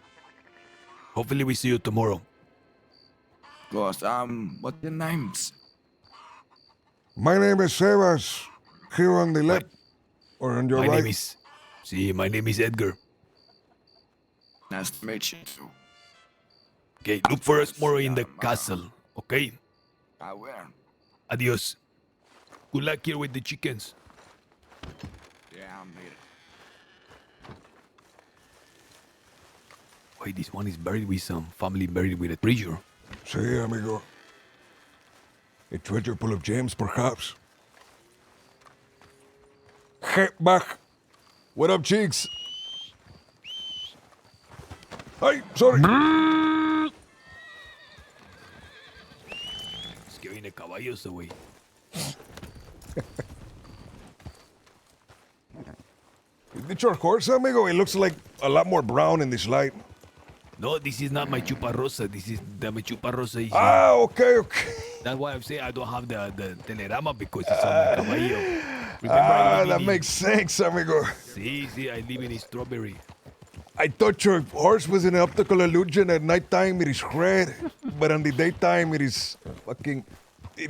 Hopefully we see you tomorrow. Of course. What's your names? My name is Sebas. Here on the left, or on your My right. name is Edgar. Nice to meet you too. Okay, look for us tomorrow in the castle, okay? I will. Adios. Good luck here with the chickens. Yeah, I'll need it. Wait, this one is buried with some family buried with a treasure. Sí, amigo. A treasure full of gems, perhaps. Hey, back. What up, cheeks? Ay, sorry. Es que viene caballoso, güey. Is it your horse, amigo? It looks like a lot more brown in this light. No, this is not my chuparrosa. This is my chuparrosa. Is okay. That's why I'm saying I don't have the telerama because it's on my caballo. Remember, I live That in makes sense, amigo. See, I live in Strawberry. I thought your horse was an optical illusion. At nighttime, it is red, but on the daytime, it is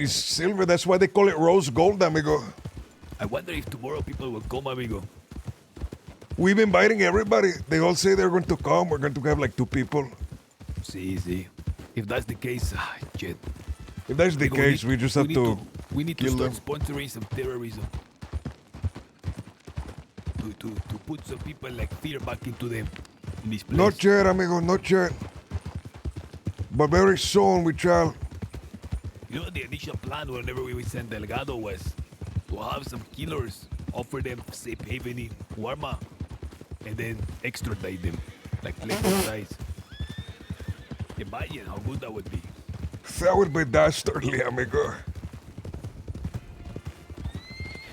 silver. That's why they call it rose gold, amigo. I wonder if tomorrow people will come, amigo. We've inviting everybody. They all say they're going to come. We're going to have like 2 people. See. If that's the case, shit. If that's the case, we just have to. We need to kill start them. sponsoring some terrorism. To put some people like fear back into them in this place. Not yet, amigo, not yet. But very soon we shall. You know, the initial plan whenever we sent Delgado was to have some killers, offer them safe haven in Warma, and then extradite them, like exercise. Imagine how good that would be. That would be dastardly, amigo.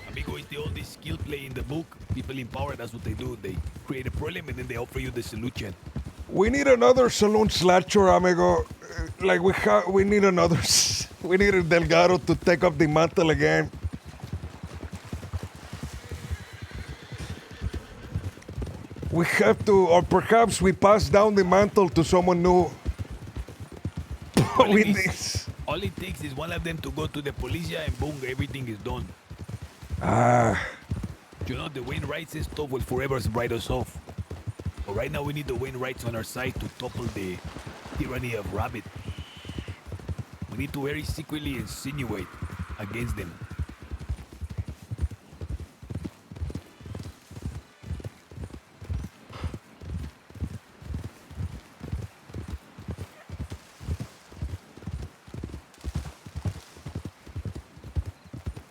Amigo, it's the oldest skill play in the book. People in power, that's what they do. They create a problem and then they offer you the solution. We need another saloon slasher, amigo. Like we need another. We need a Delgado to take up the mantle again. We have to, or perhaps we pass down the mantle to someone new. All it takes is one of them to go to the policia and boom, everything is done. You know, the Wainwrights stuff will forever write us off. But right now we need the Wainwrights on our side to topple the tyranny of Rabbit. We need to very secretly insinuate against them.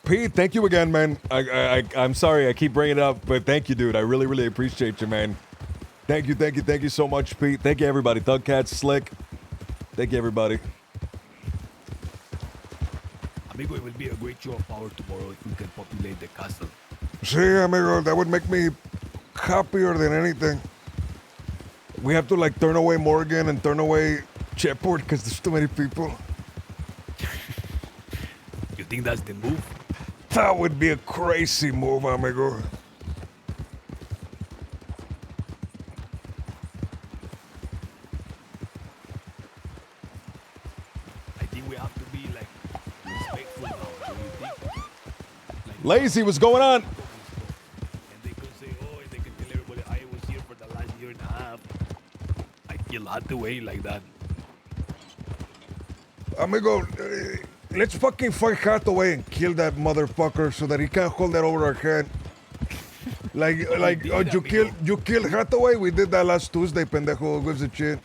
Pete, thank you again, man. I'm sorry I keep bringing it up, but thank you, dude. I really, really appreciate you, man. Thank you so much, Pete. Thank you, everybody. Thugcats, Slick. Thank you, everybody. Amigo, it will be a great show of power tomorrow if we can populate the castle. Sí, amigo, that would make me happier than anything. We have to like turn away Morgan and turn away Shepard because there's too many people. You think that's the move? That would be a crazy move, amigo. I think we have to be like respectful now. Don't you think? Like, Lazy, what's going on? And they could say, oh, and they could tell everybody I was here for the last year and a half. I kill Hathaway like that. Amigo, let's fucking fight Hathaway and kill that motherfucker so that he can't hold that over our head. You killed Hathaway? We did that last Tuesday, pendejo. Who gives a shit?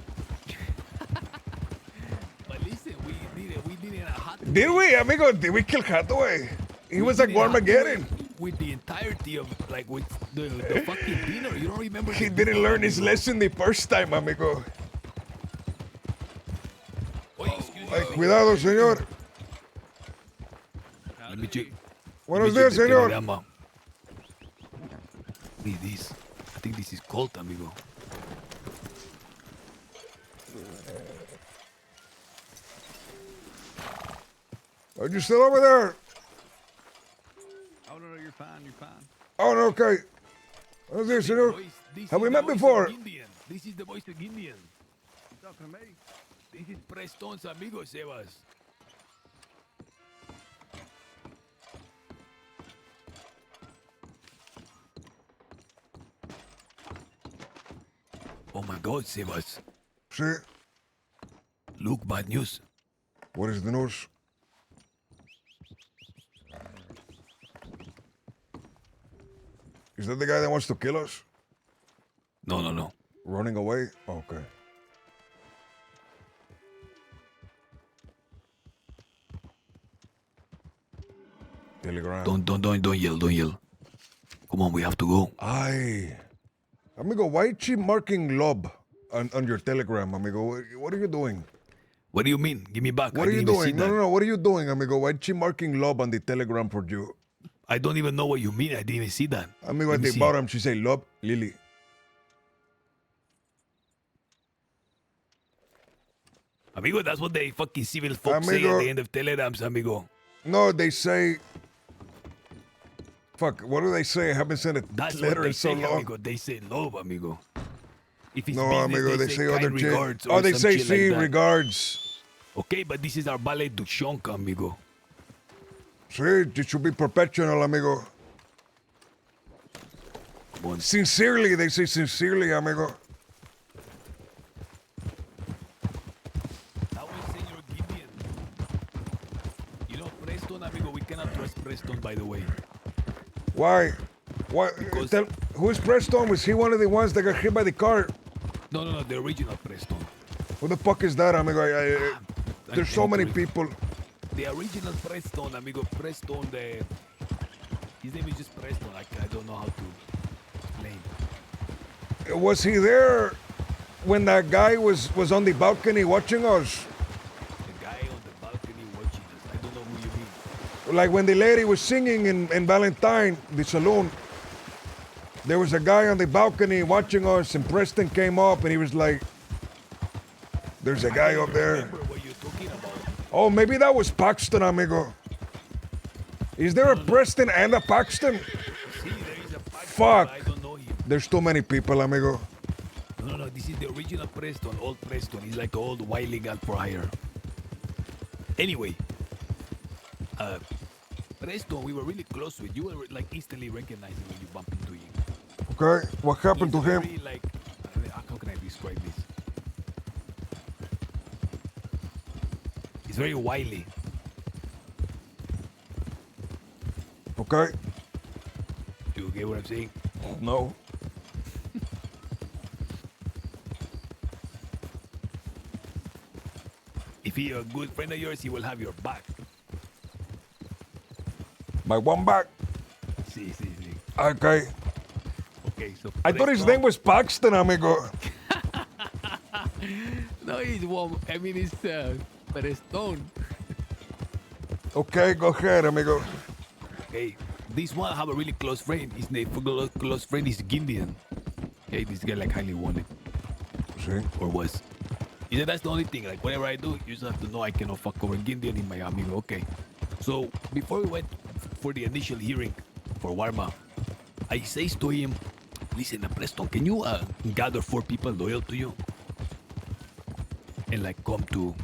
But listen, we did a Hathaway. Did we, amigo? Did we kill Hathaway? He was like Armageddon. With the entirety of, like, with the fucking dinner. You don't remember? He didn't learn his lesson the first time, amigo. Ay, cuidado, señor. Let me check. Buenos días, señor. What is this? I think this is Colt, amigo. Are you still over there? Oh, no, you're fine, you're fine. Oh, no, okay. Buenos días, señor. Have we met before? This is the voice of Indian. You talking to me? This is Preston's amigo, Sebas. Oh my God, Sebas. Sí. Look, bad news. What is the news? Is that the guy that wants to kill us? No. Running away? Okay. Telegram. Don't yell. Come on, we have to go. Ay. Amigo, why is she marking lob on your telegram, amigo? What are you doing? What do you mean? Give me back. What are you doing? No. What are you doing, amigo? Why is she marking lob on the telegram for you? I don't even know what you mean. I didn't even see that. Amigo, at the bottom, she say lob, Lily. Amigo, that's what they fucking civil folks say at the end of telegrams, amigo. No, they say... Fuck, what do they say? I haven't sent a That's letter what they in so say, long. amigo. They say love, amigo. If it's No, business, amigo, they say other kind shit. regards Oh, or they some say shit see, like that. regards. Okay, but this is our ballet du chonk, amigo. Sí, it should be professional, amigo. Sincerely, they say sincerely, amigo. You know, Preston, amigo, we cannot trust Preston, by the way. Why? Why? Who is Preston? Was he one of the ones that got hit by the car? No, the original Preston. Who the fuck is that, amigo? There's so many people. The original Preston, amigo. Preston, his name is just Preston. I don't know how to explain. Was he there when that guy was on the balcony watching us? The guy on the balcony watching us. I don't know who you mean. Like when the lady was singing in Valentine, the saloon. There was a guy on the balcony watching us, and Preston came up, and he was like, "There's a guy up there." Oh, maybe that was Paxton, amigo. Is there a Preston and a Paxton? Fuck. There's too many people, amigo. No, this is the original Preston, old Preston. He's like old wily gal for hire. Anyway, Preston, we were really close with you. We were like instantly recognizing when you bump into him. Okay, what happened to him? Very, like, how can I describe this? He's very wily. Okay. Do you get what I'm saying? No. If he's a good friend of yours, he will have your back. My one back? Sí. Okay. Okay, so I thought his name was Paxton, amigo. No, he's one. I mean, it's Preston. Okay, go ahead, amigo. Okay, this one I have a really close friend. His name, close friend is Gindian. Okay, this guy like highly wanted. Sí. Or was. He said that's the only thing. Like whatever I do, you just have to know I cannot fuck over Gindian in my amigo. Okay. So before we went for the initial hearing for Warma, I says to him, "Listen, Preston, can you gather 4 people loyal to you and like come to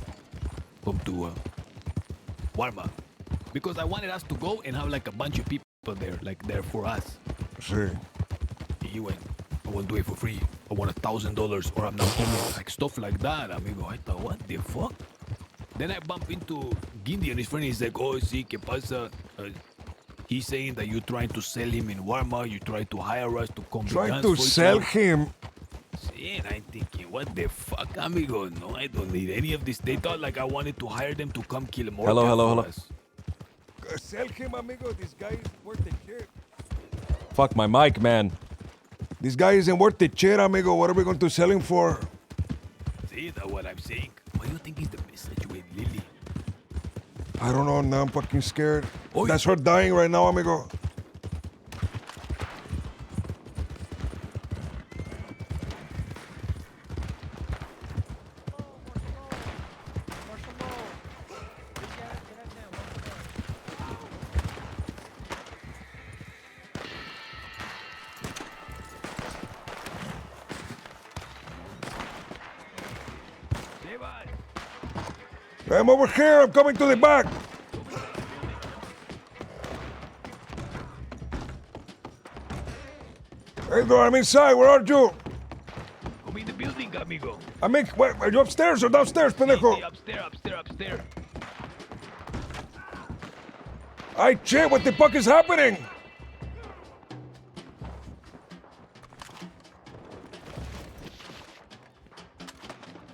Warma, because I wanted us to go and have like a bunch of people there, like there for us." Sí. He went, "I won't do it for free. I want $1,000 or I'm not coming." Like stuff like that, amigo. I thought, what the fuck? Then I bump into Gindy and his friend. He's like, "Oh, sí, ¿qué pasa?" He's saying that you're trying to sell him in Walmart. You try to hire us to come. Trying to sell him? Sí, and I'm thinking, what the fuck, amigo? No, I don't need any of this. They thought like I wanted to hire them to come kill more. Hello. Sell him, amigo. This guy is worth the shit. Fuck my mic, man. This guy isn't worth the shit, amigo. What are we going to sell him for? See, that's what I'm saying. What do you think is the message with Lily? I don't know. Now I'm fucking scared. That's her dying right now, amigo. I'm over here. I'm coming to the back. Hey, bro, I'm inside. Where are you? Come in the building, amigo. Wait, are you upstairs or downstairs, pendejo? Sí, upstairs. Ay, shit, what the fuck is happening?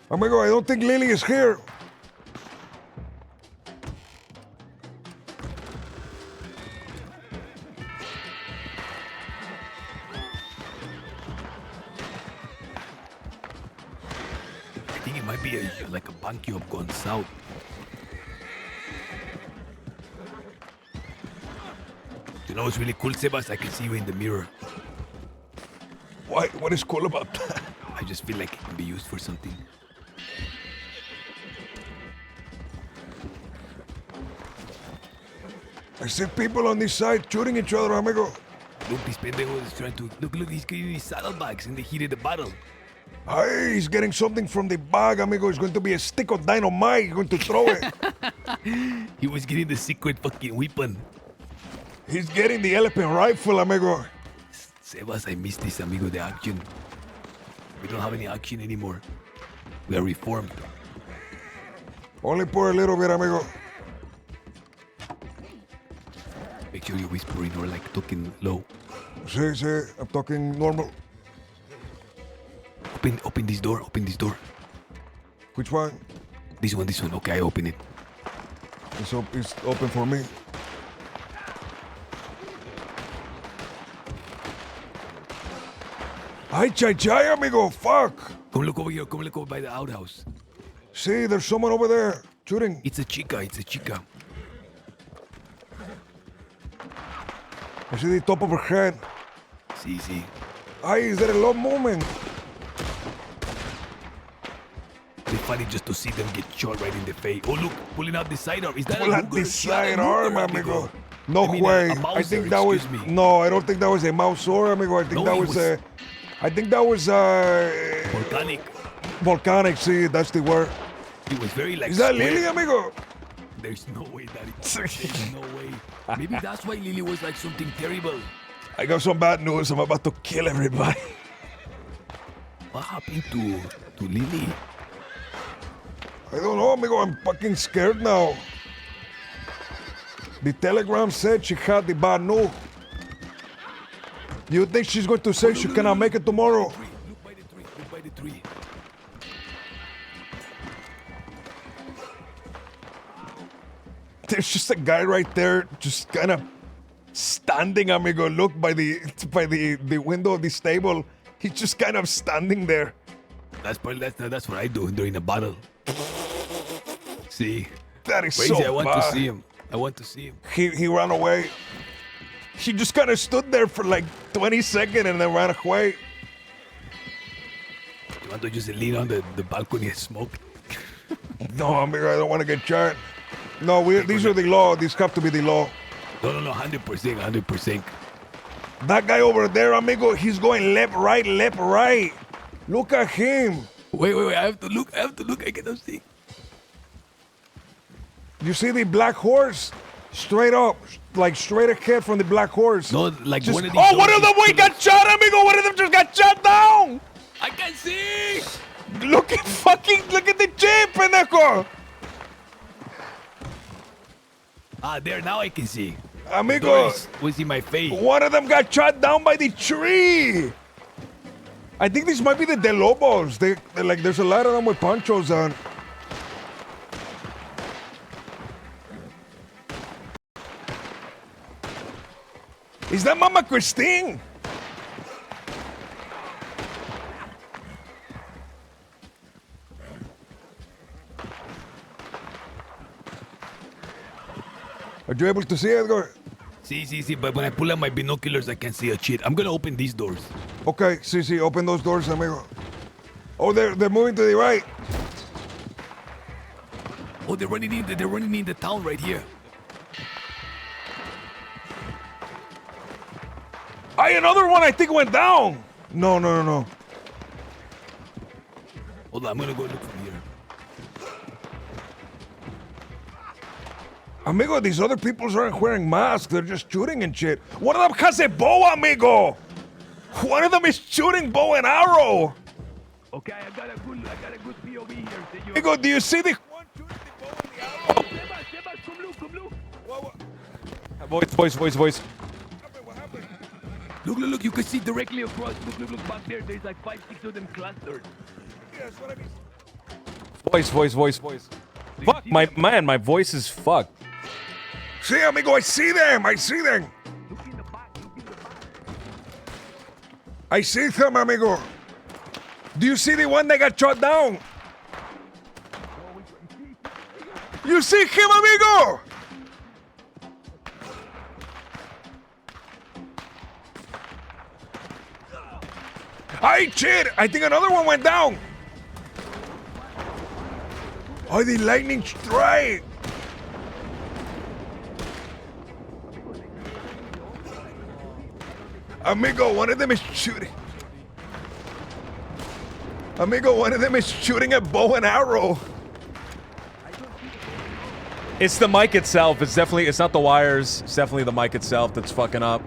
Amigo, I don't think Lily is here. I think it might be like a bank job gone south. You know what's really cool, Sebas? I can see you in the mirror. What is cool about that? I just feel like it can be used for something. I see people on this side shooting each other, amigo. Look, this pendejo is trying to... Look, he's getting his saddlebags in the heat of the battle. Hey, he's getting something from the bag, amigo. It's going to be a stick of dynamite. He's going to throw it. He was getting the secret fucking weapon. He's getting the elephant rifle, amigo. Sebas, I miss this, amigo, the action. We don't have any action anymore. We are reformed. Only for a little bit, amigo. Make sure you're whispering or like talking low. Sí, I'm talking normal. Open this door, Which one? This one. Okay, I open it. It's open for me. Ay, chai, amigo, fuck. Come look over here, by the outhouse. See, there's someone over there shooting. It's a chica. I see the top of her head. Sí. Ay, is there a lot movement? It's funny just to see them get shot right in the face. Oh, look, pulling out the sidearm. Is that Pull a out the Luger? sidearm, amigo. No I mean, way. a Mauser, I think that was... excuse me. No, I don't think that was a Mauser, amigo. I think No, that it was was- a... I think that was Volcanic. Volcanic, see, that's the word. It was very like... Is that square. Lily, amigo? There's no way that there's no way. Maybe that's why Lily was like something terrible. I got some bad news. I'm about to kill everybody. What happened to Lily? I don't know, amigo. I'm fucking scared now. The telegram said she had the bad news. You think she's going to say she cannot make it tomorrow? Look by the tree. There's just a guy right there, just kind of standing, amigo. Look by the window of the stable. He's just kind of standing there. That's what I do during a battle. See? That is Crazy, so I want bad. to see him. I want to see him. He ran away. He just kind of stood there for like 20 seconds and then ran away. You want to just lean on the balcony and smoke? No, amigo, I don't want to get shot. No, these are the law. These have to be the law. No, 100%. That guy over there, amigo, he's going left, right. Look at him. Wait, I have to look. I cannot see. You see the black horse? Straight up, like straight ahead from the black horse. No, like just, one of these. Oh, one of them got shot, amigo. One of them just got shot down. I can see. Look at the jeep, pendejo. There, now I can see. Amigo, was in my face. One of them got shot down by the tree. I think these might be the De Lobos. They're like, there's a lot of them with ponchos on. Is that Mama Christine? Are you able to see Edgar? See, but when I pull out my binoculars, I can't see a shit. I'm gonna open these doors. Okay, see, open those doors, amigo. Oh, they're moving to the right. Oh, they're running in the town right here. Another one I think went down. No. Hold on, I'm gonna go look from here. Amigo, these other people aren't wearing masks. They're just shooting and shit. One of them has a bow, amigo. One of them is shooting bow and arrow. Okay, I got a good POV here. Senor. Amigo, do you see the one shooting the bow and the arrow? Sebas, come look. Voice. Look, you can see directly across. Look, back there. There's like 5-6 of them clustered. Yeah, that's what I mean. Voice. Fuck, my voice is fucked. See, amigo, I see them. Look in the back. I see them, amigo. Do you see the one that got shot down? You see him, amigo? Ay, shit! I think another one went down. Oh, the lightning strike. Amigo, one of them is shooting. Amigo, one of them is shooting a bow and arrow. It's the mic itself. It's not the wires. It's definitely the mic itself that's fucking up.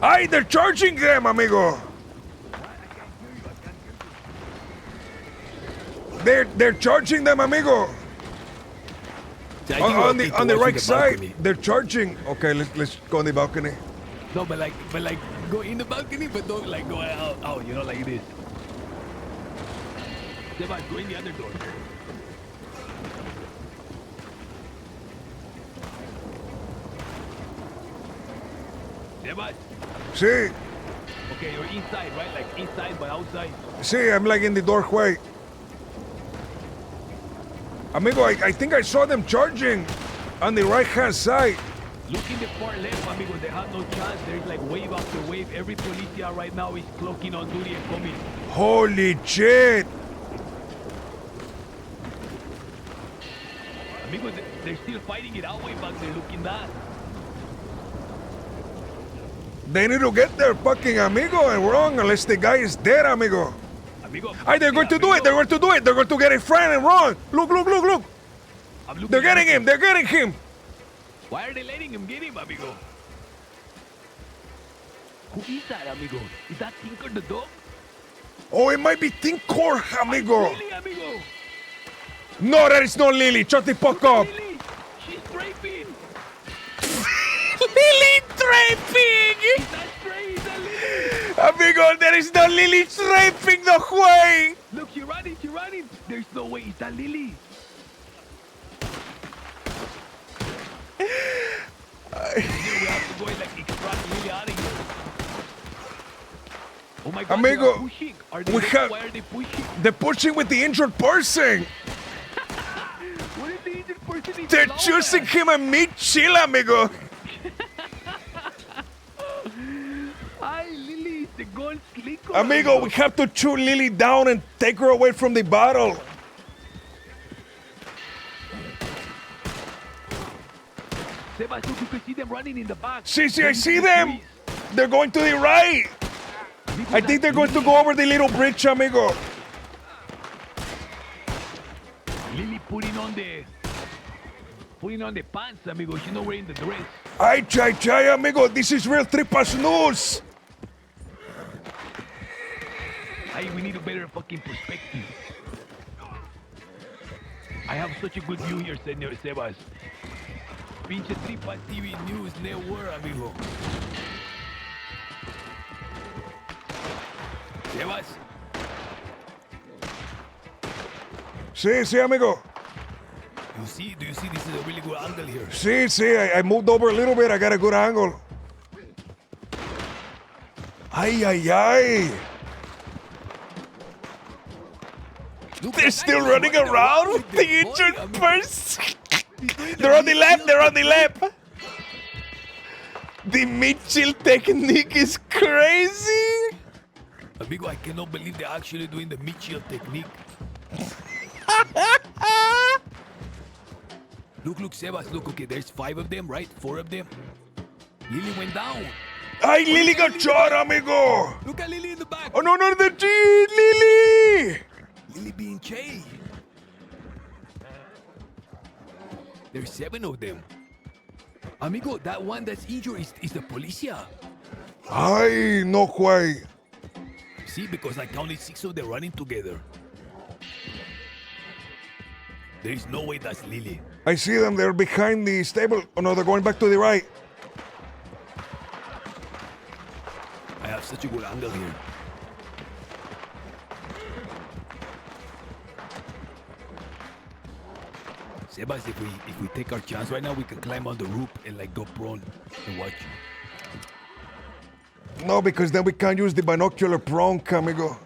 Ay, they're charging them, amigo. They're charging them, amigo. On the right side, they're charging. Okay, let's go on the balcony. No, but like, go in the balcony, but don't like go out, you know, like this. Sebas, go in the other door. Sebas. Sí. Okay, you're inside, right? Like inside, but outside. Sí, I'm like in the doorway. Amigo, I think I saw them charging on the right-hand side. Look in the far left, amigo. They have no chance. There's like wave after wave. Every policia right now is clocking on duty and coming. Holy shit. Amigo, they're still fighting it out way back there. Looking that. They need to get their fucking amigo and run unless the guy is dead, amigo. Amigo. Ay, they're going to do it. They're going to do it. They're going to get a friend and run. Look. They're getting him. They're getting him. Why are they letting him get him, amigo? Who is that, amigo? Is that Tinker the dog? Oh, it might be Tinker, amigo. Really, amigo? No, that is not Lily. Shut the fuck up. Lily, she's draping. Lily draping. Is that Stray? Is that Lily? Amigo, there is no Lily draping the way. Look, you're running. There's no way. Is that Lily? We have to go and like extract Lily out of here. Oh my God, amigo, they are pushing. Why are they pushing? They're pushing with the injured person. What is the injured person? They're choosing him and me chill, amigo. Ay, Lily, the gold slicker. Amigo, we have to shoot Lily down and take her away from the battle. Sebas, look, you can see them running in the back. See, I see them. They're going to the right. I think they're going to go over the little bridge, amigo. Lily putting on the pants, amigo. She's not wearing the dress. Ay, chay, amigo. This is real tripas news. Hey, we need a better fucking perspective. I have such a good view here, Senor Sebas. Pinche Tripa TV News Network, amigo. Sebas. Sí, amigo. Do you see this is a really good angle here? Sí, I moved over a little bit. I got a good angle. Ay. They're still running around with the injured person. They're on the left. The Mitchell technique is crazy. Amigo, I cannot believe they're actually doing the Mitchell technique. Look, Sebas, look, okay, there's 5 of them, right? 4 of them. Lily went down. Ay, Lily got shot, amigo. Look at Lily in the back. Oh, no, the G, Lily. Lily being chased. There's 7 of them. Amigo, that one that's injured is the policia. Ay, no way. See, because I counted 6 of them running together. There is no way that's Lily. I see them. They're behind the stable. Oh, no, they're going back to the right. I have such a good angle here. Sebas, if we take our chance right now, we can climb on the roof and like go prone and watch. No, because then we can't use the binocular prong, amigo.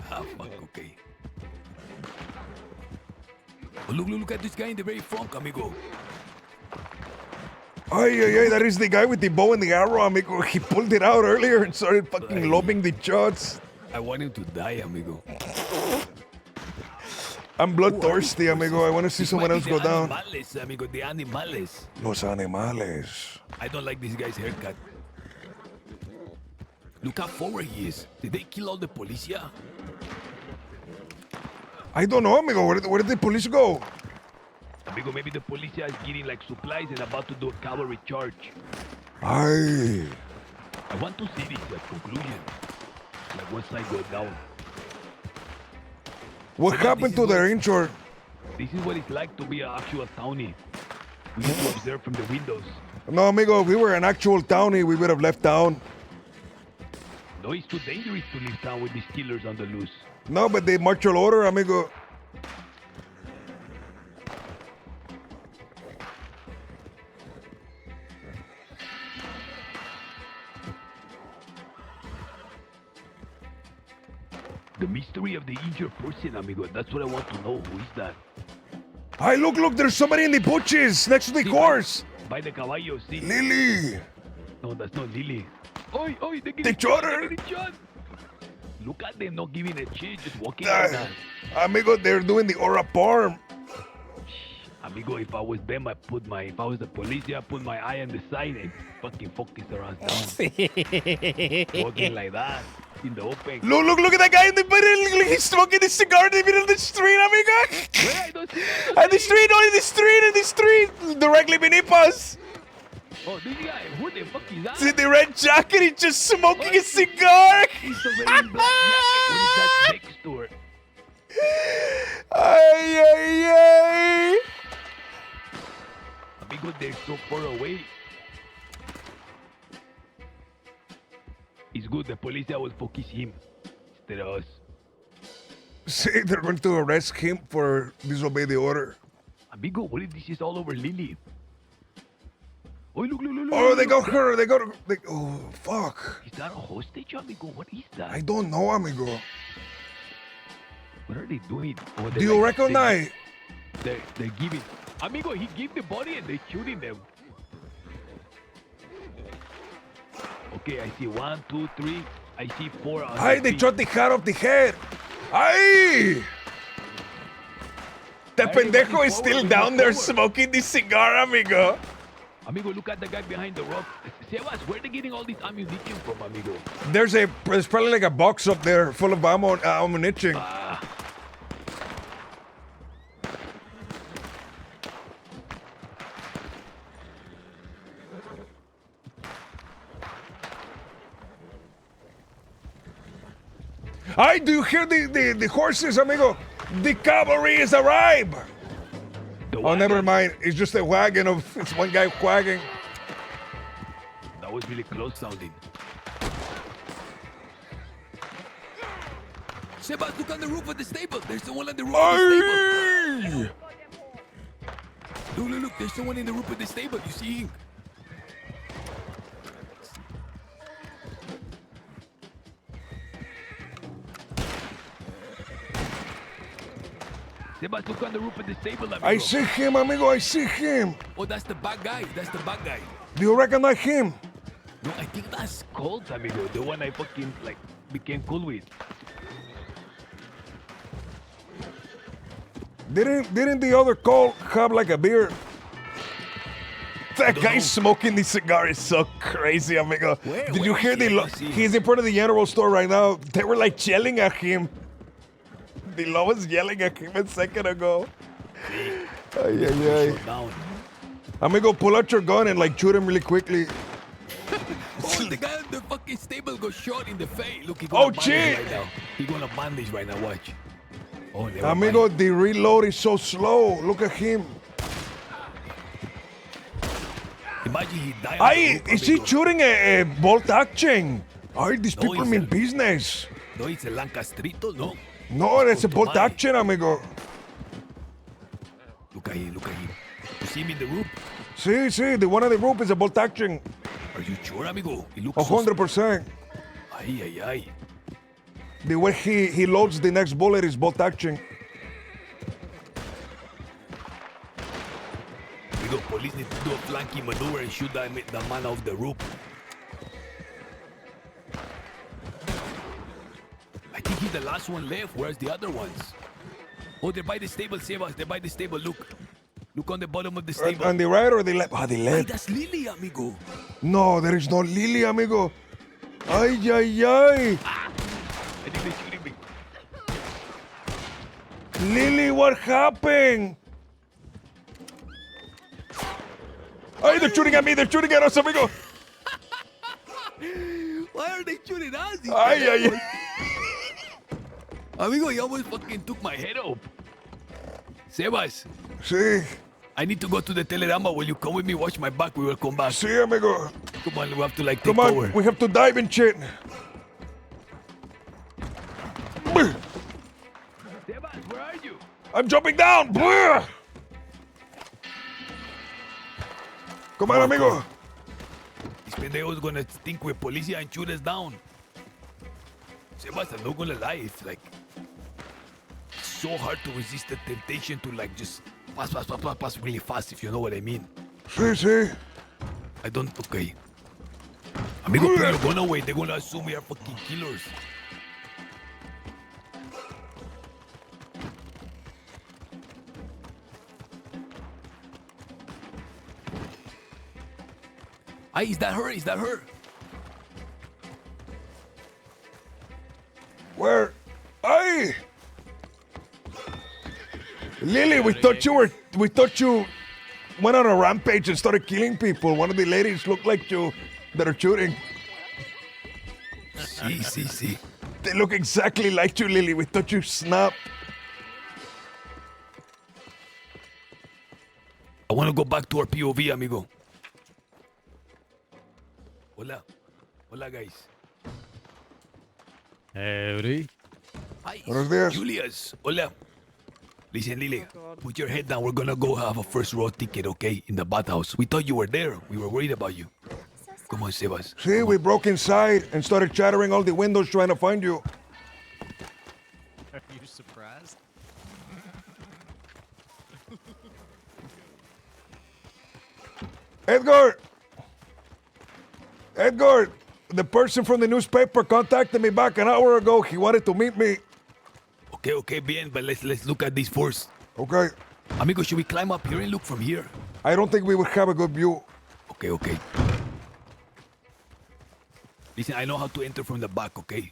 Ah, fuck, okay. Oh, look at this guy in the very front, amigo. Ay, that is the guy with the bow and the arrow, amigo. He pulled it out earlier and started fucking lobbing the shots. I want him to die, amigo. I'm bloodthirsty, amigo. I want to see someone else go down. Animales, amigo, the animales. Los animales. I don't like this guy's haircut. Look how forward he is. Did they kill all the policia? I don't know, amigo. Where did the police go? Amigo, maybe the policia is getting like supplies and about to do a cavalry charge. Ay. I want to see this conclusion. Like one side go down. What happened to their injured? This is what it's like to be an actual townie. We need to observe from the windows. No, amigo, if we were an actual townie, we would have left town. No, it's too dangerous to leave town with these killers on the loose. No, but they martial order, amigo. The mystery of the injured person, amigo. That's what I want to know. Who is that? Hey, look, there's somebody in the bushes next to the horse. By the caballo, see. Lily. No, that's not Lily. Oi, they The chotter. Look at them not giving a shit, just walking like that. Amigo, they're doing the aura palm. Amigo, if I was them, if I was the police, I put my eye on the side and fucking focus around down. Walking like that. In the open. Look at that guy in the middle. He's smoking the cigar in the middle of the street, amigo. Where? I don't see it. In the street, directly beneath us. Oh, this guy, who the fuck is that? See the red jacket, he's just smoking a cigar. He's a very black jacket. What is that next to her? Ay. Amigo, they're so far away. It's good, the police will focus him instead of us. See, they're going to arrest him for disobey the order. Amigo, what if this is all over Lily? Oh, look. Oh, they got her. Oh, fuck. Is that a hostage, amigo? What is that? I don't know, amigo. What are they doing? Oh, Do you recognize? They're giving. Amigo, he gave the body and they're shooting them. Okay, I see 1, 2, 3. I see 4. Ay, they shot the hat off the head. Ay! The pendejo is still down there smoking the cigar, amigo. Amigo, look at the guy behind the rock. Sebas, where are they getting all this ammunition from, amigo? There's probably like a box up there full of ammunition. Ay, do you hear the horses, amigo? The cavalry is arrived. Oh, never mind. It's just a wagon it's one guy wagging. That was really close sounding. Sebas, look on the roof of the stable. There's someone on the roof of the stable. Look. There's someone in the roof of the stable. You see him? Sebas, look on the roof of the stable, amigo. I see him, amigo. I see him. Oh, that's the bad guy. Do you recognize him? No, I think that's Colt, amigo. The one I fucking, became cool with. Didn't the other Colt have, like, a beard? That guy smoking the cigar is so crazy, amigo. Did you hear he's in front of the general store right now. They were, like, yelling at him. The law was yelling at him a second ago. Ay. Amigo, pull out your gun and shoot him really quickly. Oh, the guy in the fucking stable got shot in the face. Look, he's Oh, shit! Right now. He's gonna bandage right now, watch. Oh, amigo, the reload is so slow. Look at him. Imagine he died. Ay, is he shooting a bolt action? Ay, these people mean business. No, it's a Lancastrito, no? No, that's a bolt action, amigo. Look at him. him in the roof? See, the one on the roof is a bolt action. Are you sure, amigo? It looks 100%. Ay. The way he loads the next bullet is bolt action. Amigo, police need to do a flanking maneuver and shoot the man off the roof. I think he's the last one left. Where's the other ones? Oh, they're by the stable, Sebas. They're by the stable. Look on the bottom of the stable. On the right or the left? The Ay, left. that's Lily, amigo. No, there is no Lily, amigo. Ay. I think they're shooting me. Lily, what happened? Ay, they're shooting at me. They're shooting at us, amigo. Why are they shooting us? Ay. Amigo, you almost fucking took my head off. Sebas. Sí. I need to go to the Telerama. Will you come with me? Watch my back. We will come back. Sí, amigo. Come on, we have to take Come on, over. we have to dive and shit. Sebas, where are you? I'm jumping down. Come on, amigo. This pendejo's gonna think we're policia and shoot us down. Sebas, I'm not gonna lie. It's like so hard to resist the temptation to like just pass really fast, if you know what I mean. Sí. I don't. Okay. Amigo, put your gun away. They're gonna assume we are fucking killers. Ay, is that her? Is that her? Where? Ay! Lily, we thought you went on a rampage and started killing people. One of the ladies looked like you that are shooting. Sí. They look exactly like you, Lily. We thought you snapped. I want to go back to our POV, amigo. Hola, guys. Howdy. Hi, Buenos días. Julius. Hola. Listen, Lily, put your head down. We're gonna go have a first row ticket, okay? In the bathhouse. We thought you were there. We were worried about you. Come on, Sebas. See, we broke inside and started shattering all the windows trying to find you. Are you surprised? Edgar, the person from the newspaper contacted me back an hour ago. He wanted to meet me. Okay, bien, but let's look at this first. Okay. Amigo, should we climb up here and look from here? I don't think we would have a good view. Okay. Listen, I know how to enter from the back, okay?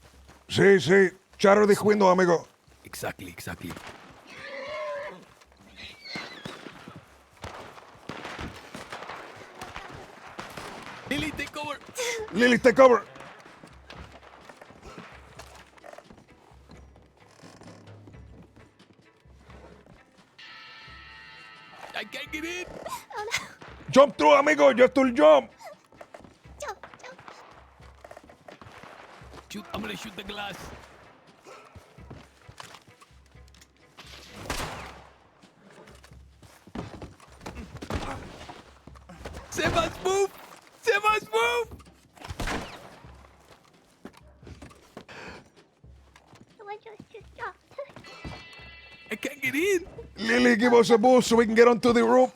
Sí. Shatter the window, amigo. Exactly. Lily, take over. Lily, take over. I can't get in. Jump through, amigo. You have to jump. Shoot, I'm gonna shoot the glass. Sebas, move! I can't get in. Lily, give us a boost so we can get onto the roof.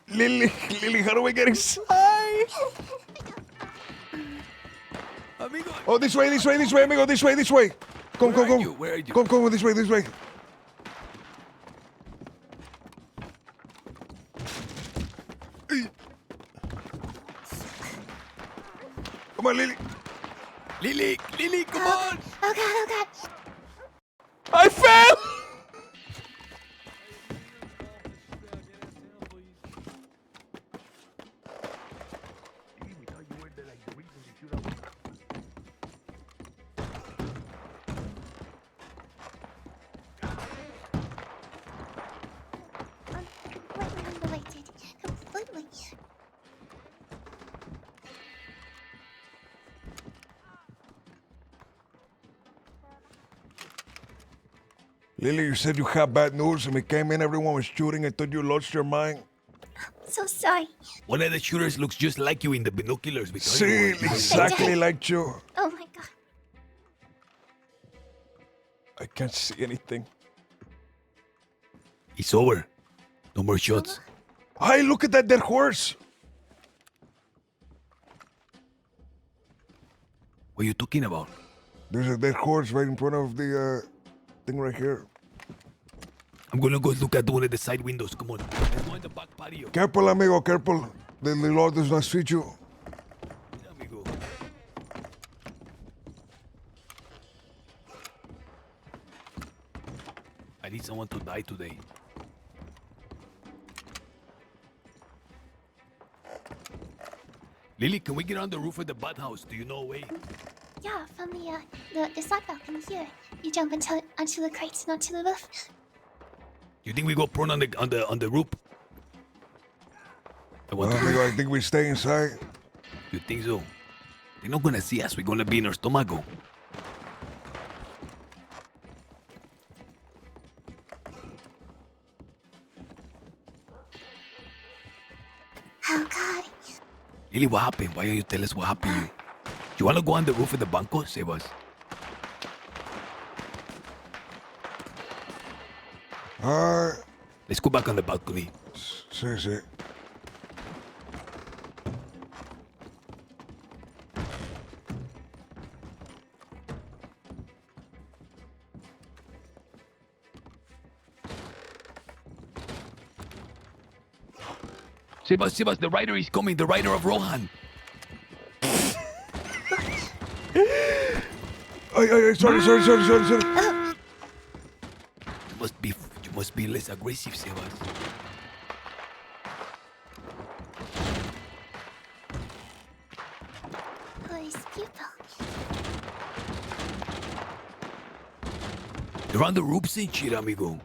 Lily, how do we get inside? Amigo. Oh, this way, amigo. This way. Come. Where are you? Come, this way. Come on, Lily. Lily, come on. Oh God. I fell! Completely. Lily, you said you had bad news and we came in, everyone was shooting. I thought you lost your mind. So sorry. One of the shooters looks just like you in the binoculars. See, exactly like you. Oh my god. I can't see anything. It's over. No more shots. Hey, look at that dead horse. What are you talking about? There's a dead horse right in front of the thing right here. I'm gonna go look at one of the side windows. Come on. Let's go in the back patio. Careful, amigo, careful. The Lord does not treat you. Amigo. I need someone to die today. Lily, can we get on the roof of the bat house? Do you know a way? Yeah, from the side balcony here. You jump onto the crates and onto the roof. You think we go prone on the roof? Amigo, I think we stay inside. You think so? They're not gonna see us. We're gonna be in our stomacho. Oh god. Lily, what happened? Why don't you tell us what happened to you? You wanna go on the roof of the banco? Save us. Let's go back on the balcony. Sí. Save us, the rider is coming, the rider of Rohan. Sorry. You must be less aggressive, Sebas. Police people. They're on the roof saying shit, amigo.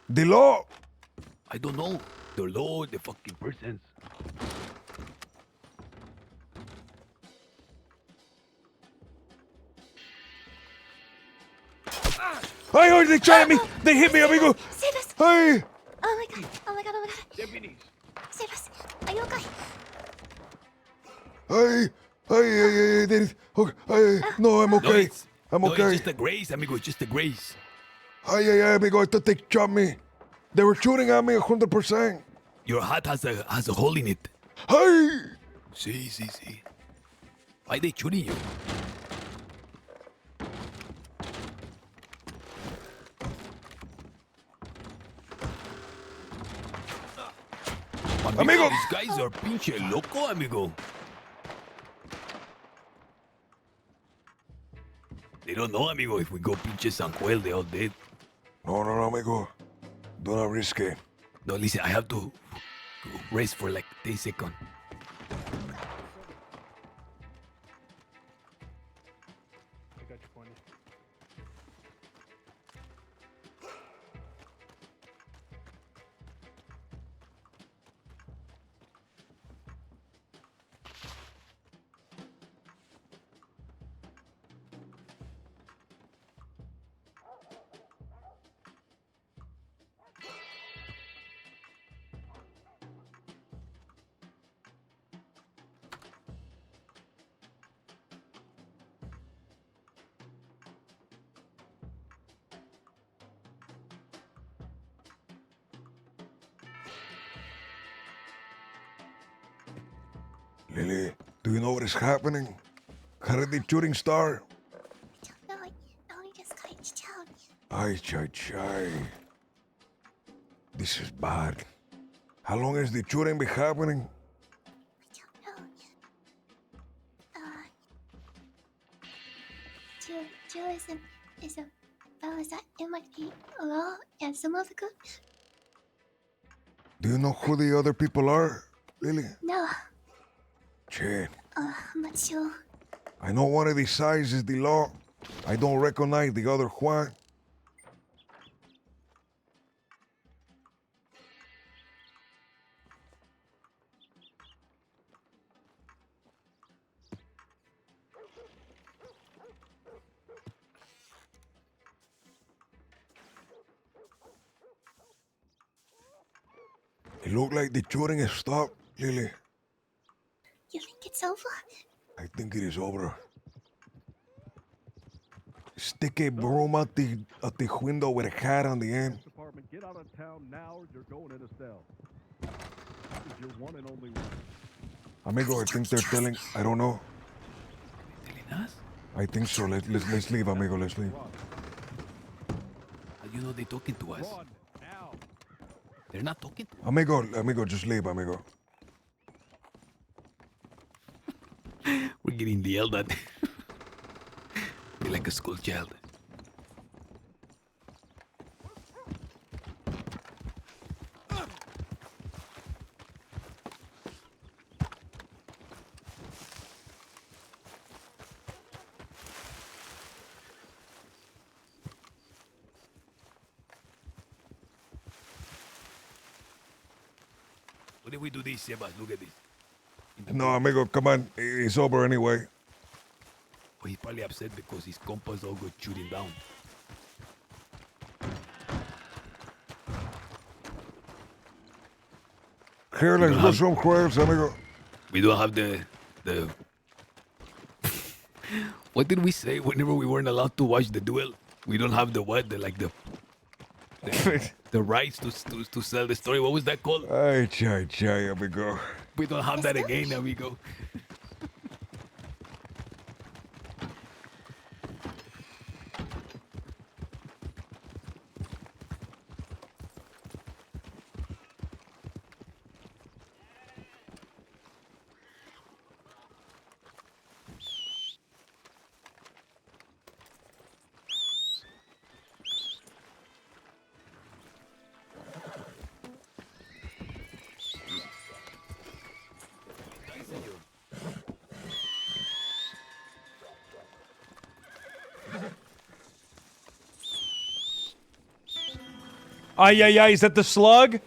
The law. I don't know. The law, the fucking persons. Hey, they shot at me. They hit me, amigo. Save us. Hey. Oh my god. Deputies. Save us. Are you okay? Hey, no, I'm okay. I'm No, okay. it's just a grace, amigo. It's just a grace. Hey, amigo, I thought they shot me. They were shooting at me 100%. Your hat has a hole in it. Hey! See. Why they shooting you? Amigo! These guys are pinche loco, amigo. They don't know, amigo. If we go pinche San Juel, they all dead. No, amigo. Do not risk it. No, listen, I have to rest for like 10 seconds. Lily, do you know what is happening? How did the shooting start? No, I only just got into town. Ay. This is bad. How long has the shooting been happening? Tourism is a balance that it might be a law and some other group. Do you know who the other people are, Lily? No, Shit. I'm not sure. I know one of these sides is the law. I don't recognize the other Juan. It looked like the shooting has stopped, Lily. You think it's over? I think it is over. Stick a broom at the window with a hat on the end. Department, get out of town now or you're going in a cell. This is your one and only one. Amigo, I think they're telling. I don't know. Telling us? I think so. Let's leave, amigo. Let's leave. How you know they're talking to us? They're not talking to us. Amigo, just leave, amigo. We're getting yelled at. Be like a school child. What if we do this, Sebas? Look at this. No, amigo, come on. It's over anyway. Well, he's probably upset because his compas all got shooting down. Here, let's go somewhere else, amigo. We don't have the what did we say whenever we weren't allowed to watch the duel? We don't have the what? The rights to sell the story. What was that called? Ay, amigo. We don't have that again, amigo. Ay, is that the slug?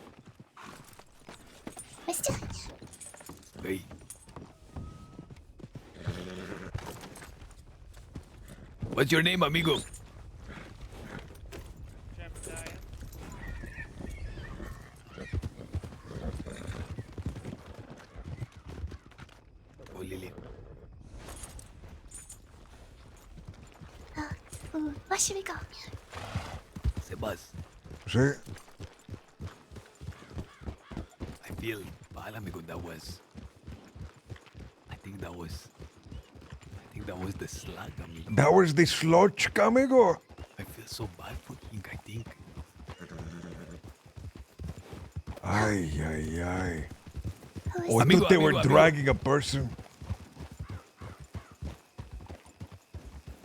Mister? Hey. What's your name, amigo? Oh, Lily. Where should we go? Sebas. See? I feel bad, amigo. I think that was the slug, amigo. That was the sludge, amigo. I feel so bad for King, I think. Ay. Oh, I Amigo, thought they were amigo. dragging a person.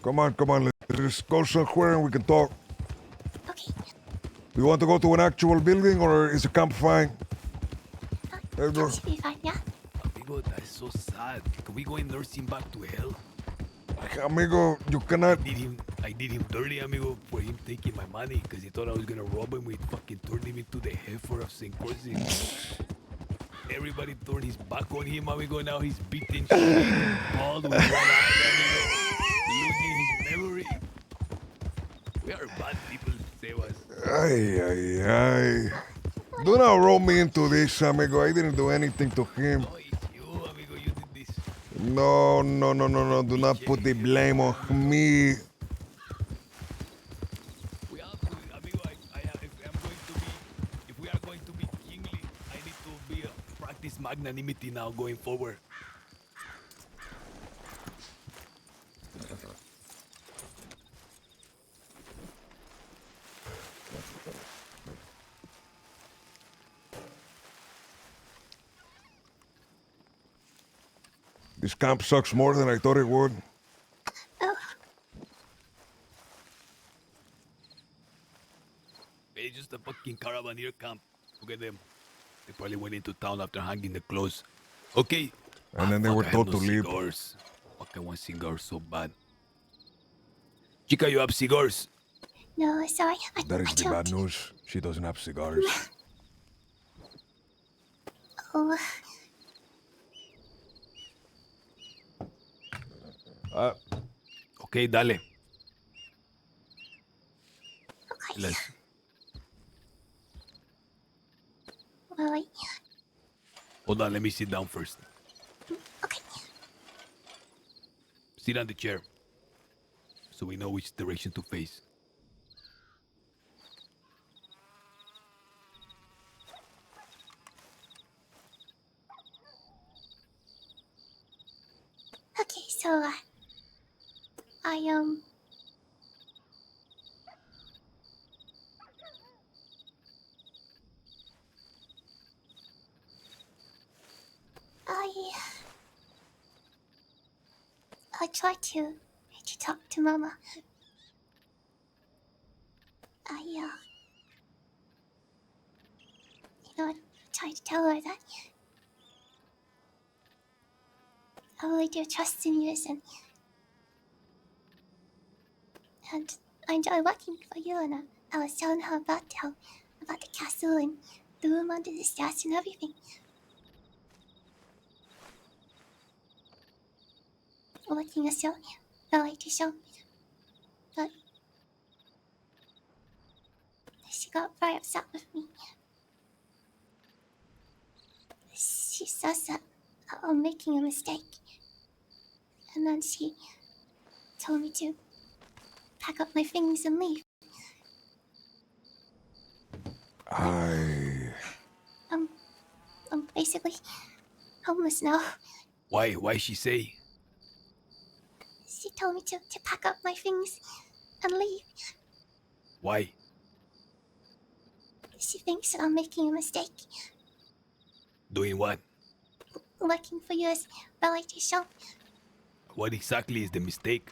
Come on. Let's go somewhere and we can talk. Okay. You want to go to an actual building or is a camp fine? Let's go. Should be fine, yeah? Amigo, that's so sad. Can we go and nurse him back to hell? Amigo, you cannot. I did him dirty, amigo, for him taking my money because he thought I was gonna rob him. We fucking turned him into the heifer of St. Corsi. Everybody turned his back on him, amigo. Now he's beating shit, bald with one eye, amigo, losing his memory. We are bad people, Sebas. Ay. Do not roll me into this, amigo. I didn't do anything to him. No. Do not put the blame on me. If we are going to be kingly, I need to practice magnanimity now going forward. This camp sucks more than I thought it would. Oh. It's just a fucking caravanneer camp. Look at them. They probably went into town after hanging the clothes. Okay. And then they were told to leave. Cigars. Fuck, I want cigars so bad. Chica, you have cigars? No, sorry. That is the bad news. She doesn't have cigars. Oh. Okay, dale. Okay. Let's... Alright. Hold on, let me sit down first. Okay. Sit on the chair. So we know which direction to face. Okay, so, I, I tried to talk to Mama. I tried to tell her that I really do trust in you, and I enjoy working for you, and I was telling her about the castle and the room under the stairs and everything. Working as your like to show, but she got very upset with me. She says that I'm making a mistake, and then she told me to pack up my things and leave. I'm basically homeless now. Why? Why she say? She told me to pack up my things and leave. Why? She thinks that I'm making a mistake. Doing what? Working for you as ballet show. What exactly is the mistake?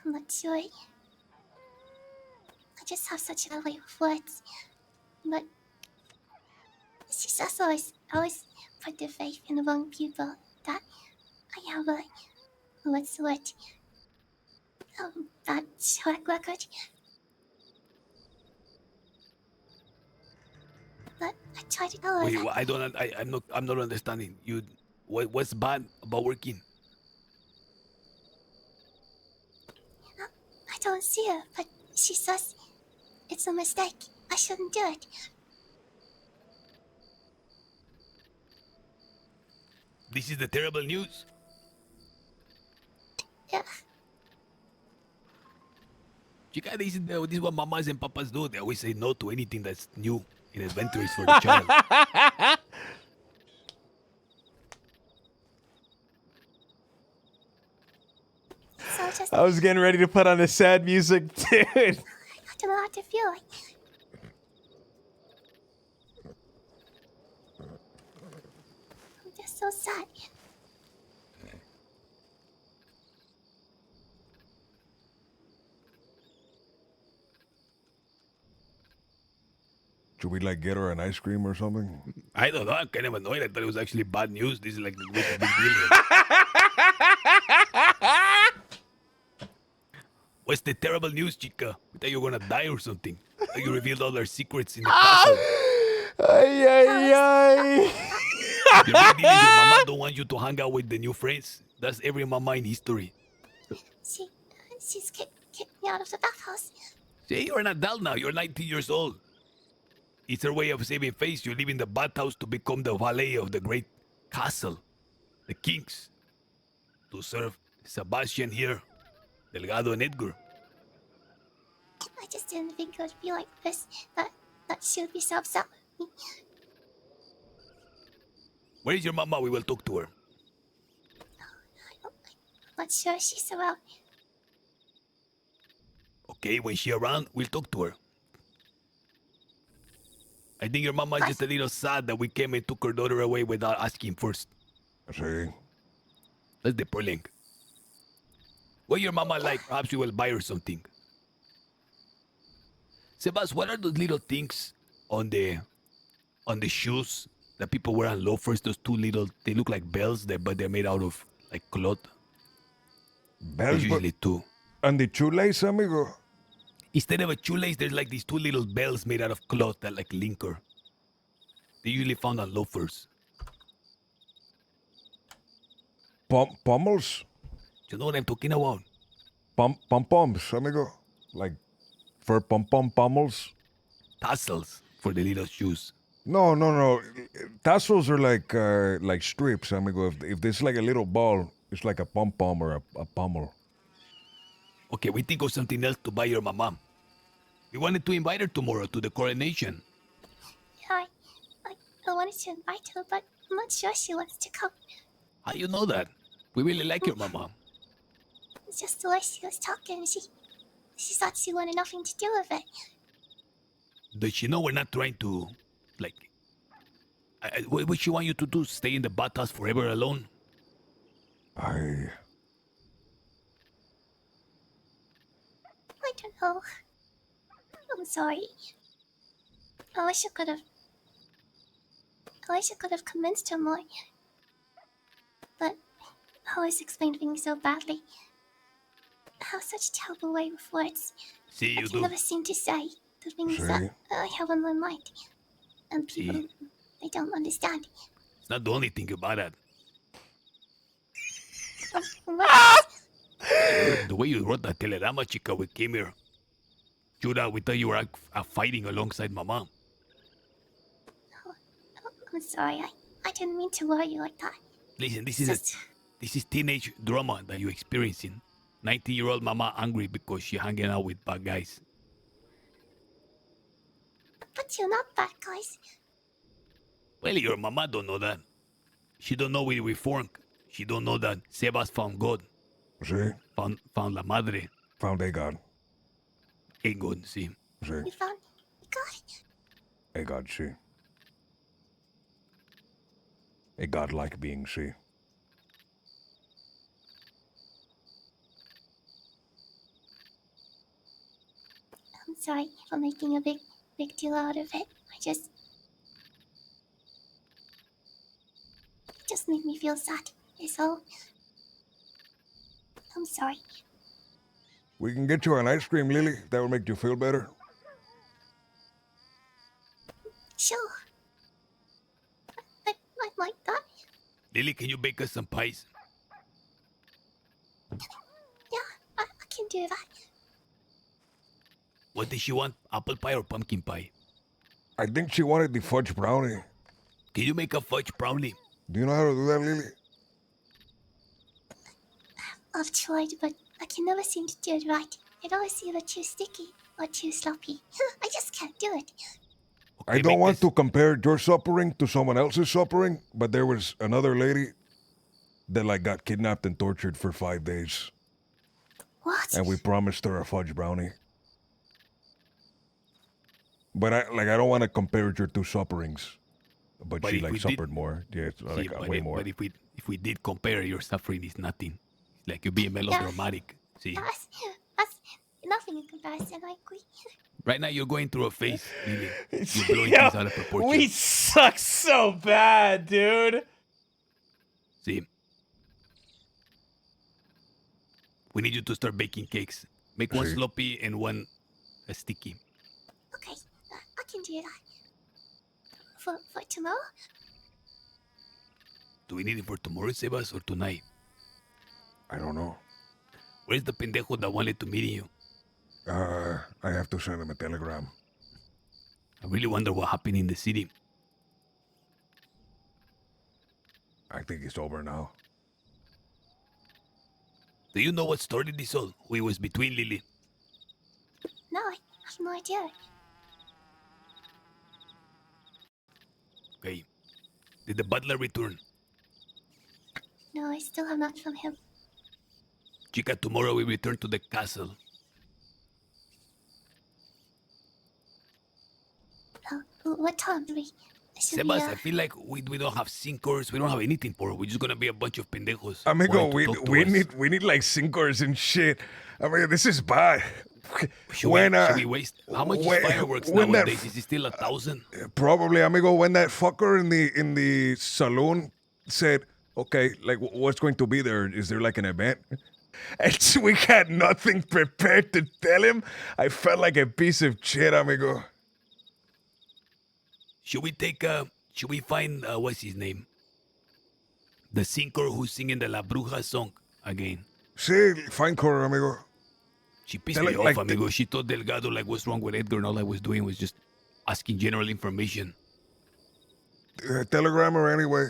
I'm not sure. I just have such a way with words. But she says I always put the faith in the wrong people. That I have a what's the word? Bad track record. But I tried to tell her Wait, that I'm not understanding. What's bad about working? I don't see her, but she says it's a mistake. I shouldn't do it. This is the terrible news. Yeah. Chica, this is what mamas and papas do. They always say no to anything that's new and adventurous for the child. So just I was getting ready to put on the sad music, dude. I don't know how to feel. I'm just so sad. Should we like get her an ice cream or something? I don't know. I'm kind of annoyed. I thought it was actually bad news. This is like the big deal. What's the terrible news, chica? We thought you were gonna die or something. Like you revealed all our secrets in the castle. Ay, ay, ay. The real deal is your mama don't want you to hang out with the new friends. That's every mama in history. She's kicked me out of the bathhouse. See, you're an adult now. You're 19 years old. It's her way of saving face. You're leaving the bathhouse to become the valet of the great castle. The kings. To serve Sebastian here, Delgado and Edgar. I just didn't think it would be like this. That she would be so upset with me. Where is your mama? We will talk to her. I'm not sure she's around. Okay, when she's around, we'll talk to her. I think your mama is just a little sad that we came and took her daughter away without asking first. See? That's the point. What your mama like? Perhaps we will buy her something. Sebas, what are those little things on the shoes that people wear on loafers? Those two little, they look like bells, but they're made out of like cloth. Bells, There's usually two. And the shoelace, amigo? Instead of a shoelace, there's like these two little bells made out of cloth that like link her. They're usually found on loafers. Pommels? You know what I'm talking about? Pom-poms, amigo. Like fur pom-pom pommels? Tassels for the little shoes. No. Tassels are like strips, amigo. If there's like a little ball, it's like a pom-pom or a pommel. Okay, we think of something else to buy your mama. We wanted to invite her tomorrow to the coronation. Yeah, I wanted to invite her, but I'm not sure she wants to come. How you know that? We really like your mama. It's just the way she was talking. She thought she wanted nothing to do with it. Does she know we're not trying to, like... what would she want you to do? Stay in the bathhouse forever alone? I don't know. I'm sorry. I wish I could have convinced her more. But I always explained things so badly. I have such terrible way with words. See, I you can do. never seem to say the things that I have on my mind. And people, they don't understand. It's not the only thing about that. The way you wrote that telegrama, chica, we came here. Judah, we thought you were fighting alongside Mama. I'm sorry, I didn't mean to worry you like that. Listen, this is teenage drama that you're experiencing. 19-year-old Mama angry because she hanging out with bad guys. But you're not bad guys. Well, your Mama don't know that. She don't know we reformed. She don't know that Sebas found God. See? Found la madre. Found a God. A God, see. See? You found God. A God, see. A godlike being, see. I'm sorry for making a big deal out of it. It just made me feel sad. Is all. I'm sorry. We can get you an ice cream, Lily. That will make you feel better. Sure. I'd like that. Lily, can you bake us some pies? Yeah, I can do that. What does she want? Apple pie or pumpkin pie? I think she wanted the fudge brownie. Can you make a fudge brownie? Do you know how to do that, Lily? I've tried, but I can never seem to do it right. It always either too sticky or too sloppy. I just can't do it. I don't want to compare your suffering to someone else's suffering, but there was another lady that got kidnapped and tortured for 5 days. What? And we promised her a fudge brownie. But I don't want to compare your two sufferings. But she suffered more. Yeah, it's way more. But if we did compare, your suffering is nothing. It's like you're being melodramatic. See? That's nothing in comparison, I agree. Right now you're going through a phase, Lily. You're blowing Yo, things out of proportion. we suck so bad, dude. See? We need you to start baking cakes. Make one sloppy and one sticky. Okay, I can do that. For tomorrow? Do we need it for tomorrow, Sebas, or tonight? I don't know. Where's the pendejo that wanted to meet you? I have to send him a telegram. I really wonder what happened in the city. I think it's over now. Do you know what started this all? Who it was between, Lily? No, I have no idea. Okay. Did the butler return? No, I still have not from him. Chica, tomorrow we return to the castle. What time do we? Sebas, I feel like we don't have sinkers. We don't have anything for it. We're just gonna be a bunch of pendejos. Amigo, we need like sinkers and shit. I mean, this is bad. Should we waste? How much is fireworks nowadays? Is it still 1,000? Probably, amigo. When that fucker in the saloon said, "Okay, like what's going to be there? Is there like an event?" And we had nothing prepared to tell him. I felt like a piece of shit, amigo. Should we find, what's his name? The singer who's singing the La Bruja song again. Sí, find her, amigo. She pissed me off, amigo. She told Delgado like what's wrong with Edgar, and all I was doing was just asking general information. Telegram her anyway.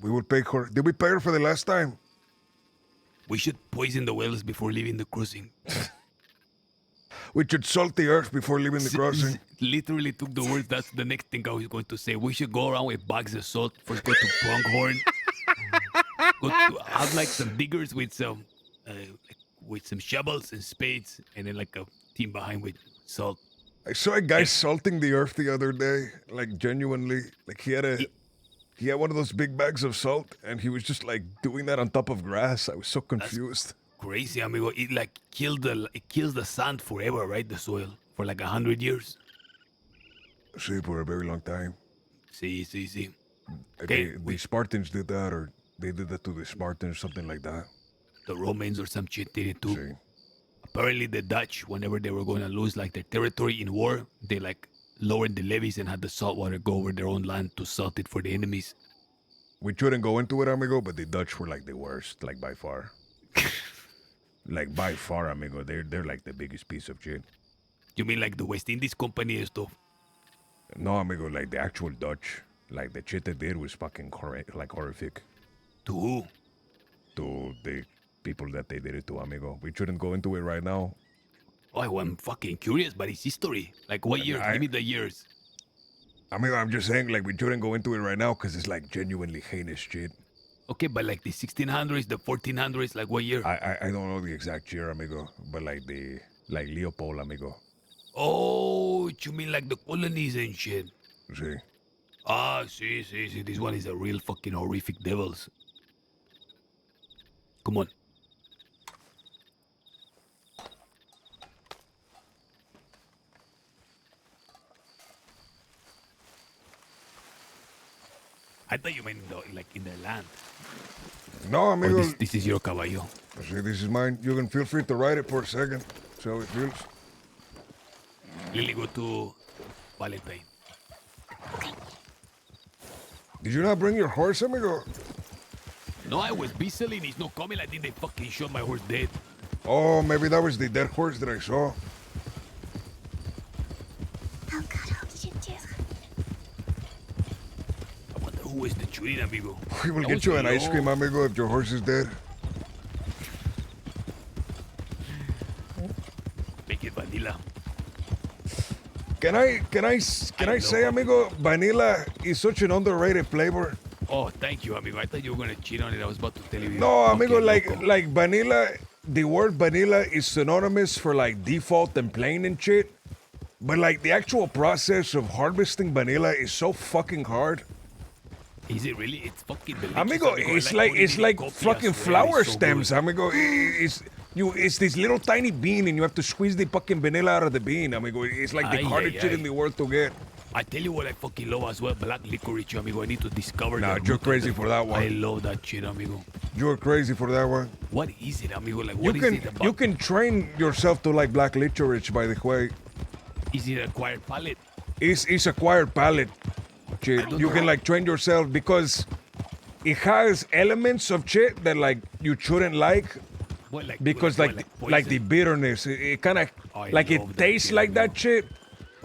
We will pay her. Did we pay her for the last time? We should poison the wells before leaving the crossing. We should salt the earth before leaving the crossing. Literally took the words. That's the next thing I was going to say. We should go around with bags of salt. First go to Pronghorn. Go to, have like some diggers with some shovels and spades, and then like a team behind with salt. I saw a guy salting the earth the other day, like genuinely. Like he had one of those big bags of salt, and he was just like doing that on top of grass. I was so confused. Crazy, amigo. It like kills the sand forever, right? The soil for like 100 years. See, for a very long time. See. Okay, the Spartans did that, or they did that to the Spartans, something like that. The Romans or some shit did it too. Apparently the Dutch, whenever they were going to lose like their territory in war, they like lowered the levees and had the salt water go over their own land to salt it for the enemies. We shouldn't go into it, amigo, but the Dutch were like the worst, like by far. Like by far, amigo. They're like the biggest piece of shit. You mean like the West Indies Company and stuff? No, amigo, like the actual Dutch. Like the shit they did was fucking horrific. To who? To the people that they did it to, amigo. We shouldn't go into it right now. Oh, I'm fucking curious about his history. Like what years? Give me the years. Amigo, I'm just saying, like, we shouldn't go into it right now because it's like genuinely heinous shit. Okay, but like the 1600s, the 1400s, like what year? I don't know the exact year, amigo, but like Leopold, amigo. Oh, you mean like the colonies and shit? See. Ah, see. This one is a real fucking horrific devils. Come on. I thought you meant in the land. No, amigo. This is your caballo. See, this is mine. You can feel free to ride it for a second. See how it feels. Lily, go to Valentine. Did you not bring your horse, amigo? No, I was busy and he's not coming. I think they fucking shot my horse dead. Oh, maybe that was the dead horse that I saw. Oh God, how did you do that? I wonder who is the shooting, amigo. We will That get was you an low. ice cream, amigo, if your horse is dead. Make it vanilla. Can I say, amigo, vanilla is such an underrated flavor. Oh, thank you, amigo. I thought you were gonna cheat on it. I was about to tell you. No, amigo, Loco. like vanilla, the word vanilla is synonymous for like default and plain and shit. But like the actual process of harvesting vanilla is so fucking hard. Is it really? It's fucking delicious, Amigo, it's like fucking flower stems, amigo. It's this little tiny bean and you have to squeeze the fucking vanilla out of the bean, amigo. It's like the hardest shit in the world to get. I tell you what I fucking love as well, black licorice, amigo. I need to discover Nah, that. you're crazy for that one. I love that shit, amigo. You're crazy for that one. What is it, amigo? Like, what is it about? You can train yourself to like black licorice, by the way. Is it acquired palate? It's acquired palate. Shit. You can like train yourself because it has elements of shit that like you shouldn't like. What, Because like the bitterness, it kind of like it tastes like that shit.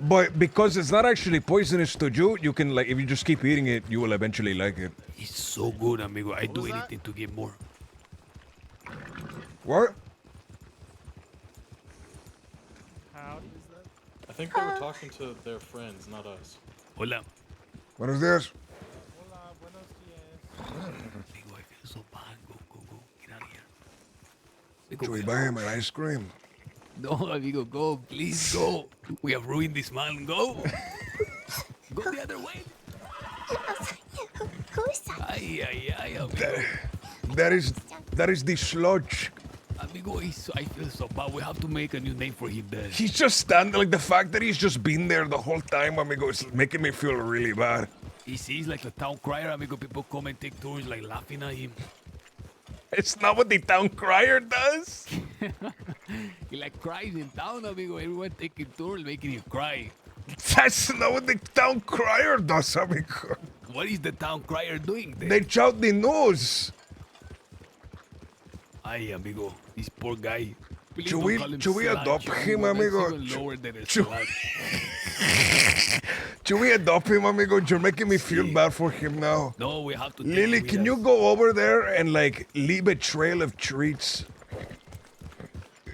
But because it's not actually poisonous to you, you can like if you just keep eating it, you will eventually like it. It's so good, amigo. I do anything to get more. What? I think they were talking to their friends, not us. Hola. Buenos días. Amigo, I feel so bad. Go. Get out of here. Should we buy him an ice cream? No, amigo, go. Please go. We have ruined this man. Go. Go the other way. Who is that? Ay, amigo. That is the sludge. Amigo, I feel so bad. We have to make a new name for him there. He's just standing, like the fact that he's just been there the whole time, amigo, is making me feel really bad. He sees like the town crier, amigo. People come and take tours, like laughing at him. It's not what the town crier does. He like cries in town, amigo. Everyone taking tours, making him cry. That's not what the town crier does, amigo. What is the town crier doing then? They shout the news. Ay, amigo, this poor guy. Please don't call him should we slut, adopt Johnny, him, that's amigo? even lower than a Should- slut. Should we adopt him, amigo? You're making me feel bad for him now. No, we have to take Lily, him can with you us. go over there and like leave a trail of treats?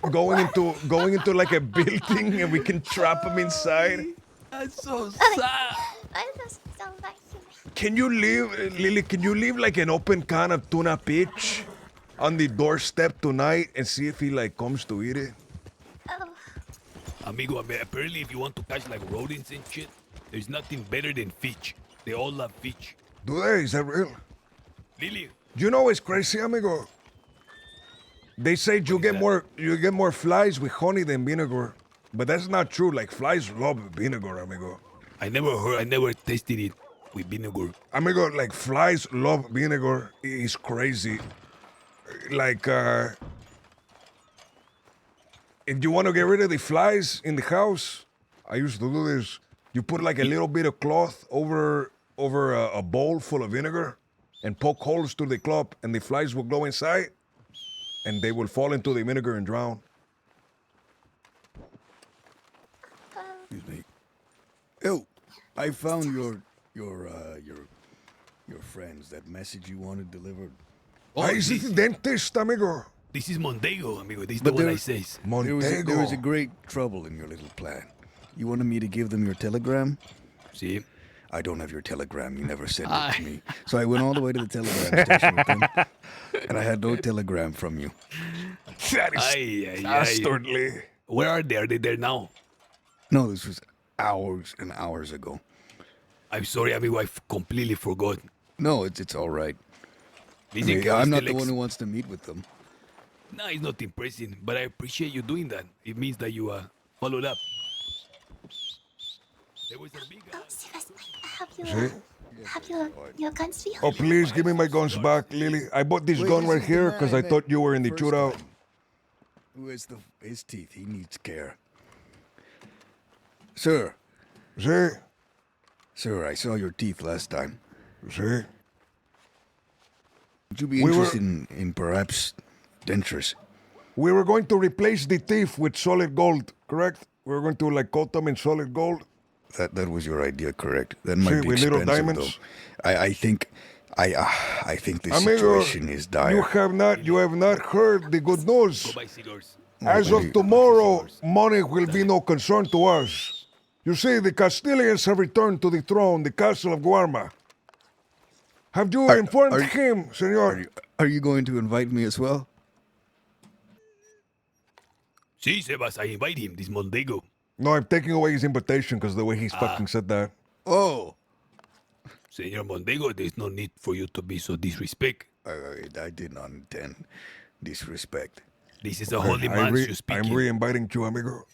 Going into like a building and we can trap him inside. That's so sad. That doesn't sound like you. Can you leave, Lily? Can you leave like an open can of tuna peach on the doorstep tonight and see if he like comes to eat it? Oh, Amigo, apparently if you want to catch like rodents and shit, there's nothing better than fish. They all love fish. Do they? Is that real? Lily, You know what's crazy, amigo? They say you get more flies with honey than vinegar, but that's not true. Like flies love vinegar, amigo. I never tasted it with vinegar. Amigo, like flies love vinegar. It's crazy. Like, if you want to get rid of the flies in the house, I used to do this. You put like a little bit of cloth over a bowl full of vinegar and poke holes through the cloth, and the flies will go inside, and they will fall into the vinegar and drown. Excuse me. Oh, I found your friends. That message you wanted delivered. Is it the dentist, amigo? This is Mondego, amigo. This is But the one there- I says. There was a great trouble in your little plan. You wanted me to give them your telegram? See? I don't have your telegram. You never sent it to me. So I went all the way to the telegram station with them, and I had no telegram from you. That is dastardly. Where are they? Are they there now? No, this was hours and hours ago. I'm sorry, amigo. I completely forgot. No, it's all right. Listen, I'm not Calistex- the one who wants to meet with them. No, it's not impressive, but I appreciate you doing that. It means that you followed up. There was a big. have your guns for you? Oh, please give me my guns back, Lily. I bought this Wait, gun this right is here the because guy I that thought you were in the first shootout. time. Who has his teeth? He needs care. Sir. Sí. Sir, I saw your teeth last time. Sí. Would you be We were- interested in perhaps dentures? We were going to replace the teeth with solid gold, correct? We were going to like coat them in solid gold. That was your idea, correct? That might Sí, be with little expensive, diamonds. though. I think this Amigo, situation is dire. you have not heard the good news. As Nobody- of tomorrow, money will be no concern to us. You see, the Castilians have returned to the throne, the castle of Guarma. Have you informed him, senor? Are you going to invite me as well? Sí, Sebas, I invite him. This Mondego. No, I'm taking away his invitation because the way he's fucking said that. Oh. Senor Mondego, there's no need for you to be so disrespect. I did not intend disrespect. This is a holy man you speak. I'm re-inviting you, amigo.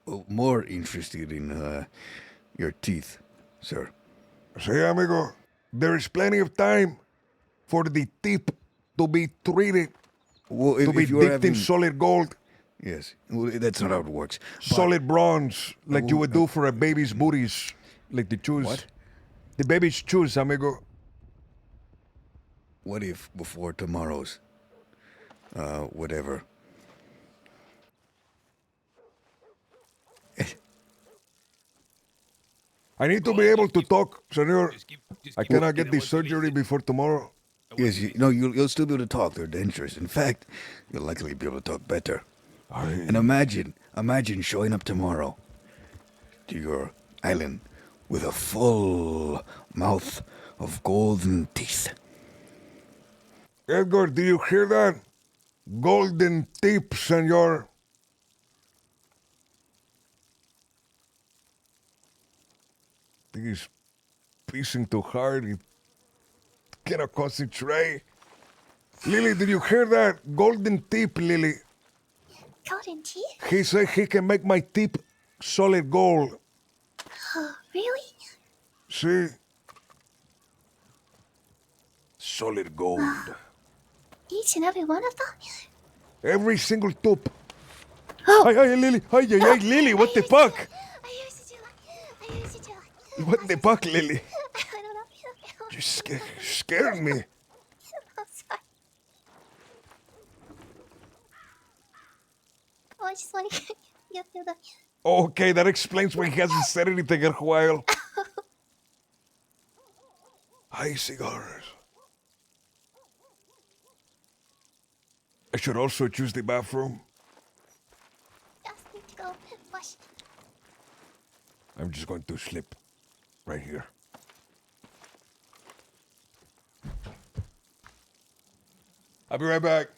Oh, more interested in your teeth, sir. Sí, amigo. There is plenty of time for the tip to be treated, Well, to be if you're dipped in having- solid gold, Yes, well, that's not how it works. solid bronze, like you would do for a baby's booties, like the shoes. What? The baby's shoes, amigo. What if before tomorrow's, whatever? I need to be able to talk, senor. I cannot get the surgery before tomorrow. Yes, you'll still be able to talk. They're dentures. In fact, you'll likely be able to talk better. And imagine showing up tomorrow to your island with a full mouth of golden teeth. Edgar, do you hear that? Golden tip, senor. I think he's piecing too hard. He cannot concentrate. Lily, did you hear that? Golden tip, Lily. Golden teeth? He said he can make my tip solid gold. Oh, really? See? Solid gold. Each and every one of them? Every single tip. Ay, Lily. Ay, Lily, what the fuck? What the fuck, Lily? I don't know. You scared me. I'm sorry. I just want to get through the. Okay, that explains why he hasn't said anything in a while. Hi, cigars. I should also choose the bathroom. Just need to go wash. I'm just going to sleep right here. I'll be right back.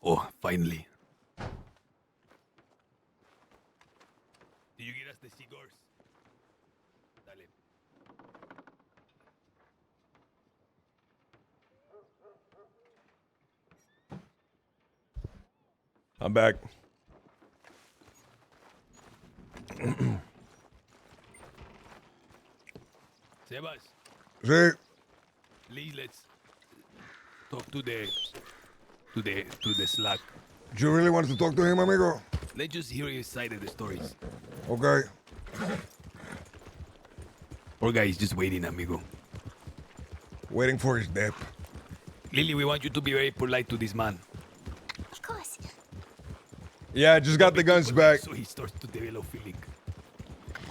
Oh, finally. Did you get us the cigars? Dale. I'm back. Sebas, Sí. please let's talk to the Slack. Do you really want to talk to him, amigo? Let's just hear his side of the stories. Okay. Poor guy is just waiting, amigo. Waiting for his death. Lily, we want you to be very polite to this man. Of course. Yeah, I just got the guns back. So he starts to develop feeling.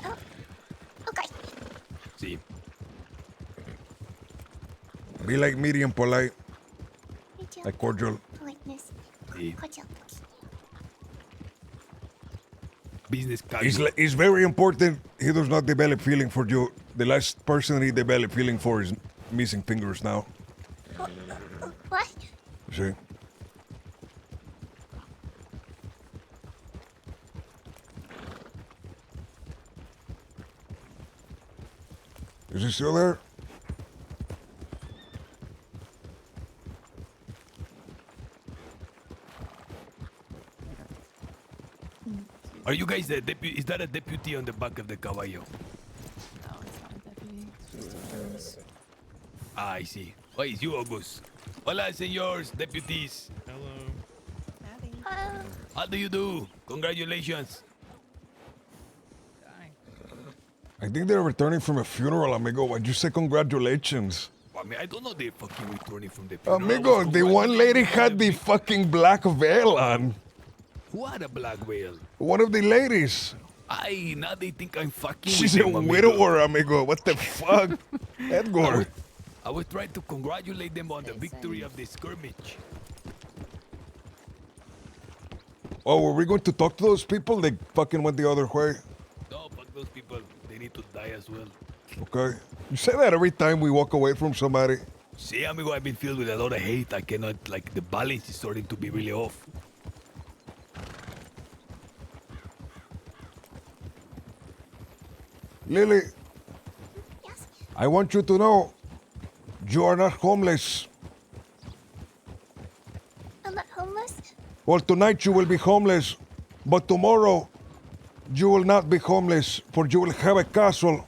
Oh, okay. See. Be like medium polite. Medium Like cordial. politeness. Sí. Cordial. Business casual. It's very important he does not develop feeling for you. The last person he developed feeling for is missing fingers now. What? See? Is he still there? Are you guys the deputy? Is that a deputy on the back of the caballo? Ah, I see. Oh, it's you, August. Hola, señores, deputies. Hello. How do you do? Congratulations. I think they're returning from a funeral, amigo. Why'd you say congratulations? I mean, I don't know they're fucking returning from the funeral. Amigo, the one lady had the fucking black veil on. Who had a black veil? One of the ladies. Now they think I'm fucking She's with a them, amigo. widower, amigo. What the fuck? Edgar. I was trying to congratulate them on the victory of the skirmish. Oh, were we going to talk to those people? They fucking went the other way. No, fuck those people. They need to die as well. Okay. You say that every time we walk away from somebody. See, amigo, I've been filled with a lot of hate. I cannot, like, the balance is starting to be really off. Lily, I want you to know you are not homeless. I'm not homeless. Well, tonight you will be homeless, but tomorrow you will not be homeless, for you will have a castle.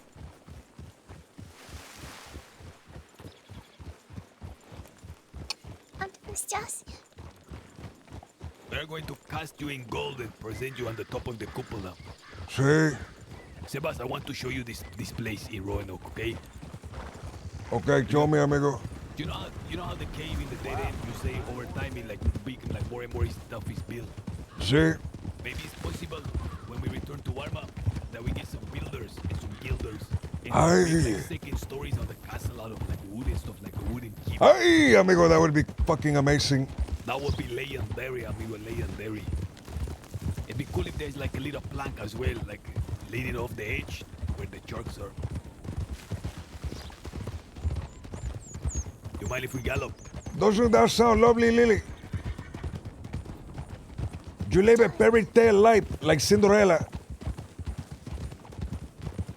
It's just. They're going to cast you in gold and present you on the top of the cupola. See? Sebas, I want to show you this place in Roanoke, okay? Okay, show me, amigo. You know how the cave in the dead end, you say over time, it like big, like more and more stuff is built. See? Maybe it's possible when we return to Warma that we get some builders and some guilders. And Aye. make, like, second stories on the castle out of like wood and stuff, like a wooden keep. Ay, amigo, that would be fucking amazing. That would be legendary, amigo, legendary. It'd be cool if there's like a little plank as well, like leading off the edge where the sharks are. You mind if we gallop? Doesn't that sound lovely, Lily? You live a fairy tale life like Cinderella.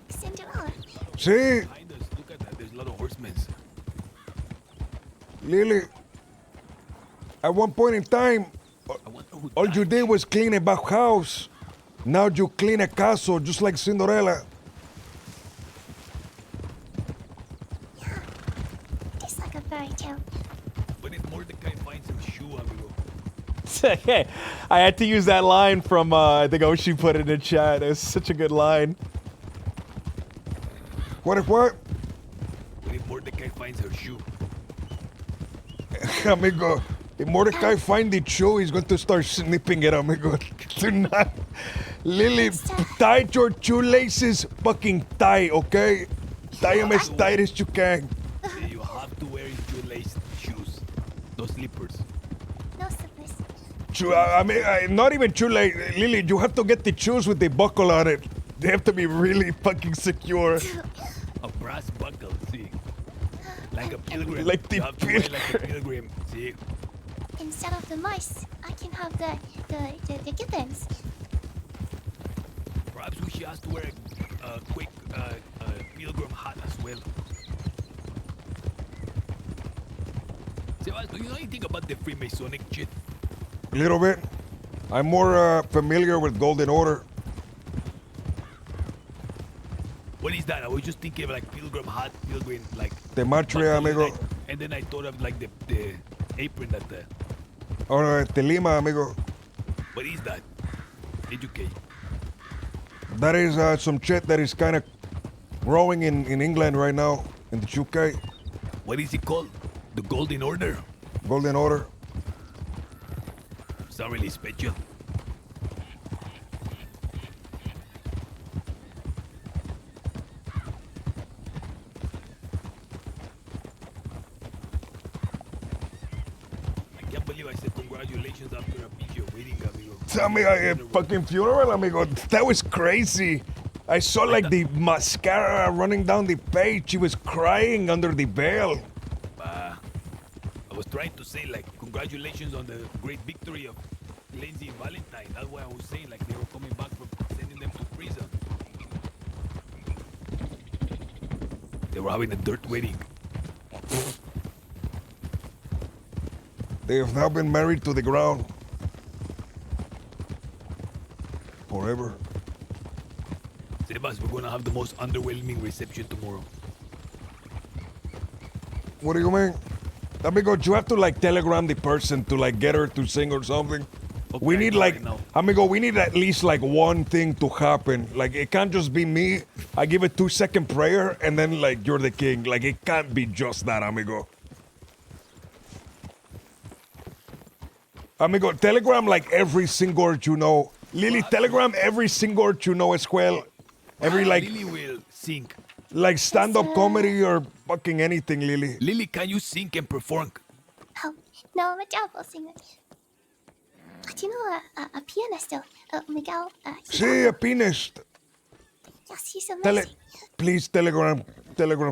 Cinderella. See, Behind us, look at that. There's a lot of horsemen. Lily, at one point in time, all you did was clean a bathhouse. Now you clean a castle just like Cinderella. It's like a fairy tale. But if Mordecai finds some shoe, amigo. Hey, I had to use that line from, I think Oshi put it in chat. It was such a good line. What if what? What if Mordecai finds her shoe? Amigo, if Mordecai find the shoe, he's going to start snipping it, amigo. Do not. Lily, tie your shoelaces fucking tight, okay? Tie them as tight as you can. You have to wear shoelace shoes, no slippers. No slippers. I mean, not even shoelace. Lily, you have to get the shoes with the buckle on it. They have to be really fucking secure. A brass buckle, see? Like a pilgrim. Like the you have to wear like a pilgrim, see? Instead of the mice, I can have the kittens. Perhaps we should ask to wear a quick pilgrim hat as well. Sebas, do you know anything about the Freemasonic shit? A little bit. I'm more familiar with Golden Order. What is that? I was just thinking of like pilgrim hat, pilgrim like. The matria, amigo. And then I thought of like the apron that the. Or Telima, amigo. What is that? Educate. That is some shit that is kind of growing in England right now, in the UK. What is it called? The Golden Order? Golden Order. It's not really special. I can't believe I said congratulations after a picture waiting, amigo. Tell me, a fucking funeral, amigo. That was crazy. I saw like the mascara running down the page. She was crying under the veil. I was trying to say like congratulations on the great victory of Lindsay and Valentine. That's why I was saying like they were coming back from sending them to prison. They were having a dirt wedding. They have now been married to the ground. Forever. Sebas, we're gonna have the most underwhelming reception tomorrow. What do you mean? Amigo, you have to like telegram the person to like get her to sing or something. Okay, We need like, right now. amigo, we need at least like one thing to happen. Like it can't just be me. I give a 2-second prayer and then like you're the king. Like it can't be just that, amigo. Amigo, telegram like every single word you know. Lily, telegram every single word you know as well. Every like, Lily will sing. like stand-up comedy or fucking anything, Lily. Lily, can you sing and perform? Oh, no, I'm a terrible singer. Do you know a pianist, Miguel? See, a pianist. Yes, he's amazing. Please telegram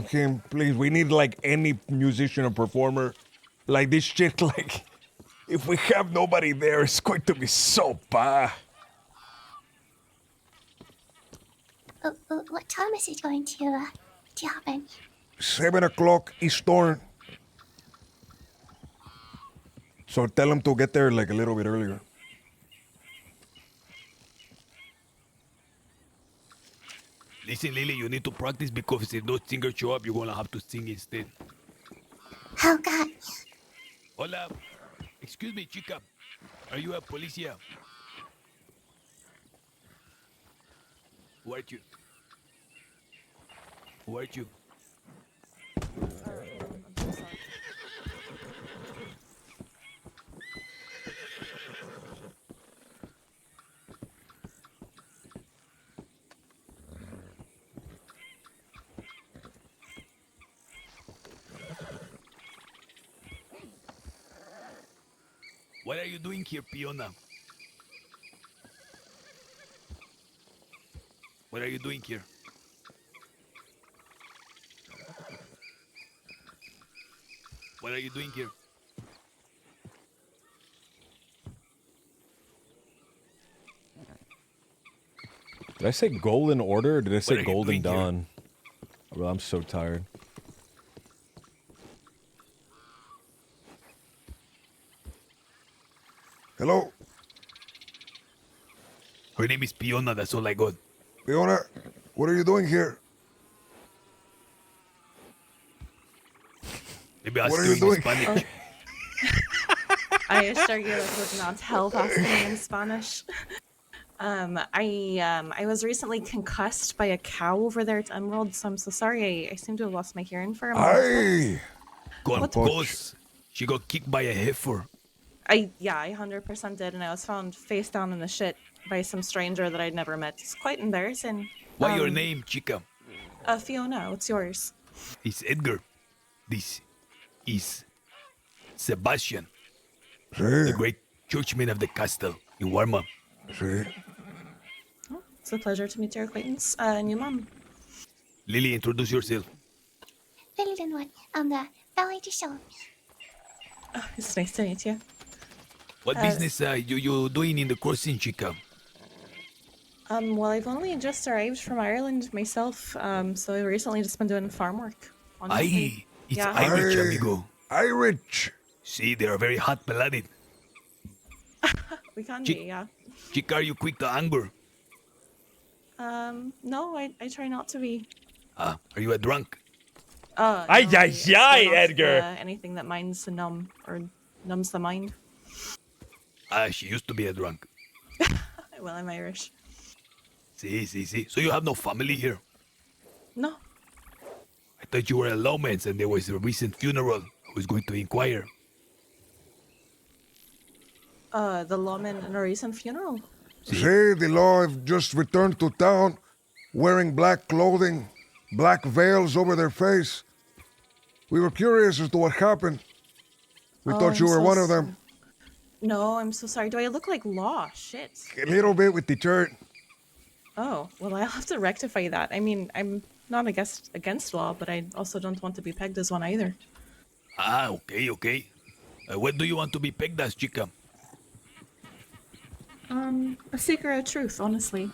him. Please, we need like any musician or performer. Like this shit, like if we have nobody there, it's going to be so bad. What time is it going to happen? 7 o'clock Eastern. So tell him to get there like a little bit earlier. Listen, Lily, you need to practice because if those singers show up, you're gonna have to sing instead. Oh God. Hola. Excuse me, chica. Are you a policia? Who are you? Who are you? What are you doing here, Piona? What are you doing here? What are you doing here? Did I say Golden Order or did I What are say you Golden doing here? Dawn? Well, I'm so tired. Hello? Her name is Piona, that's all I got. Fiona, what are you doing here? Maybe I'll What are you you in doing? Spanish. I assure you that would not help asking me in Spanish. I was recently concussed by a cow over there at Emerald, so I'm so sorry. I seem to have lost my hearing for a moment. Ay! Ghost. She got kicked by a heifer. I 100% did, and I was found face down in the shit by some stranger that I'd never met. It's quite embarrassing. What your name, chica? Fiona, what's yours? It's Edgar. This is Sebastian. Sí. The great churchman of the castle in Warma. Sí. It's a pleasure to meet your acquaintance. And your mom. Lily, introduce yourself. Lily Linwood, I'm the ballet show. Oh, it's nice to meet you. What business are you doing in the crossing, chica? Well, I've only just arrived from Ireland myself, so I've recently just been doing farm work. Honestly. It's yeah. Irish, amigo. Irish. See, they are very hot-blooded. We can be, yeah. Chica, are you quick to anger? No, I try not to be. Are you a drunk? No, Ay, I ay, try ay, not to, Edgar. anything that minds the numb, or numbs the mind. She used to be a drunk. Well, I'm Irish. See. So you have no family here? No. I thought you were a lawman and there was a recent funeral. I was going to inquire. The lawman in a recent funeral. See, the law have just returned to town, wearing black clothing, black veils over their face. We were curious as to what happened. We thought you were one of them. No, I'm so sorry. Do I look like law? Shit. A little bit with the shirt. Oh, well, I'll have to rectify that. I mean, I'm not against law, but I also don't want to be pegged as one either. Okay. What do you want to be pegged as, chica? A seeker of truth, honestly.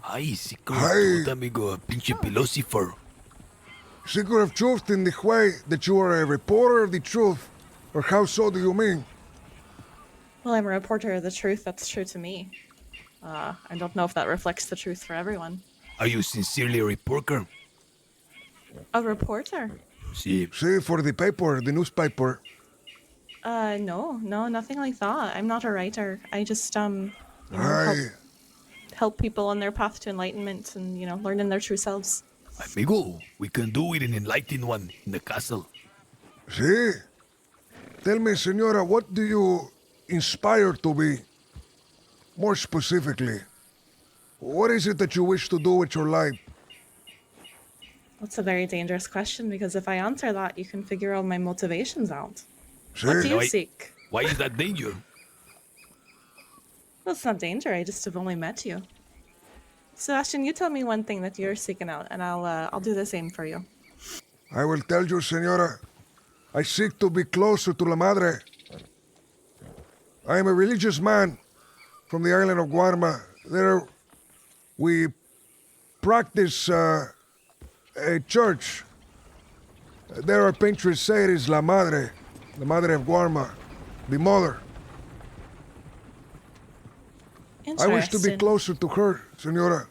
Ay, seeker of truth, amigo. Pinche philosopher. Seeker of truth in the way that you are a reporter of the truth, or how so do you mean? Well, I'm a reporter of the truth. That's true to me. I don't know if that reflects the truth for everyone. Are you sincerely a reporter? A reporter? See, for the paper, the newspaper. No, nothing like that. I'm not a writer. I just, Ay. help people on their path to enlightenment and, learning their true selves. Amigo, we can do with an enlightened one in the castle. See? Tell me, senora, what do you inspire to be? More specifically, what is it that you wish to do with your life? That's a very dangerous question because if I answer that, you can figure all my motivations out. See? What do you seek? Why is that danger? Well, it's not danger. I just have only met you. Sebastian, you tell me one thing that you're seeking out, and I'll do the same for you. I will tell you, senora, I seek to be closer to La Madre. I am a religious man from the island of Guarma. There, we practice a church. There our patrons say it is La Madre of Guarma, the mother. I wish to be Interesting. closer to her, senora.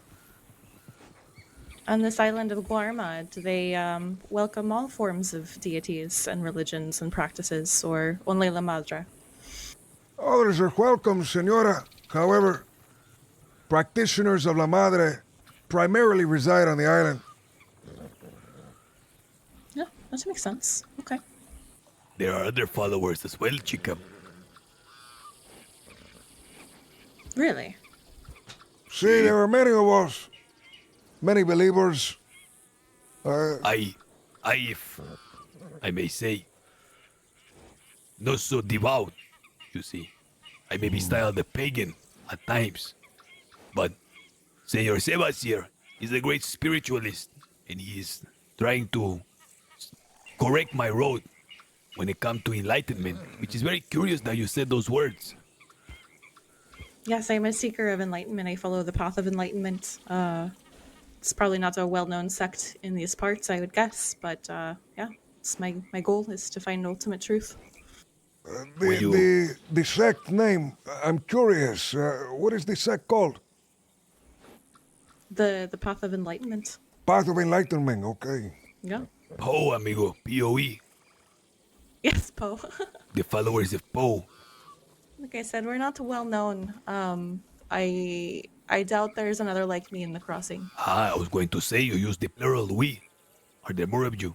On this island of Guarma, do they welcome all forms of deities and religions and practices, or only La Madre? Others are welcome, senora. However, practitioners of La Madre primarily reside on the island. Yeah, that makes sense. Okay. There are other followers as well, chica. Really? See, there are many of us, many believers. If I may say, not so devout, you see. I may be styled a pagan at times, but Senor Sebas here is a great spiritualist, and he is trying to correct my road when it comes to enlightenment, which is very curious that you said those words. Yes, I'm a seeker of enlightenment. I follow the path of enlightenment. It's probably not a well-known sect in these parts, I would guess, but yeah, it's my goal is to find ultimate truth. The sect name, I'm curious. What is the sect called? The path of enlightenment. Path of Enlightenment, okay. Yeah. Poe, amigo, P-O-E. Yes, Poe. The followers of Poe. Like I said, we're not well known. I doubt there's another like me in the crossing. I was going to say you use the plural we. Are there more of you?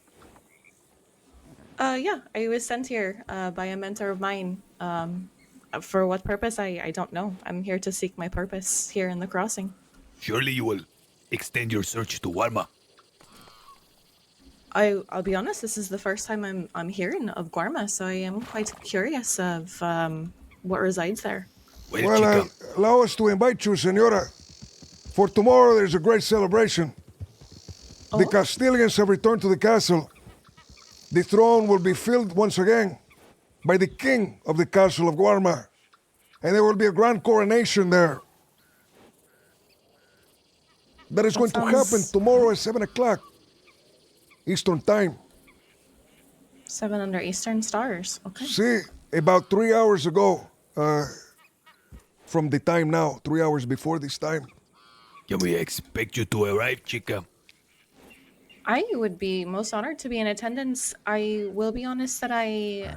Yeah, I was sent here by a mentor of mine. For what purpose, I don't know. I'm here to seek my purpose here in the crossing. Surely you will extend your search to Warma. I'll be honest, this is the first time I'm hearing of Guarma, so I am quite curious of what resides there. Well, allow us to invite you, Senora. For tomorrow, there's a great celebration. The Castilians have returned to the castle. The throne will be filled once again by the king of the castle of Guarma. And there will be a grand coronation there. That is going to happen tomorrow at 7 o'clock Eastern Time. 7 under Eastern stars. Okay. See, about 3 hours ago, from the time now, 3 hours before this time. Can we expect you to arrive, chica? I would be most honored to be in attendance. I will be honest that I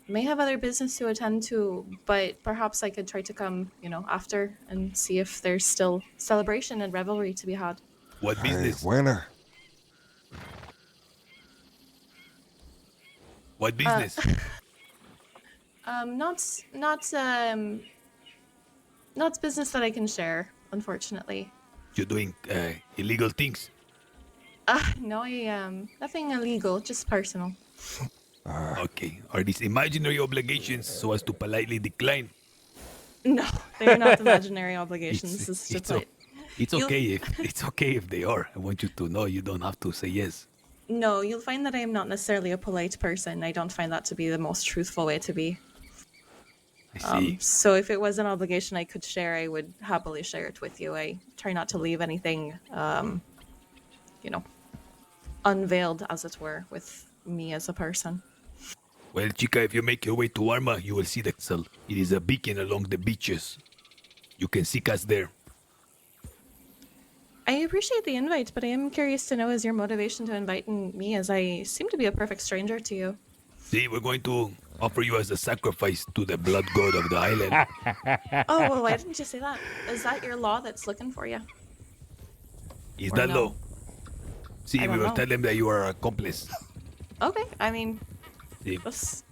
may have other business to attend to, but perhaps I could try to come, after and see if there's still celebration and revelry to be had. What business? Buena. What business? Not business that I can share, unfortunately. You're doing illegal things. No, nothing illegal, just personal. Okay. Are these imaginary obligations so as to politely decline? No, they're not imaginary obligations. It's okay if they are. I want you to know you don't have to say yes. No, you'll find that I am not necessarily a polite person. I don't find that to be the most truthful way to be. I see. So if it was an obligation I could share, I would happily share it with you. I try not to leave anything, unveiled, as it were, with me as a person. Well, chica, if you make your way to Arma, you will see the castle. It is a beacon along the beaches. You can seek us there. I appreciate the invite, but I am curious to know is your motivation to invite me, as I seem to be a perfect stranger to you. See, we're going to offer you as a sacrifice to the blood god of the island. Oh, well, why didn't you say that? Is that your law that's looking for you? Is Or that no? low? See, I we don't will know. tell them that you are an accomplice. Okay, I mean, See. that's...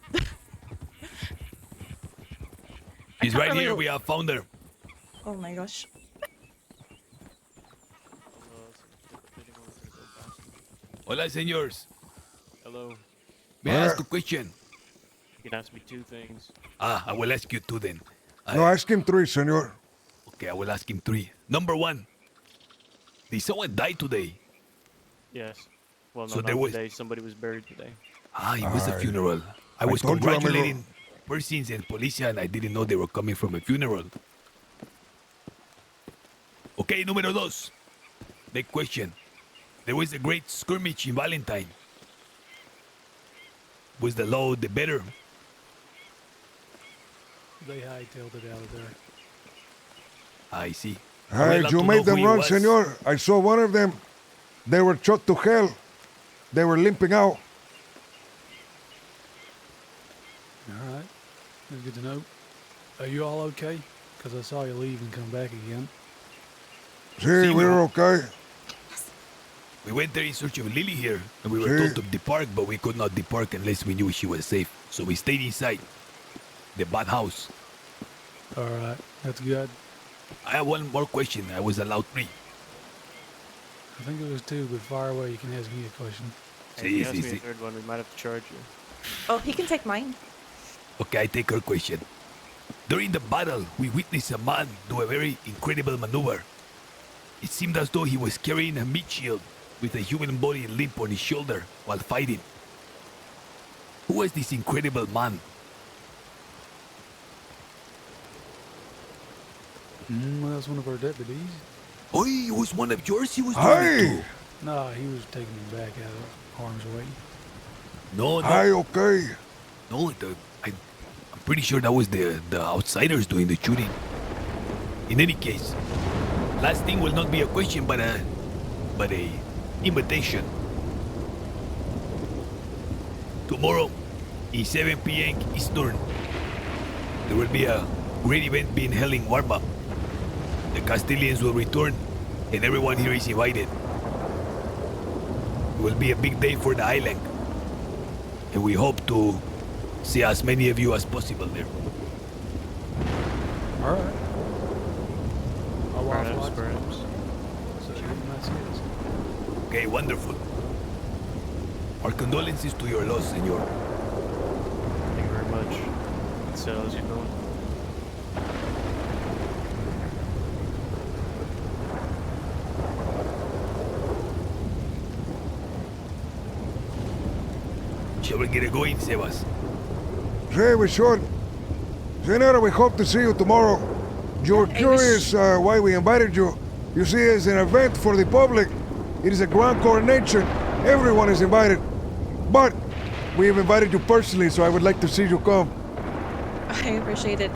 She's can't right here. really- We have found her. Oh my gosh. Hola, señors. Hello. May I ask a question? You can ask me two things. I will ask you two then. No, ask him 3, senor. Okay, I will ask him 3. Number 1. Did someone die today? Yes. Well, no, So not there was- today. Somebody was buried today. It was a funeral. I was told you, amigo. congratulating persons in Policia and I didn't know they were coming from a funeral. Okay, número 2. Big question. There was a great skirmish in Valentine. Was the low the better? They hightailed it out of there. I see. Hey, you made them run, senor. I saw one of them. They were shot to hell. They were limping out. All right. That's good to know. Are you all okay? Because I saw you leave and come back again. See, we're okay. We went there in search of Lily here, and we were Sí. told to depart, but we could not depart unless we knew she was safe. So we stayed inside the bad house. All right. That's good. I have one more question. I was allowed 3. I think it was 2, but fire away. You can ask me a question. Hey, if you ask me a third one, we might have to charge you. Oh, he can take mine. Okay, I take her question. During the battle, we witnessed a man do a very incredible maneuver. It seemed as though he was carrying a meat shield with a human body limp on his shoulder while fighting. Who was this incredible man? Well, that's one of our deputies. Oh, he was one of yours? He was doing Hey! it too? No, he was taking me back out of harm's way. No, no. Hi, okay. No, I'm pretty sure that was the outsiders doing the shooting. In any case, last thing will not be a question, but a invitation. Tomorrow, in 7 p.m. Eastern, there will be a great event being held in Warma. The Castilians will return, and everyone here is invited. It will be a big day for the island, and we hope to see as many of you as possible there. All right. I'll watch Perhaps, lots. perhaps. So you might see us. Okay, wonderful. Our condolences to your loss, senor. Thank you very much. So, how's it going? Shall we get it going, Sebas? Sí, we should. Senora, we hope to see you tomorrow. You're curious why we invited you. You see, it's an event for the public. It is a grand coronation. Everyone is invited. But we have invited you personally, so I would like to see you come. I appreciate it.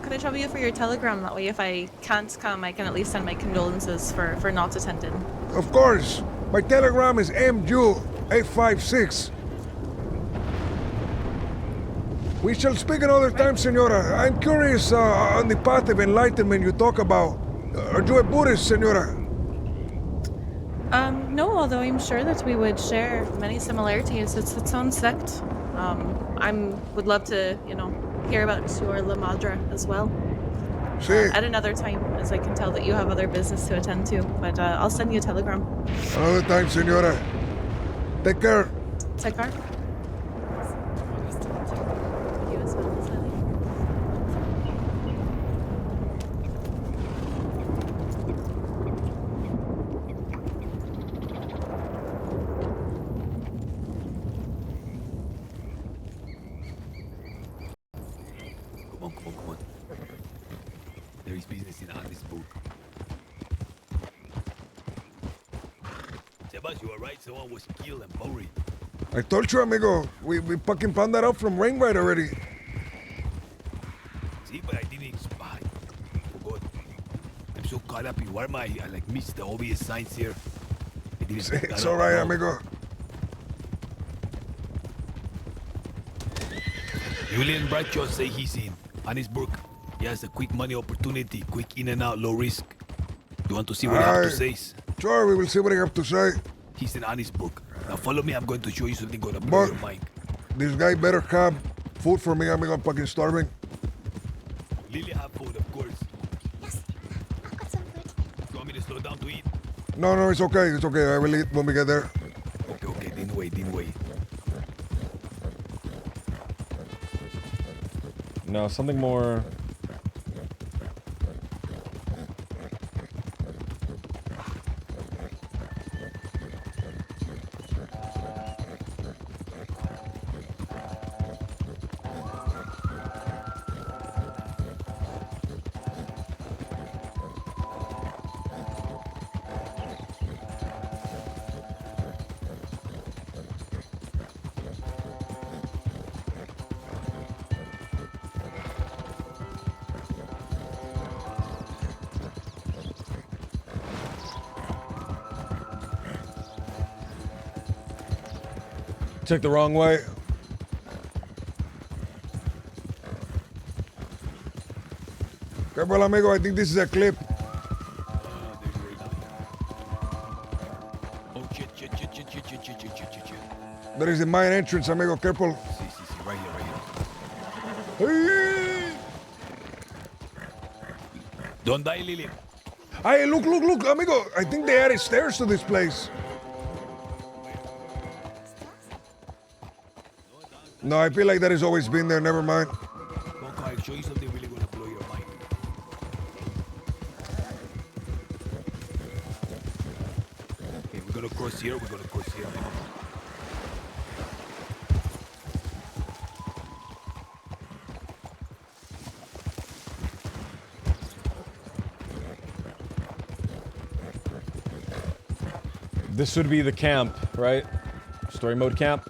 Could I trouble you for your telegram? That way, if I can't come, I can at least send my condolences for not attending. Of course. My telegram is MU856. We shall speak another time, Senora. I'm curious on the path of enlightenment you talk about. Are you a Buddhist, Senora? No, although I'm sure that we would share many similarities. It's its own sect. Would love to, hear about your La Madre as well. Sí. At another time, as I can tell that you have other business to attend to. But I'll send you a telegram. Another time, Senora. Take care. Take care. You as well, Sally. Come on. There is business in Harrisburg. Sebas, you are right. Someone was killed and buried. I told you, amigo. We fucking found that out from Rainwright already. See, but I didn't spy. Forgot. I'm so caught up in Warma, I like missed the obvious signs here. I didn't pick that It's up alright, at all. amigo. Julian Bradshaw say he's in Harrisburg. He has a quick money opportunity, quick in and out, low risk. You want to see what he has to say? Sure, we will see what I have to say. He's in Harrisburg. Now follow me, I'm going to show you something gonna blow your mind. This guy better have food for me, amigo. I'm fucking starving. Lily have food, of course. Yes, I've got some food. You want me to slow down to eat? No, it's okay. It's okay. I will eat when we get there. Okay, didn't wait. No, something more. Took the wrong way. Careful, amigo. I think this is a clip. Oh, shit. There is a mine entrance, amigo. Careful. See, right here. Hey! Don't die, Lily. Hey, look, amigo. I think they added stairs to this place. No, I feel like that has always been there. Never mind. I'll show you something really gonna here. We're gonna cross here. This would be the camp, right? Story mode camp.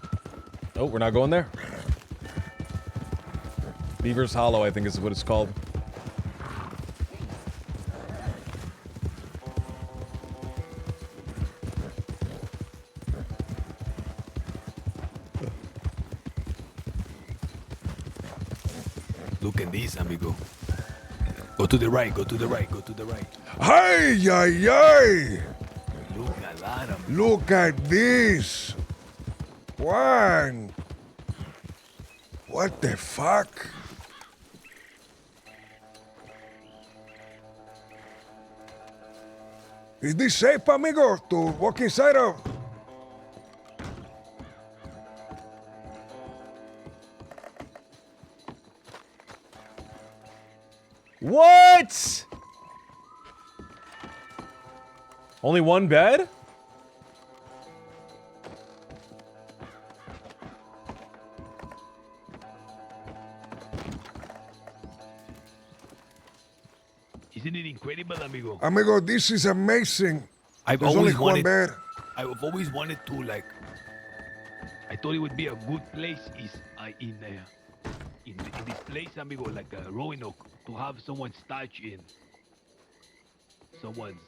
Oh, we're not going there. Beaver's Hollow, I think is what it's called. Look at this, amigo. Go to the right, go to the right, go to the right. Hey, ay, ay! Look at that, amigo. Look at this! Juan! What the fuck? Is this safe, amigo, to walk inside of? What? Only one bed? Isn't it incredible, amigo? Amigo, this is amazing. I've There's always only one wanted. bed. I've always wanted to like. I thought it would be a good place in this place, amigo, like Roanoke, to have someone's touch in someone's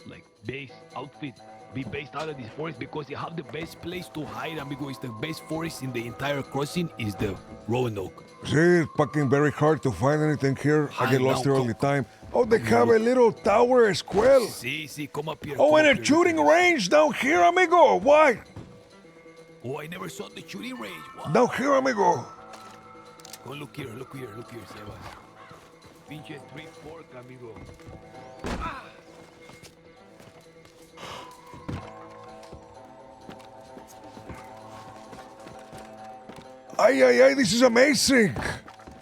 like base outfit be based out of this forest because you have the best place to hide, amigo. It's the best forest in the entire crossing is the Roanoke. See, it's fucking very hard to find anything here. I get lost here all the time. Oh, they have a little tower as well. See, come up here. Oh, come and up a here. shooting range down here, amigo. Why? Oh, I never saw the shooting range. Wow. Down here, amigo. Go look here, Sebas. Pinche 3-4, amigo. Ay, this is amazing.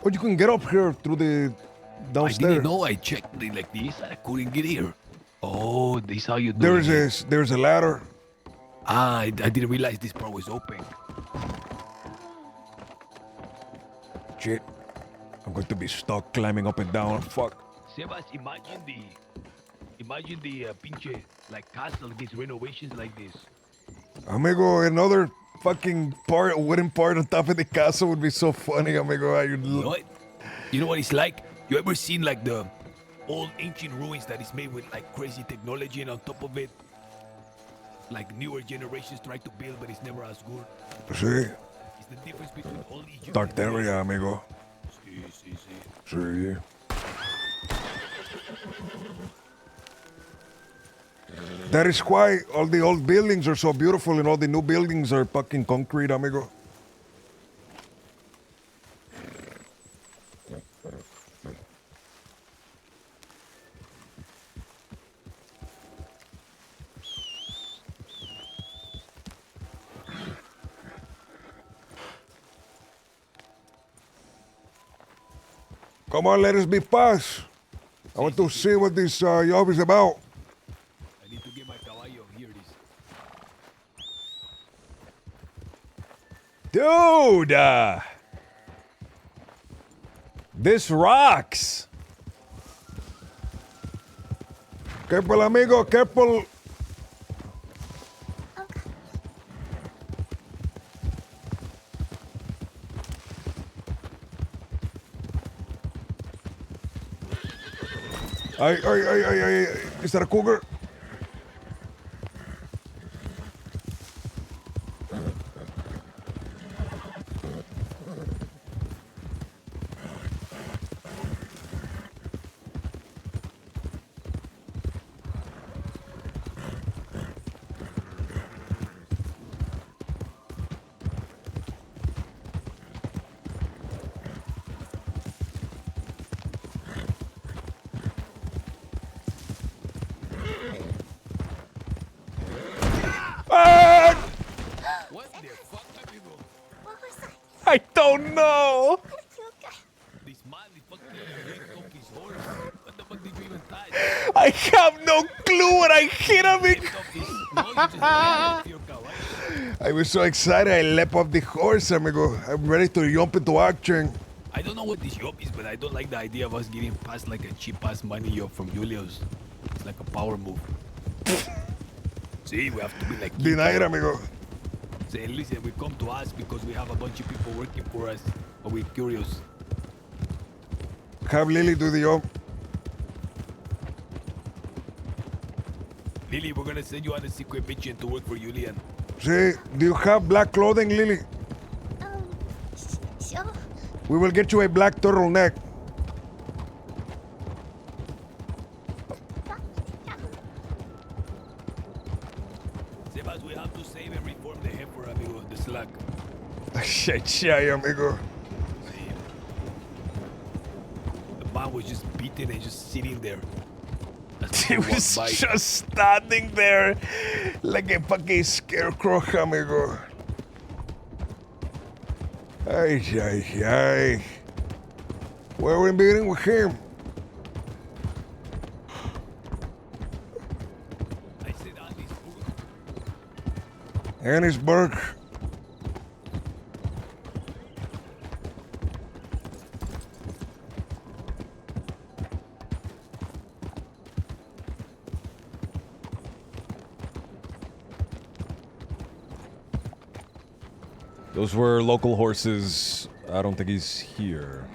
Oh, you can get up here through the downstairs. I didn't know. I checked it like this and I couldn't get here. Oh, this is how you do it. There's a ladder. Ah, I didn't realize this part was open. Shit. I'm going to be stuck climbing up and down. Fuck. Sebas, imagine the pinche like castle gets renovations like this. Amigo, another fucking wooden part on top of the castle would be so funny, amigo. You know what it's like? You ever seen like the old ancient ruins that is made with like crazy technology and on top of it, like newer generations try to build, but it's never as good. Sí. It's the difference between old Egypt. Dark area, amigo. Sí. Sí. That is why all the old buildings are so beautiful and all the new buildings are fucking concrete, amigo. Come on, let us be paz. I want to see what this job is about. I need to get my caballo. Here it is. Dude! This rocks! Careful, amigo, careful. Ay, is that a cougar? What the fuck, amigo? What was that? I don't know! This man, the fucking took his horse. What the fuck did you even I have no clue what I hit him. I was so excited I leapt off the horse, amigo. I'm ready to jump into action. I don't know what this job is, but I don't like the idea of us getting past like a cheap-ass money job from Julius. It's like a power move. See, we have to be like... Deny it, amigo. Say, listen, we come to us because we have a bunch of people working for us, but we're curious. Have Lily do the job. Lily, we're gonna send you on a secret mission to work for Julian. See, do you have black clothing, Lily? Sure. We will get you a black turtleneck. Sebas, we have to save and reform the heifer, amigo, the slug. Shy, amigo. The man was just beaten and just sitting there. He was just standing there like a fucking scarecrow, amigo. Ay. Where are we meeting with him? Annisburg. Those were local horses. I don't think he's here.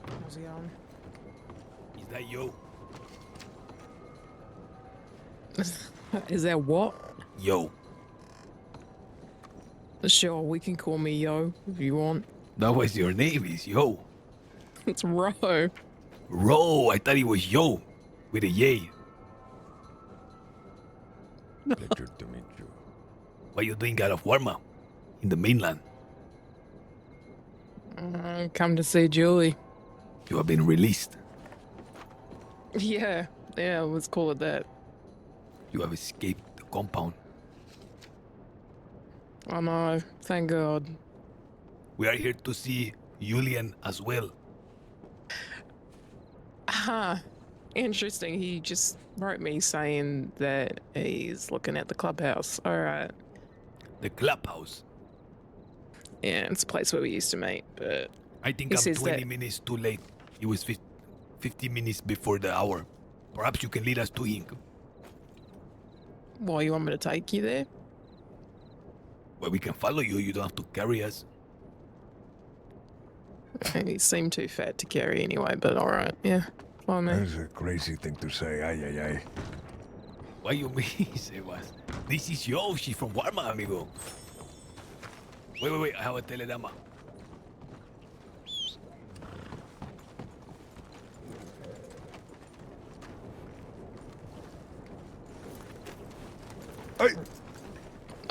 How's it going? Is that yo? Is that what? Yo. Sure, we can call me Yo if you want. That was your name, is Yo. It's Ro. Ro, I thought it was Yo, with a yay. Pleasure to meet you. What you doing out of Warma, in the mainland? Come to see Julie. You have been released. Yeah, let's call it that. You have escaped the compound. I know, thank God. We are here to see Julian as well. Interesting. He just wrote me saying that he's looking at the clubhouse. Alright. The clubhouse? Yeah, it's a place where we used to meet, but... I think he I'm says 20 that- minutes too late. It was 50 minutes before the hour. Perhaps you can lead us to him. Why, you want me to take you there? Well, we can follow you. You don't have to carry us. He seemed too fat to carry anyway, but alright, yeah. Fine, man. That's a crazy thing to say. Ay. What you mean, Sebas? This is Yo. She's from Warma, amigo. Wait. I have a teledama.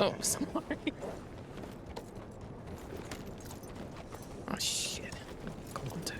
Oh, sorry. Oh, shit. Come on, dude.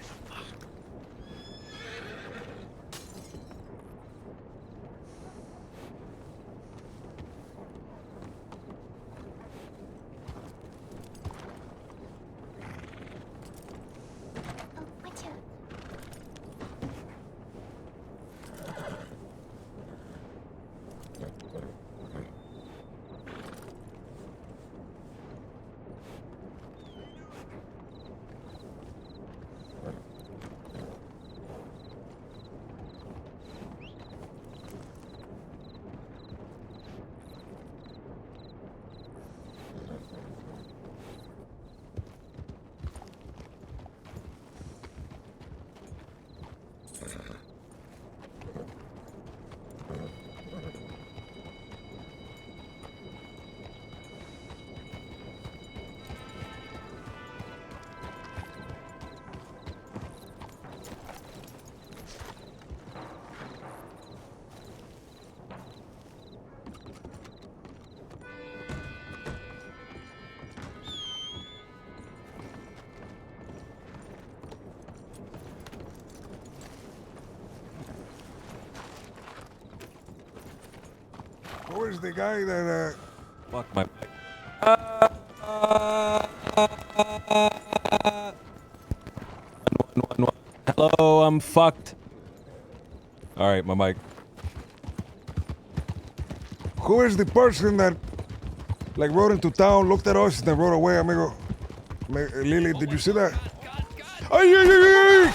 Who is the guy that? Fuck my. One. Hello, I'm fucked. All right, my mic. Who is the person that, like, rode into town, looked at us, and then rode away, amigo? Lily, did you see that? Ay, ay, ay, ay!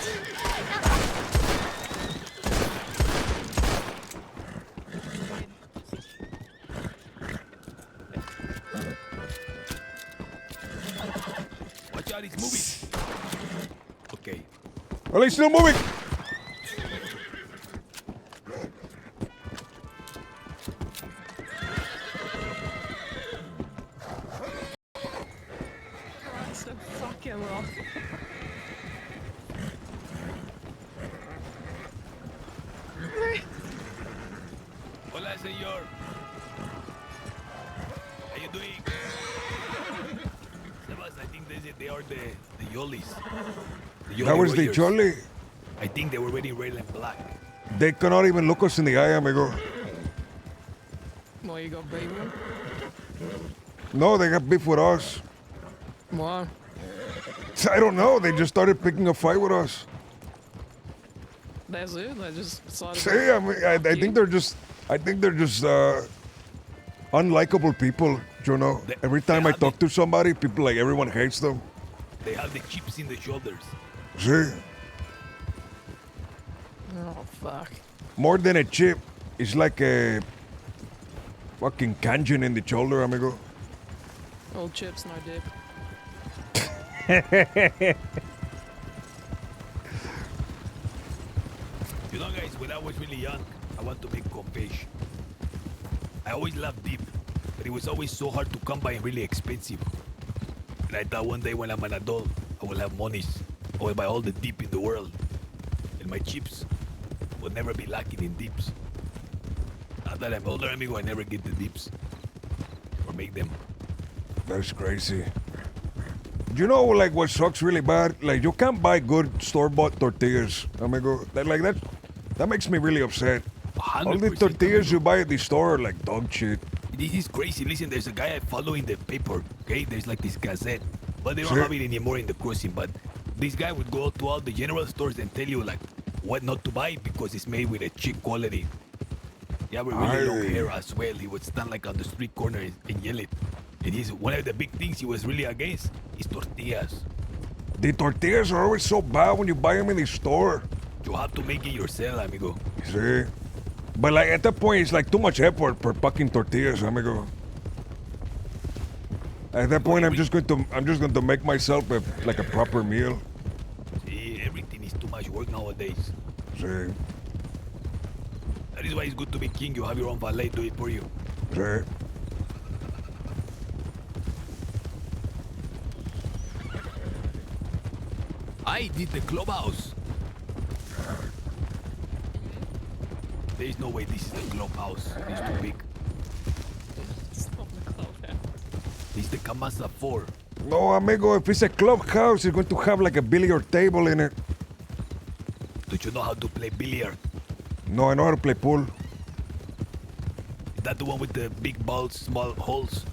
Watch out, he's moving. Okay. Well, he's still moving. So fucking well. Hola, señor. How you doing? Sebas, I think they are the Yolis. The That was the Warriors. Jolly. I think they were wearing red and black. They cannot even look us in the eye, amigo. Well, you got beat one. No, they got beef with us. Why? I don't know. They just started picking a fight with us. That's it. They just decided. See, I mean, I think they're just, unlikable people. You know, every time I talk to somebody, people like everyone hates them. They have the chips in the shoulders. See, Oh fuck. more than a chip, it's like a fucking canyon in the shoulder, amigo. Old chips, no dip. You know, guys, when I was really young, I want to make confession. I always loved dip, but it was always so hard to come by and really expensive. And I thought one day when I'm an adult, I will have monies. I will buy all the dip in the world. And my chips will never be lacking in dips. Now that I'm older, amigo, I never get the dips. Or make them. That's crazy. You know, like what sucks really bad? Like you can't buy good store-bought tortillas, amigo. That makes me really upset. All the 100%, tortillas you buy at the store are like dog shit. This is crazy. Listen, there's a guy I follow in the paper, okay? There's like this gazette, but they don't Sure. have it anymore in the crossing. But this guy would go to all the general stores and tell you like what not to buy because it's made with a cheap quality. Yeah, with really long Aye. hair as well. He would stand like on the street corner and yell it. And he's one of the big things he was really against is tortillas. The tortillas are always so bad when you buy them in the store. You have to make it yourself, amigo. See? But like at that point, it's like too much effort per fucking tortillas, amigo. At that point, I'm just going to make myself like a proper meal. See, everything is too much work nowadays. See? That is why it's good to be king. You have your own valet do it for you. See? I did the clubhouse. There is no way this is the clubhouse. It's too big. It's not the clubhouse. It's the Kamasa 4. No, amigo, if it's a clubhouse, it's going to have like a billiard table in it. Do you know how to play billiard? No, I know how to play pool. Is that the one with the big balls, small holes?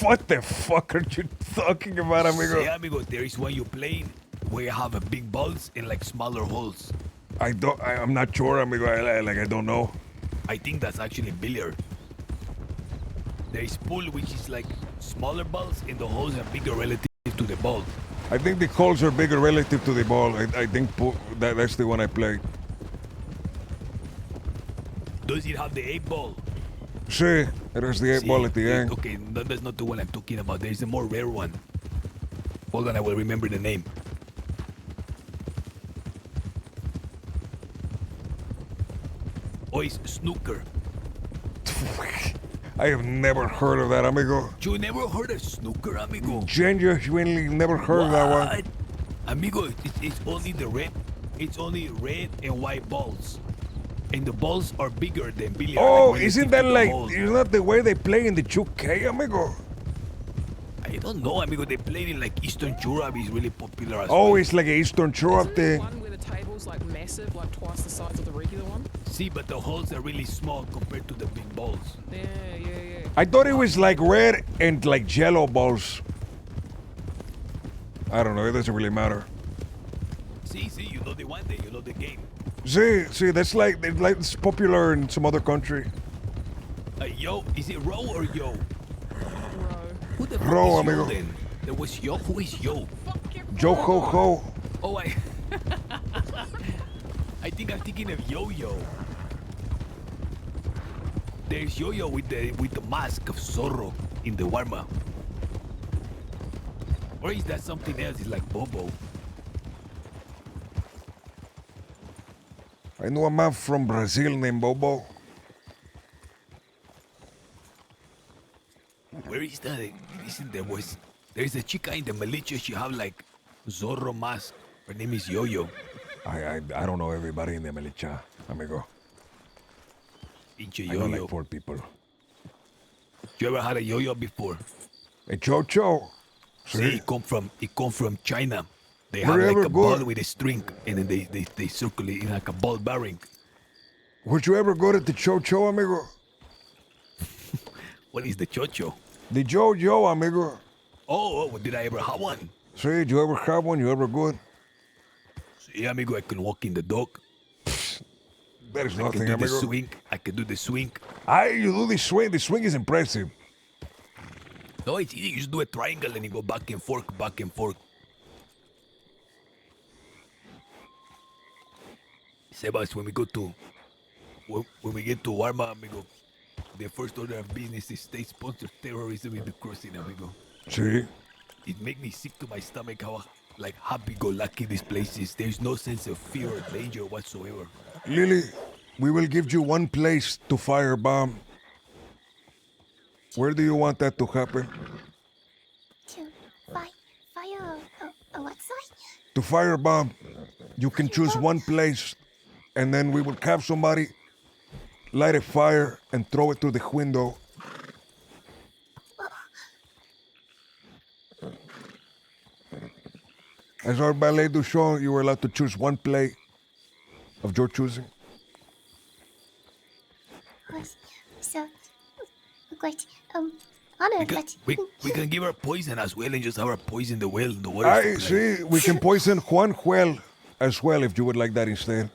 What the fuck are you talking about, amigo? Yeah, amigo, there is one you play where you have a big balls and like smaller holes. I'm not sure, amigo. I don't know. I think that's actually billiard. There is pool, which is like smaller balls and the holes are bigger relative to the ball. I think the holes are bigger relative to the ball. I think that's the one I played. Does it have the 8-ball? See, there's the 8-ball at the end. Okay, that's not the one I'm talking about. There's a more rare one. Hold on, I will remember the name. Oh, it's snooker. I have never heard of that, amigo. You never heard of snooker, amigo? Genuinely never heard of that one. Amigo, it's only the red. It's only red and white balls. And the balls are bigger than billiard. Oh, like, isn't that like, holes. isn't that the way they play in the 2K, amigo? I don't know, amigo. They play in like Eastern Europe. Is really popular as Oh, well. it's like an Eastern Europe thing. One where the table's like massive massive, like twice the size of the regular one. See, but the holes are really small compared to the big balls. Yeah. I thought it was like red and like jello balls. I don't know. It doesn't really matter. See, you know the one day, you know the game. See, that's like it's popular in some other country. Yo, is it Ro or Yo? Who the fuck Ro, is amigo. Yo then? There was Yo. Who is Yo? Yo ho ho. Oh, I think I'm thinking of Yo-Yo. There's Yo-Yo with the mask of Zorro in the warm-up. Or is that something else? It's like Bobo. I know a man from Brazil named Bobo. Where is that? Listen, there's a chica in the militia. She have like Zorro mask. Her name is Yo-Yo. I don't know everybody in the militia, amigo. Pinche I know Yo-Yo. like 4 people. You ever had a Yo-Yo before? A chocho. See, it come from China. They Were have you like ever a ball good? with a string, and then they circle it in like a ball bearing. Would you ever go to the chocho, amigo? What is the chocho? The Jojo, amigo. Oh, did I ever have one? See, did you ever have one? You ever good? See, amigo, I can walk in the dog. That is I nothing, can do amigo. the swing. I can do the swing. You do the swing. The swing is impressive. No, it's easy. You just do a triangle and you go back and forth, back and forth. Sebas, when we get to Warma, amigo, the first order of business is state-sponsored terrorism in the crossing, amigo. See? It makes me sick to my stomach how like happy-go-lucky this place is. There's no sense of fear or danger whatsoever. Lily, we will give you one place to firebomb. Where do you want that to happen? To fire a what side? To firebomb, you can choose one place, and then we will have somebody light a fire and throw it through the window. As our ballet du show, you were allowed to choose one play of your choosing. So, quite honored, but We can give her poison as well and just have her poison the well, the water. I see. We can poison Juan Juel as well if you would like that instead.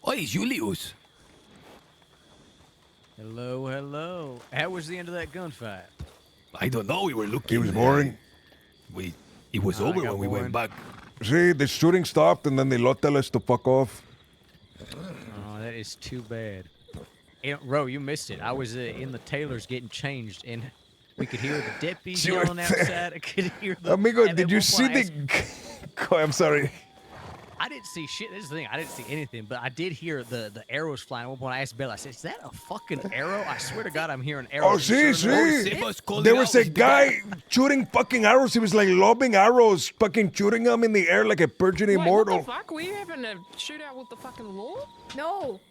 Oh, it's Julius. Hello. How was the end of that gunfight? I don't know. We were looking. It was boring. It was I over got when we went bored. back. See, the shooting stopped and then they let us to fuck off. Oh, that is too bad. Ro, you missed it. I was in the tailors getting changed, and we could hear the deputies You were yelling outside. I could hear the. Amigo, and did then you one see point the... I'm sorry. I didn't see shit. This is the thing. I didn't see anything, but I did hear the arrows flying. At one point, I asked Bella, I said, "Is that a fucking arrow?" I swear to God, I'm hearing arrows. Oh, see. There was a guy shooting fucking arrows. He was like lobbing arrows, fucking shooting them in the air like a Persian immortal. What the fuck? Were you having a shootout with the fucking law? No,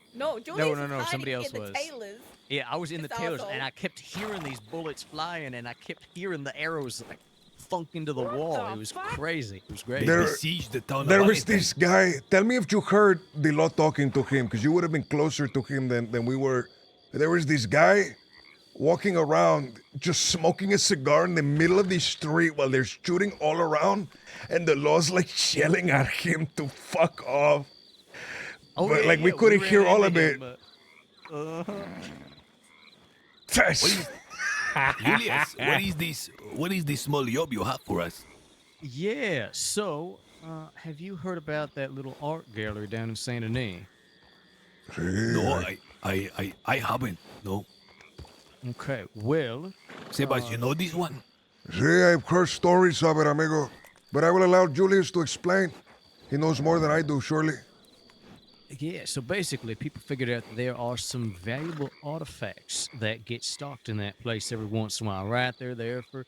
Julius No. was Somebody hiding else in the was. tailors. Yeah, I was in the This tailors, asshole. and I kept hearing these bullets flying, and I kept hearing the arrows like thunk into the wall. It was crazy. It was great. There was this guy. Tell me if you heard the law talking to him, because you would have been closer to him than we were. There was this guy walking around just smoking a cigar in the middle of the street while they're shooting all around, and the law's like yelling at him to fuck off. Oh, But yeah, like we yeah, couldn't ran hear all into of it. him, but- Julius, what is this small job you have for us? Yeah, so, have you heard about that little art gallery down in Saint Denis? No, I haven't. No. Okay, well... Sebas, you know this one? See, I've heard stories of it, amigo. But I will allow Julius to explain. He knows more than I do, surely. Yeah, so basically, people figured out that there are some valuable artifacts that get stocked in that place every once in a while. Right there for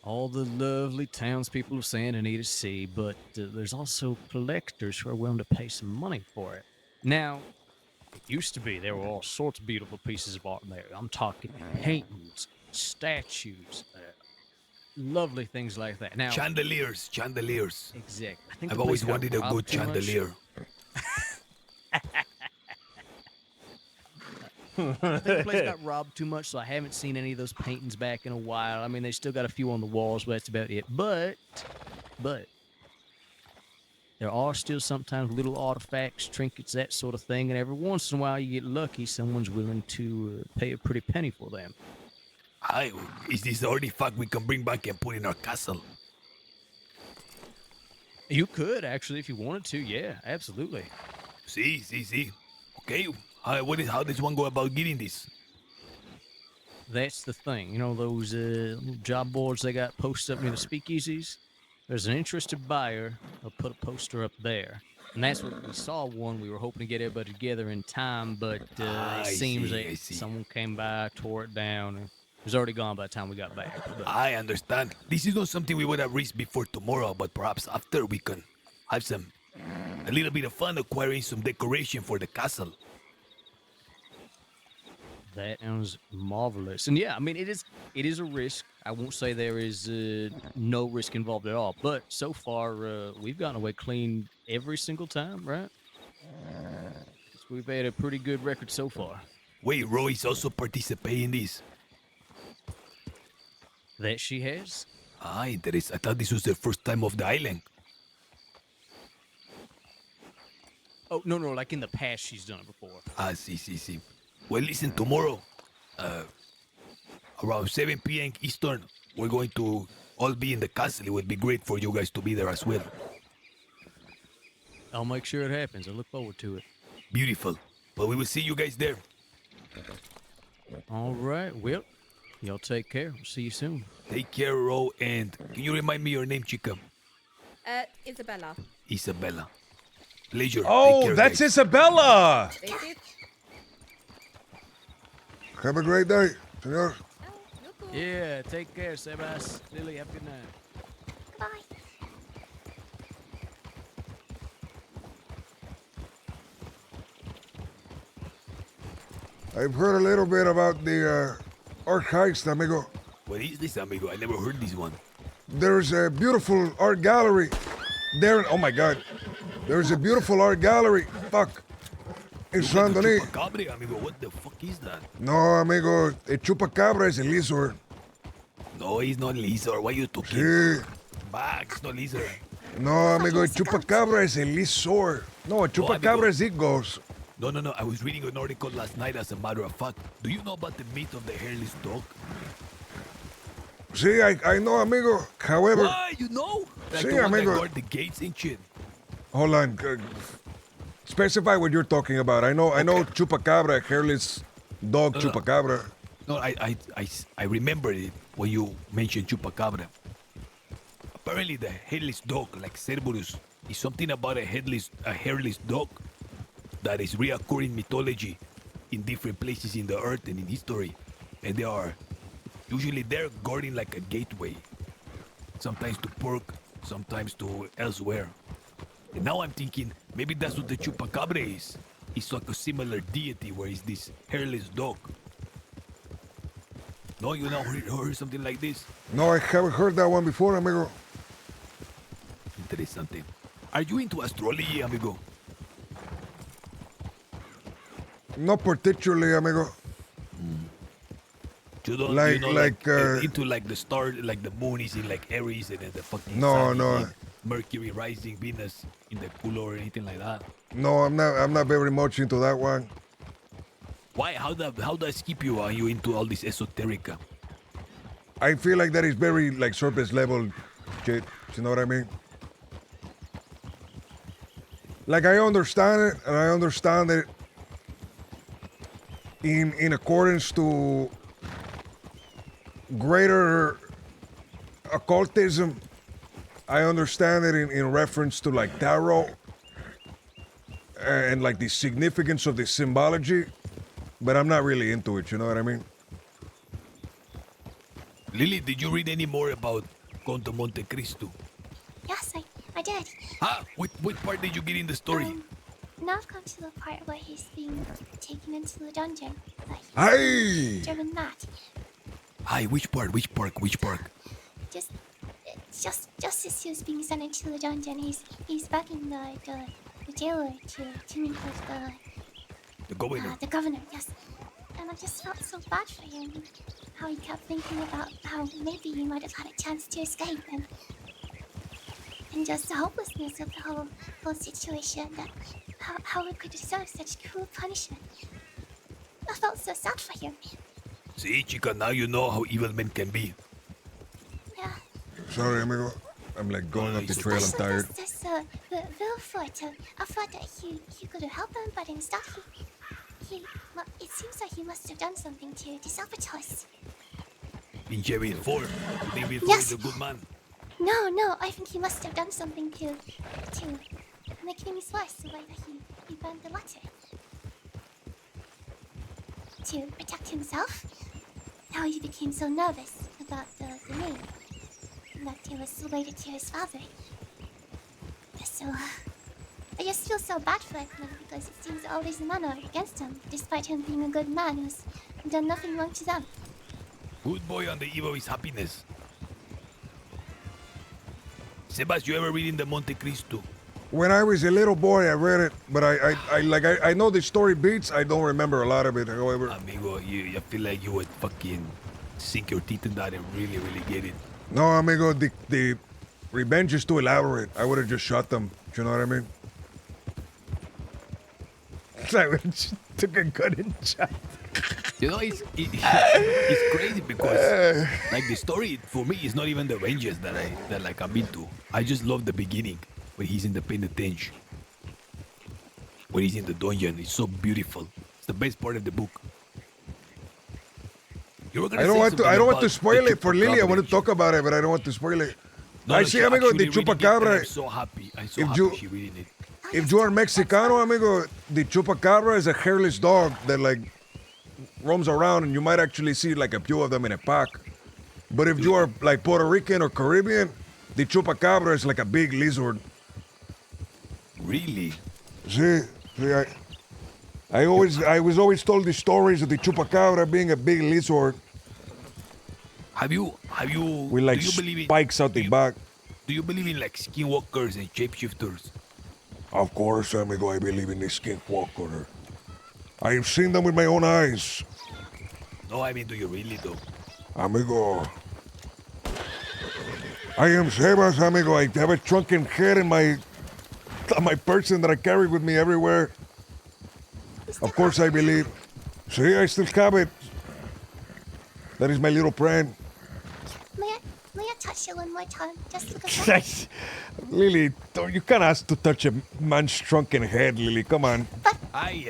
all the lovely townspeople of Santa Anita to see. But there's also collectors who are willing to pay some money for it. Now, it used to be there were all sorts of beautiful pieces of art in there. I'm talking paintings, statues, lovely things like that. Now, Chandeliers. Exactly. I think I've the place always got wanted a robbed good too much. chandelier. I think the place got robbed too much, so I haven't seen any of those paintings back in a while. I mean, they still got a few on the walls, but that's about it. But there are still sometimes little artifacts, trinkets, that sort of thing, and every once in a while you get lucky, someone's willing to pay a pretty penny for them. Aye, is this the artifact we can bring back and put in our castle? You could, actually, if you wanted to. Yeah, absolutely. See. Okay, how does one go about getting this? That's the thing. You know those little job boards they got posted up near the speakeasies? There's an interested buyer. They'll put a poster up there. And that's what we saw one. We were hoping to get everybody together in time, but it seems that someone came by, tore it down, and it was already gone by the time we got back. But I understand. This is not something we would have reached before tomorrow, but perhaps after we can have a little bit of fun acquiring some decoration for the castle. that sounds marvelous. And yeah, I mean, it is a risk. I won't say there is no risk involved at all. But so far, we've gotten away clean every single time, right? We've had a pretty good record so far. Wait, Roy's also participating in this? That she has? Ah, interesting. I thought this was the first time of the island. Oh, no, like in the past she's done it before. Ah, see. Well, listen, tomorrow, around 7 p.m. Eastern, we're going to all be in the castle. It would be great for you guys to be there as well. I'll make sure it happens. I look forward to it. Beautiful. Well, we will see you guys there. All right. Well, y'all take care. We'll see you soon. Take care, Ro. And can you remind me your name, chica? Isabella. Isabella. Pleasure. Oh, Take care, that's guys. Isabella. This is Have a great day, senor. Yeah, take care, Sebas. Lily, have a good night. Bye. I've heard a little bit about the art heist, amigo. What is this, amigo? I never heard this one. There's a beautiful art gallery there. Oh my God. There's a beautiful art gallery. Fuck. In San Denis. Chupacabra, amigo. What the fuck is that? No, amigo. A chupacabra is a lizard. No, it's not lizard. Why you talking? Sí. Back, it's not lizard. No, amigo. A chupacabra is a lizard. No, a chupacabra is igos. No. I was reading an article last night, as a matter of fact. Do you know about the myth of the hairless dog? See, I know, amigo. However... Why? You know? Like Sí, the one amigo. that guard the gates and shit. Hold on. Specify what you're talking about. I know chupacabra, hairless dog chupacabra. No, I remember it when you mentioned chupacabra. Apparently the hairless dog, like Cerberus, is something about a hairless dog that is reoccurring mythology in different places in the earth and in history. And they are usually there guarding like a gateway. Sometimes to Pork, sometimes to elsewhere. And now I'm thinking, maybe that's what the chupacabra is. It's like a similar deity where it's this hairless dog. No, you never heard something like this? No, I haven't heard that one before, amigo. Interesante. Are you into astrology, amigo? Not particularly, amigo. You don't, Like- you know, like, into like the star, like the moon is in like Aries and then the fucking No, sun is no. in Mercury rising, Venus in the cooler or anything like that. No, I'm not very much into that one. Why? How does keep you? Are you into all this esoterica? I feel like that is very like surface level shit. You know what I mean? Like I understand it, and I understand it in accordance to greater occultism. I understand it in reference to like tarot and like the significance of the symbology, but I'm not really into it. You know what I mean? Lily, did you read any more about Conde Monte Cristo? Yes, I did. What part did you get in the story? Now I've come to the part where he's being taken into the dungeon. Aye! Driven that. Hi, which part? Just as he was being sent into the dungeon, he's begging the jailer to meet with The governor. the governor. Yes. and I just felt so bad for him. How he kept thinking about how maybe he might have had a chance to escape, and just the hopelessness of the whole situation. That how it could deserve such cruel punishment. I felt so sad for him. See, chica, now you know how evil men can be. Yeah. Sorry, amigo. I'm like going up the trail. I'm tired. Wilford, I thought that he could have helped him, but instead well, it seems like he must have done something to sabotage us. Pinche Vilfor. You think Vilfor Yes. is a good man? No, I think he must have done something to make things worse the way that he burned the letter. To protect himself. How he became so nervous about the name. That he was related to his father. So, I just feel so bad for Ekman because it seems all these men are against him, despite him being a good man who's done nothing wrong to them. Good boy on the eve of his happiness. Sebas, you ever read in the Monte Cristo? When I was a little boy, I read it, but I know the story beats. I don't remember a lot of it, however. Amigo, I feel like you would fucking sink your teeth in that and really, really get it. No, amigo, the revenge is too elaborate. I would have just shot them. Do you know what I mean? I would have took a gun and shot. You know, it's crazy because like the story for me is not even the ranges that I'm into. I just love the beginning when he's in the penitentiary. When he's in the dungeon, it's so beautiful. It's the best part of the book. I don't want to spoil it for Lily. I want to talk about it, but I don't want to spoil it. I see, amigo, the chupacabra. I'm so happy. I'm so happy she reading it. If you are Mexicano, amigo, the chupacabra is a hairless dog that like roams around, and you might actually see like a few of them in a pack. But if you are like Puerto Rican or Caribbean, the chupacabra is like a big lizard. Really? See, I was always told the stories of the chupacabra being a big lizard. Have you? With like do you believe in, spikes out the back. Do you believe in like skinwalkers and shapeshifters? Of course, amigo, I believe in the skinwalker. I've seen them with my own eyes. No, I mean, do you really though? Amigo. I am Sebas, amigo. I have a shrunken head in my person that I carry with me everywhere. Of course I believe. See, I still have it. That is my little friend. May I touch you one more time? Just to confirm? Lily, you can't ask to touch a man's shrunken head, Lily. Come on. Ay,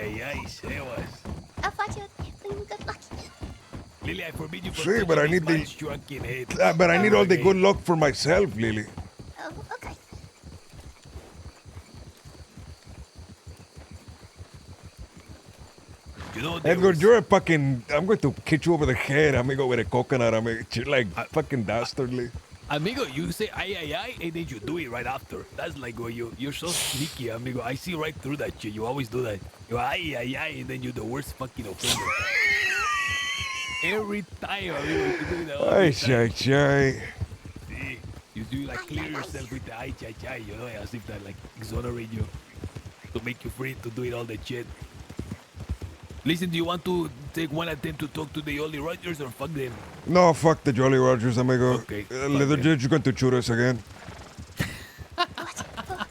Sebas. I thought you were good luck. Lily, I forbid you from See, but I need man's shrunken head. but I need all the good luck for myself, Lily. Oh, okay. You know, Edgar, you're a fucking... I'm going to hit you over the head, amigo, with a coconut, amigo. You're like fucking dastardly. Amigo, you say ay, and then you do it right after. That's like when you're so sneaky, amigo. I see right through that shit. You always do that. You ay, and then you're the worst fucking offender. Every time, amigo, you do that. Ay, chay. See, you do like clear yourself with the ay, chay, you know, as if that like exonerate you to make you free to do it all that shit. Listen, do you want to take one attempt to talk to the Jolly Rogers or fuck them? No, fuck the Jolly Rogers, amigo. Okay. They're just going to shoot us again.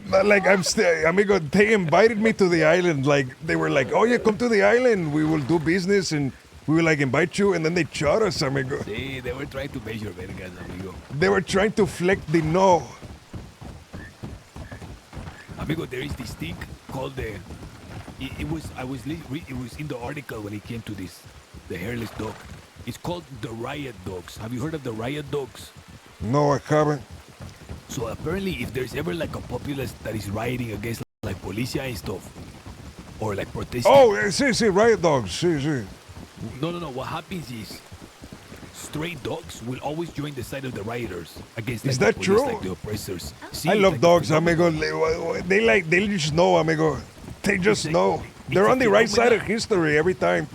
But like, amigo, they invited me to the island. Like, they were like, oh yeah, come to the island. We will do business and we will like invite you. And then they shot us, amigo. See, they were trying to measure vergas, amigo. They were trying to flex the no. Amigo, there is this thing called the... It was in the article when it came to this, the hairless dog. It's called the riot dogs. Have you heard of the riot dogs? No, I haven't. So apparently, if there's ever like a populace that is rioting against like policia and stuff, or like protesting. Oh, sí, riot dogs, sí. No. What happens is, stray dogs will always join the side of the rioters against. Is like, that the police, true? Like the oppressors. I love dogs, amigo. They just know, amigo. They just know. They're on the right side of history every time.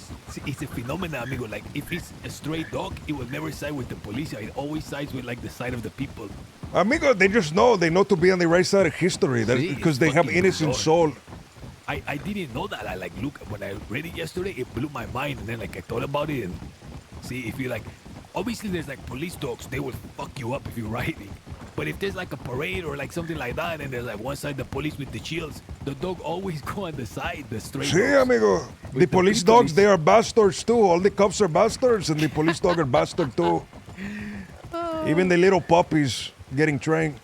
It's a phenomenon, amigo. Like, if it's a stray dog, it will never side with the police. It always sides with, like, the side of the people. Amigo, they just know. They know to be on the right side of history. Because they have innocent soul. I didn't know that. I like look when I read it yesterday, it blew my mind, and then like I thought about it and see if you like. Obviously, there's like police dogs. They will fuck you up if you're riding. But if there's like a parade or like something like that, and there's like one side the police with the shields, the dog always go on the side, the straight Sí, dogs. amigo. The police dogs, they are bastards too. All the cops are bastards, and the police dog are bastard too. Even the little puppies getting trained.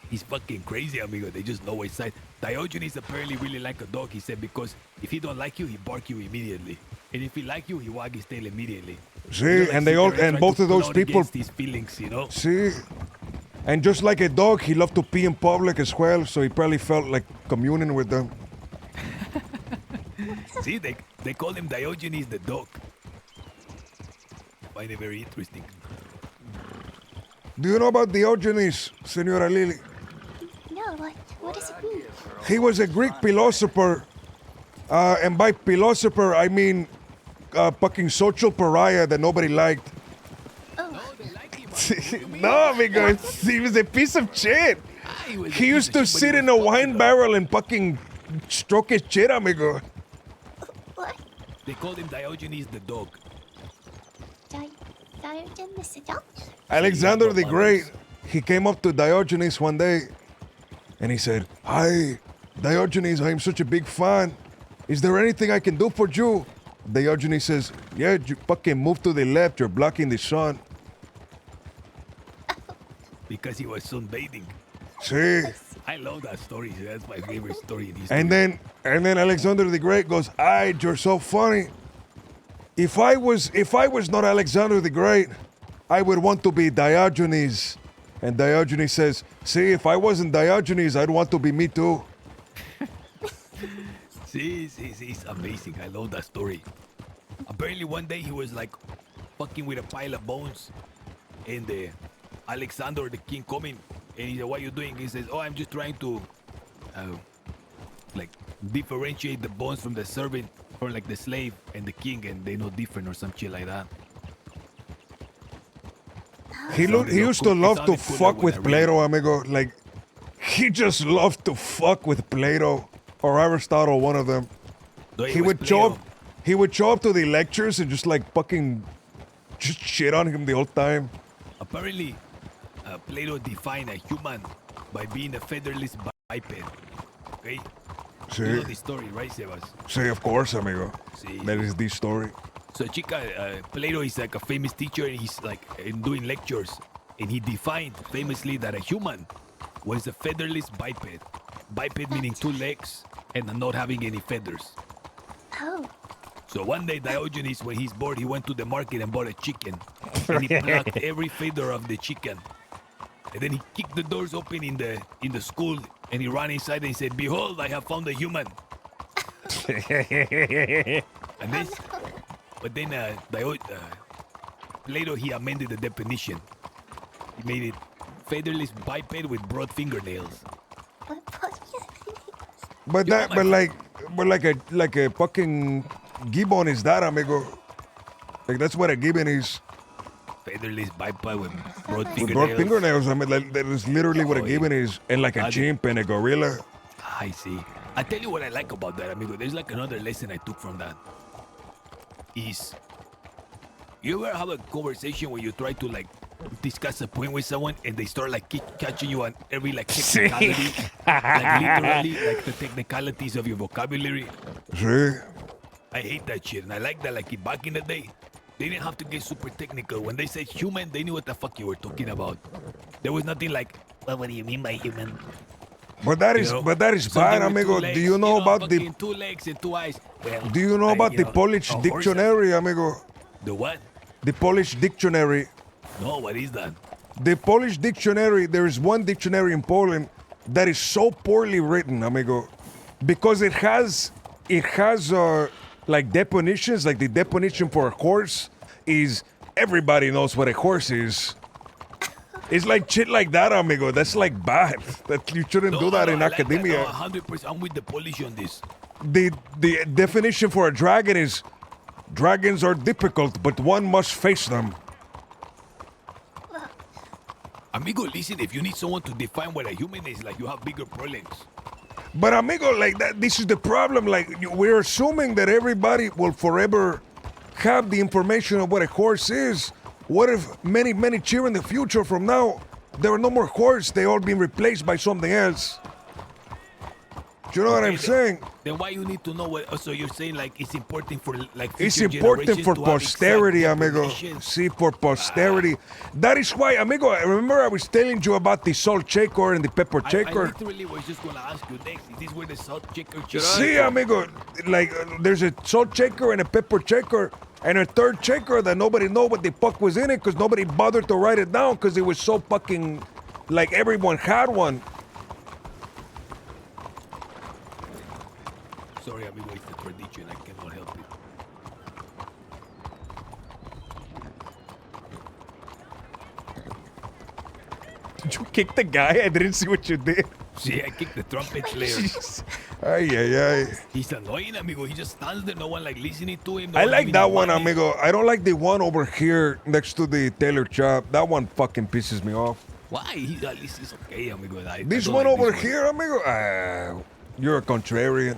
He's fucking crazy, amigo. They just know which side. Diogenes apparently really like a dog, he said, because if he don't like you, he bark you immediately. And if he like you, he wag his tail immediately. See, and they all, and both of those people. His feelings, you know? See, and just like a dog, he loved to pee in public as well, so he probably felt like communing with them. See, they call him Diogenes the dog. I find it very interesting. Do you know about Diogenes, Senora Lily? No, what does it mean? He was a Greek philosopher, and by philosopher I mean fucking social pariah that nobody liked. No, amigo, he was a piece of shit. He used to sit in a wine barrel and fucking stroke his shit, amigo. What? They called him Diogenes the dog. Diogenes the dog? Alexander the Great, he came up to Diogenes one day and he said, "Hi, Diogenes, I am such a big fan. Is there anything I can do for you?" Diogenes says, "Yeah, you fucking move to the left, you're blocking the sun." Because he was sunbathing. See? I love that story. That's my favorite story in history. And then Alexander the Great goes, "Ay, you're so funny. If I was not Alexander the Great, I would want to be Diogenes." And Diogenes says, "See, if I wasn't Diogenes, I'd want to be me too." See, it's amazing. I love that story. Apparently one day he was like fucking with a pile of bones, and Alexander the king coming, and he said, "What are you doing?" He says, "Oh, I'm just trying to like differentiate the bones from the servant, or like the slave and the king, and they know different or some shit like that." He used to love to fuck with Plato, amigo. Like, he just loved to fuck with Plato or Aristotle, one of them. He would show up to the lectures and just like fucking just shit on him the whole time. Apparently, Plato defined a human by being a featherless biped. Okay? Sí. You know the story, right, Sebas? Sí, of course, amigo. Sí. That is the story. So, Plato is like a famous teacher, and he's like doing lectures, and he defined famously that a human was a featherless biped. Biped meaning two legs and not having any feathers. Oh. So one day Diogenes, when he's bored, he went to the market and bought a chicken, and he plucked every feather of the chicken. And then he kicked the doors open in the school, and he ran inside and he said, "Behold, I have found a human." And this, but then Plato, he amended the definition. He made it featherless biped with broad fingernails. But like a fucking gibbon is that, amigo? Like that's what a gibbon is. Featherless biped with broad fingernails. With broad fingernails, I mean, like, that is literally what a gibbon is, and like a chimp and a gorilla. I see. I tell you what I like about that, amigo. There's like another lesson I took from that. Is you ever have a conversation where you try to like discuss a point with someone and they start like catching you on every like technicality, like literally like the technicalities of your vocabulary? Sí. I hate that shit, and I like that. Like back in the day, they didn't have to get super technical. When they said human, they knew what the fuck you were talking about. There was nothing like, "Well, what do you mean by human?" But that is bad, amigo. Legs, do you know about the 2 legs and 2 eyes? Well, Do you know about the Polish dictionary, amigo? The what? The Polish dictionary. No, what is that? The Polish dictionary, there is one dictionary in Poland that is so poorly written, amigo, because it has like definitions, like the definition for a horse is everybody knows what a horse is. It's like shit like that, amigo. That's like bad. That you shouldn't do that in academia. 100%. I'm with the Polish on this. The definition for a dragon is dragons are difficult, but one must face them. Amigo, listen, if you need someone to define what a human is, like you have bigger problems. But amigo, like that, this is the problem. Like we're assuming that everybody will forever have the information of what a horse is. What if many years in the future from now, there are no more horses? They all been replaced by something else. Do you know what I'm saying? Then why you need to know what? So you're saying like it's important for like It's future important generations for to have posterity, exact amigo. information? See, for posterity. That is why, amigo. I remember I was telling you about the salt shaker and the pepper I shaker. literally was just gonna ask you next. Is this where the salt shaker? See, amigo, like there's a salt shaker and a pepper shaker and a third shaker that nobody know what the fuck was in it because nobody bothered to write it down because it was so fucking like everyone had one. Sorry, amigo, it's the tradition. I cannot help it. Did you kick the guy? I didn't see what you did. See, I kicked the trumpet player. Ay, ay, ay. He's annoying, amigo. He just stands there, no one like listening to him. I like that one, amigo. I don't like the one over here next to the tailor shop. That one fucking pisses me off. Why? At least it's okay, amigo. This one over here, amigo? You're a contrarian.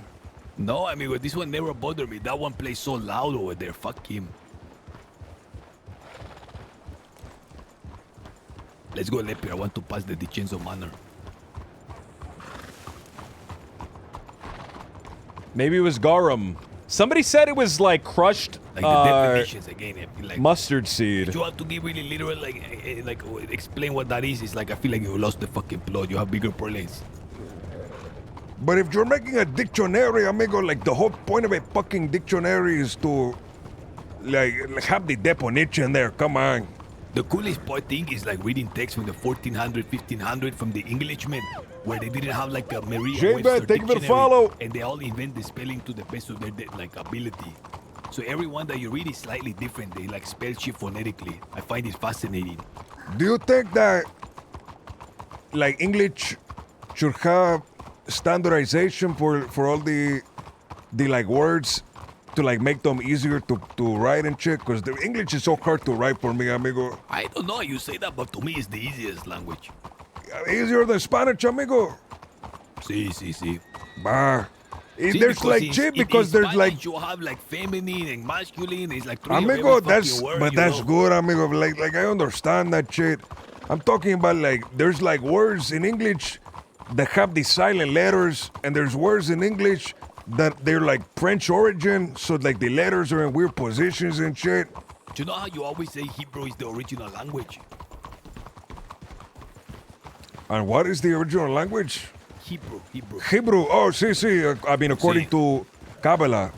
No, amigo, this one never bothered me. That one plays so loud over there. Fuck him. Let's go, Leper. I want to pass the Dicenzo Manor. Maybe it was garum. Somebody said it was like crushed Like the definitions again. Like, mustard seed. you have to give really literal, like explain what that is. It's like I feel like you lost the fucking plot. You have bigger problems. But if you're making a dictionary, amigo, like the whole point of a fucking dictionary is to like have the definition there. Come on. The coolest part thing is like reading text from the 1400, 1500 from the Englishmen, where they didn't have like a Merriam-Webster thank you for the dictionary, follow. and they all invent the spelling to the best of their like ability. So every one that you read is slightly different. They like spell shit phonetically. I find it fascinating. Do you think that like English should have standardization for all the like words to like make them easier to write and shit? Because the English is so hard to write for me, amigo. I don't know, you say that, but to me it's the easiest language. Easier than Spanish, amigo. Sí. Bah. See, There's because like shit in because there's Spanish like you have like feminine and masculine. It's like three amigo, of every that's fucking word, but you that's know? good, amigo. Like I understand that shit. I'm talking about like there's like words in English that have these silent letters, and there's words in English that they're like French origin, so like the letters are in weird positions and shit. Do you know how you always say Hebrew is the original language? And what is the original language? Hebrew. Hebrew. Oh, sí. I mean, according to Kabbalah,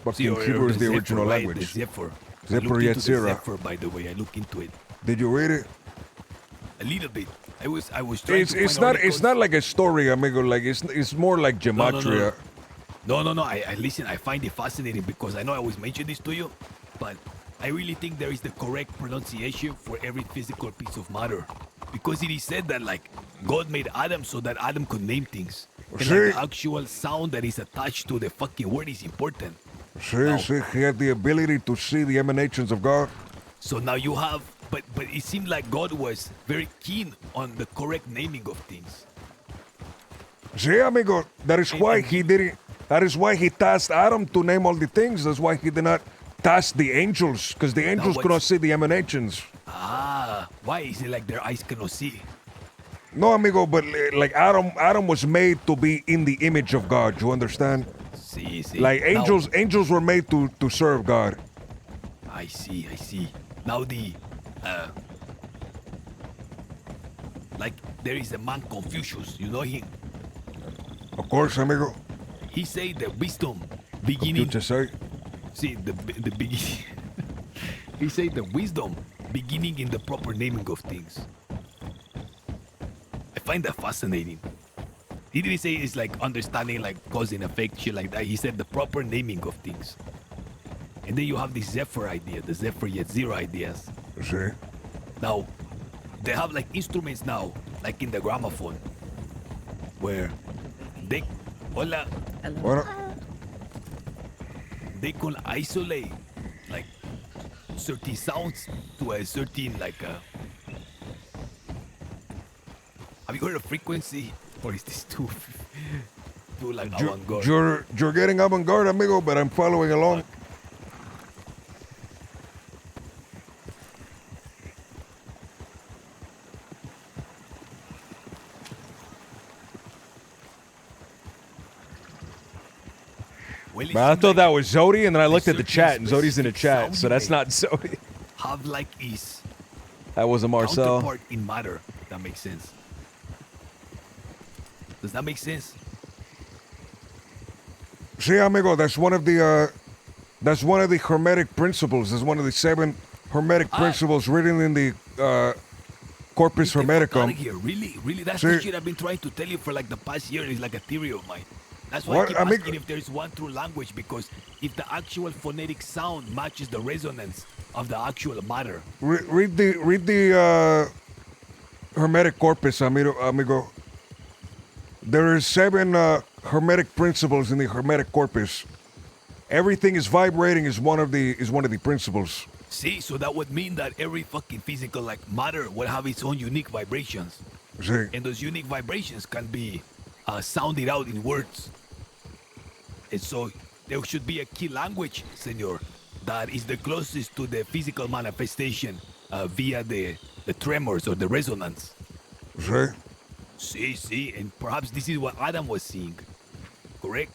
fucking Hebrew is the original right? language. The Zephyr. Zephyr I looked into the Yetzirah. Zephyr, by the way. I looked into it. Did you read it? A little bit. I was trying It's to find not articles. like a story, amigo. Like it's more like gematria. No. I listen. I find it fascinating because I know I always mention this to you, but I really think there is the correct pronunciation for every physical piece of matter, because it is said that like God made Adam so that Adam could name things, and like, the actual sound that is attached to the fucking word is important. See, he had the ability to see the emanations of God. So now you have, but it seemed like God was very keen on the correct naming of things. See, amigo, that is why he didn't. That is why he tasked Adam to name all the things. That's why he did not task the angels, because the angels could not see the emanations. Ah, why is it like their eyes cannot see? No, amigo, but like Adam was made to be in the image of God. You understand? See. Like Now- angels were made to serve God. I see. Now like there is a man Confucius, you know him? Of course, amigo. He say the wisdom beginning. Confucius say. See the beginning. He say the wisdom beginning in the proper naming of things. I find that fascinating. He didn't say it's like understanding like cause and effect shit like that. He said the proper naming of things. And then you have the Zephyr idea, the Zephyr Yetzirah ideas. See. Now, they have like instruments now, like in the gramophone, where they, hola, What? they can isolate like certain sounds to a certain like Have you heard of frequency? Or is this too like You're, avant-garde? you're getting avant-garde, amigo, but I'm following along. Well, it Man, I seems thought like that was Zodi, and then I looked at the certain chat, and Zodi's in the specific chat, sound so that's you not Zodi. have like is That was a Marcel. counterpart in matter. If that makes sense. Does that make sense? See, amigo, that's one of the hermetic principles. That's one of the 7 hermetic principles written in the Corpus Out Hermeticum. of here, really. That's See- the shit I've been trying to tell you for like the past year. It's like a theory of mine. That's why What, I keep amigo? asking if there is one true language, because if the actual phonetic sound matches the resonance of the actual matter. Read the Hermetic Corpus, amigo. There are 7 hermetic principles in the Hermetic Corpus. Everything is vibrating is one of the principles. See, so that would mean that every fucking physical like matter will have its own unique vibrations. See. And those unique vibrations can be sounded out in words. And so there should be a key language, senor, that is the closest to the physical manifestation via the tremors or the resonance. See, and perhaps this is what Adam was seeing, correct?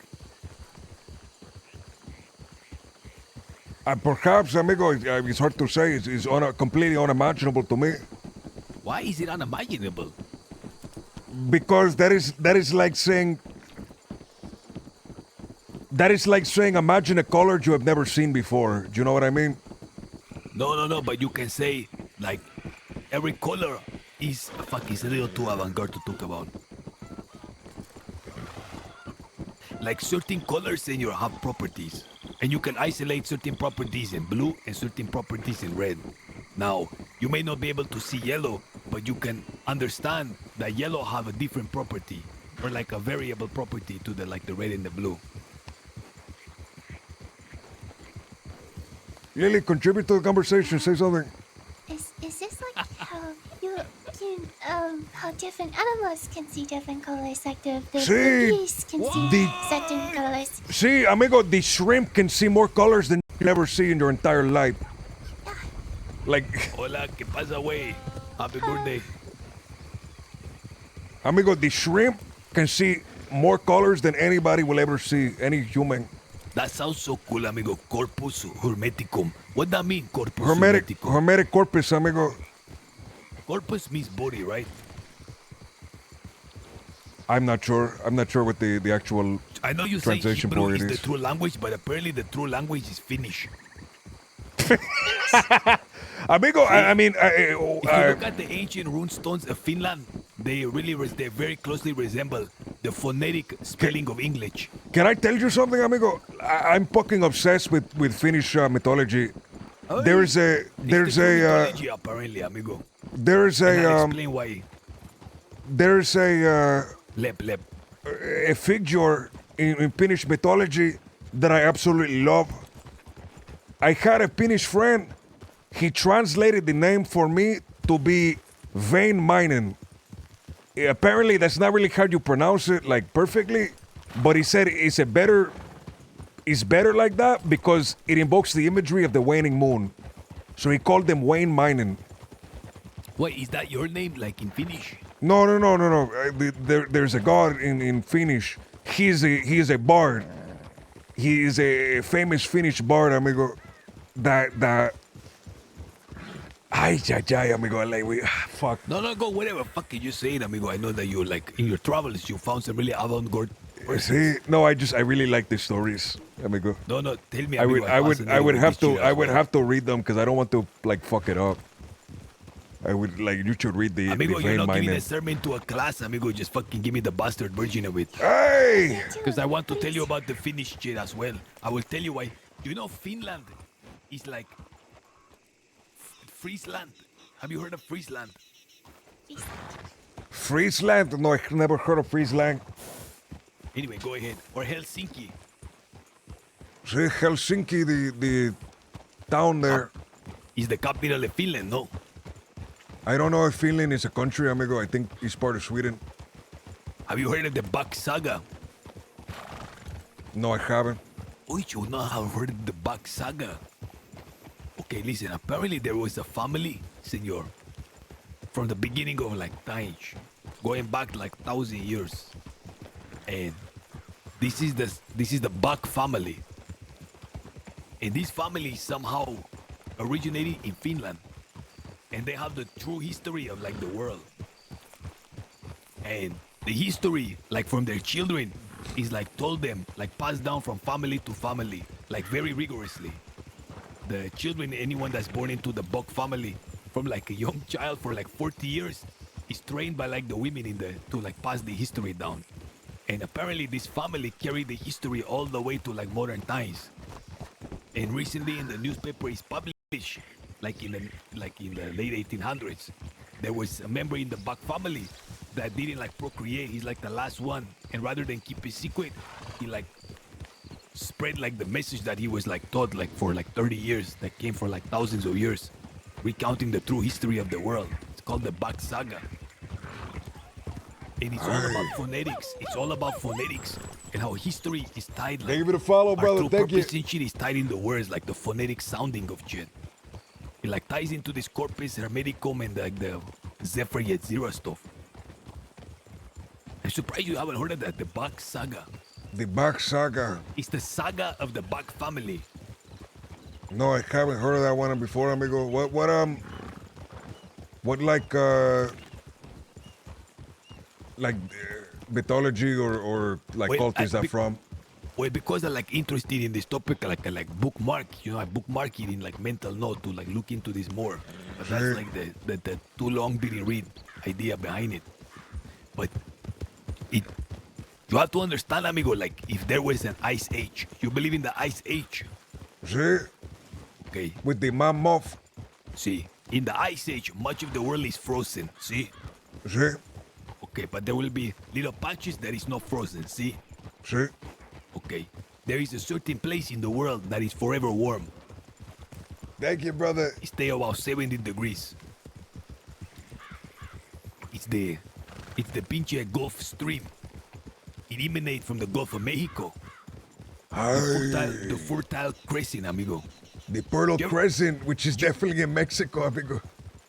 Perhaps, amigo, it's hard to say. It's completely unimaginable to me. Why is it unimaginable? Because that is like saying imagine a color you have never seen before. Do you know what I mean? No, but you can say like every color is it's a little too avant-garde to talk about. Like certain colors in your have properties, and you can isolate certain properties in blue and certain properties in red. Now, you may not be able to see yellow, but you can understand that yellow have a different property, or like a variable property to the red and the blue. Lily, contribute to the conversation. Say something. Is this like how you can how different animals can see different colors, like the See, geese can see certain colors. See, amigo, the shrimp can see more colors than you ever see in your entire life. Like, Hola, ¿qué pasa, güey? Happy birthday. amigo, the shrimp can see more colors than anybody will ever see, any human. That sounds so cool, amigo. Corpus hermeticum. What that mean, corpus hermeticum? Hermetic corpus, amigo. Corpus means body, right? I'm not sure. I'm not sure what the actual I know you say translation Hebrew for is it the is. true language, but apparently the true language is Finnish. Amigo, I mean, If you look at the ancient rune stones of Finland, they very closely resemble the phonetic spelling of English. can I tell you something, amigo? I'm fucking obsessed with Finnish mythology. There's a Mythology, apparently, amigo. there's And I'll a explain why. there's a Lep. a figure in Finnish mythology that I absolutely love. I had a Finnish friend. He translated the name for me to be Vainmainen. Apparently, that's not really how you pronounce it, like perfectly. But he said it's better like that because it invokes the imagery of the waning moon. So he called them Vainmainen. Wait, is that your name, like in Finnish? No. There's a god in Finnish. He is a bard. He is a famous Finnish bard, amigo. That. Ay, amigo. Like, fuck. No, go whatever fucking you say it, amigo. I know that you like in your travels you found some really avant-garde. See, no, I really like the stories, amigo. No, tell me. I Amigo, would have to read them because I don't want to like fuck it up. I would like you should read the Amigo, you're not giving Vainmainen. a sermon to a class, amigo. Just fucking give me the bastard version of it. Hey! Because I want to tell you about the Finnish shit as well. I will tell you why. You know Finland is like Friesland. Have you heard of Friesland? Friesland? No, I've never heard of Friesland. Anyway, go ahead. Or Helsinki. See, Helsinki, the town there. Is the capital of Finland, no? I don't know if Finland is a country, amigo. I think it's part of Sweden. Have you heard of the Buck Saga? No, I haven't. Oh, you should not have heard of the Buck Saga. Okay, listen. Apparently there was a family, senor, from the beginning of like times, going back like 1,000 years, and this is the Buck family, and this family somehow originated in Finland, and they have the true history of like the world, and the history like from their children is like told them, like passed down from family to family, like very rigorously. The children, anyone that's born into the Buck family, from like a young child for like 40 years, is trained by like the women in the to like pass the history down. And apparently this family carried the history all the way to like modern times. And recently in the newspaper is published, like in the late 1800s, there was a member in the Buck family that didn't like procreate. He's like the last one, and rather than keep it secret, he like spread like the message that he was like taught like for like 30 years, that came for like thousands of years, recounting the true history of the world. It's called the Buck Saga, and it's all about phonetics. It's all about phonetics and how history is tied. Like, Thank you for the follow, brother. Our true Thank you. purpose in shit is tied in the words, like the phonetic sounding of shit. It like ties into this corpus hermeticum and like the Zephyr Yet Zero stuff. I'm surprised you haven't heard of that, the Buck Saga. The Buck Saga. It's the saga of the Buck family. No, I haven't heard of that one before, amigo. What mythology or like Wait, cult is that from? Well, because I'm like interested in this topic, I like bookmark, I bookmark it in like mental note to like look into this more. But that's like the too long didn't read idea behind it. But you have to understand, amigo, like if there was an ice age, you believe in the ice age? Sí. Okay. With the mammoth. See, in the ice age, much of the world is frozen, see? Sí. Okay, but there will be little patches that is not frozen, see? Sí. Okay. There is a certain place in the world that is forever warm. Thank you, brother. It stay about 70 degrees. It's the pinche Gulf Stream. It emanates from the Gulf of Mexico. The Fertile Crescent, amigo. The Fertile Crescent, which is definitely in Mexico, amigo.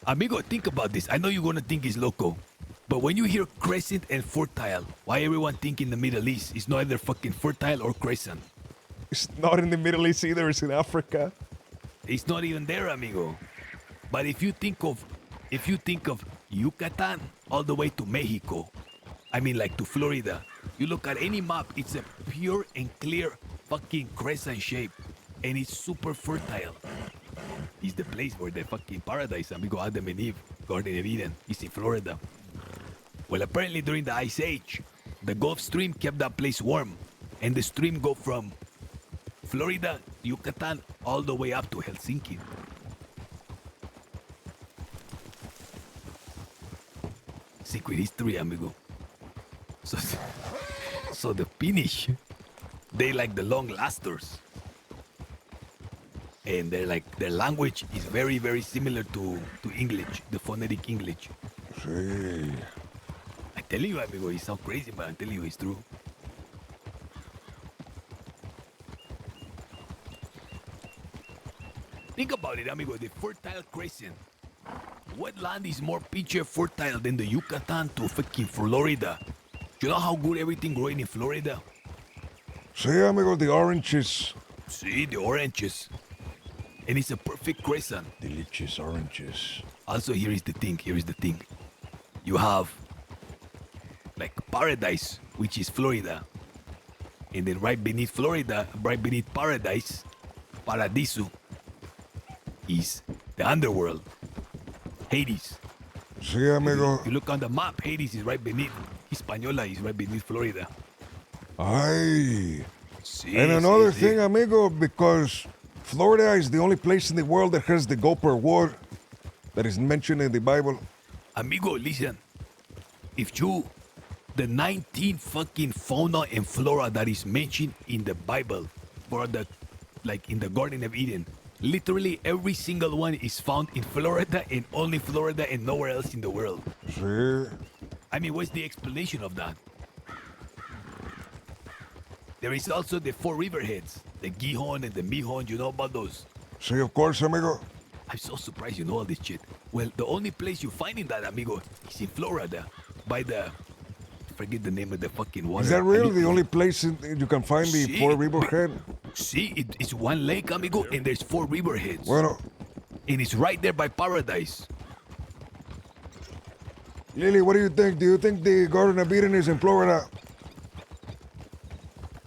Amigo, think about this. I know you're gonna think it's loco, but when you hear crescent and fertile, why everyone think in the Middle East is not either fucking fertile or crescent? It's not in the Middle East either. It's in Africa. It's not even there, amigo. But if you think of Yucatan all the way to Mexico, I mean like to Florida, you look at any map, it's a pure and clear fucking crescent shape, and it's super fertile. It's the place where the fucking paradise, amigo, Adam and Eve, Garden of Eden, is in Florida. Well, apparently during the Ice Age, the Gulf Stream kept that place warm, and the stream go from Florida, Yucatan, all the way up to Helsinki. Secret history, amigo. So the Finnish, they like the long lasters. And they're like, their language is very, very similar to English, the phonetic English. Sí. I'm telling you, amigo, it sounds crazy, but I'm telling you it's true. Think about it, amigo, the Fertile Crescent. What land is more pinche fertile than the Yucatan to fucking Florida? You know how good everything growing in Florida? Sí, amigo, the oranges. See, the oranges. And it's a perfect crescent. Delicious oranges. Also, here is the thing. You have like paradise, which is Florida. And then right beneath Florida, right beneath paradise, Paradiso, is the underworld, Hades. Sí, amigo. If you look on the map, Hades is right beneath, Hispaniola is right beneath Florida. Ay. Sí, And another sí, sí. thing, amigo, because Florida is the only place in the world that has the Gopher War that is mentioned in the Bible. Amigo, listen. The 19 fucking fauna and flora that is mentioned in the Bible, or the, like in the Garden of Eden, Literally every single one is found in Florida and only Florida and nowhere else in the world. See? I mean, what's the explanation of that? There is also the four riverheads, the Gihon and the Mihon. You know about those? See, of course, amigo. I'm so surprised you know all this shit. Well, the only place you find in that, amigo, is in Florida, by the... forget the name of the fucking water. Is that really the only place you can find the four riverhead? See, it's one lake, amigo, and there's four riverheads. Bueno. And it's right there by Paradise. Lily, what do you think? Do you think the Garden of Eden is in Florida?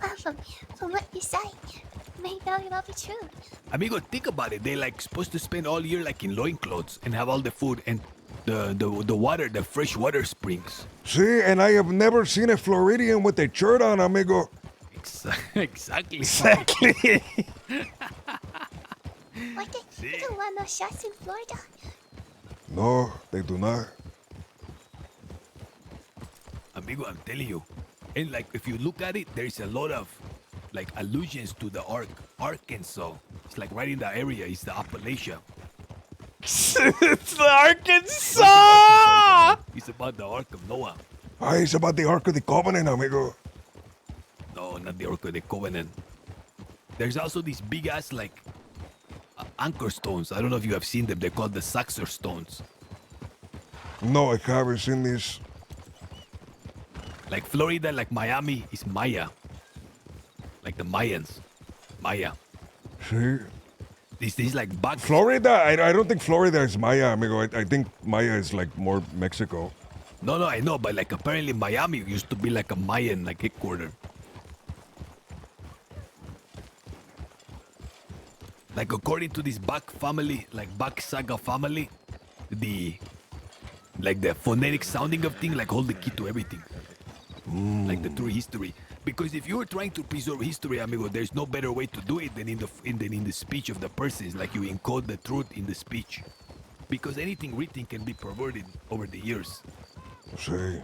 Well, from what you say, may very well be true. Amigo, think about it. They're like supposed to spend all year like in loincloths and have all the food and the water, the fresh water springs. See, and I have never seen a Floridian with a shirt on, amigo. Exactly. Exactly. Like they don't want no shots in Florida. No, they do not. Amigo, I'm telling you. And like, if you look at it, there's a lot of like allusions to the Arkansas. It's like right in that area. It's the Appalachia. It's the Arkansas! It's about the Ark of Noah. Ah, it's about the Ark of the Covenant, amigo. No, not the Ark of the Covenant. There's also these big ass like anchor stones. I don't know if you have seen them. They're called the Saxor stones. No, I haven't seen this. Like Florida, like Miami, is Maya. Like the Mayans. Maya. See? This is like back. Florida? I don't think Florida is Maya, amigo. I think Maya is like more Mexico. No, I know, but like apparently Miami used to be like a Mayan like headquarter. Like according to this Bach family, like Bach saga family, the phonetic sounding of things like hold the key to everything. Like the true history. Because if you are trying to preserve history, amigo, there's no better way to do it than in the speech of the persons. Like you encode the truth in the speech. Because anything written can be perverted over the years. See.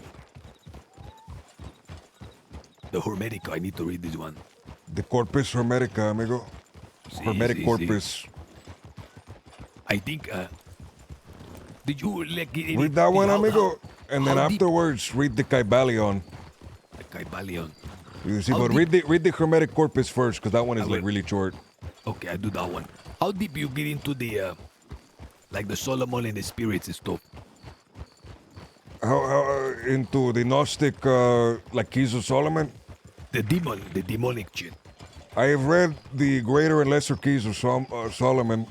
The Hermetica, I need to read this one. The Corpus Hermetica, amigo. Hermetic Corpus. I think, did you like read that one, amigo? And then afterwards, read the Kybalion. The Kybalion. You see, but read the Hermetic Corpus first, because that one is like really short. Okay, I do that one. How deep you get into the, like the Solomon and the spirits and stuff? How into the Gnostic, like Keys of Solomon? The demonic shit. I have read the Greater and Lesser Keys of Solomon.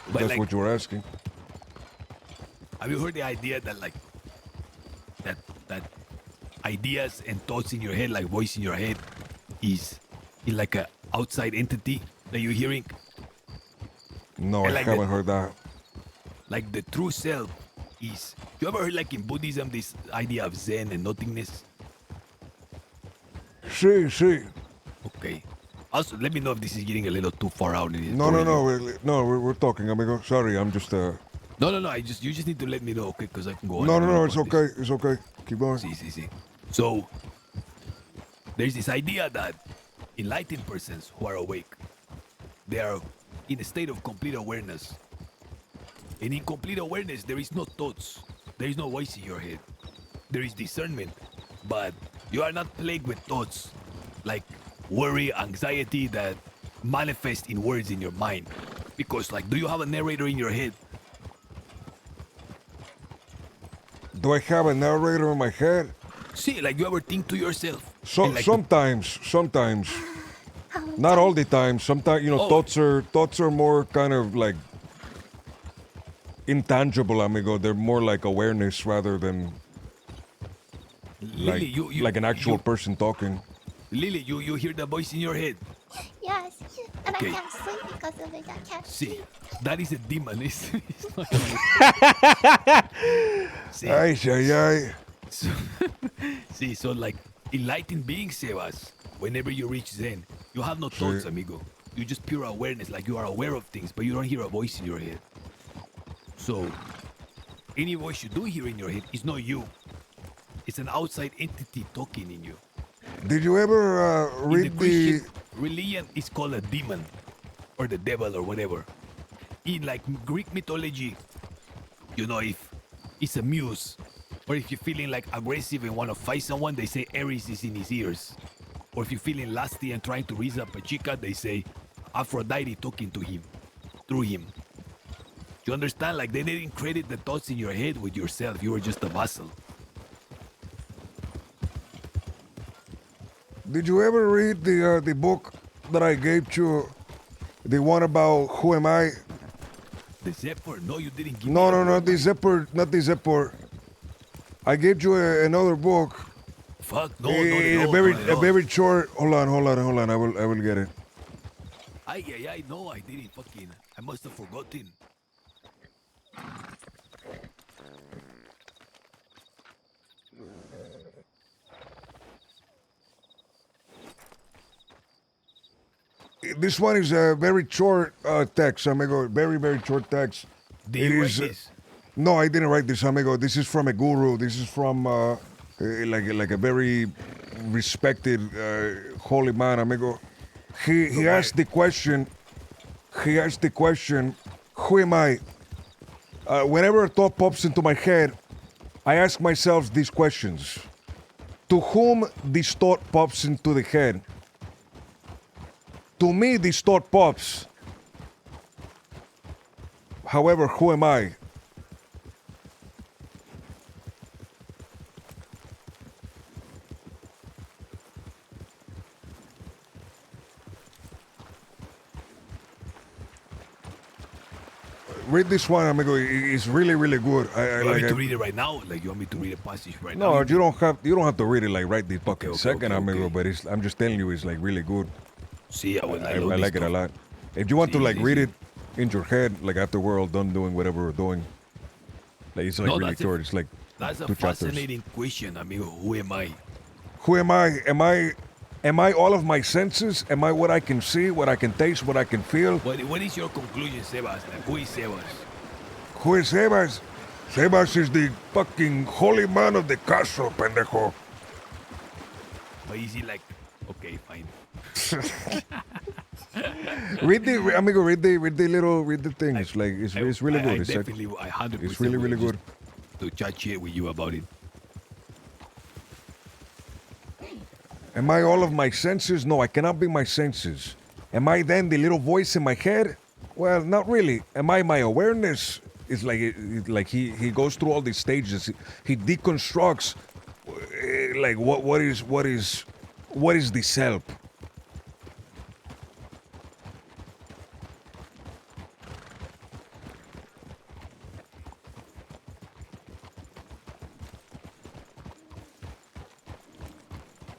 If that's like, what you were asking. Have you heard the idea that like that ideas and thoughts in your head, like voice in your head, is like a outside entity that you're hearing? No, and I like haven't heard that. Like the true self is. You ever heard like in Buddhism this idea of Zen and nothingness? See. Okay. Also, let me know if this is getting a little too far out. No, we're talking, amigo. Sorry, I'm just No. You just need to let me know, okay? Because I can go on. No, it's okay. It's okay. Keep going. See. So, there's this idea that enlightened persons who are awake, they are in a state of complete awareness. And in complete awareness, there is no thoughts. There is no voice in your head. There is discernment, but you are not plagued with thoughts like worry, anxiety that manifest in words in your mind. Because, like, do you have a narrator in your head? Do I have a narrator in my head? See, like you ever think to yourself? Like sometimes. Not all the time. Sometimes, thoughts are more kind of like intangible, amigo. They're more like awareness rather than like, Lily, like an actual person talking. Lily, you hear the voice in your head? Yes, and Okay. I can't sleep because of it. I can't See, sleep. that is a demon. It's not See, Ay. So like enlightened beings, Sebas, whenever you reach Zen, you have no thoughts, amigo. You just pure awareness, like you are aware of things, but you don't hear a voice in your head. So, any voice you do hear in your head is not you. It's an outside entity talking in you. Did you ever read in the Christian religion, it's called a demon, or the devil, or whatever. in like Greek mythology, you know, if it's a muse, or if you're feeling like aggressive and want to fight someone, they say Ares is in his ears. Or if you're feeling lusty and trying to raise up a chica, they say Aphrodite talking to him, through him. You understand? Like they didn't credit the thoughts in your head with yourself. You were just a vessel. Did you ever read the book that I gave you? The one about who am I? The Zephyr? No, you didn't give No, me no, not the Zephyr, not the Zephyr. I gave you another book. Fuck, no, a very short. Hold on. I will get it. I know I didn't fucking. I must have forgotten. This one is a very short text, amigo. Very, very short text. Did you write this? No, I didn't write this, amigo. This is from a guru. This is from like a very respected holy man, amigo. He asked the question. He asked the question, who am I? Whenever a thought pops into my head, I ask myself these questions. To whom this thought pops into the head? To me, this thought pops. However, who am I? Read this one, amigo. It's really, really good. You want me to read it right now? Like you want me to read a passage right now? No, you don't have to read it like right this fucking second, amigo. But I'm just telling you, it's like really good. See, I like it a lot. If you want to like read it in your head, like after we're all done doing whatever we're doing, like it's like really short. It's like that's a 2 chapters. fascinating question, amigo. Who am I? Who am I? Am I all of my senses? Am I what I can see, what I can taste, what I can feel? What is your conclusion, Sebas? Like, who is Sebas? Who is Sebas? Sebas is the fucking holy man of the castle, pendejo. But is he like, okay, fine. Read the thing. It's like it's really good. I definitely, I 100%. It's really, really good. To chat shit with you about it. Am I all of my senses? No, I cannot be my senses. Am I then the little voice in my head? Well, not really. Am I my awareness? It's like he goes through all these stages. He deconstructs like what is the self?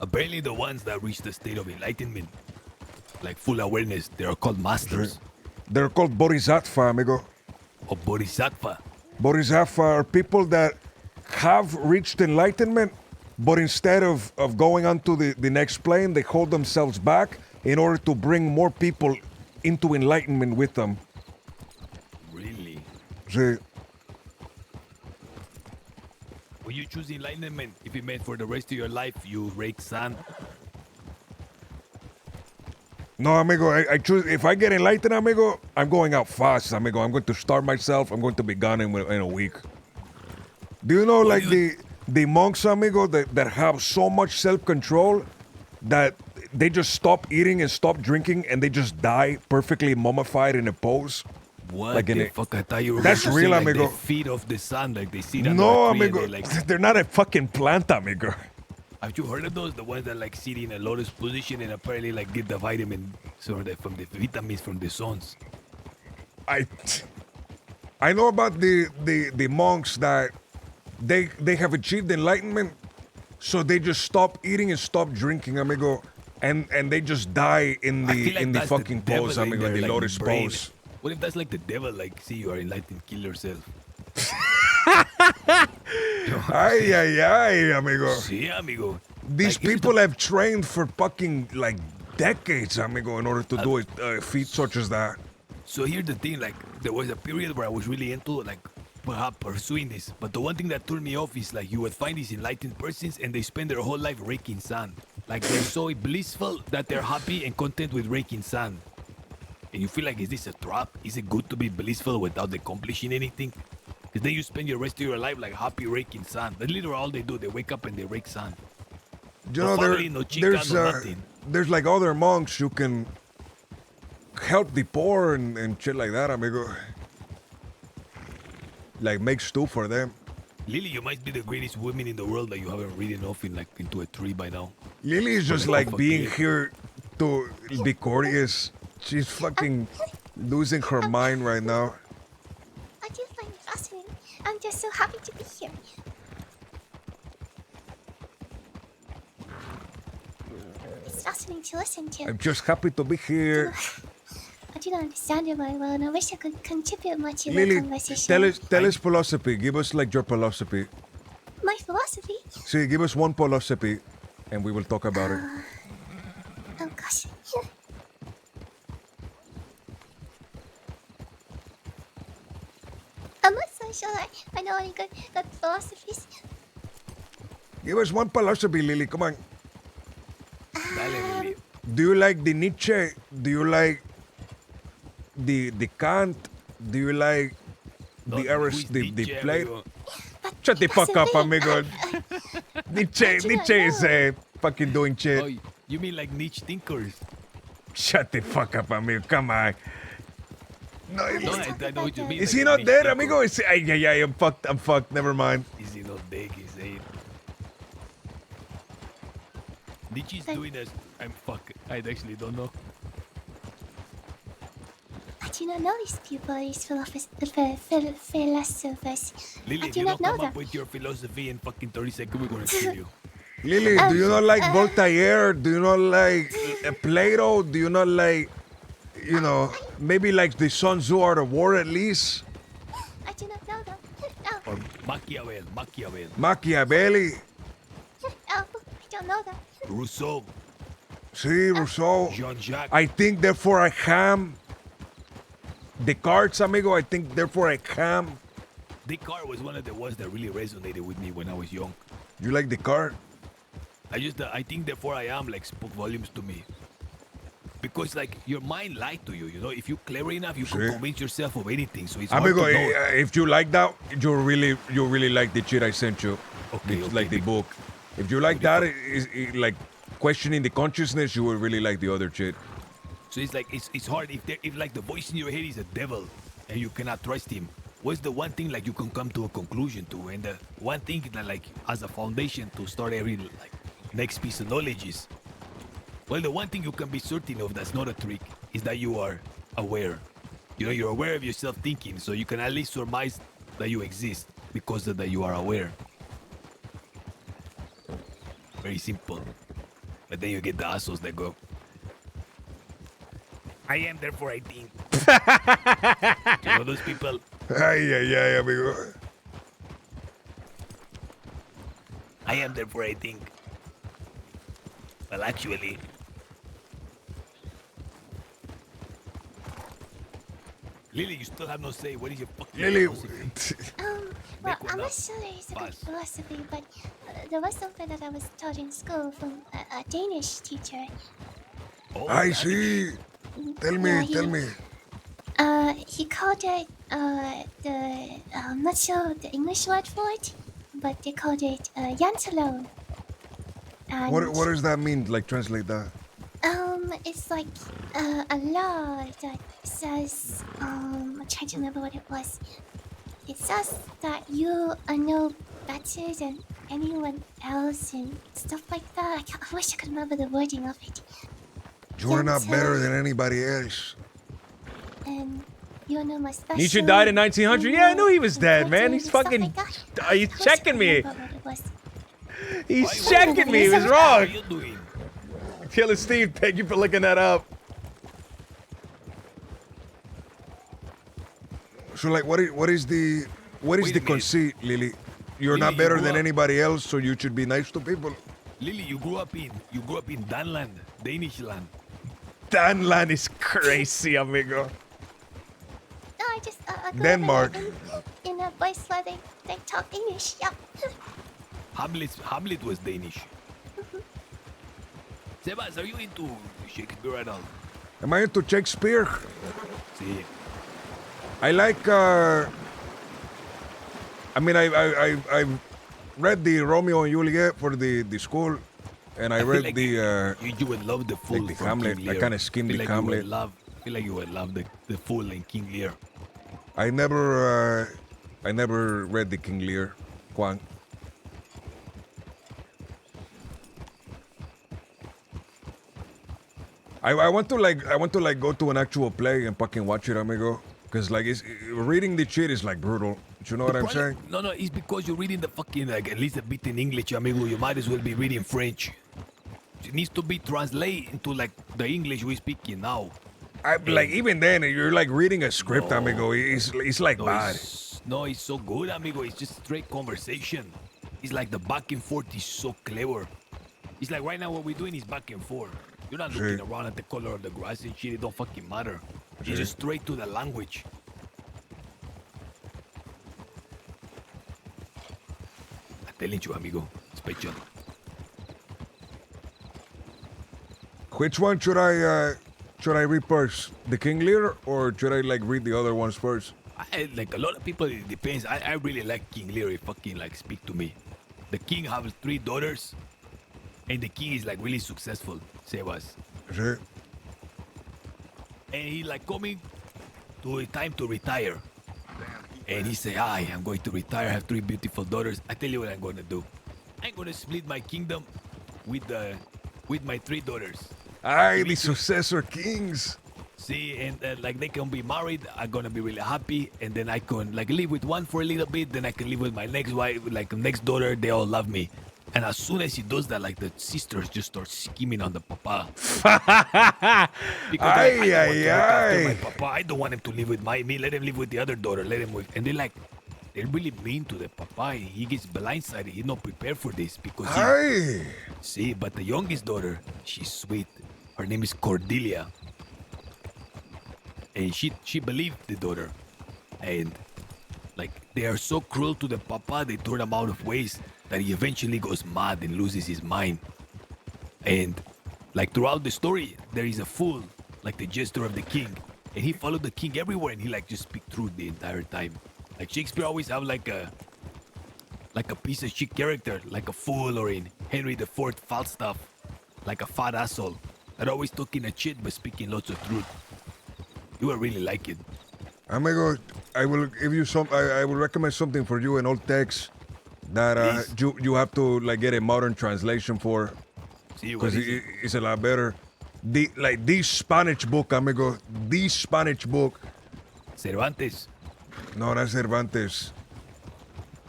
Apparently the ones that reach the state of enlightenment, like full awareness, they are called masters. They're called bodhisattva, amigo. Or bodhisattva. Bodhisattva are people that have reached enlightenment, but instead of going on to the next plane, they hold themselves back in order to bring more people into enlightenment with them. Really? Sí. When you choose enlightenment, if it meant for the rest of your life, you rake sand. No, amigo, I choose. If I get enlightened, amigo, I'm going out fast, amigo. I'm going to starve myself. I'm going to be gone in a week. Do you know, like the monks, amigo, that have so much self-control that they just stop eating and stop drinking and they just die perfectly mummified in a pose? What like the fuck? I thought you were that's real, like amigo. They feed off the sun, like they sit no, under a tree amigo. and they, like... They're not a fucking plant, amigo. Have you heard of those? The ones that like sit in a lotus position and apparently like get the vitamin from the vitamins from the suns. I know about the monks that they have achieved enlightenment, so they just stop eating and stop drinking, amigo, and they just die in the fucking pose, amigo, in the like, lotus brain. pose. What if that's like the devil? Like, see, you are enlightened, kill yourself. Ay, amigo. Sí, amigo. These like, people have trained for fucking like decades, amigo, in order to do it, feats such as that. So here's the thing, like, there was a period where I was really into, like, perhaps pursuing this. But the one thing that turned me off is, like, you would find these enlightened persons and they spend their whole life raking sand. Like, they're so blissful that they're happy and content with raking sand. and you feel like, is this a trap? Is it good to be blissful without accomplishing anything? Because then you spend your rest of your life like happy raking sand. That's literally all they do. They wake up and they rake sand. You No know, family, no chica, no nothing. there's like other monks who can help the poor and shit like that, amigo. Like make stew for them. Lily, you might be the greatest woman in the world that you haven't ridden off in like into a tree by now. Lily is just like being here to be courteous. She's fucking losing her mind right now. I do find it fascinating. I'm just so happy to be here. It's fascinating to listen to. I'm just happy to be here. I do not understand it very well, and I wish I could contribute more to the Lily, conversation. tell us philosophy. Give us like your philosophy. My philosophy? See, give us one philosophy, and we will talk about it. Oh gosh. I'm not so sure I know any good philosophies. Give us one philosophy, Lily. Come on. Do you like the Nietzsche? Do you like the Kant? Do you like the Plato? Shut the fuck up, amigo. Nietzsche is fucking doing shit. Oh, you mean like niche thinkers? Shut the fuck up, amigo. Come on. No, I know what you mean. is like he a not niche dead, thinker. amigo? Yeah, I'm fucked. I'm fucked. Never mind. Is he not dead? He's dead. Nietzsche's doing this. I'm fuck. I actually don't know. I do not know these people, these philosophers. Lily, I if do you not don't know come them. up with your philosophy in fucking 30 seconds, we're gonna kill you. Lily, do you not like Voltaire? Do you not like Plato? Do you not like, maybe like the Sun Tzu Art of War at least? I do not know them. No. Or Machiavelli. Machiavelli. No, I don't know them. Rousseau. See, Rousseau. Jean-Jacques. I think therefore I am. Descartes, amigo. I think therefore I am. Descartes was one of the ones that really resonated with me when I was young. You like Descartes? I think therefore I am like spoke volumes to me. Because like your mind lied to you, if you're clever enough, you can convince yourself of anything. So it's Amigo, hard to know. if you like that, you really like the shit I sent you. Okay, Like the book. If you like that, like questioning the consciousness, you will really like the other shit. So it's like it's hard if like the voice in your head is a devil and you cannot trust him. What's the one thing like you can come to a conclusion to, and the one thing that like as a foundation to start every like next piece of knowledge is? Well, the one thing you can be certain of that's not a trick is that you are aware. You're aware of yourself thinking, so you can at least surmise that you exist because of that you are aware. Very simple. But then you get the assholes that go, I am, therefore I think. You know those people? Ay, amigo. I am, therefore I think. Well, actually... Lily, you still have no say. What is your fucking Lily, philosophy? Well, I'm not sure there is a good philosophy, but there was something that I was taught in school from a Danish teacher. I see. Tell me. He called it I'm not sure the English word for it, but they called it Yantalone. What does that mean? Like translate that. It's like a law that says I'm trying to remember what it was. It says that you are no better than anyone else and stuff like that. I wish I could remember the wording of it. You're not better than anybody else. And you're no more special. Nietzsche died in 1900. Yeah, I knew he was dead, man. He's fucking. He's checking me. He's checking me. He was wrong. Killer Steve, thank you for looking that up. So like, what is the conceit, Lily? You're not better than anybody else, so you should be nice to people. Lily, you grew up in Danland, Danish land. Danland is crazy, amigo. No, I just grew Denmark. up in a place where they talk English. Yeah. Hamlet was Danish. Sebas, are you into Shakespeare at all? Am I into Shakespeare? See. I like. I mean, I read the Romeo and Juliet for the school, and I feel read like the you would love the fool the from Hamlet. King I Lear. kind of skimmed feel the like you would Hamlet. love. Feel like you would love the fool in King Lear. I never read the King Lear, Juan. I want to like go to an actual play and fucking watch it, amigo. Cause like reading the shit is like brutal. You know what I'm saying? No, it's because you're reading the fucking like at least a bit in English, amigo. You might as well be reading French. It needs to be translated into like the English we speaking now. Like even then, you're like reading a script, amigo. It's like bad. It's so good, amigo. It's just straight conversation. It's like the back and forth is so clever. It's like right now what we're doing is back and forth. You're not looking around at the color of the grass and shit. It don't fucking matter. It's just straight to the language. I'm telling you, amigo. Special. Which one should I read first? The King Lear, or should I like read the other ones first? Like a lot of people, it depends. I really like King Lear. He fucking like speak to me. The king has 3 daughters, and the king is like really successful. Sebas. Sí. And he like coming to a time to retire. And he say, I'm going to retire. I have 3 beautiful daughters. I tell you what I'm going to do. I'm going to split my kingdom with my 3 daughters. The successor kings. See, and like they can be married. I'm gonna be really happy, and then I can like live with one for a little bit. Then I can live with my next wife, like next daughter. They all love me. And as soon as he does that, like the sisters just start scheming on the papa. Because I don't want to look after my papa. I don't want him to live with me. Let him live with the other daughter. Let him. And they're really mean to the papa. He gets blindsided. He's not prepared for this because. See, but the youngest daughter, she's sweet. Her name is Cordelia. And she believed the daughter. And like they are so cruel to the papa, they turn him out of ways that he eventually goes mad and loses his mind. And like throughout the story, there is a fool, like the jester of the king. And he followed the king everywhere and he like just speak truth the entire time. Like Shakespeare always have like a piece of shit character, like a fool, or in Henry IV Falstaff, like a fat asshole that always talking a shit but speaking lots of truth. You will really like it. Amigo, I will give you some. I will recommend something for you in old text that you have to like get a modern translation for, because it's a lot better. The Spanish book, amigo. The Spanish book. Cervantes. No, not Cervantes.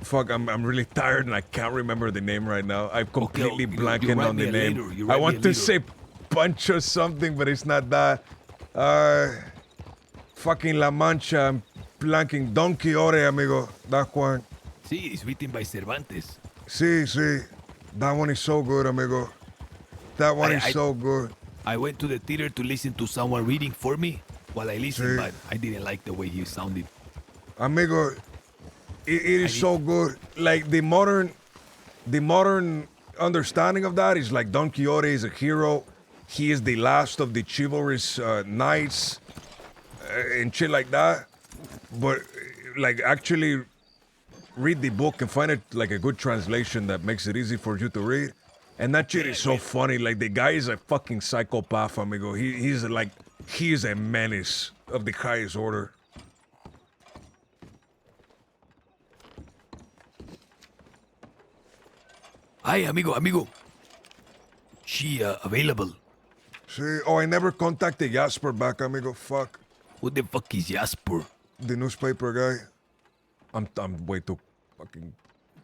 Fuck, I'm really tired and I can't remember the name right now. I'm completely blanking on the name. I want to say Pancho something, but it's not that. Fucking La Mancha, I'm blanking. Don Quixote, amigo. That one. Sí, it's written by Cervantes. Sí. That one is so good, amigo. That one is so good. I went to the theater to listen to someone reading for me while I listened, but I didn't like the way he sounded. Amigo, it is so good. Like the modern understanding of that is like Don Quixote is a hero. He is the last of the chivalrous knights and shit like that. But like actually read the book and find it like a good translation that makes it easy for you to read. And that shit is so funny. Like the guy is a fucking psychopath, amigo. He's a menace of the highest order. Hi, amigo. She available? See, I never contacted Jasper back, amigo. Fuck. Who the fuck is Jasper? The newspaper guy. I'm way too fucking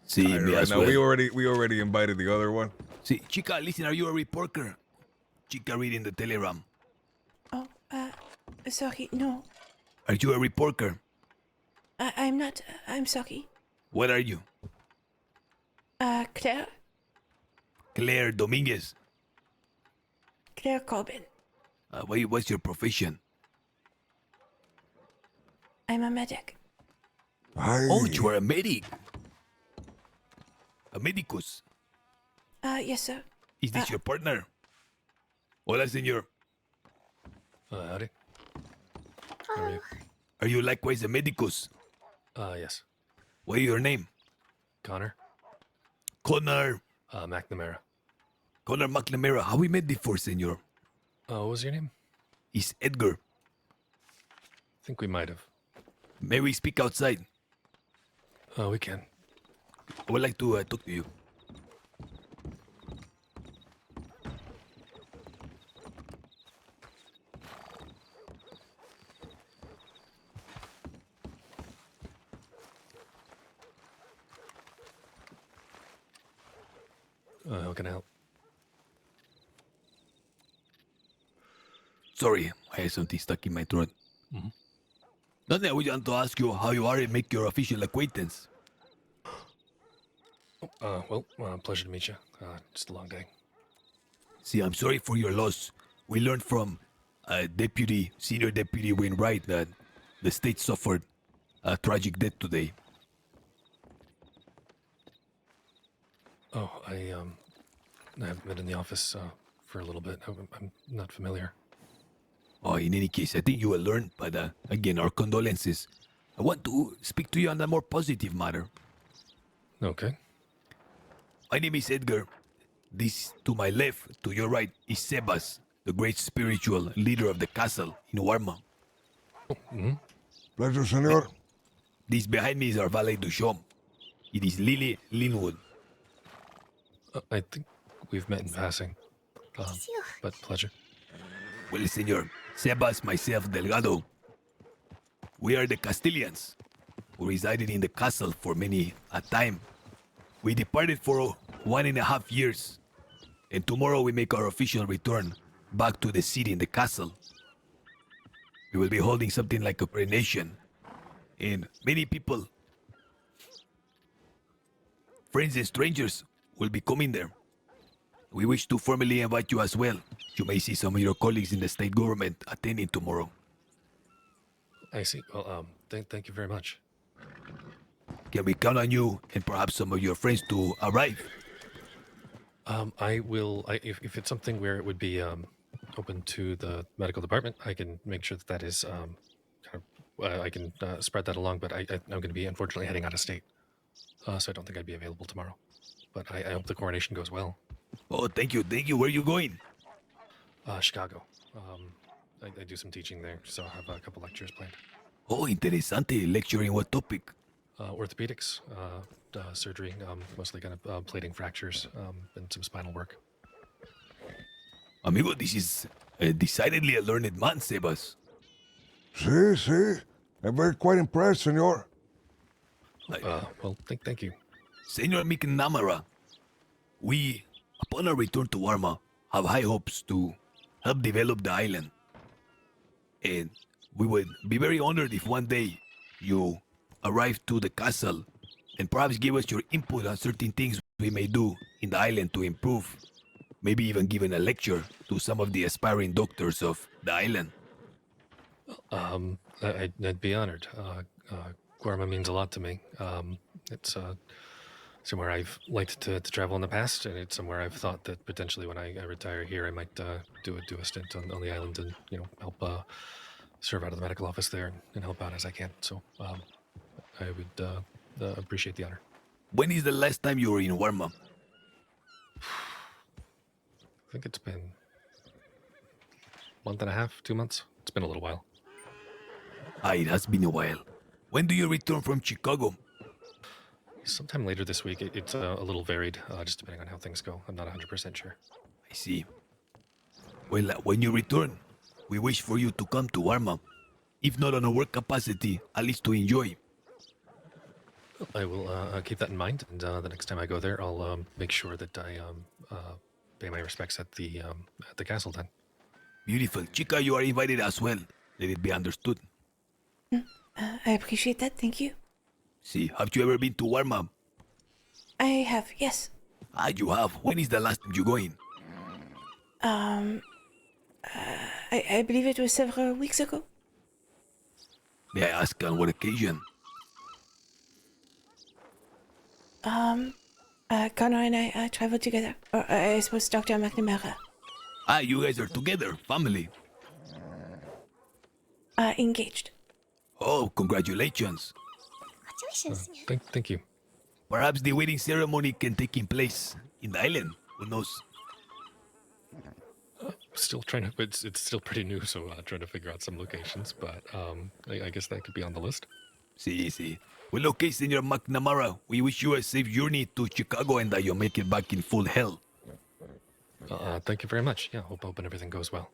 tired me right as now. well. We already invited the other one. See, chica, listen, are you a reporter? Chica reading the telegram. Oh, sorry, no. Are you a reporter? I'm not. I'm sorry. What are you? Claire. Claire Dominguez. Claire Corbin. What's your profession? I'm a medic. Oh, you are a medic. A medicus. Yes, sir. Is this your partner? Hola, señor. Howdy. Oh, Are you likewise a medicus? Yes. What is your name? Connor. Connor. McNamara. Connor McNamara. Have we met before, senor? What was your name? It's Edgar. I think we might have. May we speak outside? We can. I would like to talk to you. How can I help? Sorry, I have something stuck in my throat. Mhm. Nothing, I want to ask you how you are and make your official acquaintance. Pleasure to meet you. Just a long day. See, I'm sorry for your loss. We learned from Senior Deputy Wainwright that the state suffered a tragic death today. I haven't been in the office for a little bit. I'm not familiar. Oh, in any case, I think you will learn, but again, our condolences. I want to speak to you on a more positive matter. Okay. My name is Edgar. This to my left, to your right, is Sebas, the great spiritual leader of the castle in Warma. Pleasure, senor. This behind me is our valet de chambre. It is Lily Linwood. I think we've met in passing. But pleasure. Well, senor, Sebas, myself, Delgado. We are the Castilians who resided in the castle for many a time. We departed for 1.5 years, and tomorrow we make our official return back to the city and the castle. We will be holding something like a coronation, and many people, friends and strangers, will be coming there. We wish to formally invite you as well. You may see some of your colleagues in the state government attending tomorrow. I see. Well, thank you very much. Can we count on you and perhaps some of your friends to arrive? I will. If it's something where it would be open to the medical department, I can make sure that is I can spread that along. But I'm going to be unfortunately heading out of state, so I don't think I'd be available tomorrow. But I hope the coronation goes well. Oh, thank you. Where are you going? Chicago. I do some teaching there, so I have a couple lectures planned. Oh, interesante. Lecturing what topic? Orthopedics, surgery, mostly kind of plating fractures, and some spinal work. Amigo, this is decidedly a learned man, Sebas. Sí. I'm very quite impressed, senor. Thank you. Senor McNamara, we, upon our return to Warma, have high hopes to help develop the island. And we would be very honored if one day you arrive to the castle and perhaps give us your input on certain things we may do in the island to improve. Maybe even giving a lecture to some of the aspiring doctors of the island. I'd be honored. Guarma means a lot to me. It's somewhere I've liked to travel in the past, and it's somewhere I've thought that potentially when I retire here, I might do a stint on the island and help serve out of the medical office there and help out as I can. So I would appreciate the honor. When is the last time you were in Warma? I think it's been a month and a half, 2 months. It's been a little while. It has been a while. When do you return from Chicago? Sometime later this week. It's a little varied, just depending on how things go. I'm not 100% sure. I see. Well, when you return, we wish for you to come to Warma. If not on a work capacity, at least to enjoy. I will keep that in mind, and the next time I go there, I'll make sure that I pay my respects at the castle then. Beautiful. Chica, you are invited as well. Let it be understood. I appreciate that, thank you. See, have you ever been to Warma? I have, yes. You have. When is the last time you going? I believe it was several weeks ago. May I ask on what occasion? Connor and I traveled together. Or I suppose Dr. McNamara. You guys are together, family. engaged. Oh, congratulations. Congratulations. Thank you. Perhaps the wedding ceremony can take in place in the island. Who knows? Still trying to. It's still pretty new, so trying to figure out some locations. But I guess that could be on the list. See. Well, okay, Senor McNamara. We wish you a safe journey to Chicago and that you make it back in full health. Thank you very much. Yeah, hope everything goes well.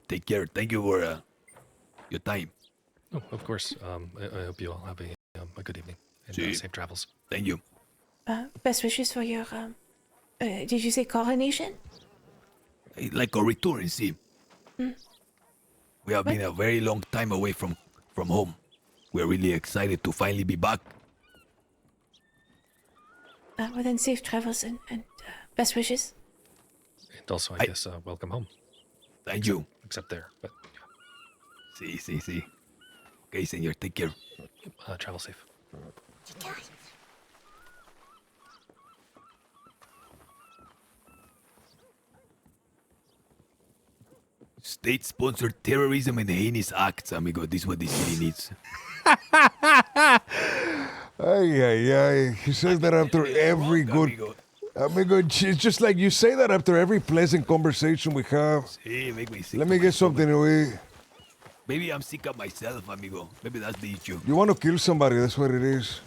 Take care. Thank you for your time. Oh, of course. I hope you all have a good evening and safe travels. Thank you. Best wishes for your did you say coronation? Like a return, see. We have been a very long time away from home. We're really excited to finally be back. Well then, safe travels and best wishes. And also, I guess, welcome home. Thank you. Except there, but... See. Okay, senor, take care. Travel safe. State-sponsored terrorism and heinous acts, amigo. This is what the city needs. Ay. He says that after every good... Amigo, it's just like you say that after every pleasant conversation we have. See, make me sick. Let me get something away. Maybe I'm sick of myself, amigo. Maybe that's the issue. You want to kill somebody, that's what it is.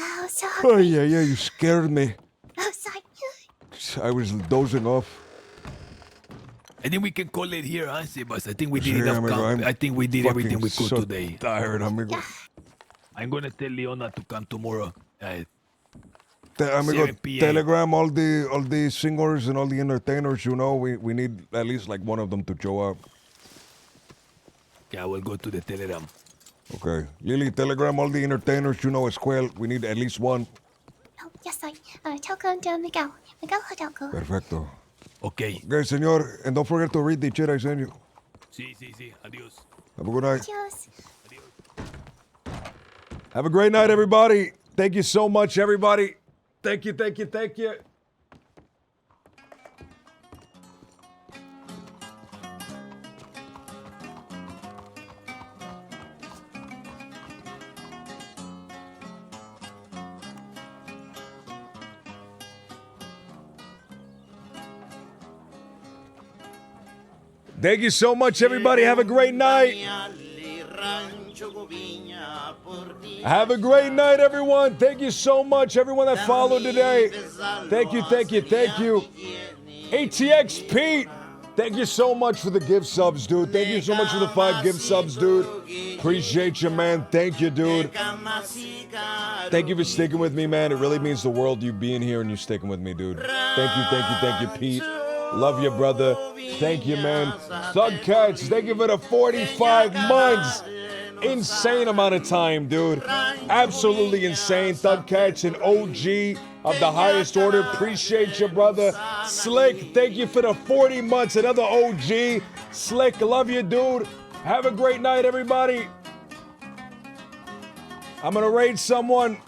Oh, sorry. Oh, yeah, you scared me. Oh, sorry. I was dozing off. I think we can call it here, huh, Sebas? I think we did Sí, enough amigo, camp. I'm I think we did everything we could so today. Tired, amigo. I'm gonna tell Leona to come tomorrow. Amigo, 7 p.m. telegram all the singers and all the entertainers. You know, we need at least like one of them to show up. Yeah, we'll go to the telegram. Okay, Lily, telegram all the entertainers. You know as well. We need at least one. Oh, yes, I. Telegram to Miguel. Miguel Hidalgo. Perfecto. Okay. Okay, senor, and don't forget to read the chat I sent you. Sí. Adiós. Have a good night. Adios. Have a great night, everybody. Thank you so much, everybody. Thank you. Thank you so much, everybody. Have a great night. Have a great night, everyone. Thank you so much, everyone that followed today. Thank you. ATX Pete, thank you so much for the gift subs, dude. Thank you so much for the 5 gift subs, dude. Appreciate you, man. Thank you, dude. Thank you for sticking with me, man. It really means the world to you being here and you sticking with me, dude. Thank you, Pete. Love you, brother. Thank you, man. Thugcats, thank you for the 45 months. Insane amount of time, dude. Absolutely insane. Thugcats, an OG of the highest order. Appreciate you, brother. Slick, thank you for the 40 months. Another OG. Slick, love you, dude. Have a great night, everybody. I'm gonna raid someone.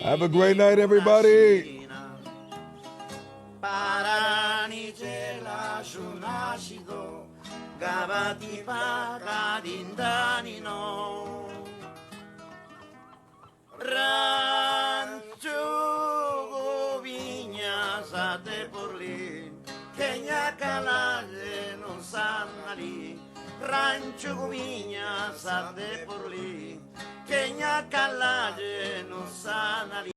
Have a great night, everybody. Rancho Gumiña, sate por lì, che gna calaje non sana lì.